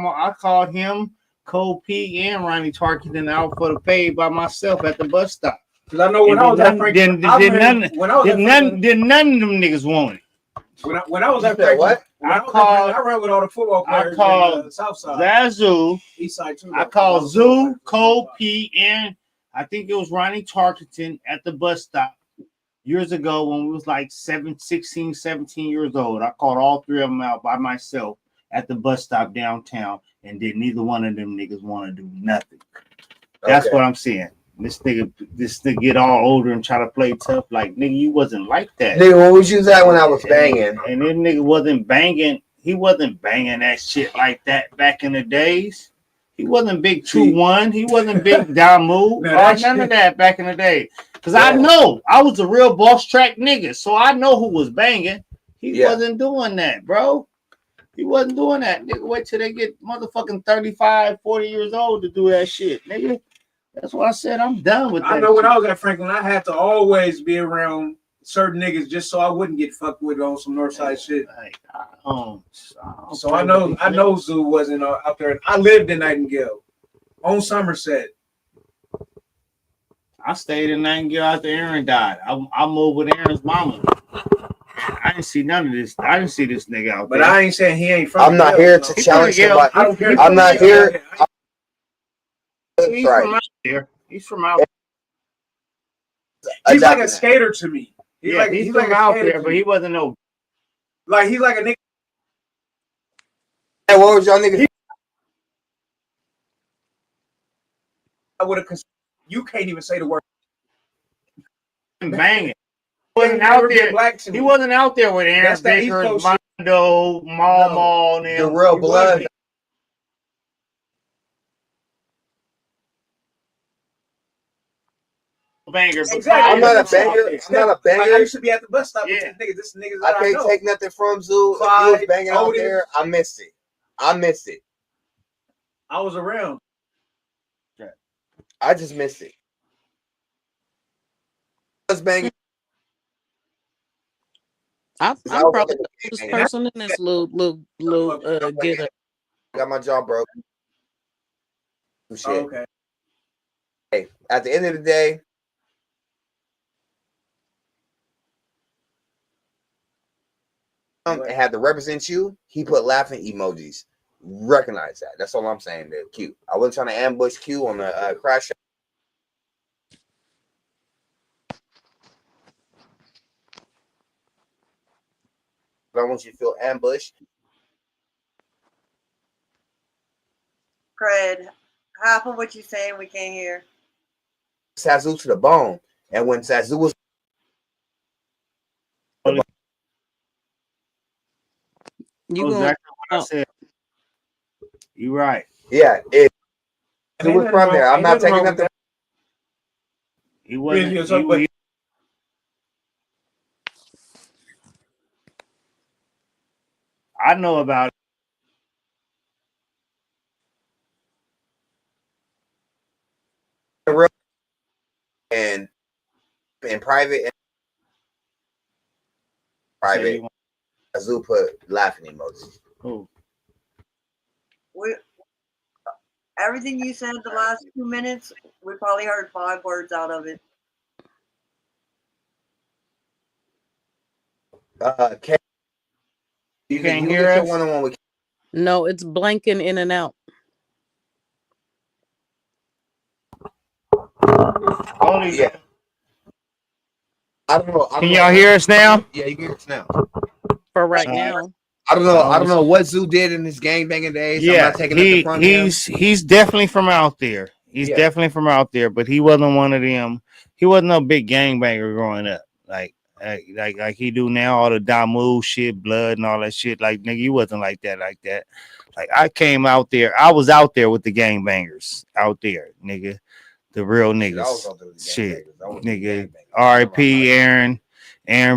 him, Cole P and Ronnie Tarkington out for the pay by myself at the bus stop. Because I know when I was at Franklin, none of them niggas want it. When I was at Franklin, I ran with all the football players. I called the South Side, Zazu, East Side too. I called Zoo, Cole P, and I think it was Ronnie Tarkington at the bus stop years ago when we was like 16, 17 years old. I called all three of them out by myself at the bus stop downtown, and did neither one of them niggas want to do nothing. That's what I'm saying. This nigga get all older and try to play tough. Like, nigga, you wasn't like that. Nigga, where was you at when I was banging? And then nigga wasn't banging. He wasn't banging that shit like that back in the days. He wasn't big 2-1. He wasn't big Damu. None of that back in the day. Cause I know I was a real boss track nigga, so I know who was banging. He wasn't doing that, bro. He wasn't doing that. Nigga, wait till they get motherfucking 35, 40 years old to do that shit, nigga. That's why I said I'm done with that. I know when I was at Franklin, I had to always be around certain niggas just so I wouldn't get fucked with on some Northside shit. So I know Zoo wasn't out there. I lived in Nightingale on Somerset. I stayed in Nightingale after Aaron died. I moved with Aaron's mama. I didn't see none of this. I didn't see this nigga out there. But I ain't saying he ain't from. I'm not here to challenge somebody. I'm not here. He's from out there. He's from out there. He's like a skater to me. He's from like out there, but he wasn't no. Like he's like a nigga. Hey, what was y'all niggas? I would have. You can't even say the word. Banging. He wasn't out there. He wasn't out there with Aaron Vickers, Mondo, Mall, the real blood. Banger. Exactly. I'm not a banger. I'm not a banger. Like, I used to be at the bus stop with these niggas. This niggas I can't take nothing from Zoo. If you was banging out there, I missed it. I was around. I just missed it. I was banging. I'm probably the oldest person in this little get up. Got my jaw broke. Shit. Oh, okay. Hey, at the end of the day, and had to represent you, he put laughing emojis. Recognize that. That's all I'm saying there. Q. I wasn't trying to ambush Q on the crash. But I want you to feel ambushed. Cred, half of what you're saying we can't hear. Sazu to the bone. And when Sazu was exactly what I said. You right. Yeah, it was from there. I'm not taking nothing. He wasn't. I know about it. And in private, Sazu put laughing emojis. Oh. Everything you said the last 2 minutes, we probably heard 5 words out of it. You can't hear us? One-on-one with No, it's blanking in and out. Yeah. I don't know. Can y'all hear us now? Yeah, you can hear us now. For right now. I don't know. I don't know what Zoo did in his gangbanging days. Yeah, I'm not taking nothing from him. He's definitely from out there. He's definitely from out there, but he wasn't one of them. He wasn't no big gangbanger growing up, like he do now. All the Damu shit, blood, and all that shit. Like nigga, he wasn't like that. Like I came out there. I was out there with the gangbangers out there, nigga. The real niggas. Shit, nigga. R.I.P. Aaron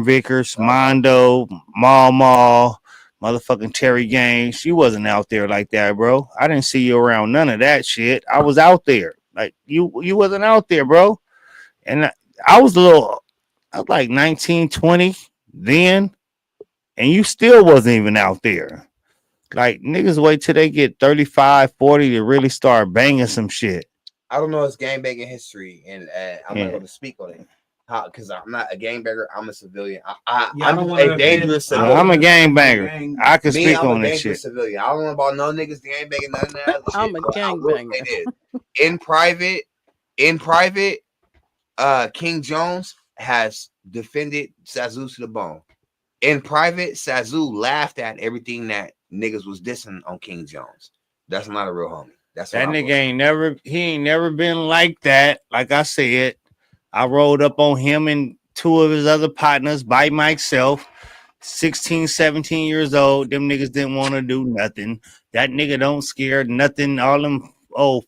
Vickers, Mondo, Mall. Motherfucking Terry Gaines, you wasn't out there like that, bro. I didn't see you around none of that shit. I was out there. Like you wasn't out there, bro. And I was like 19, 20 then, and you still wasn't even out there. Like niggas wait till they get 35, 40 to really start banging some shit. I don't know his gangbanging history, and I'm not going to speak on it. Because I'm not a gangbanger, I'm a civilian. I'm a dangerous civilian. I'm a gangbanger. I can speak on that shit. Civilian. I don't know about no niggas gangbanging, none of that. I'm a gangbanger. In private, King Jones has defended Sazu to the bone. In private, Sazu laughed at everything that niggas was dissing on King Jones. That's not a real homie. That's that nigga ain't never been like that. Like I said. I rolled up on him and 2 of his other partners by myself, 16, 17 years old. Them niggas didn't want to do nothing. That nigga don't scare nothing. All them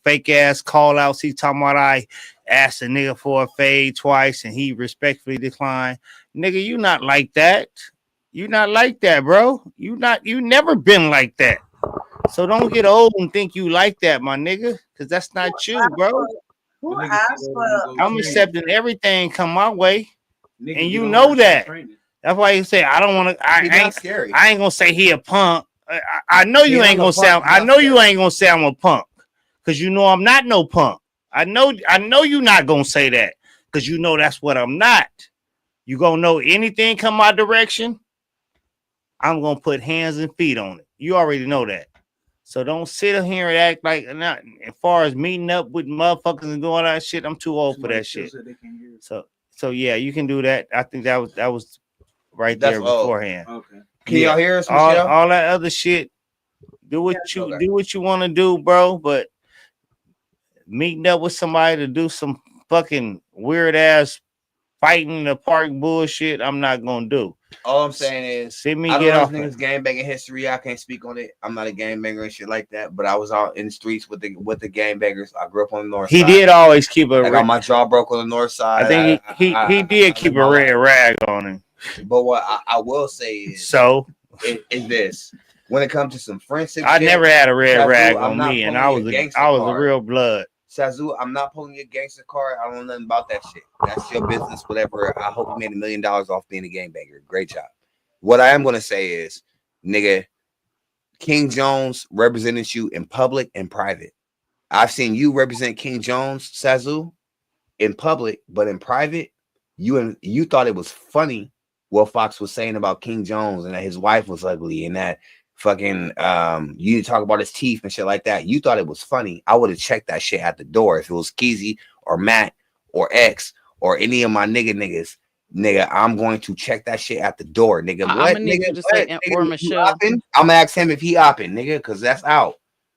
fake ass call outs he talking about asked a nigga for a fade twice and he respectfully declined. Nigga, you not like that. You not like that, bro. You never been like that. So don't get old and think you like that, my nigga, because that's not you, bro. Who asked for I'm accepting everything come my way, and you know that. That's why you say I don't want to. I ain't gonna say he a punk. I know you ain't gonna sound. I know you ain't gonna say I'm a punk, cause you know I'm not no punk. I know you not gonna say that, cause you know that's what I'm not. You gonna know anything come my direction, I'm gonna put hands and feet on it. You already know that. So don't sit here and act like not as far as meeting up with motherfuckers and doing all that shit. I'm too old for that shit. So yeah, you can do that. I think that was right there beforehand. Okay. Can y'all hear us, Michelle? All that other shit. Do what you want to do, bro. But meeting up with somebody to do some fucking weird ass fighting in the park bullshit, I'm not gonna do. All I'm saying is, see me I get don't off know this nigga's gangbanging history. I can't speak on it. I'm not a gangbanger and shit like that. But I was out in the streets with the gangbangers. I grew up on the north side. He did always keep a. I got my jaw broke on the north side. I think he did keep a red rag on him. But what I will say is, is this: when it comes to some friendship, I never had a red rag on me, and I was a real blood. Sazu, I'm not pulling your gangster card. I don't know nothing about that shit. That's your business, whatever. I hope you made $1 million off being a gangbanger. Great job. What I am gonna say is, nigga, King Jones represented you in public and private. I've seen you represent King Jones, Sazu, in public, but in private, you thought it was funny what Fox was saying about King Jones and that his wife was ugly and that fucking you talk about his teeth and shit like that. You thought it was funny. I would have checked that shit at the door if it was Keezy or Matt or X or any of my niggas. Nigga, I'm going to check that shit at the door, nigga. What, I'm gonna need nigga? you to say or Michelle. I'm gonna ask him if he opping, nigga, because that's out.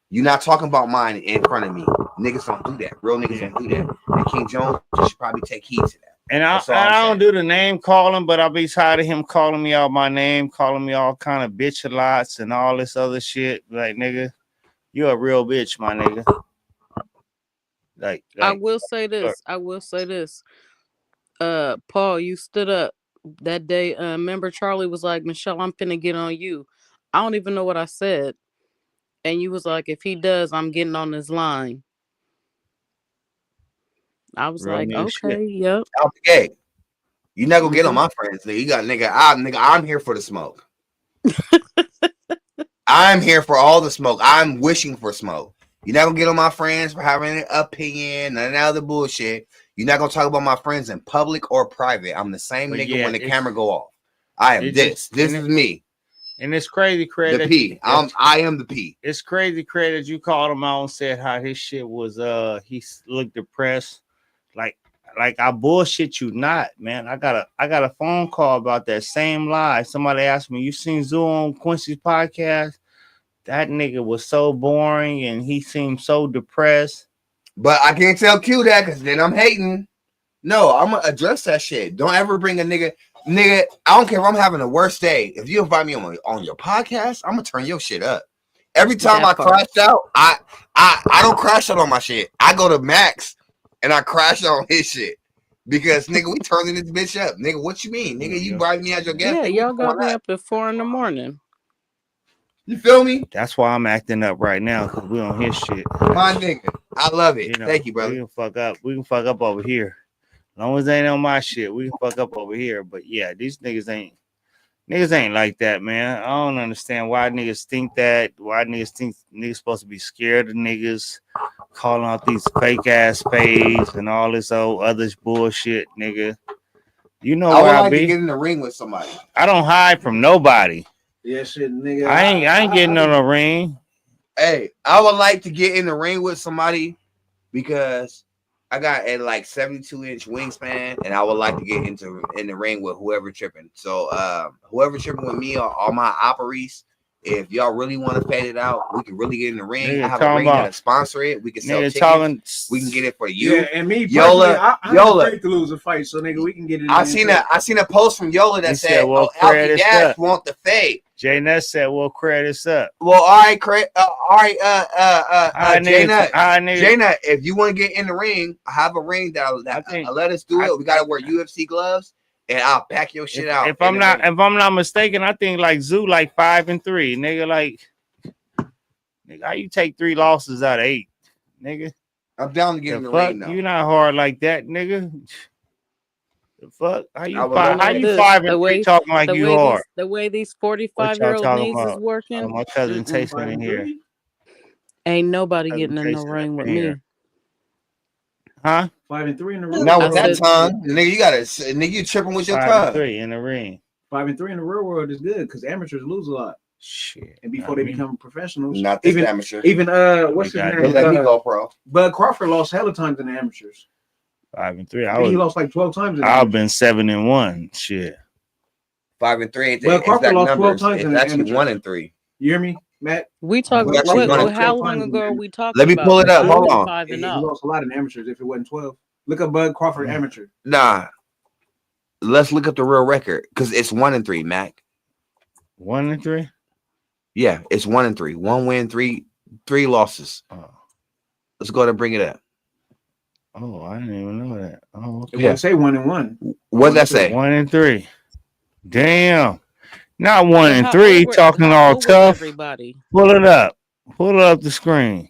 You not talking about mine in front of me. Niggas don't do that. Real niggas don't do that. And King Jones, you should probably take heed to that. And I don't do the name calling, but I'll be tired of him calling me out my name, calling me all kind of bitch lots and all this other shit. Like, nigga, you're a real bitch, my nigga. Like I will say this. Paul, you stood up that day. Remember Charlie was like, Michelle, I'm finna get on you. I don't even know what I said. And you was like, if he does, I'm getting on his line. I was like, okay, yep. Out the gate. You not gonna get on my friends, nigga. You got I'm here for the smoke. I'm here for all the smoke. I'm wishing for smoke. You're not gonna get on my friends for having an opinion, none of that other bullshit. You're not gonna talk about my friends in public or private. I'm the same nigga when the camera go off. I am this. This is me. And it's crazy, Craig. The P. I am the P. It's crazy, Craig, that you called him out and said how his shit was. He looked depressed. Like I bullshit you not, man. I got a phone call about that same lie. Somebody asked me, "You seen Zoo on Quincy's podcast?" That nigga was so boring and he seemed so depressed. But I can't tell Q that because then I'm hating. No, I'm gonna address that shit. Don't ever bring a nigga. I don't care if I'm having the worst day. If you invite me on your podcast, I'm gonna turn your shit up. Every time I crashed out, I don't crash out on my shit. I go to Max and I crash out on his shit. Because nigga, we turning this bitch up. Nigga, what you mean? Nigga, you brought me as your guest. Yeah, y'all got me up at 4 a.m. You feel me? That's why I'm acting up right now, because we on his shit. My nigga. I love it. Thank you, brother. We can fuck up. We can fuck up over here. As long as they ain't on my shit, we can fuck up over here. But yeah, these niggas ain't like that, man. I don't understand why niggas think that. Why niggas think niggas supposed to be scared of niggas calling out these fake ass fades and all this old other bullshit, nigga. You know I would where I like be. to get in the ring with somebody. I don't hide from nobody. Yeah, shit, nigga. I ain't getting on the ring. Hey, I would like to get in the ring with somebody because I got a 72-inch wingspan, and I would like to get in the ring with whoever tripping. So whoever tripping with me or all my operies, if y'all really want to fade it out, we can really get in the ring. Nigga, I have a ring that'll sponsor it. We can sell tickets. We can get it for you. Yeah, and me Yola, I'm afraid to lose a fight, so nigga, we can get it. I seen a post from Yola that said, "Oh, Alky Dash want the fade." Jay Nut said, "Well, credits up." Well, all right, Jay Nut. Jay Nut. Nut, if you want to get in the ring, I have a ring that let us do it. We gotta wear UFC gloves, and I'll pack your shit out. If I'm not mistaken, I think like Zoo like 5-3, nigga. Like, nigga, how you take 3 losses out of 8, nigga? I'm down to get in the ring now. You not hard like that, nigga. The fuck? How you 5-3 talking like you hard? The way these 45-year-old knees is working. My cousin Taysom in here. Ain't nobody getting in the ring with me. Huh? 5-3 in the ring. Not with that tongue, nigga. You tripping with your tongue. 5-3 in the ring. 5-3 in the real world is good because amateurs lose a lot. Shit. And before they become professionals, not this amateur. Even what's his name? Let me go pro. Bud Crawford lost hella times in the amateurs. 5-3. He lost like 12 times. I've been 7-1. Shit. 5-3 ain't Bud Crawford lost 12 times in the actually 1-3. You hear me, Matt? We talking. How long ago are we talking? Let me pull it up. Hold on. He lost a lot in amateurs. If it wasn't 12, look up Bud Crawford amateur. Nah. Let's look up the real record because it's 1-3, Mac. 1-3. Yeah, it's 1-3. 1 win, 3 losses. Let's go ahead and bring it up. Oh, I didn't even know that. Oh, okay. It won't say 1-1. What'd that say? 1-3. Damn. Not 1-3. Talking all tough. Everybody. Pull it up. Pull up the screen.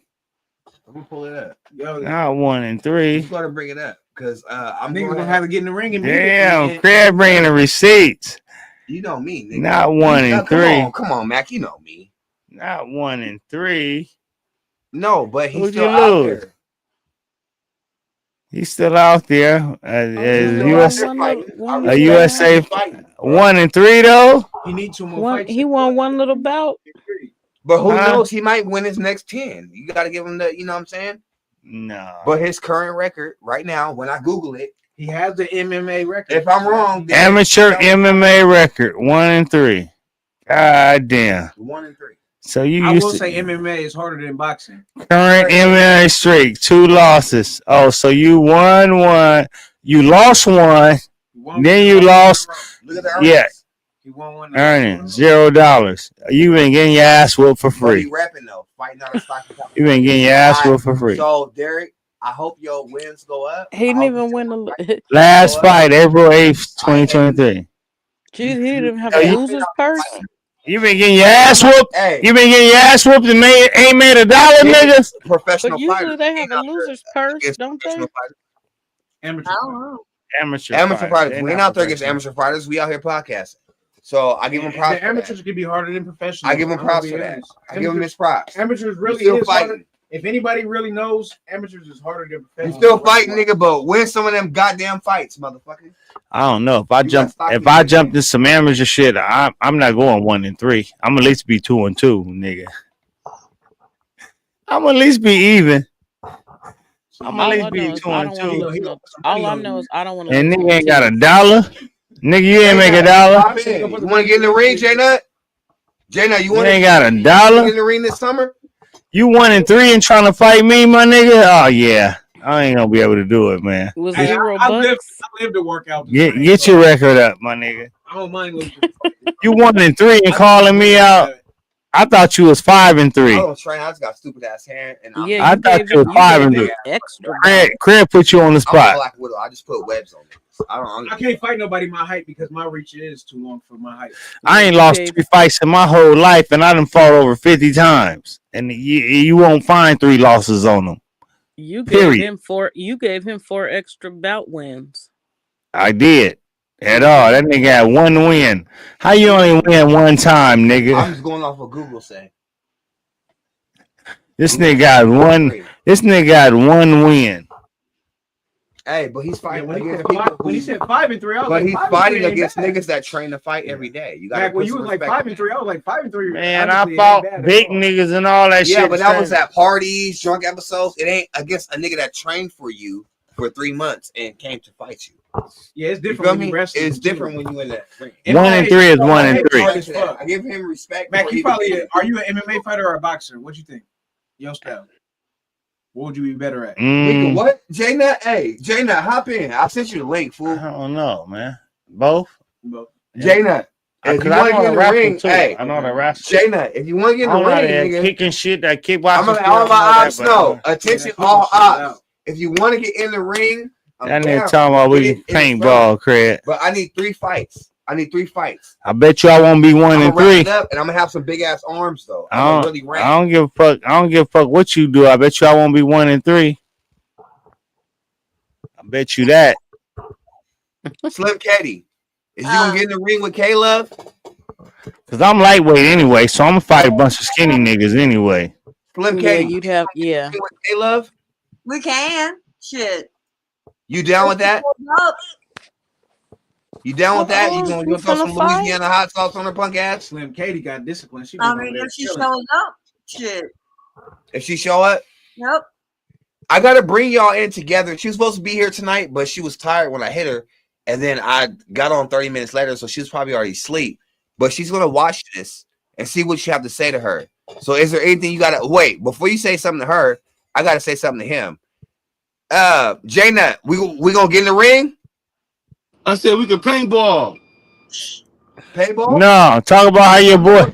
Let me pull it up. Not 1-3. Let's go to bring it up because I'm gonna have to get in the ring. Damn, Craig bringing the receipts. You know me, nigga. Not 1-3. Come on, Mac. You know me. Not 1-3. No, but he's Who'd still you out lose? there. He's still out there. A USA 1-3 though. He needs 2 more fights. He won one little bout. But who knows? He might win his next 10. You got to give him the, you know what I'm saying? No. But his current record right now, when I Google it, he has the MMA record. If I'm wrong, amateur MMA record 1-3. God damn. 1-3. So you I used will to say MMA is harder than boxing. current MMA streak 2 losses. Oh, so you won 1, you lost 1, then you lost. Look at the Yeah. He won 1. Earning $0. You been getting your ass whooped for free. He rapping though, fighting out of stock. You been getting your ass whooped for free. So Derek, I hope your wins go up. He didn't even win Last fight, April 8th, 2023. Jeez, he didn't even have a loser's purse. You been getting your ass whooped. Hey. You been getting your ass whooped and ain't made $1, niggas. Professional But usually fighters. they have a loser's purse, don't they? Amateur. Amateur fighters. We ain't out there against amateur fighters. We out here podcasting. So I give them props. The amateurs can be harder than professionals. I give them props for that. I give them his props. Amateurs really still is fighting. harder. If anybody really knows, amateurs is harder than professionals. You still fighting, nigga, but win some of them goddamn fights, motherfucker. I don't know if I jump in some amateur shit. I'm not going 1-3. I'm at least be 2-2, nigga. I'm at least be even. I'm at least be 2-2. All I know is I don't want to. And nigga ain't got $1. Nigga, you ain't make $1. You want to get in the ring, J Nut? J Nut, you want to ain't got $1? Get in the ring this summer? You 1-3 and trying to fight me, my nigga? Oh yeah, I ain't gonna be able to do it, man. Was I live to work out. Get your record up, my nigga. I don't mind losing. You 1-3 and calling me out. I thought you was 5-3. I was trying. I just got stupid ass hair, and I thought you was 5-3. Extra. Craig put you on the I'm spot. a Black Widow. I just put webs on it. I can't fight nobody my height because my reach is too long for my height. I ain't lost 3 fights in my whole life, and I done fought over 50 times, and you won't find 3 losses on them. You gave him 4. You gave him 4 extra bout wins. I did. At all. That nigga had 1 win. How you only win 1 time, nigga? I'm just going off what Google say. This nigga got 1. This nigga got 1 win. Hey, but he's fighting against people. When he said 5-3, but he's fighting against niggas that train to fight every day. You got when you was like 5-3, I was like 5-3. Man, I fought big niggas and all that shit. Yeah, but that was at parties, drunk episodes. It ain't against a nigga that trained for you for 3 months and came to fight you. Yeah, it's different when you wrestle. It's different when you in that ring. 1-3 is 1-3. I give him respect. Mac, you probably are you an MMA fighter or a boxer? What you think? Your style. What would you be better at? Nigga, what? J Nut, hey, J Nut, hop in. I sent you the link, fool. I don't know, man. Both. J Nut, If you want to get in the ring, too. hey, I know how to wrestle. Shayna, if you want to get in the ring, nigga, kicking shit, that kickboxing. I'm gonna all my ops know. Attention, all ops. If you want to get in the ring, that nigga talking about we can paintball, Craig. But I need 3 fights. I bet you I won't be 1 and 3. It up, and I'm gonna have some big ass arms though. I don't give a fuck. I don't give a fuck what you do. I bet you I won't be 1 and 3. I bet you that. Slim Caddy, is you gonna get in the ring with K-Love? Cause I'm lightweight anyway, so I'm gonna fight a bunch of skinny niggas anyway. Slim Yeah, Caddy, you'd have with K-Love? We can. Shit. You down with that? You down with that? You Oh, gonna we throw some finna fight? Louisiana hot sauce on her punk ass? Slim Katie got discipline. She I mean, if she shows up, shit. If she show up, Yep. I gotta bring y'all in together. She was supposed to be here tonight, but she was tired when I hit her, and then I got on 30 minutes later, so she was probably already asleep. But she's gonna watch this and see what you have to say to her. So, is there anything you gotta wait before you say something to her? I gotta say something to him. J-Nut, we gonna get in the ring? I said we can paintball. Paintball? No, talk about how your boy.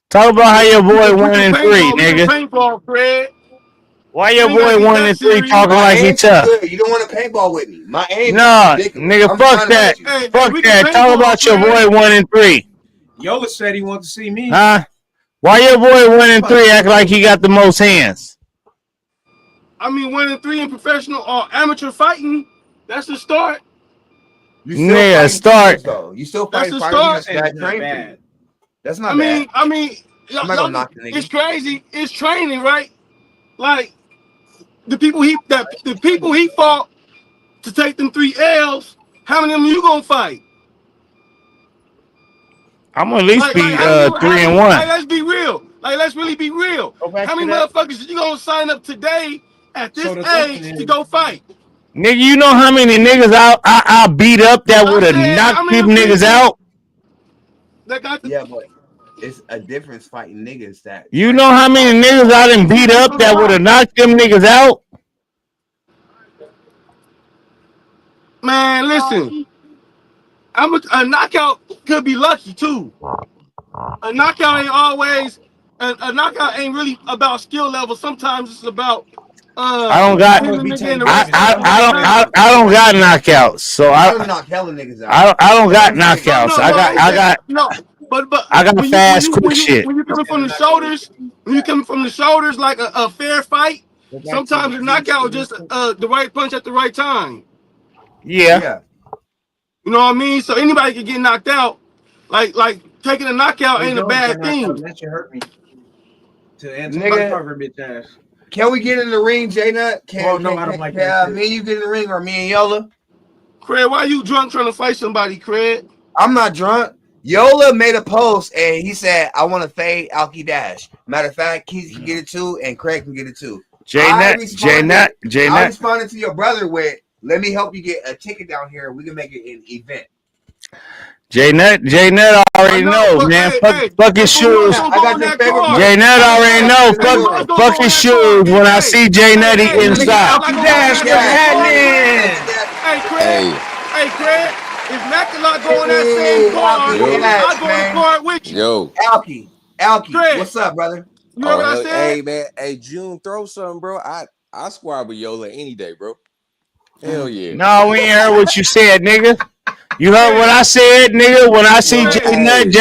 Talk about how your boy 1 and 3, nigga. Paintball, Fred. Why your boy 1 and 3 talking like he tough? Good. You don't want to paintball with me. My aim. No, nigga, fuck that. Fuck that. Talk about your boy 1 and 3. Yola said he wanted to see me. Huh? Why your boy 1 and 3 act like he got the most hands? I mean, 1 and 3 in professional or amateur fighting. That's the start. Yeah, start. You still That's fighting the start. That's not bad. bad. I'm not gonna knock the nigga. It's crazy. It's training, right? Like the people he fought to take them 3 L's. How many of them you gonna fight? I'm gonna at least be 3 and 1. Like, let's be real. Like, let's really be real. How many motherfuckers you gonna sign up today at this age to go fight? Nigga, you know how many niggas I beat up that would have knocked them niggas out? Yeah, but it's a difference fighting niggas that. You know how many niggas I done beat up that would have knocked them niggas out? Man, listen. A knockout could be lucky too. A knockout ain't always. A knockout ain't really about skill level. Sometimes it's about. I don't got knockouts, so I knock hella niggas out. I don't got knockouts. I got I got fast, quick shit. When you coming from the shoulders, like a fair fight, sometimes a knockout is just the right punch at the right time. Yeah. You know what I mean? So anybody can get knocked out. Like taking a knockout ain't a bad thing. That should hurt me. To answer my cover, bitch ass. Can we get in the ring, J-Nut? I don't like that. Me and you get in the ring, or me and Yola? Craig, why you drunk trying to fight somebody, Craig? I'm not drunk. Yola made a post and he said, I want to fade Alki Dash. Matter of fact, he can get it too, and Craig can get it too. J-Nut. I responded to your brother with, let me help you get a ticket down here. We can make it an event. J-Nut already knows, man. Fuck his shoes. J-Nut already know. Fuck his shoes when I see J-Nut inside. Hey, Craig, if Mackalock go in that same car, I go in the car with you. Yo. Alki, what's up, brother? You know what I said? Hey, man. Hey, June, throw something, bro. I squad with Yola any day, bro. Hell yeah. No, we ain't heard what you said, nigga. You heard what I said, nigga? When I see J-Nut,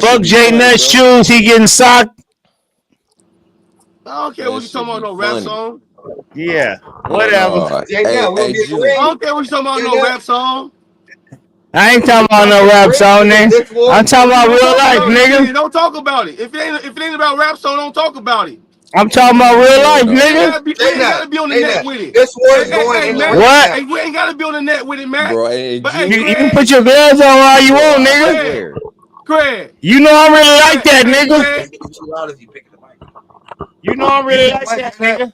fuck J-Nut shoes, he getting socked. I don't care what you talking about, no rap song. Yeah, whatever. J-Nut, we'll get the ring. I don't care what you talking about, no rap song. I ain't talking about no rap song, nigga. I'm talking about real life, nigga. Don't talk about it. If it ain't about rap song, don't talk about it. I'm talking about real life, nigga. We ain't gotta be on the net with it. This war is going man, what? Hey, we ain't gotta be on the net with it, man. Bro, you can put your gloves on while you want, nigga. Craig. You know I'm really like that, nigga. You know I'm really like that, nigga.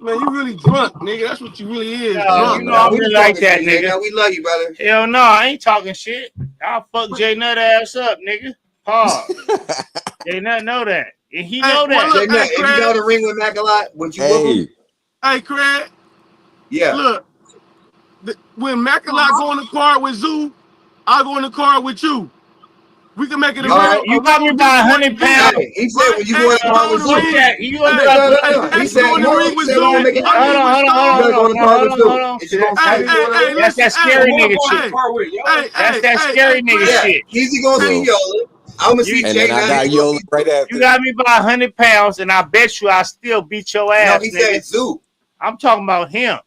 Man, you really drunk, nigga. That's what you really is. You know I'm really like that, nigga. We love you, brother. Hell no, I ain't talking shit. I'll fuck J-Nut ass up, nigga. Pause. J-Nut know that. And he know that. J-Nut, if you go to the ring with Mac a lot, would you whoop him? Hey, Craig. Yeah. Look, when Mac a lot go in the car with Zoo, I'll go in the car with you. We can make it a You got me by 100 pounds. Hey, he said when you go in the car with Fuck Zoo. that. You No, he said go in the ring with we're Zoo. gonna make it I'm happen. with Stone. You gotta go in the car with Zoo. Is you gonna Hey, say That's that scary nigga shit. That's that scary nigga Yeah, shit. Keezy gonna see Yola. I'm gonna see And Jay then I now. got Yola right You after. got me by 100 pounds, and I bet you I still beat your ass. No, he nigga. said Zoo. I'm talking about him.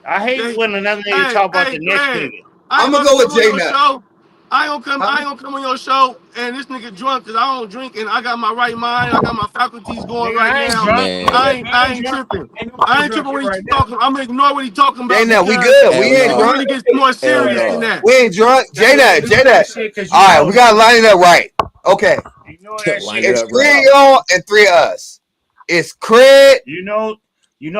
I hate when another nigga talk about the next Greg, nigga. I'm gonna go with Jay now. show. I ain't gonna come on your show and this nigga drunk because I don't drink and I got my right mind. I got my faculties going Nigga, right I ain't now. drunk. Man, I ain't tripping. I ain't tripping when he's talking. I'm gonna ignore what he's talking Jay about now, we because good. We hell ain't it no. drunk. really gets more Hell serious than no. that. We ain't drunk. Jay now, Jay now. All right, we gotta line it up right. Okay, Ignore that Line shit. it it's up 3 right. of y'all and 3 of us. It's Craig, You know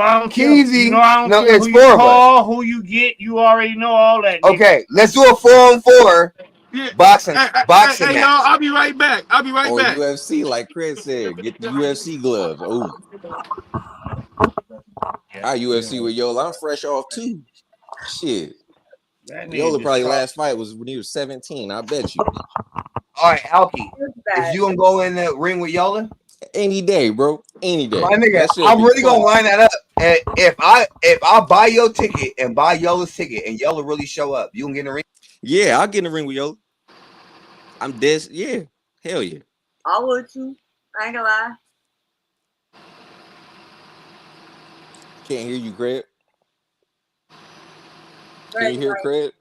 I don't care. Keezy. I don't No, care it's who 4 you of us. call, who you get. You already know all that, nigga. Okay, let's do a 4-on-4 Yeah. boxing Hey, match. y'all, I'll be right back. Or UFC, like Chris said, get the UFC gloves. Oh, I UFC with Yola. I'm fresh off too. Shit. That nigga Yola just probably talk. last fight was when he was 17. I bet you. All right, Alki, is you gonna go in the ring with Yola? Any day, bro. Any day. My nigga, That should I'm be really fun. gonna line that up. And if I buy your ticket and buy Yola's ticket and Yola really show up, you can get in the ring. Yeah, I'll get in the ring with Yola. I'm dead. Yeah. Hell yeah. I would too. I ain't gonna lie. Can't hear you, Craig. Can Right, you hear right. Craig?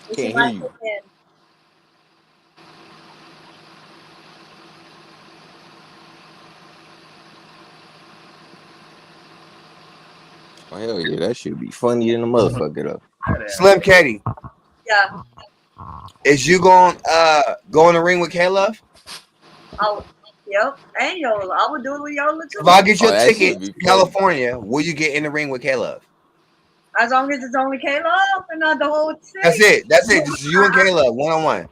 It's your Can't hear mic you. again. Oh, hell yeah. That should be funny than a motherfucker, though. Slim Caddy, Yeah. is you going go in the ring with K-Love? Yep. And Yola. I would do it with Yola too. If I get Oh, your that ticket should be to funny. California, will you get in the ring with K-Love? As long as it's only K-Love and not the whole city. That's it. That's it. Just you and K-Love, 1-on-1.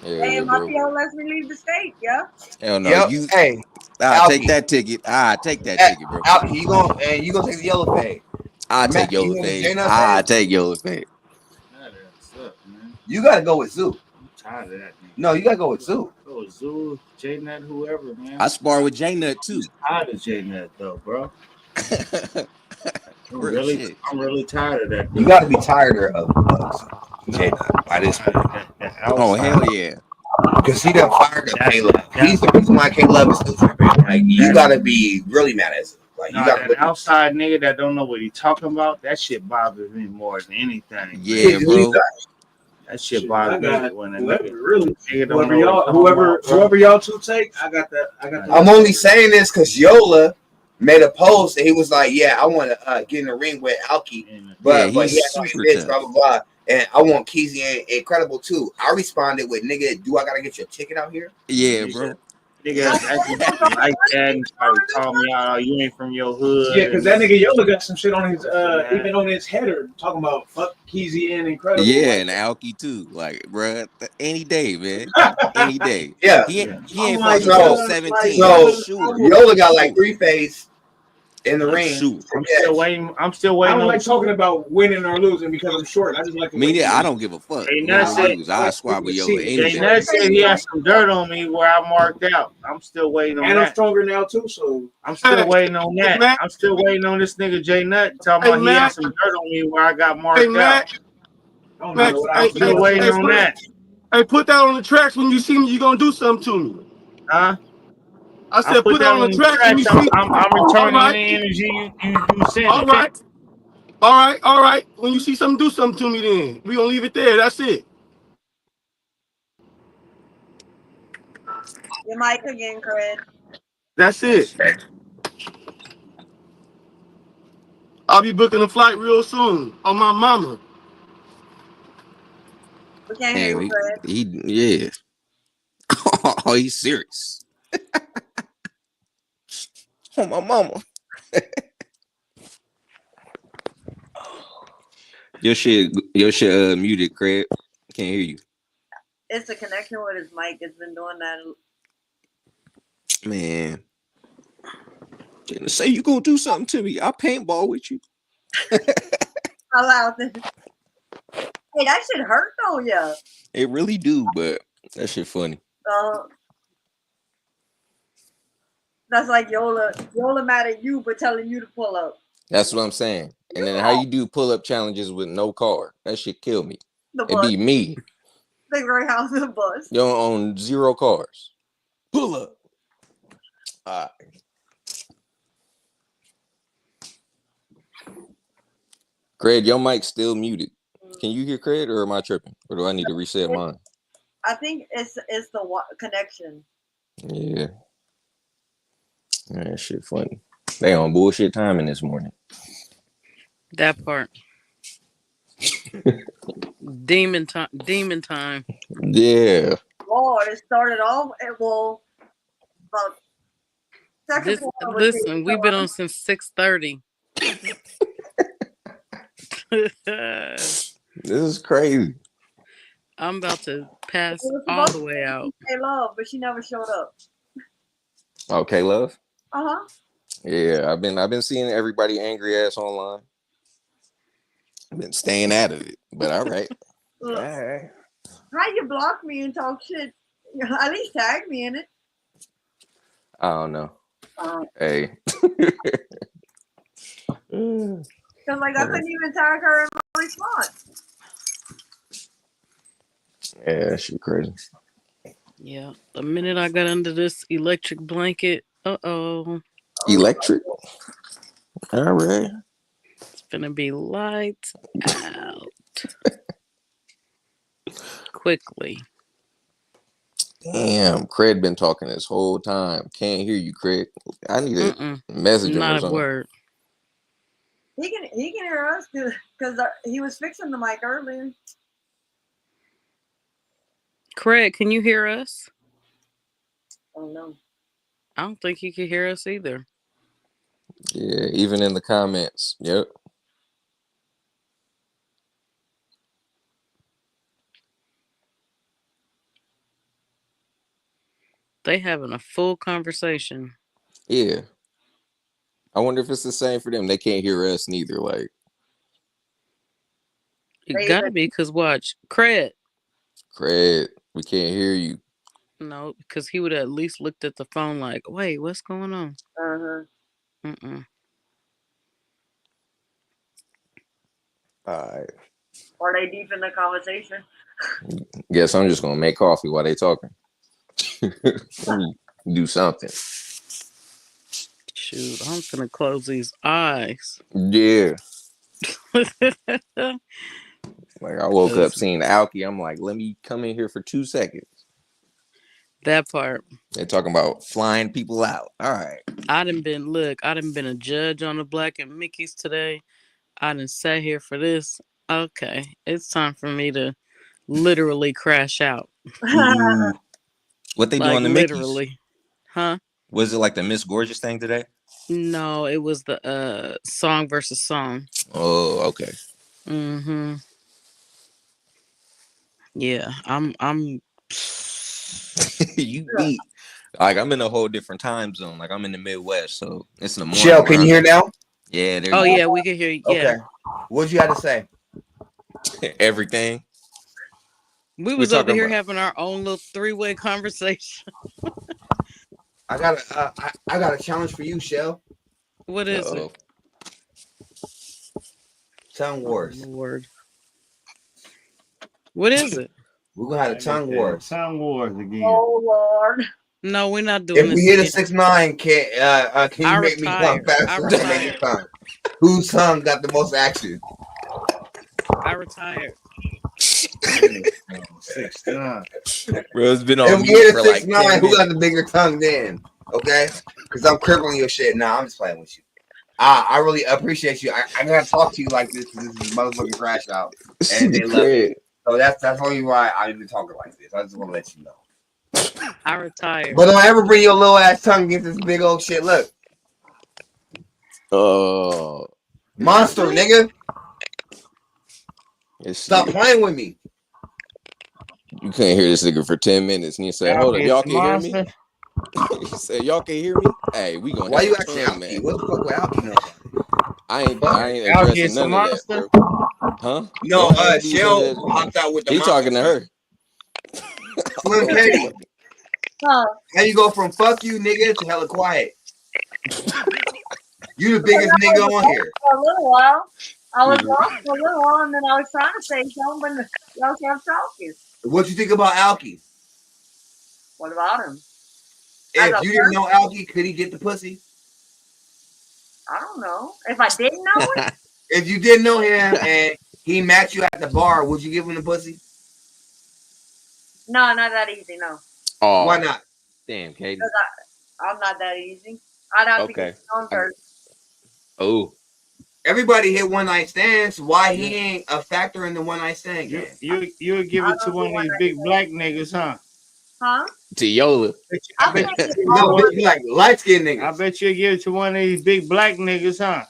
Hell Hey, yeah, my bro. PO lets me leave the state, yeah? Hell no. Yep. You Hey, I'll take Alki, that ticket. I'll take that ticket, bro. Alki, you gonna take the yellow fade. I'll Mac, take you Yola going the fade. J-Nut I'll fade? take Yola fade. You gotta go with Zoo. I'm tired of that nigga. No, you gotta go with Zoo. Go Zoo, J Nut, whoever, man. I spar with J Nut too. I'm tired of J Nut though, bro. Real shit. I'm really tired of that. You gotta be tired of J-Nut by this point. That Oh outside. hell yeah. Because he done fired up K-Love. He's the reason why K-Love is still tripping. Like, you gotta be really mad at him. Like, you gotta that outside nigga that don't know what he talking about, that shit bothers me more than anything. Yeah, bro. That shit bothers me when a nigga really don't know whoever y'all two take, I got that. I'm only saying this because Yola made a post and he was like, "Yeah, I want to get in the ring with Alki, but he's he has super this, tough. blah blah blah, and I want Keezy and Incredible too." I responded with, "Nigga, do I gotta get your ticket out here?" Yeah, bro. Niggas acting like that and try to call me out. You ain't from your hood. Yeah, because that nigga Yola got some shit on his even on his header talking about fuck Keezy and Incredible. Yeah, like, and Alki too. Like, bruh, any day, man. Any day. Yeah. He ain't like, fought since he was So 17. I'm sure. Yola got like 3 fades in the I'm ring. sure. I'm still waiting. I don't like talking about winning or losing because I'm short. I just like to Me, win. I don't give a fuck. Jay Win Nut or said, lose. I squad with Yola any Jay day. Nut said he had some dirt on me where I marked out. I'm still waiting on And that. I'm stronger now too, so I'm still waiting on that. I'm still waiting on this nigga Jay Nut talking about he had some dirt on me where I got marked out. I'm still waiting on that. Hey, put that on the tracks when you see me. You gonna do something to me? Huh? I said, put that on the tracks when you see. I'm returning any energy you sent. All right. All right. When you see something, do something to me. Then we gonna leave it there. That's it. Your mic again, Craig. That's it. I'll be booking a flight real soon on my mama. We can't hear you, Craig. Yeah. Oh, he's serious. Oh, my mama. Your shit muted, Craig. Can't hear you. It's the connection with his mic. It's been doing that. Man. Say you gonna do something to me. I'll paintball with you. Allow this. Hey, that shit hurt though, yeah. It really do, but that shit funny. That's like Yola mad at you but telling you to pull up. That's what I'm saying. And then how you do pull-up challenges with no car? That shit kill me. The It'd be me. The Great House of the Bus. You don't own 0 cars. Pull up. All right. Craig, your mic's still muted. Can you hear Craig, or am I tripping? Or do I need to reset mine? I think it's the connection. Yeah. That shit funny. They on bullshit timing this morning. That part. Demon time. Yeah. Lord, it started off about Listen, we've been on since 6:30. This is crazy. I'm about to pass all the way out. Hey, love, but she never showed up. Okay, love. Uh-huh. Yeah, I've been seeing everybody angry ass online. I've been staying out of it, but all right. All right. How you block me and talk shit? At least tag me in it. I don't know. Hey. Because like I couldn't even tag her in my response. Yeah, she crazy. Yeah, the minute I got under this electric blanket, Electric? All right. It's gonna be lights out. Quickly. Damn, Craig been talking this whole time. Can't hear you, Craig. I need to message him or Not a something. word. He can hear us because he was fixing the mic earlier. Craig, can you hear us? Oh no. I don't think he can hear us either. Yeah, even in the comments. Yep. They having a full conversation. Yeah. I wonder if it's the same for them. They can't hear us neither. Like, it gotta be because watch, Craig, we can't hear you. No, because he would have at least looked at the phone like, wait, what's going on? All right. Are they deep in the conversation? Guess I'm just gonna make coffee while they talking. Let me do something. Shoot, I'm gonna close these eyes. Yeah. Like I woke up seeing Alki. I'm like, let me come in here for 2 seconds. That part. They're talking about flying people out. All right. I done been a judge on the Black and Mickey's today. I done sat here for this. Okay, it's time for me to literally crash out. Ooh. What they do like, on the literally. Mickeys? Huh? Was it like the Miss Gorgeous thing today? No, it was the song versus song. Oh, okay. Yeah, I'm you beat. Like I'm in a whole different time zone. Like I'm in the Midwest, so it's in the morning. Shell, can you hear now? Yeah, there Oh you yeah, we can hear you. Yeah. Okay. What'd you have to say? Everything. We was over here having our own little 3-way conversation. I got a challenge for you, Shell. What is it? Tongue wars. Lord. What is it? We're gonna have a tongue wars. Tongue wars again. Oh Lord. No, we're not doing this. If we hit a 6'9", can you make me come faster? Whose tongue got the most action? I retired. 6'9". Bro, it's been on if we mute hit for a 6'9", like who got the bigger tongue then? Okay? Because I'm crippling your shit. Nah, I'm just playing with you. I really appreciate you. I gotta talk to you like this because this is motherfucking crash out. And they love it. So that's only why I've been talking like this. I just want to let you know. I retired. But don't ever bring your little ass tongue against this big old shit. Look. Oh. Monster, nigga. Stop playing with me. You can't hear this nigga for 10 minutes. And you say, hold up, y'all can hear me? He said, y'all can hear me? Hey, we gonna Why have you a asking tongue, Alki? man. What the fuck with Alki know? I ain't addressing none of that, bro. Huh? No, Shell hopped out with the He talking to her. Slim Katie. How you go from fuck you nigga to hella quiet? You the biggest nigga on here. For a little while. I was lost for a little while, and then I was trying to say something, but y'all kept talking. What you think about Alki? What about him? If you didn't know Alki, could he get the pussy? I don't know. If I didn't know it? If you didn't know him and he met you at the bar, would you give him the pussy? No, not that easy, no. Oh. Why not? Damn, Katie. I'm not that easy. I'd have to get on first. Oh. Everybody hit one night stands. Why he ain't a factor in the one night stand game? You would give it to one of these big black niggas, huh? Huh? To Yola. I bet no, big like light skinned niggas. I bet you'll give it to one of these big black niggas, huh?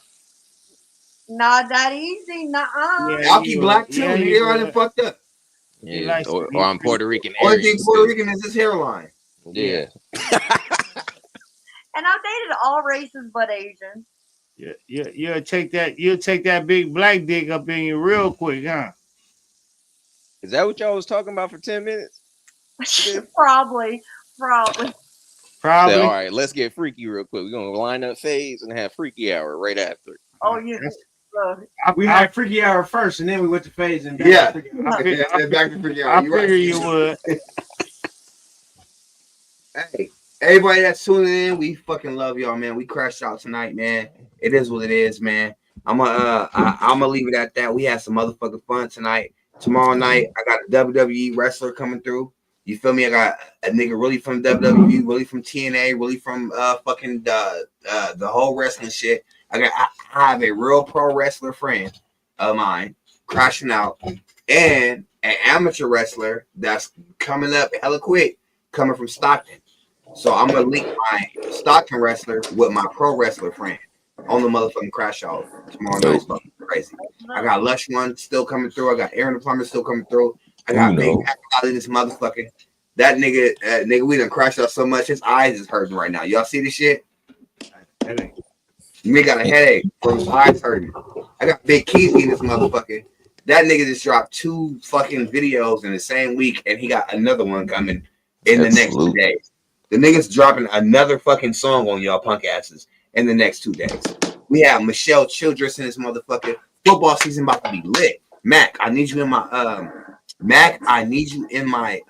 Not that easy, nuh-uh. Yeah, Alki black too. Yeah, Nigga already fucked up. Yeah, or I'm Puerto Rican. Only thing Puerto Rican is his hairline. Yeah. And I've dated all races but Asian. You'll take that big black dick up in you real quick, huh? Is that what y'all was talking about for 10 minutes? Probably. So, all right, let's get freaky real quick. We're gonna line up phase and have freaky hour right after. Oh yeah. We had freaky hour first, and then we went to phase and back to back to freaky hour. I figure you would. Hey, everybody that's tuning in, we fucking love y'all, man. We crashed out tonight, man. It is what it is, man. I'm gonna leave it at that. We had some motherfucking fun tonight. Tomorrow night, I got a WWE wrestler coming through. You feel me? I got a nigga really from WWE, really from TNA, really from fucking the whole wrestling shit. I have a real pro wrestler friend of mine crashing out, and an amateur wrestler that's coming up hella quick, coming from Stockton. So I'm gonna link my Stockton wrestler with my pro wrestler friend on the motherfucking crash out tomorrow night. It's fucking crazy. I got Lush One still coming through. I got Aaron the Plumber still coming through. I got Big Mac out of this motherfucker. That nigga, we done crashed out so much, his eyes is hurting right now. Y'all see this shit? Nigga got a headache from his eyes hurting. I got Big Keezy in this motherfucker. That nigga just dropped 2 fucking videos in the same week, and he got another one coming in the next 2 days. The nigga's dropping another fucking song on y'all punk asses in the next 2 days. We have Michelle Childress in this motherfucker. Football season about to be lit. Mac, I need you in my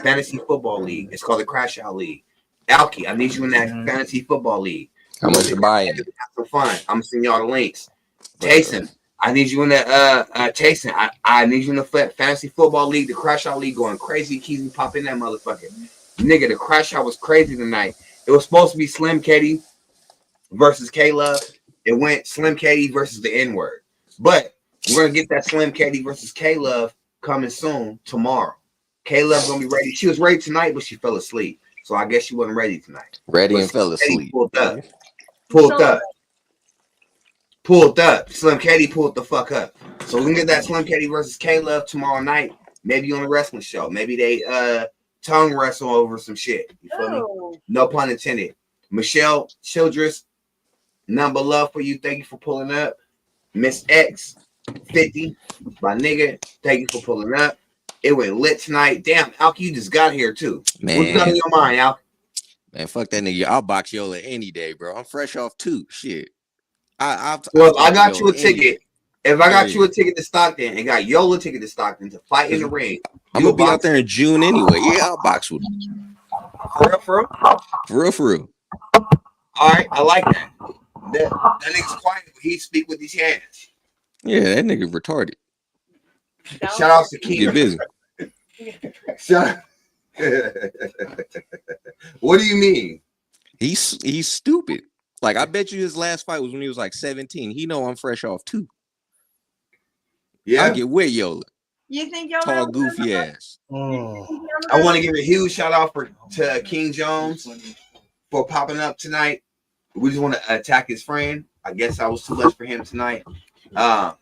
fantasy football league. It's called the Crash Out League. Alki, I need you in that fantasy football league. How much you buying? Have some fun. I'm gonna send y'all the links. Tayson, I need you in the Tayson. I need you in the fantasy football league, the Crash Out League, going crazy. Keezy pop in that motherfucker. Nigga, the Crash Out was crazy tonight. It was supposed to be Slim Katie versus K-Love. It went Slim Katie versus the N-word. But we're gonna get that Slim Katie versus K-Love coming soon tomorrow. K-Love gonna be ready. She was ready tonight, but she fell asleep. So I guess she wasn't ready tonight. Ready but and fell asleep. Pulled up. Slim Katie pulled the fuck up. So we can get that Slim Katie versus K-Love tomorrow night. Maybe on a wrestling show. Maybe they tongue wrestle over some shit. You feel me? No pun intended. Michelle Childress, number love for you. Thank you for pulling up. Miss X 50, my nigga. Thank you for pulling up. It went lit tonight. Damn, Alki, you just got here too. Man. What's on your mind, Alki? Man, fuck that nigga. I'll box Yola any day, bro. I'm fresh off 2. Shit. I got you a ticket. If I got you a ticket to Stockton and got Yola ticket to Stockton to fight in the ring, I'm gonna be out there in June anyway. Yeah, I'll box with him. For real. All right, I like that. That nigga's quiet, but he speak with his hands. Yeah, that nigga retarded. Shout out to King. Get busy. What do you mean? He's stupid. Like, I bet you his last fight was when he was like 17. He know I'm fresh off 2. Yeah, I get with Yola. You think Yola tall, goofy ass? I want to give a huge shout out to King Jones for popping up tonight. We just want to attack his friend. I guess I was too much for him tonight. But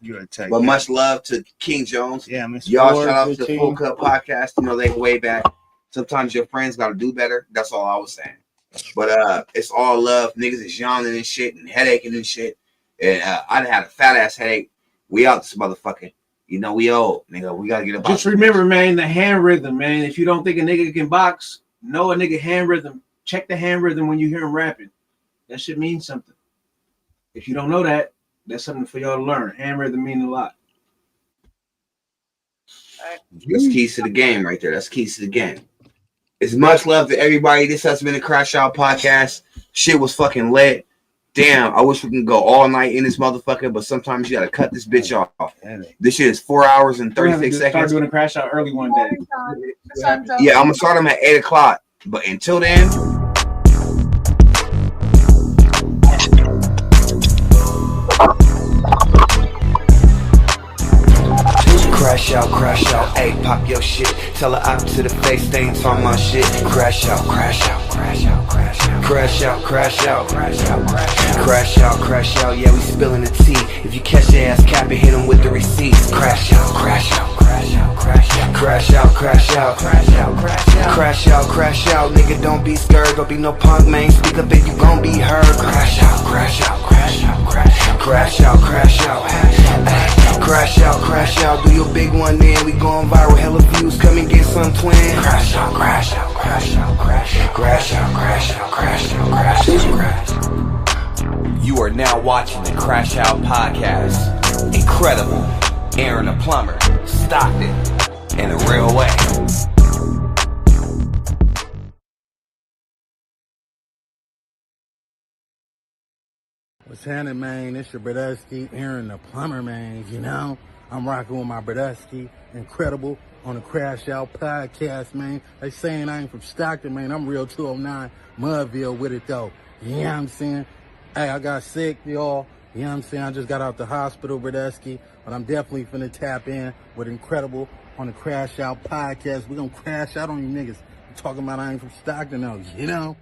much love to King Jones. Yeah, y'all shout out to the Full Cut Podcast. You know, they way back. Sometimes your friends got to do better. That's all I was saying. But it's all love. Niggas is yawning and shit and headaching and shit. And I had a fat ass headache. We out this motherfucker. You know we old, nigga. We gotta get a box. Just remember, man, the hand rhythm, man. If you don't think a nigga can box, know a nigga hand rhythm. Check the hand rhythm when you hear him rapping. That shit means something. If you don't know that, that's something for y'all to learn. Hand rhythm mean a lot. That's keys to the game right there. That's keys to the game. It's much love to everybody. This has been the Crash Out Podcast. Shit was fucking lit. Damn, I wish we can go all night in this motherfucker, but sometimes you gotta cut this bitch off. This shit is 4 hours and 36 seconds. Start doing a Crash Out early one day. Yeah, I'm gonna start them at 8 o'clock. But until then, crash out, ayy, pop your shit. Tell her out to the face, they ain't talking my shit. Crash out, crash out, crash out, crash out, crash out, crash out, crash out, crash out, crash out, yeah, we spilling the tea. If you catch your ass cap and hit them with the receipts. Crash out, crash out, crash out, crash out, crash out, crash out, crash out, crash out, crash out, nigga, don't be scared, don't be no punk, man. Speak up if you gon' be heard. Crash out, crash out, crash out, crash out, crash out, crash out, crash out, crash out, do your big one then. We going viral, hella views, come and get some twin. Crash out, crash out, crash out, crash out, crash out, crash out, crash out, crash out, crash out. You are now watching the Crash Out Podcast. Incredible. Aaron the Plumber, Stockton, in a real way. What's happening, man? It's your Brodusky, Aaron the Plumber, man. You know, I'm rocking with my Brodusky, Incredible, on the Crash Out Podcast, man. They saying I ain't from Stockton, man. I'm real 209 Mudville with it, though. You know what I'm saying? Hey, I got sick, y'all. You know what I'm saying? I just got out the hospital, Brodusky, but I'm definitely finna tap in with Incredible on the Crash Out Podcast. We're gonna crash out on you niggas. Talking about I ain't from Stockton, though, you know?